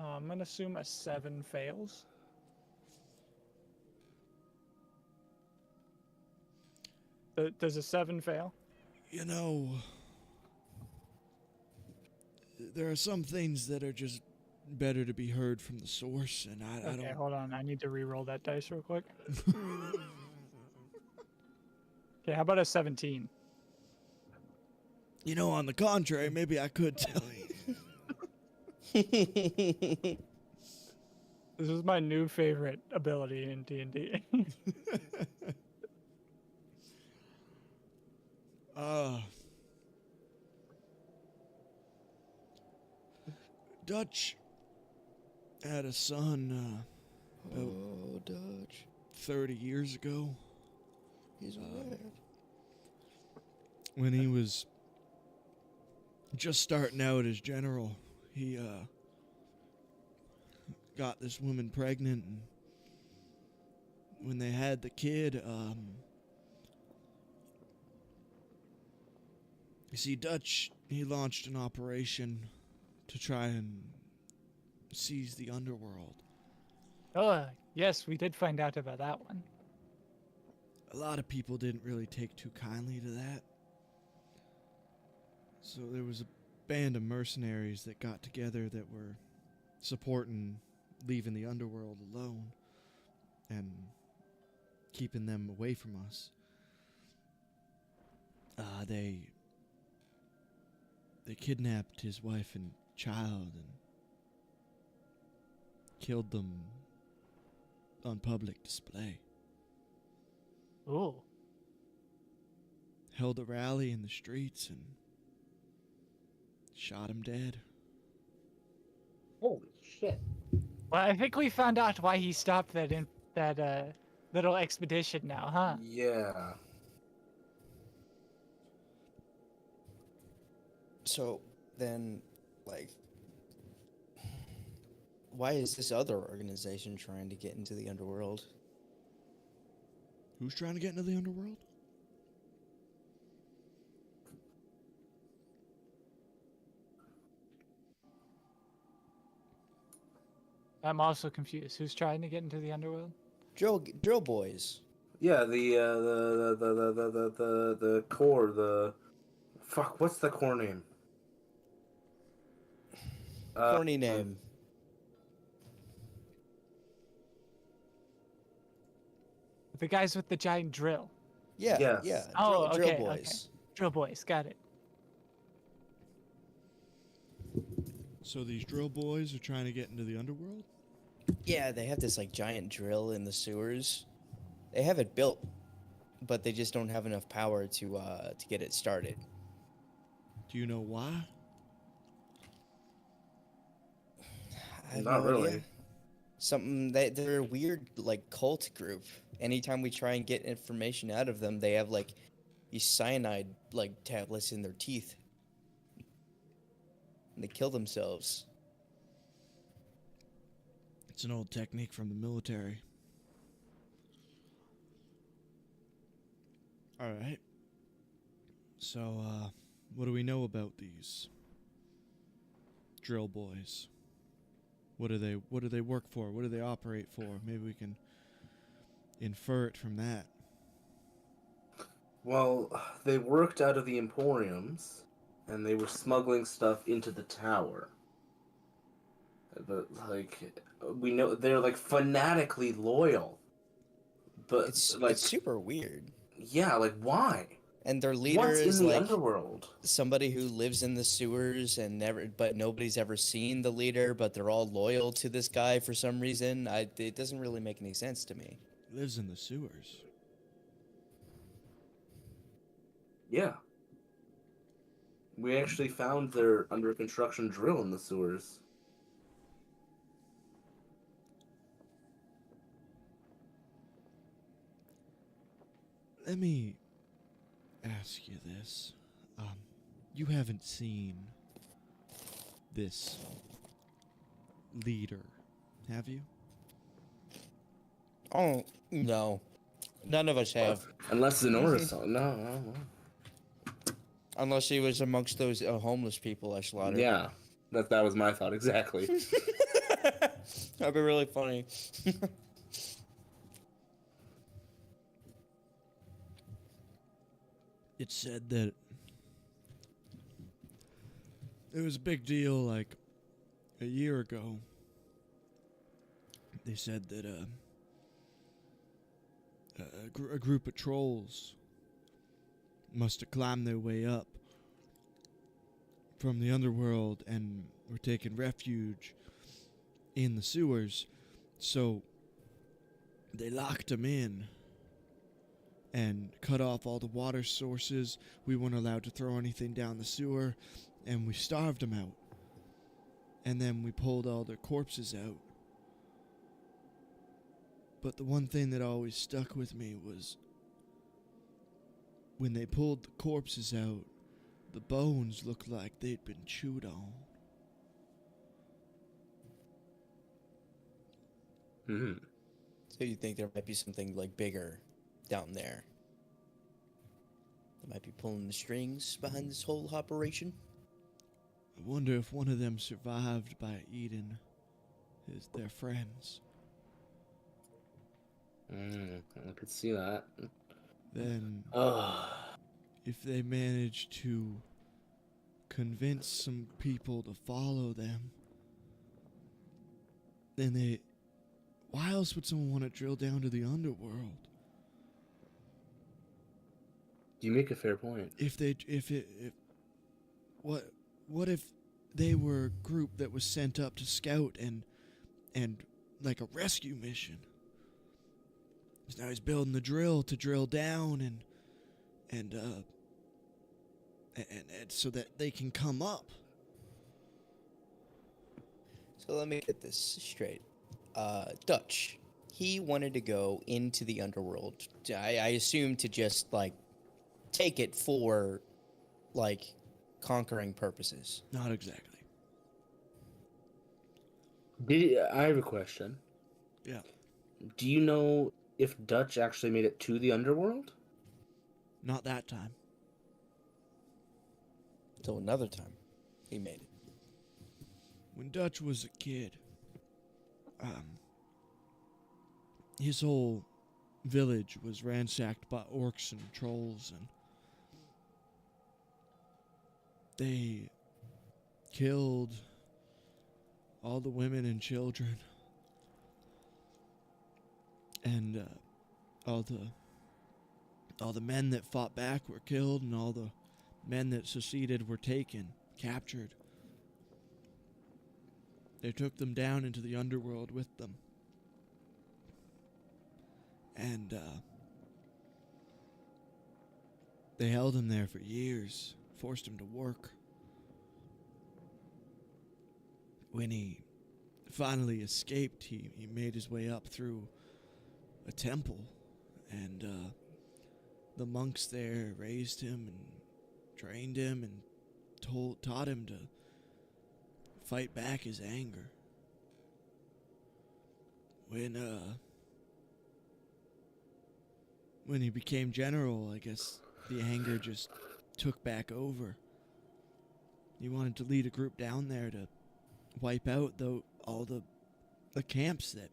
I'm gonna assume a 7 fails. Does a 7 fail? You know, there are some things that are just better to be heard from the source, and I Okay, don't. hold on. I need to re-roll that dice real quick. Okay, how about a 17? You know, on the contrary, maybe I could tell you. This is my new favorite ability in D&D. Dutch had a son about Dutch. 30 years ago. He's red. When he was just starting out as general, he got this woman pregnant, and when they had the kid, you see, Dutch, he launched an operation to try and seize the underworld. Oh, yes, we did find out about that one. A lot of people didn't really take too kindly to that. So there was a band of mercenaries that got together that were supporting leaving the underworld alone and keeping them away from us. They kidnapped his wife and child and killed them on public display. Ooh. Held a rally in the streets and shot him dead. Holy shit. Well, I think we found out why he stopped that little expedition now, huh? Yeah. So then, like, why is this other organization trying to get into the underworld? Who's trying to get into the underworld? I'm also confused. Who's trying to get into the underworld? Drill boys. Yeah, the core, fuck, what's the core name? Corny name. The guys with the giant drill. Yeah, Yes. yeah. Oh, drill okay, boys. Drill boys, got it. So these drill boys are trying to get into the underworld? Yeah, they have this like giant drill in the sewers. They have it built, but they just don't have enough power to get it started. Do you know why? I have Not no idea. really. They're a weird like cult group. Anytime we try and get information out of them, they have like these cyanide like tablets in their teeth. And they kill themselves. It's an old technique from the military. Alright. So, what do we know about these drill boys? What do they work for? What do they operate for? Maybe we can infer it from that. Well, they worked out of the Emporiums, and they were smuggling stuff into the tower. But, like, we know they're, like, fanatically loyal. But, It's like, super weird. yeah, like, why? And their leader What's is in the like underworld? somebody who lives in the sewers and but nobody's ever seen the leader, but they're all loyal to this guy for some reason. It doesn't really make any sense to me. Lives in the sewers. Yeah. We actually found their under construction drill in the sewers. Let me ask you this. You haven't seen this leader, have you? Oh, no. None of us have. Unless Zenora saw. No. Unless he was amongst those homeless people I slaughtered. Yeah. That was my thought, exactly. That'd be really funny. It said that it was a big deal like a year ago. They said that a group of trolls must have climbed their way up from the underworld and were taking refuge in the sewers. So they locked them in and cut off all the water sources. We weren't allowed to throw anything down the sewer, and we starved them out. And then we pulled all their corpses out. But the one thing that always stuck with me was when they pulled the corpses out, the bones looked like they'd been chewed on. Hmm. So you think there might be something like bigger down there that might be pulling the strings behind this whole operation? I wonder if one of them survived by eating their friends. I could see that. Then, Ugh. if they managed to convince some people to follow them, then they... Why else would someone want to drill down to the underworld? You make a fair point. What if they were a group that was sent up to scout and like a rescue mission? So now he's building the drill to drill down and so that they can come up. So let me get this straight. Dutch, he wanted to go into the underworld. I assume to just, like, take it for, like, conquering purposes. Not exactly. I have a question. Yeah. Do you know if Dutch actually made it to the underworld? Not that time. So another time, he made it. When Dutch was a kid, his whole village was ransacked by orcs and trolls, and they killed all the women and children, and all the men that fought back were killed, and all the men that seceded were taken, captured. They took them down into the underworld with them. And, they held him there for years, forced him to work. When he finally escaped, he made his way up through a temple, and, the monks there raised him and trained him and taught him to fight back his anger. When he became general, I guess the anger just took back over. He wanted to lead a group down there to wipe out all the camps that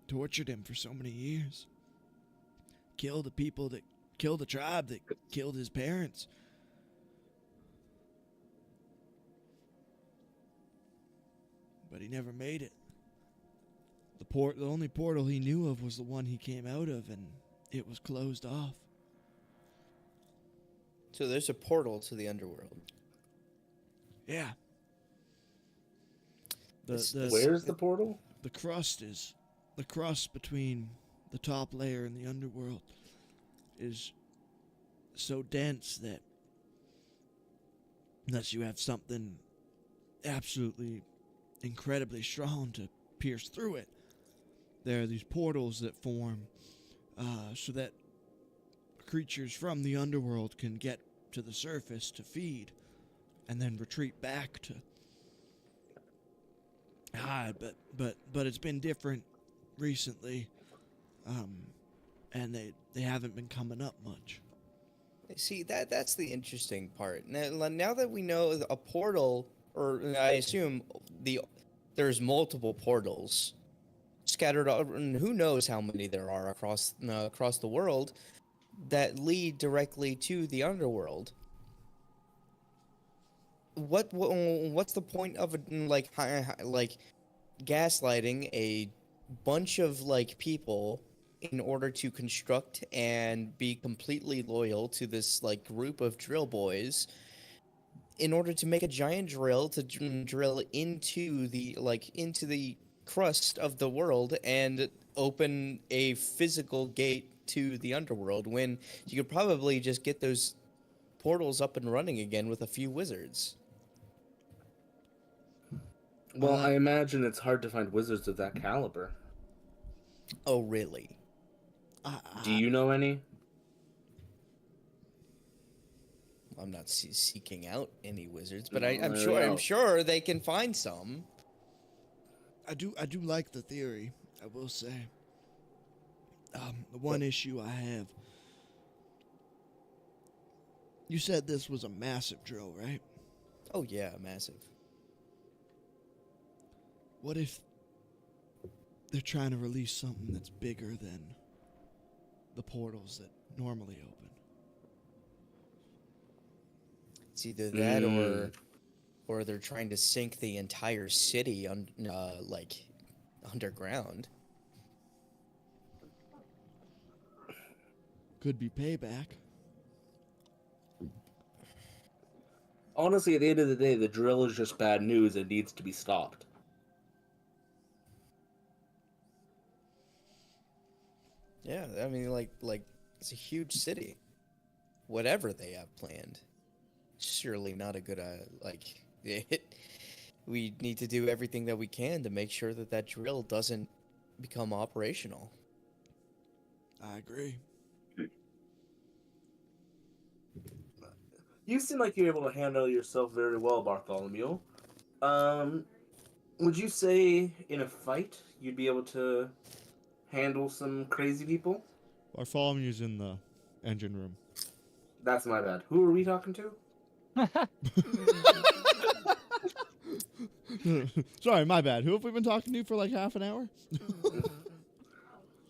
tortured him for so many years. Kill the people that killed the tribe that killed his parents. But he never made it. The only portal he knew of was the one he came out of, and it was closed off. So there's a portal to the underworld. Yeah. Where's the portal? The crust between the top layer and the underworld is so dense that unless you have something absolutely incredibly strong to pierce through it, there are these portals that form so that creatures from the underworld can get to the surface to feed and then retreat back to hide. But it's been different recently, and they haven't been coming up much. See, that's the interesting part. Now that we know a portal, or I assume there's multiple portals scattered and who knows how many there are across the world that lead directly to the underworld. What's the point of like gaslighting a bunch of like people in order to construct and be completely loyal to this like group of drill boys in order to make a giant drill to drill into the crust of the world and open a physical gate to the underworld, when you could probably just get those portals up and running again with a few wizards. Well, I imagine it's hard to find wizards of that caliber. Oh, really? Do you know any? I'm not seeking out any wizards, but No, I'm sure they can find some. I do like the theory, I will say. The one issue I have. You said this was a massive drill, right? Oh yeah, massive. What if they're trying to release something that's bigger than the portals that normally open? It's either that or they're trying to sink the entire city underground. Could be payback. Honestly, at the end of the day, the drill is just bad news and needs to be stopped. Yeah, I mean, like it's a huge city. Whatever they have planned, surely not a good we need to do everything that we can to make sure that that drill doesn't become operational. I agree. You seem like you're able to handle yourself very well, Bartholomew. Would you say in a fight you'd be able to handle some crazy people? Bartholomew's in the engine room. That's my bad. Who are we talking to? Sorry, my bad. Who have we been talking to for like half an hour?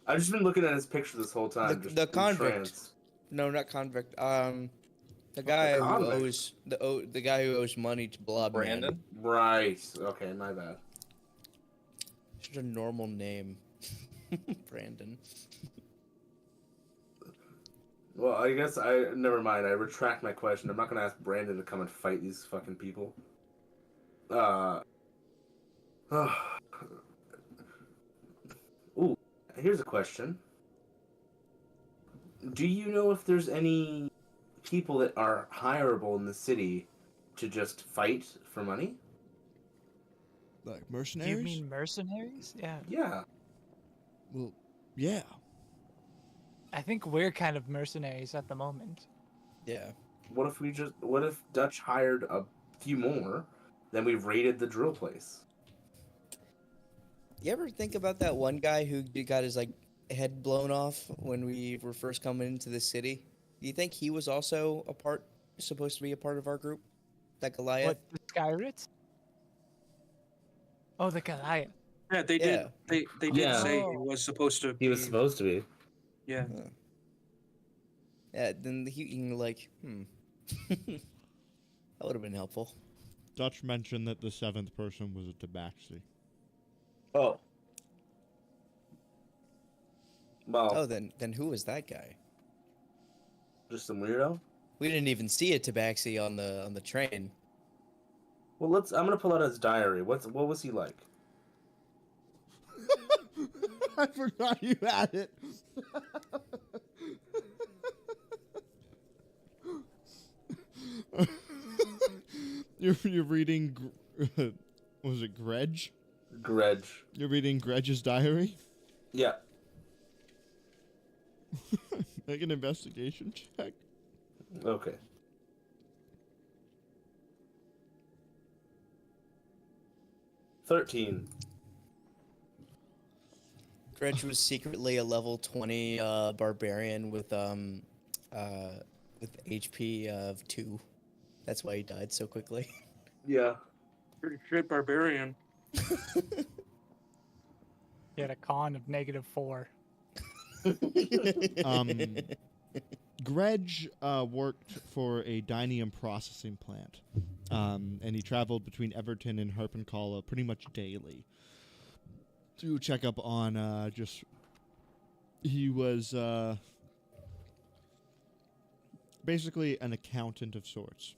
I've just been looking at his picture this whole time. The convict. No, not convict. The guy who owes the guy who owes money to Blob Brandon? Right. Okay, my bad. Just a normal name. Brandon. Well, I guess never mind. I retract my question. I'm not gonna ask Brandon to come and fight these fucking people. Ooh, here's a question. Do you know if there's any people that are hireable in the city to just fight for money? Like Do mercenaries? you mean mercenaries? Yeah. Yeah. Well, yeah. I think we're kind of mercenaries at the moment. Yeah. What if Dutch hired a few more, then we raided the drill place? You ever think about that one guy who got his head blown off when we were first coming into the city? Do you think he was also supposed to be a part of our group? That Goliath? What, the Skyrit? Oh, the Goliath. Yeah, they Yeah. did. They did Yeah. say he was supposed to. He was supposed to be. Yeah. Yeah, then that would have been helpful. Dutch mentioned that the seventh person was a tabaxi. Oh. Well, Oh, then who was that guy? just some weirdo. We didn't even see a tabaxi on the train. Well, I'm gonna pull out his diary. What was he like? I forgot you had it. You're reading. Was it Gredge? Gredge. You're reading Gredge's diary. Yeah. Make an investigation check. Okay. $13. Gretch was secretly a level 20 barbarian with HP of 2. That's why he died so quickly. Yeah. Pretty good barbarian. He had a con of -4. Greg worked for a dynium processing plant, and he traveled between Everton and Harpencalla pretty much daily to check up on he was basically an accountant of sorts.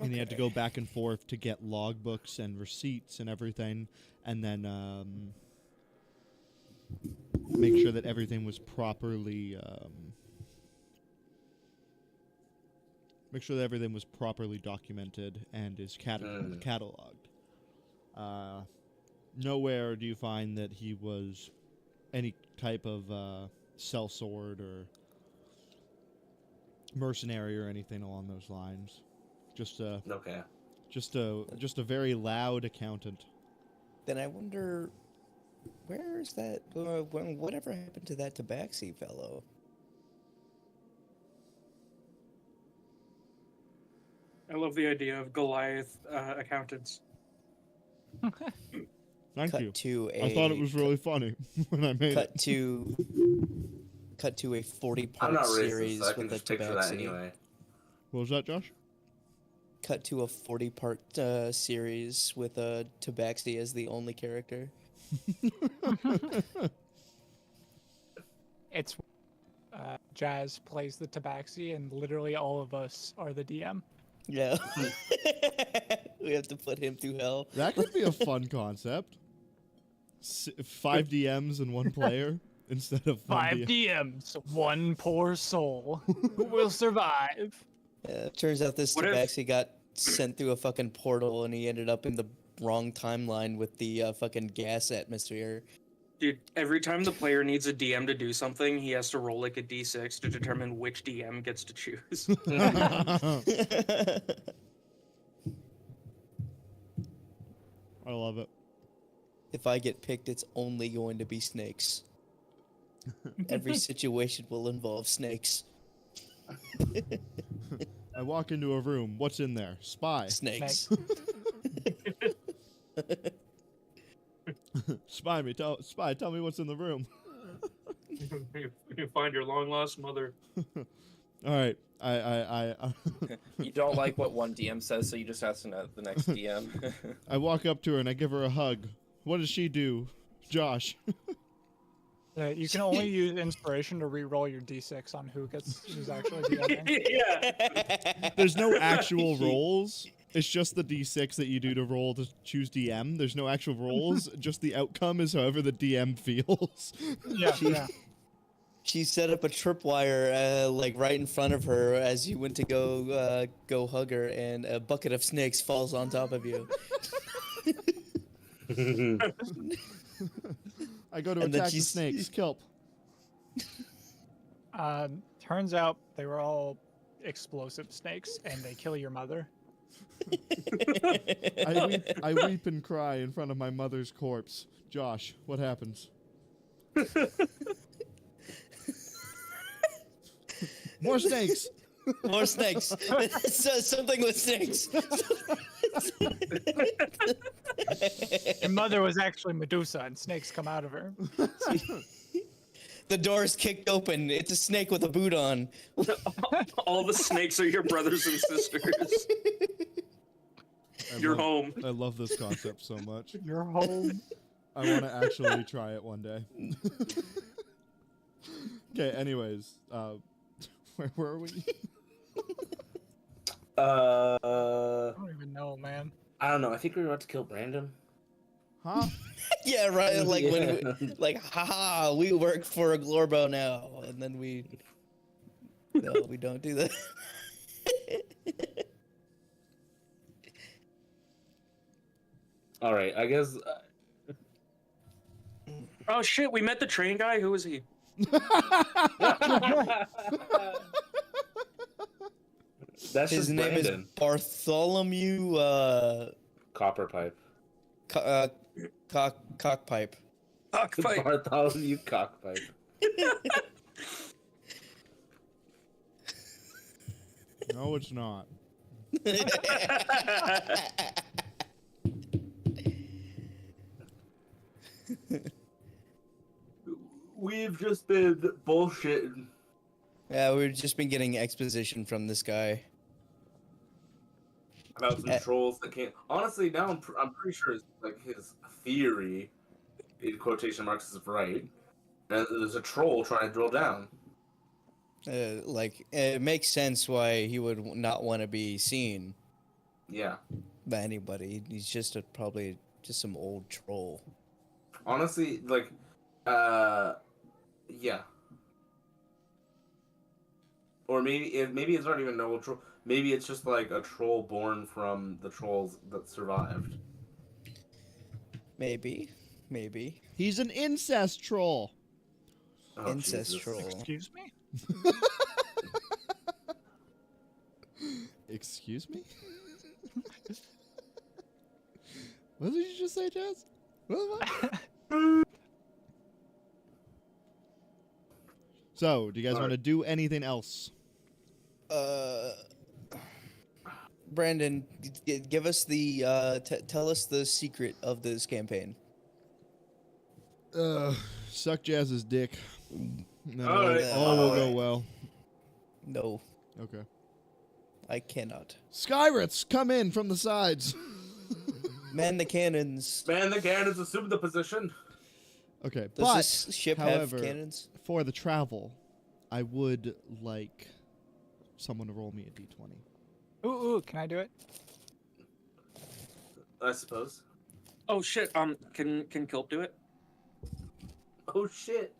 And he had to go back and forth to get logbooks and receipts and everything, and then make sure that everything was properly documented and is cataloged. Nowhere do you find that he was any type of sellsword or mercenary or anything along those lines. Just a very loud accountant. Then I wonder, where is that? Whatever happened to that Tabaxi fellow? I love the idea of Goliath accountants. Thank you. To I thought it was really funny when I made it. Cut to a I'm 40-part not series racist, so I can with a just picture that Tabaxi. anyway. What was that, Josh? Cut to a 40-part series with a Tabaxi as the only character. It's Jazz plays the Tabaxi, and literally all of us are the DM. Yeah. We have to put him through hell. That could be a fun concept. 5 DMs and 1 player instead of 5 1 DM. DMs, 1 poor soul who will survive. Yeah, it turns out this What if- Tabaxi got sent through a fucking portal and he ended up in the wrong timeline with the fucking gas atmosphere. Dude, every time the player needs a DM to do something, he has to roll like a d6 to determine which DM gets to choose. I love it. If I get picked, it's only going to be snakes. Every situation will involve snakes. I walk into a room. What's in there? Spy. Snakes. Spy, tell me what's in the room. You find your long lost mother. All right. I You don't like what one DM says, so you just ask the next DM. I walk up to her and I give her a hug. What does she do? Josh. You can only use inspiration to re-roll your d6 on who's actually DMing. Yeah. There's no actual rolls. It's just the d6 that you do to roll to choose DM. There's no actual rolls. Just the outcome is however the DM feels. Yeah. She set up a tripwire, like right in front of her as you went to go hug her, and a bucket of snakes falls on top of you. I go to And then attack the she's- snakes. Kelp. Turns out they were all explosive snakes, and they kill your mother. I weep and cry in front of my mother's corpse. Josh, what happens? More snakes. More snakes. Something with snakes. Your mother was actually Medusa, and snakes come out of her. The door is kicked open. It's a snake with a boot on. All the snakes are your brothers and sisters. You're home. I love this concept so much. You're home. I want to actually try it one day. Okay, anyways, where were we? I don't even know, man. I don't know. I think we were about to kill Brandon. Huh? Yeah, right. Like when, haha, we work for a Glorbo now, and then no, we don't do that. All right, I guess. Oh shit, we met the train guy. Who was he? That's His just name Brandon. is Bartholomew. Copperpipe. Cockpipe. Cockfight. Bartholomew Cockpipe. No, it's not. we've just been bullshitting. Yeah, we've just been getting exposition from this guy. About some trolls that can't. Honestly, now I'm pretty sure it's like his theory, in quotation marks, is right. And there's a troll trying to drill down. Like, it makes sense why he would not want to be seen Yeah. by anybody. He's just probably just some old troll. Honestly, like, yeah. Or maybe it's not even no troll. Maybe it's just like a troll born from the trolls that survived. Maybe. He's an incest troll. Oh, Incest Jesus. troll. Excuse me? Excuse me? What did you just say, Jazz? What? So, do you guys want to do anything else? Brandon, give us the tell us the secret of this campaign. Suck Jazz's dick. Then All right. all will go well. No, Okay. I cannot. Skyrets, come in from the sides. Man the cannons. Man, the cannons assume the position. Okay, Does but this ship however, have cannons? for the travel, I would like someone to roll me a d20. Ooh, can I do it? I suppose. Oh shit. Can Kilp do it? Oh shit.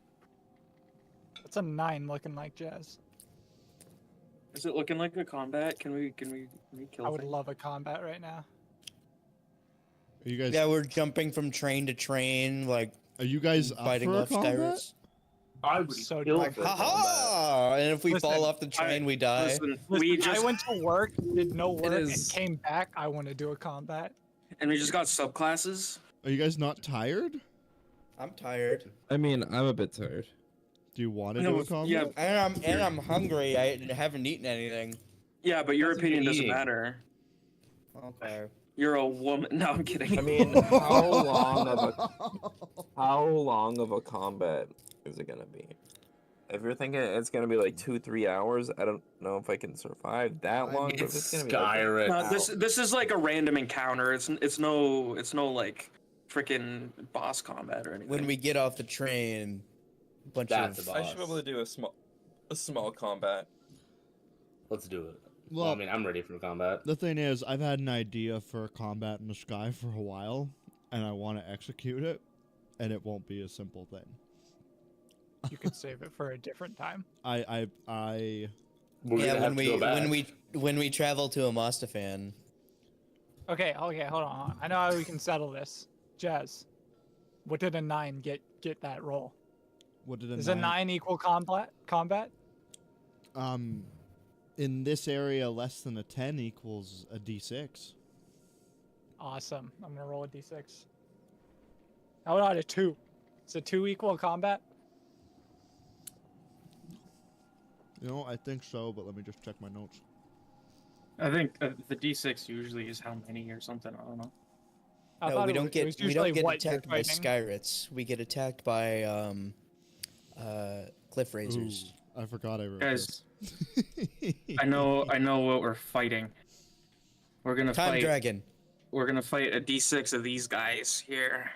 It's a 9 looking like Jazz. Is it looking like a combat? Can we kill? I would things? love a combat right now. Are you guys? Yeah, we're jumping from train to train, like Are you guys up fighting for a off combat? Skyrates. I would So kill Like, for combat. ha! And if we Listen, fall off the train, we die. Listen, Listen, I went to work, did no work, and is- came back. I want to do a combat. and we just got subclasses. Are you guys not tired? I'm tired. I mean, I'm a bit tired. Do you want to No, do a combat? yeah. And I'm hungry. I haven't eaten anything. Yeah, but your That's opinion doesn't eating. matter. Okay. You're a woman. No, I'm kidding. I mean, how long of a combat is it gonna be? If you're thinking it's gonna be like 2-3 hours, I don't know if I can survive that long. But if It's gonna be like Skyrim. No, this is like a random encounter. It's no like freaking boss combat or anything. When we get off the train, a bunch That's of a I should be able to do a small combat. Let's do it. Well, Well, I mean, I'm ready for combat. the thing is, I've had an idea for a combat in the sky for a while, and I want to execute it, and it won't be a simple thing. You could save it for a different time. I We're yeah, gonna have to go back. when we travel to Amostafan. Okay, hold on. I know how we can settle this. Jazz, what did a 9 get that roll? what did Is a 9 equal combat? In this area, less than a 10 equals a d6. Awesome. I'm gonna roll a d6. How about a 2? Is a 2 equal combat? You know, I think so, but let me just check my notes. I think the D6 usually is how many or something. I don't know. I No, thought we it don't was- it was get we don't usually get what you're attacked by fighting. Skyrates. We get attacked by cliff razors. Ooh, I forgot I wrote Guys, this. I know what we're fighting. We're gonna Time fight. dragon. We're gonna fight a D6 of these guys here.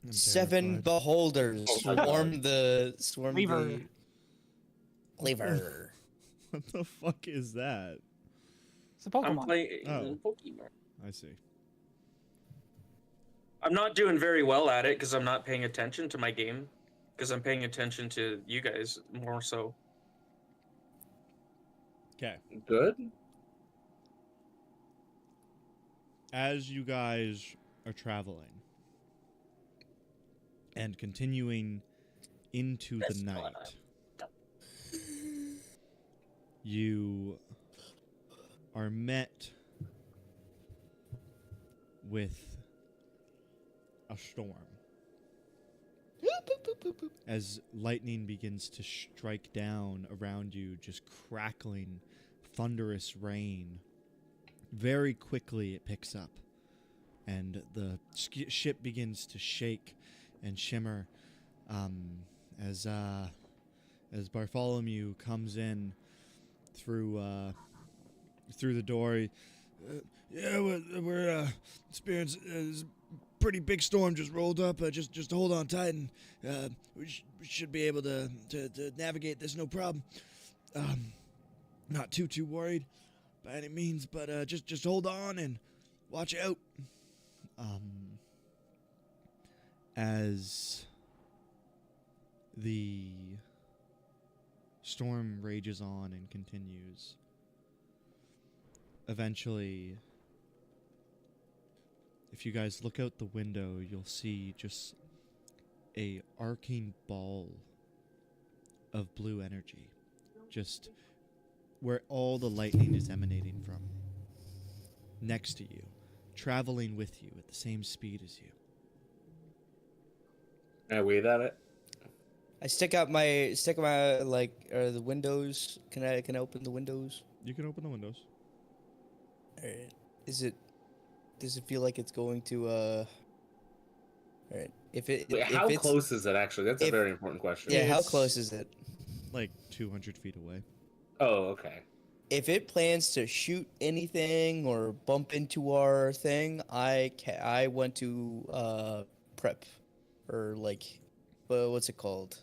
I'm 7 terrified. beholders swarm the Cleaver. Cleaver. What the fuck is that? It's a I'm Pokemon. playing Oh. Pokemon. I see. I'm not doing very well at it because I'm not paying attention to my game. Because I'm paying attention to you guys more so. Okay. Good. As you guys are traveling and continuing into the night, you are met with a storm. As lightning begins to strike down around you, just crackling, thunderous rain. Very quickly it picks up, and the ship begins to shake and shimmer As Bartholomew comes in through the door. Yeah, we're experiencing a pretty big storm just rolled up. Just hold on tight, and we should be able to navigate this no problem. Not too worried by any means, but just hold on and watch out. As the storm rages on and continues, eventually, if you guys look out the window, you'll see just a arcane ball of blue energy, just where all the lightning is emanating from, next to you, traveling with you at the same speed as you. Can I wave at it? I stick out my the windows. Can I open the windows? You can open the windows. Alright. Does it feel like it's going to alright. Wait, how close is it actually? That's a very important question. Yeah, how It's- close is it? Like 200 feet away. Oh, okay. If it plans to shoot anything or bump into our thing, I want to prep, or like, what's it called?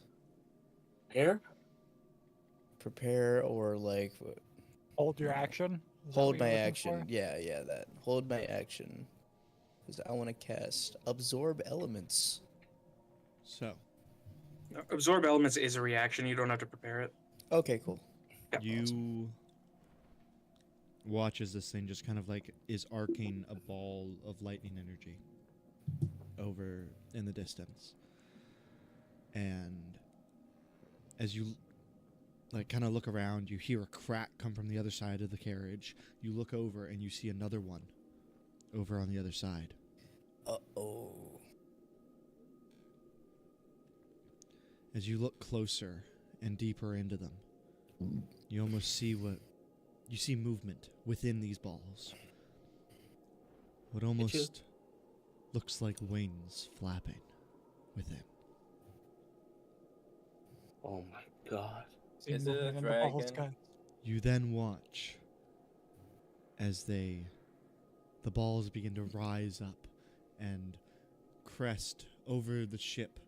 Air? Prepare, or like Hold your action. Is that hold what my you're looking action. for? Yeah, that. Hold my action. Because I want to cast Absorb Elements. So, Absorb elements is a reaction. You don't have to prepare it. Okay, cool. Yeah, you watch as this thing just kind of like is arcing a ball of lightning energy over in the distance. And as you like kind of look around, you hear a crack come from the other side of the carriage. You look over and you see another one over on the other side. Uh-oh. As you look closer and deeper into them, you almost see you see movement within these balls. What almost looks like wings flapping within. Oh my god. See Is it a movement in the balls, dragon? guys. You then watch as the balls begin to rise up and crest over the ship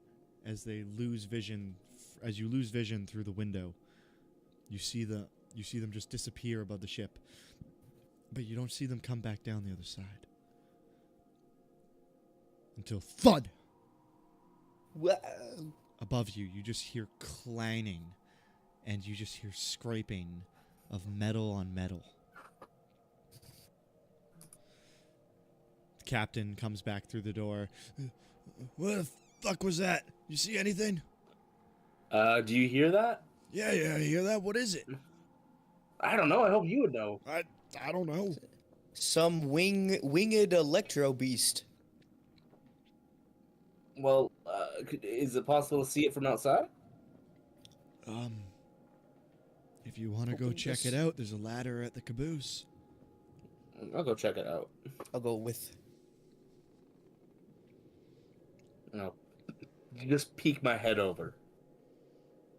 as they lose vision. As you lose vision through the window, you see them just disappear above the ship, but you don't see them come back down the other side until thud. Whoa. Above you, you just hear clanging, and you just hear scraping of metal on metal. The captain comes back through the door. What the fuck was that? You see anything? Do you hear that? Yeah, I hear that. What is it? I don't know. I hope you would know. I don't know. Some winged electro beast. Well, is it possible to see it from outside? If you want to go Open check this. it out, there's a ladder at the caboose. I'll go check it out. I'll go with. No. Just peek my head over.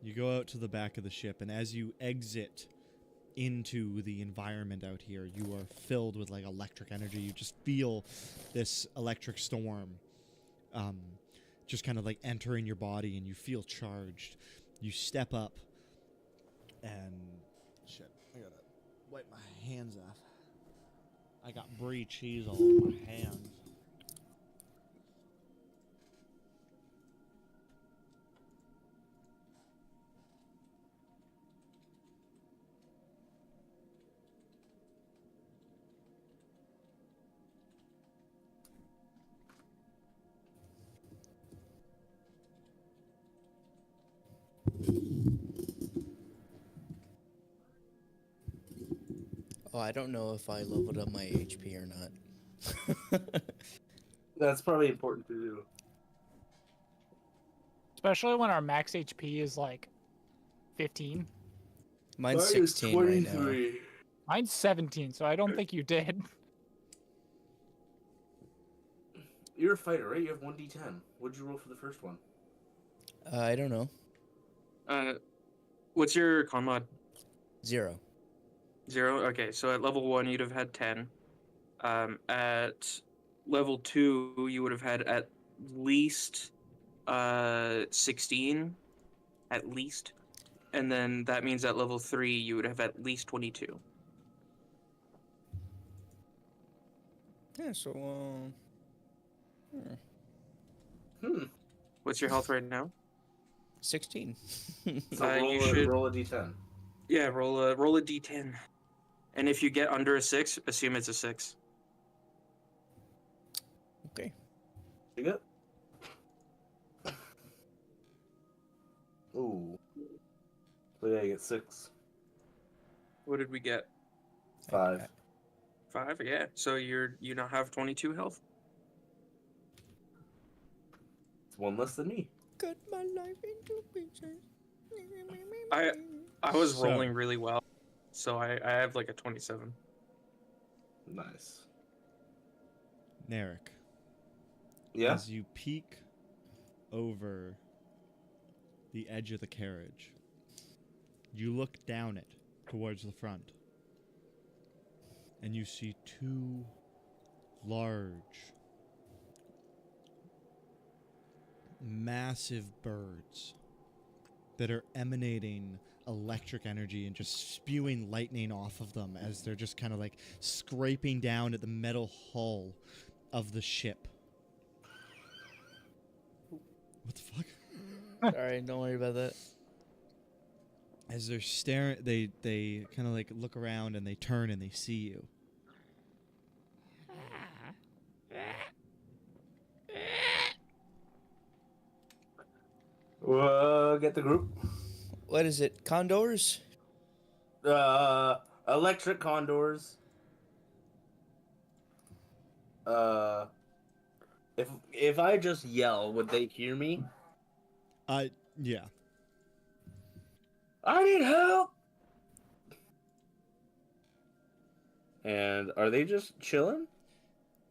You go out to the back of the ship, and as you exit into the environment out here, you are filled with like electric energy. You just feel this electric storm just kind of like entering your body, and you feel charged. You step up, and shit, I gotta wipe my hands off. I got brie cheese all over my hands. Oh, I don't know if I leveled up my HP or not. That's probably important to do. Especially when our max HP is like 15. Mine's 16 right now. Mine's 17, so I don't think you did. You're a fighter, right? You have 1d10. What'd you roll for the first one? I don't know. What's your con mod? 0. 0? Okay, so at level 1 you'd have had 10. At level 2 you would have had at least 16. At least. And then that means at level 3 you would have at least 22. Yeah, so, What's your health right now? 16. So You should- roll a d10. Yeah, roll a d10. And if you get under a 6, assume it's a 6. Okay. You good? Ooh. So yeah, you get 6. What did we get? 5. 5, yeah. So you now have 22 health. It's one less than me. Cut my life into pieces. I was So- rolling really well, so I have like a 27. Nice. Narek, Yeah? as you peek over the edge of the carriage, you look down it towards the front, and you see 2 large, massive birds that are emanating electric energy and just spewing lightning off of them as they're just kind of like scraping down at the metal hull of the ship. What the fuck? Sorry, don't worry about that. As they're staring, they kind of like look around and they turn and they see you. Get the group. What is it? Condors? Electric condors. If I just yell, would they hear me? Yeah. I need help. And are they just chilling?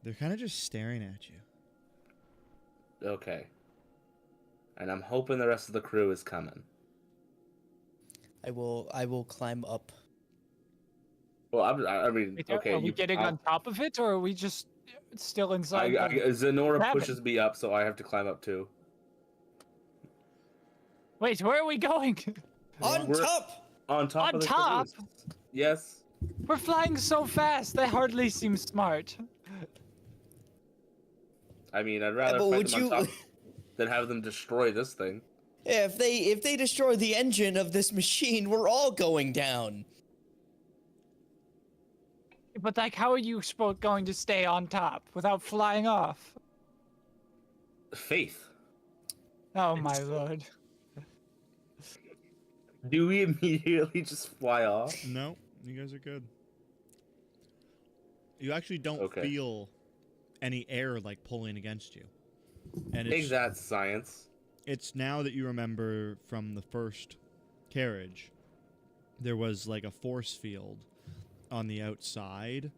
They're kind of just staring at you. Okay. And I'm hoping the rest of the crew is coming. I will climb up. Well, I mean, Wait, okay. are we getting on top of it, or are we just still inside? Zenora cabin? pushes me up, so I have to climb up too. Wait, where are we going? On We're- top! On top On of the top? caboose. Yes. We're flying so fast. That hardly seems smart. I mean, I'd rather but fight would them you- on top than have them destroy this thing. Yeah, if they destroy the engine of this machine, we're all going down. But like, how are you going to stay on top without flying off? Faith. Oh my lord. Do we immediately just fly off? No, you guys are good. You actually don't Okay. feel any air like pulling against you. And Take it's, that, science. it's now that you remember from the first carriage, there was like a force field on the outside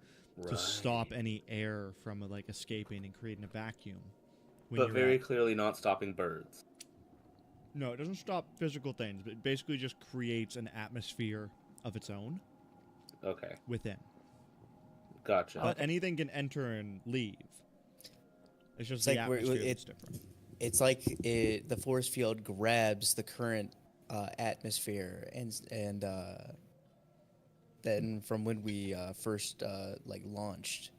to stop any air from like escaping and creating a vacuum. when But you're very at- clearly not stopping birds. No, it doesn't stop physical things, but it basically just creates an atmosphere of its own Okay, within. gotcha. But anything can enter and leave. It's just It's the like we're- atmosphere it- that's different. It's like the force field grabs the current atmosphere, and then from when we first like launched.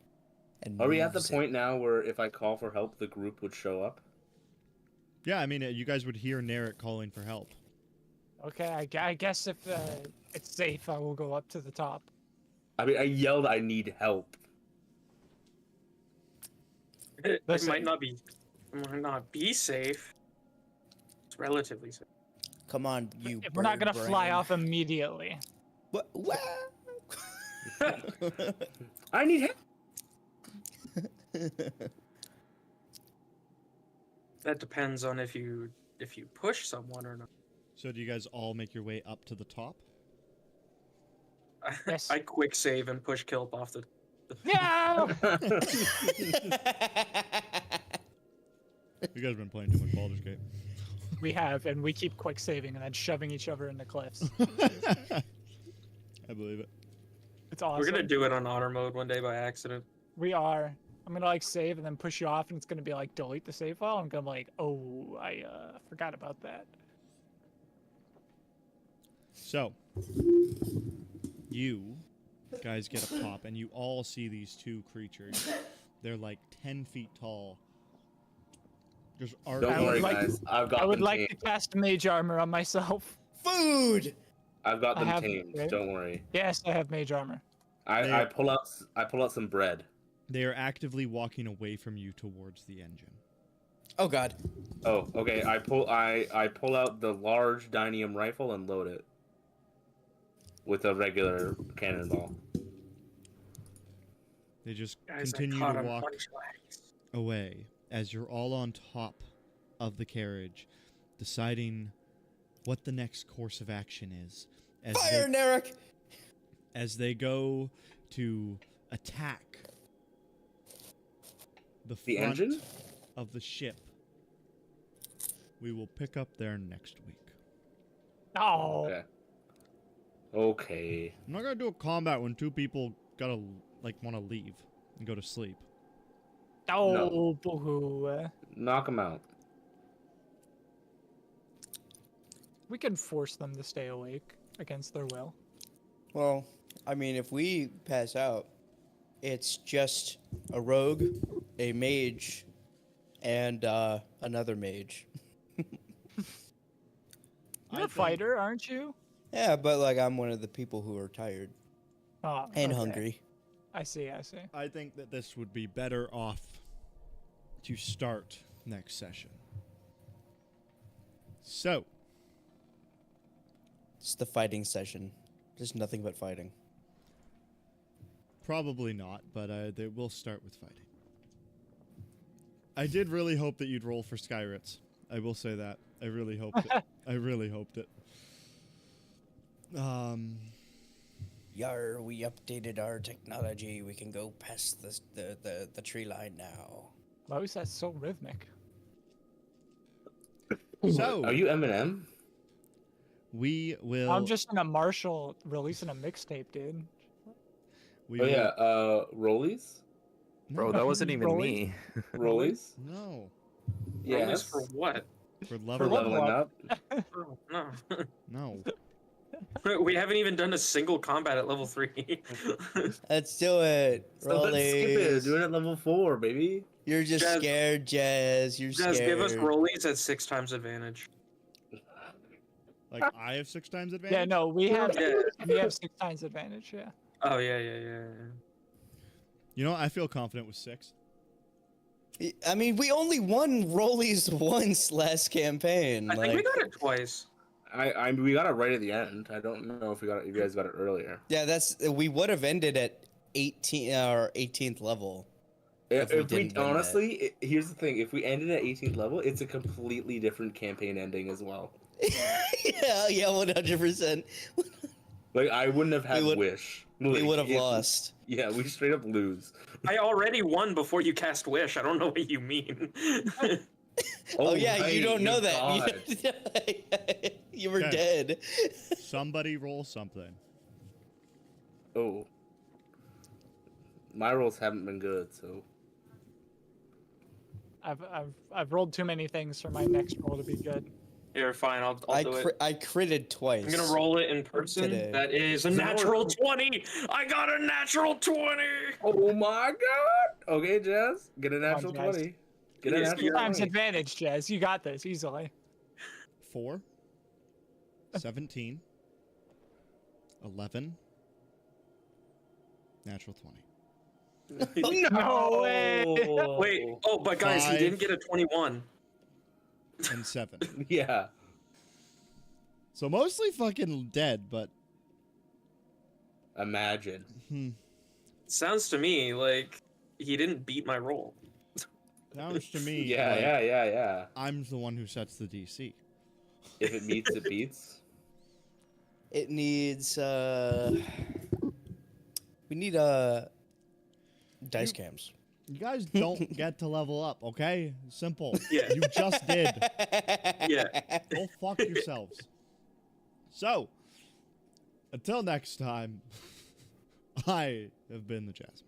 And Are we at the moves it. point now where if I call for help, the group would show up? Yeah, I mean, you guys would hear Narek calling for help. Okay, I guess if it's safe, I will go up to the top. I mean, I yelled, I need help. It Listen. might not be safe. It's relatively safe. Come on, you. We're not bird gonna fly brain. off immediately. What? I need help. That depends on if you push someone or not. So do you guys all make your way up to the top? Yes. I quick save and push Kilp off the. No! You guys have been playing too much Baldur's Gate. We have, and we keep quick saving and then shoving each other into cliffs. I believe it. It's awesome. We're gonna do it on honor mode one day by accident. We are. I'm gonna like save and then push you off, and it's gonna be like delete the save file. I'm gonna be like, oh, I forgot about that. So, you guys get up top, and you all see these two creatures. They're like 10 feet tall. Just Don't I would worry, like- guys. I've got I would them like tamed. to cast mage armor on myself. Food. I've got I them have- tamed. okay. Don't worry. Yes, I have mage armor. I pull out some bread. They are actively walking away from you towards the engine. Oh God. Oh, okay. I pull out the large dynium rifle and load it with a regular cannonball. They just Guys, I continue caught to him walk punchline. away as you're all on top of the carriage, deciding what the next course of action is. As Fire, they, Narek. as they go to attack the The front engine? of the ship. We will pick up there next week. Oh, Okay. Okay. I'm not gonna do a combat when two people gotta want to leave and go to sleep. oh, boo-hoo. Knock them out. We can force them to stay awake against their will. Well, I mean, if we pass out, it's just a rogue, a mage, and another mage. You're a fighter, aren't you? Yeah, but like I'm one of the people who are tired Oh, and okay. hungry. I see. I see. I think that this would be better off to start next session. So, It's the fighting session. Just nothing but fighting. probably not, but they will start with fighting. I did really hope that you'd roll for Skyrits. I will say that. I really hoped it. I really hoped it. Yar, we updated our technology. We can go past the tree line now. Why was that so rhythmic? So, Are you Eminem? we will. I'm just in a Marshall releasing a mixtape, dude. We Oh will- yeah. Rollies. Bro, that wasn't even Rolling? me. Rollies. No, Rollies Yes. for what? for For level. leveling up. Oh, no. No. We haven't even done a single combat at level 3. Let's do it. So let's skip it. Rollies. Do it at level 4, baby. You're just Jazz- scared, Jazz. You're Just scared. give us rollies at 6 times advantage. Like I have 6 times advantage. Yeah, no, we have Yeah. 6 times advantage. Yeah. Oh, yeah. You know, I feel confident with 6. I mean, we only won Rollies once last campaign. I think we got it twice. We got it right at the end. I don't know if you guys got it earlier. Yeah, we would have ended at 18 or 18th level. If we didn't win that. honestly, here's the thing: if we ended at 18th level, it's a completely different campaign ending as well. yeah, 100%. Like I wouldn't have had We would- wish. We Like, would have it- lost. Yeah, we straight up lose. I already won before you cast Wish. I don't know what you mean. Oh, yeah, right, you don't know God. that. You were Okay. dead. Somebody roll something. Oh, my rolls haven't been good, so I've rolled too many things for my next roll to be good. You're fine. I'll do it. I critted twice. I'm gonna roll it in person. Today. That is a So natural we're- 20. I got a natural 20. oh my God! Okay, Jazz, get a natural Jazz. 20. Get a Yes, natural you're Times 20. advantage, Jazz. You got this easily. 4, 17, 11, natural 20. No way. Wait. Oh, but guys, he 5. didn't get a 21. And 7. Yeah. So mostly fucking dead, but Imagine. Sounds to me like he didn't beat my roll. sounds to me Yeah, like yeah. I'm the one who sets the DC. If it meets, it beats. It needs we need dice cams. You guys don't get to level up, okay? Simple. Yeah. You just did. Yeah. Go fuck yourselves. So, until next time, I have been the Jasmine.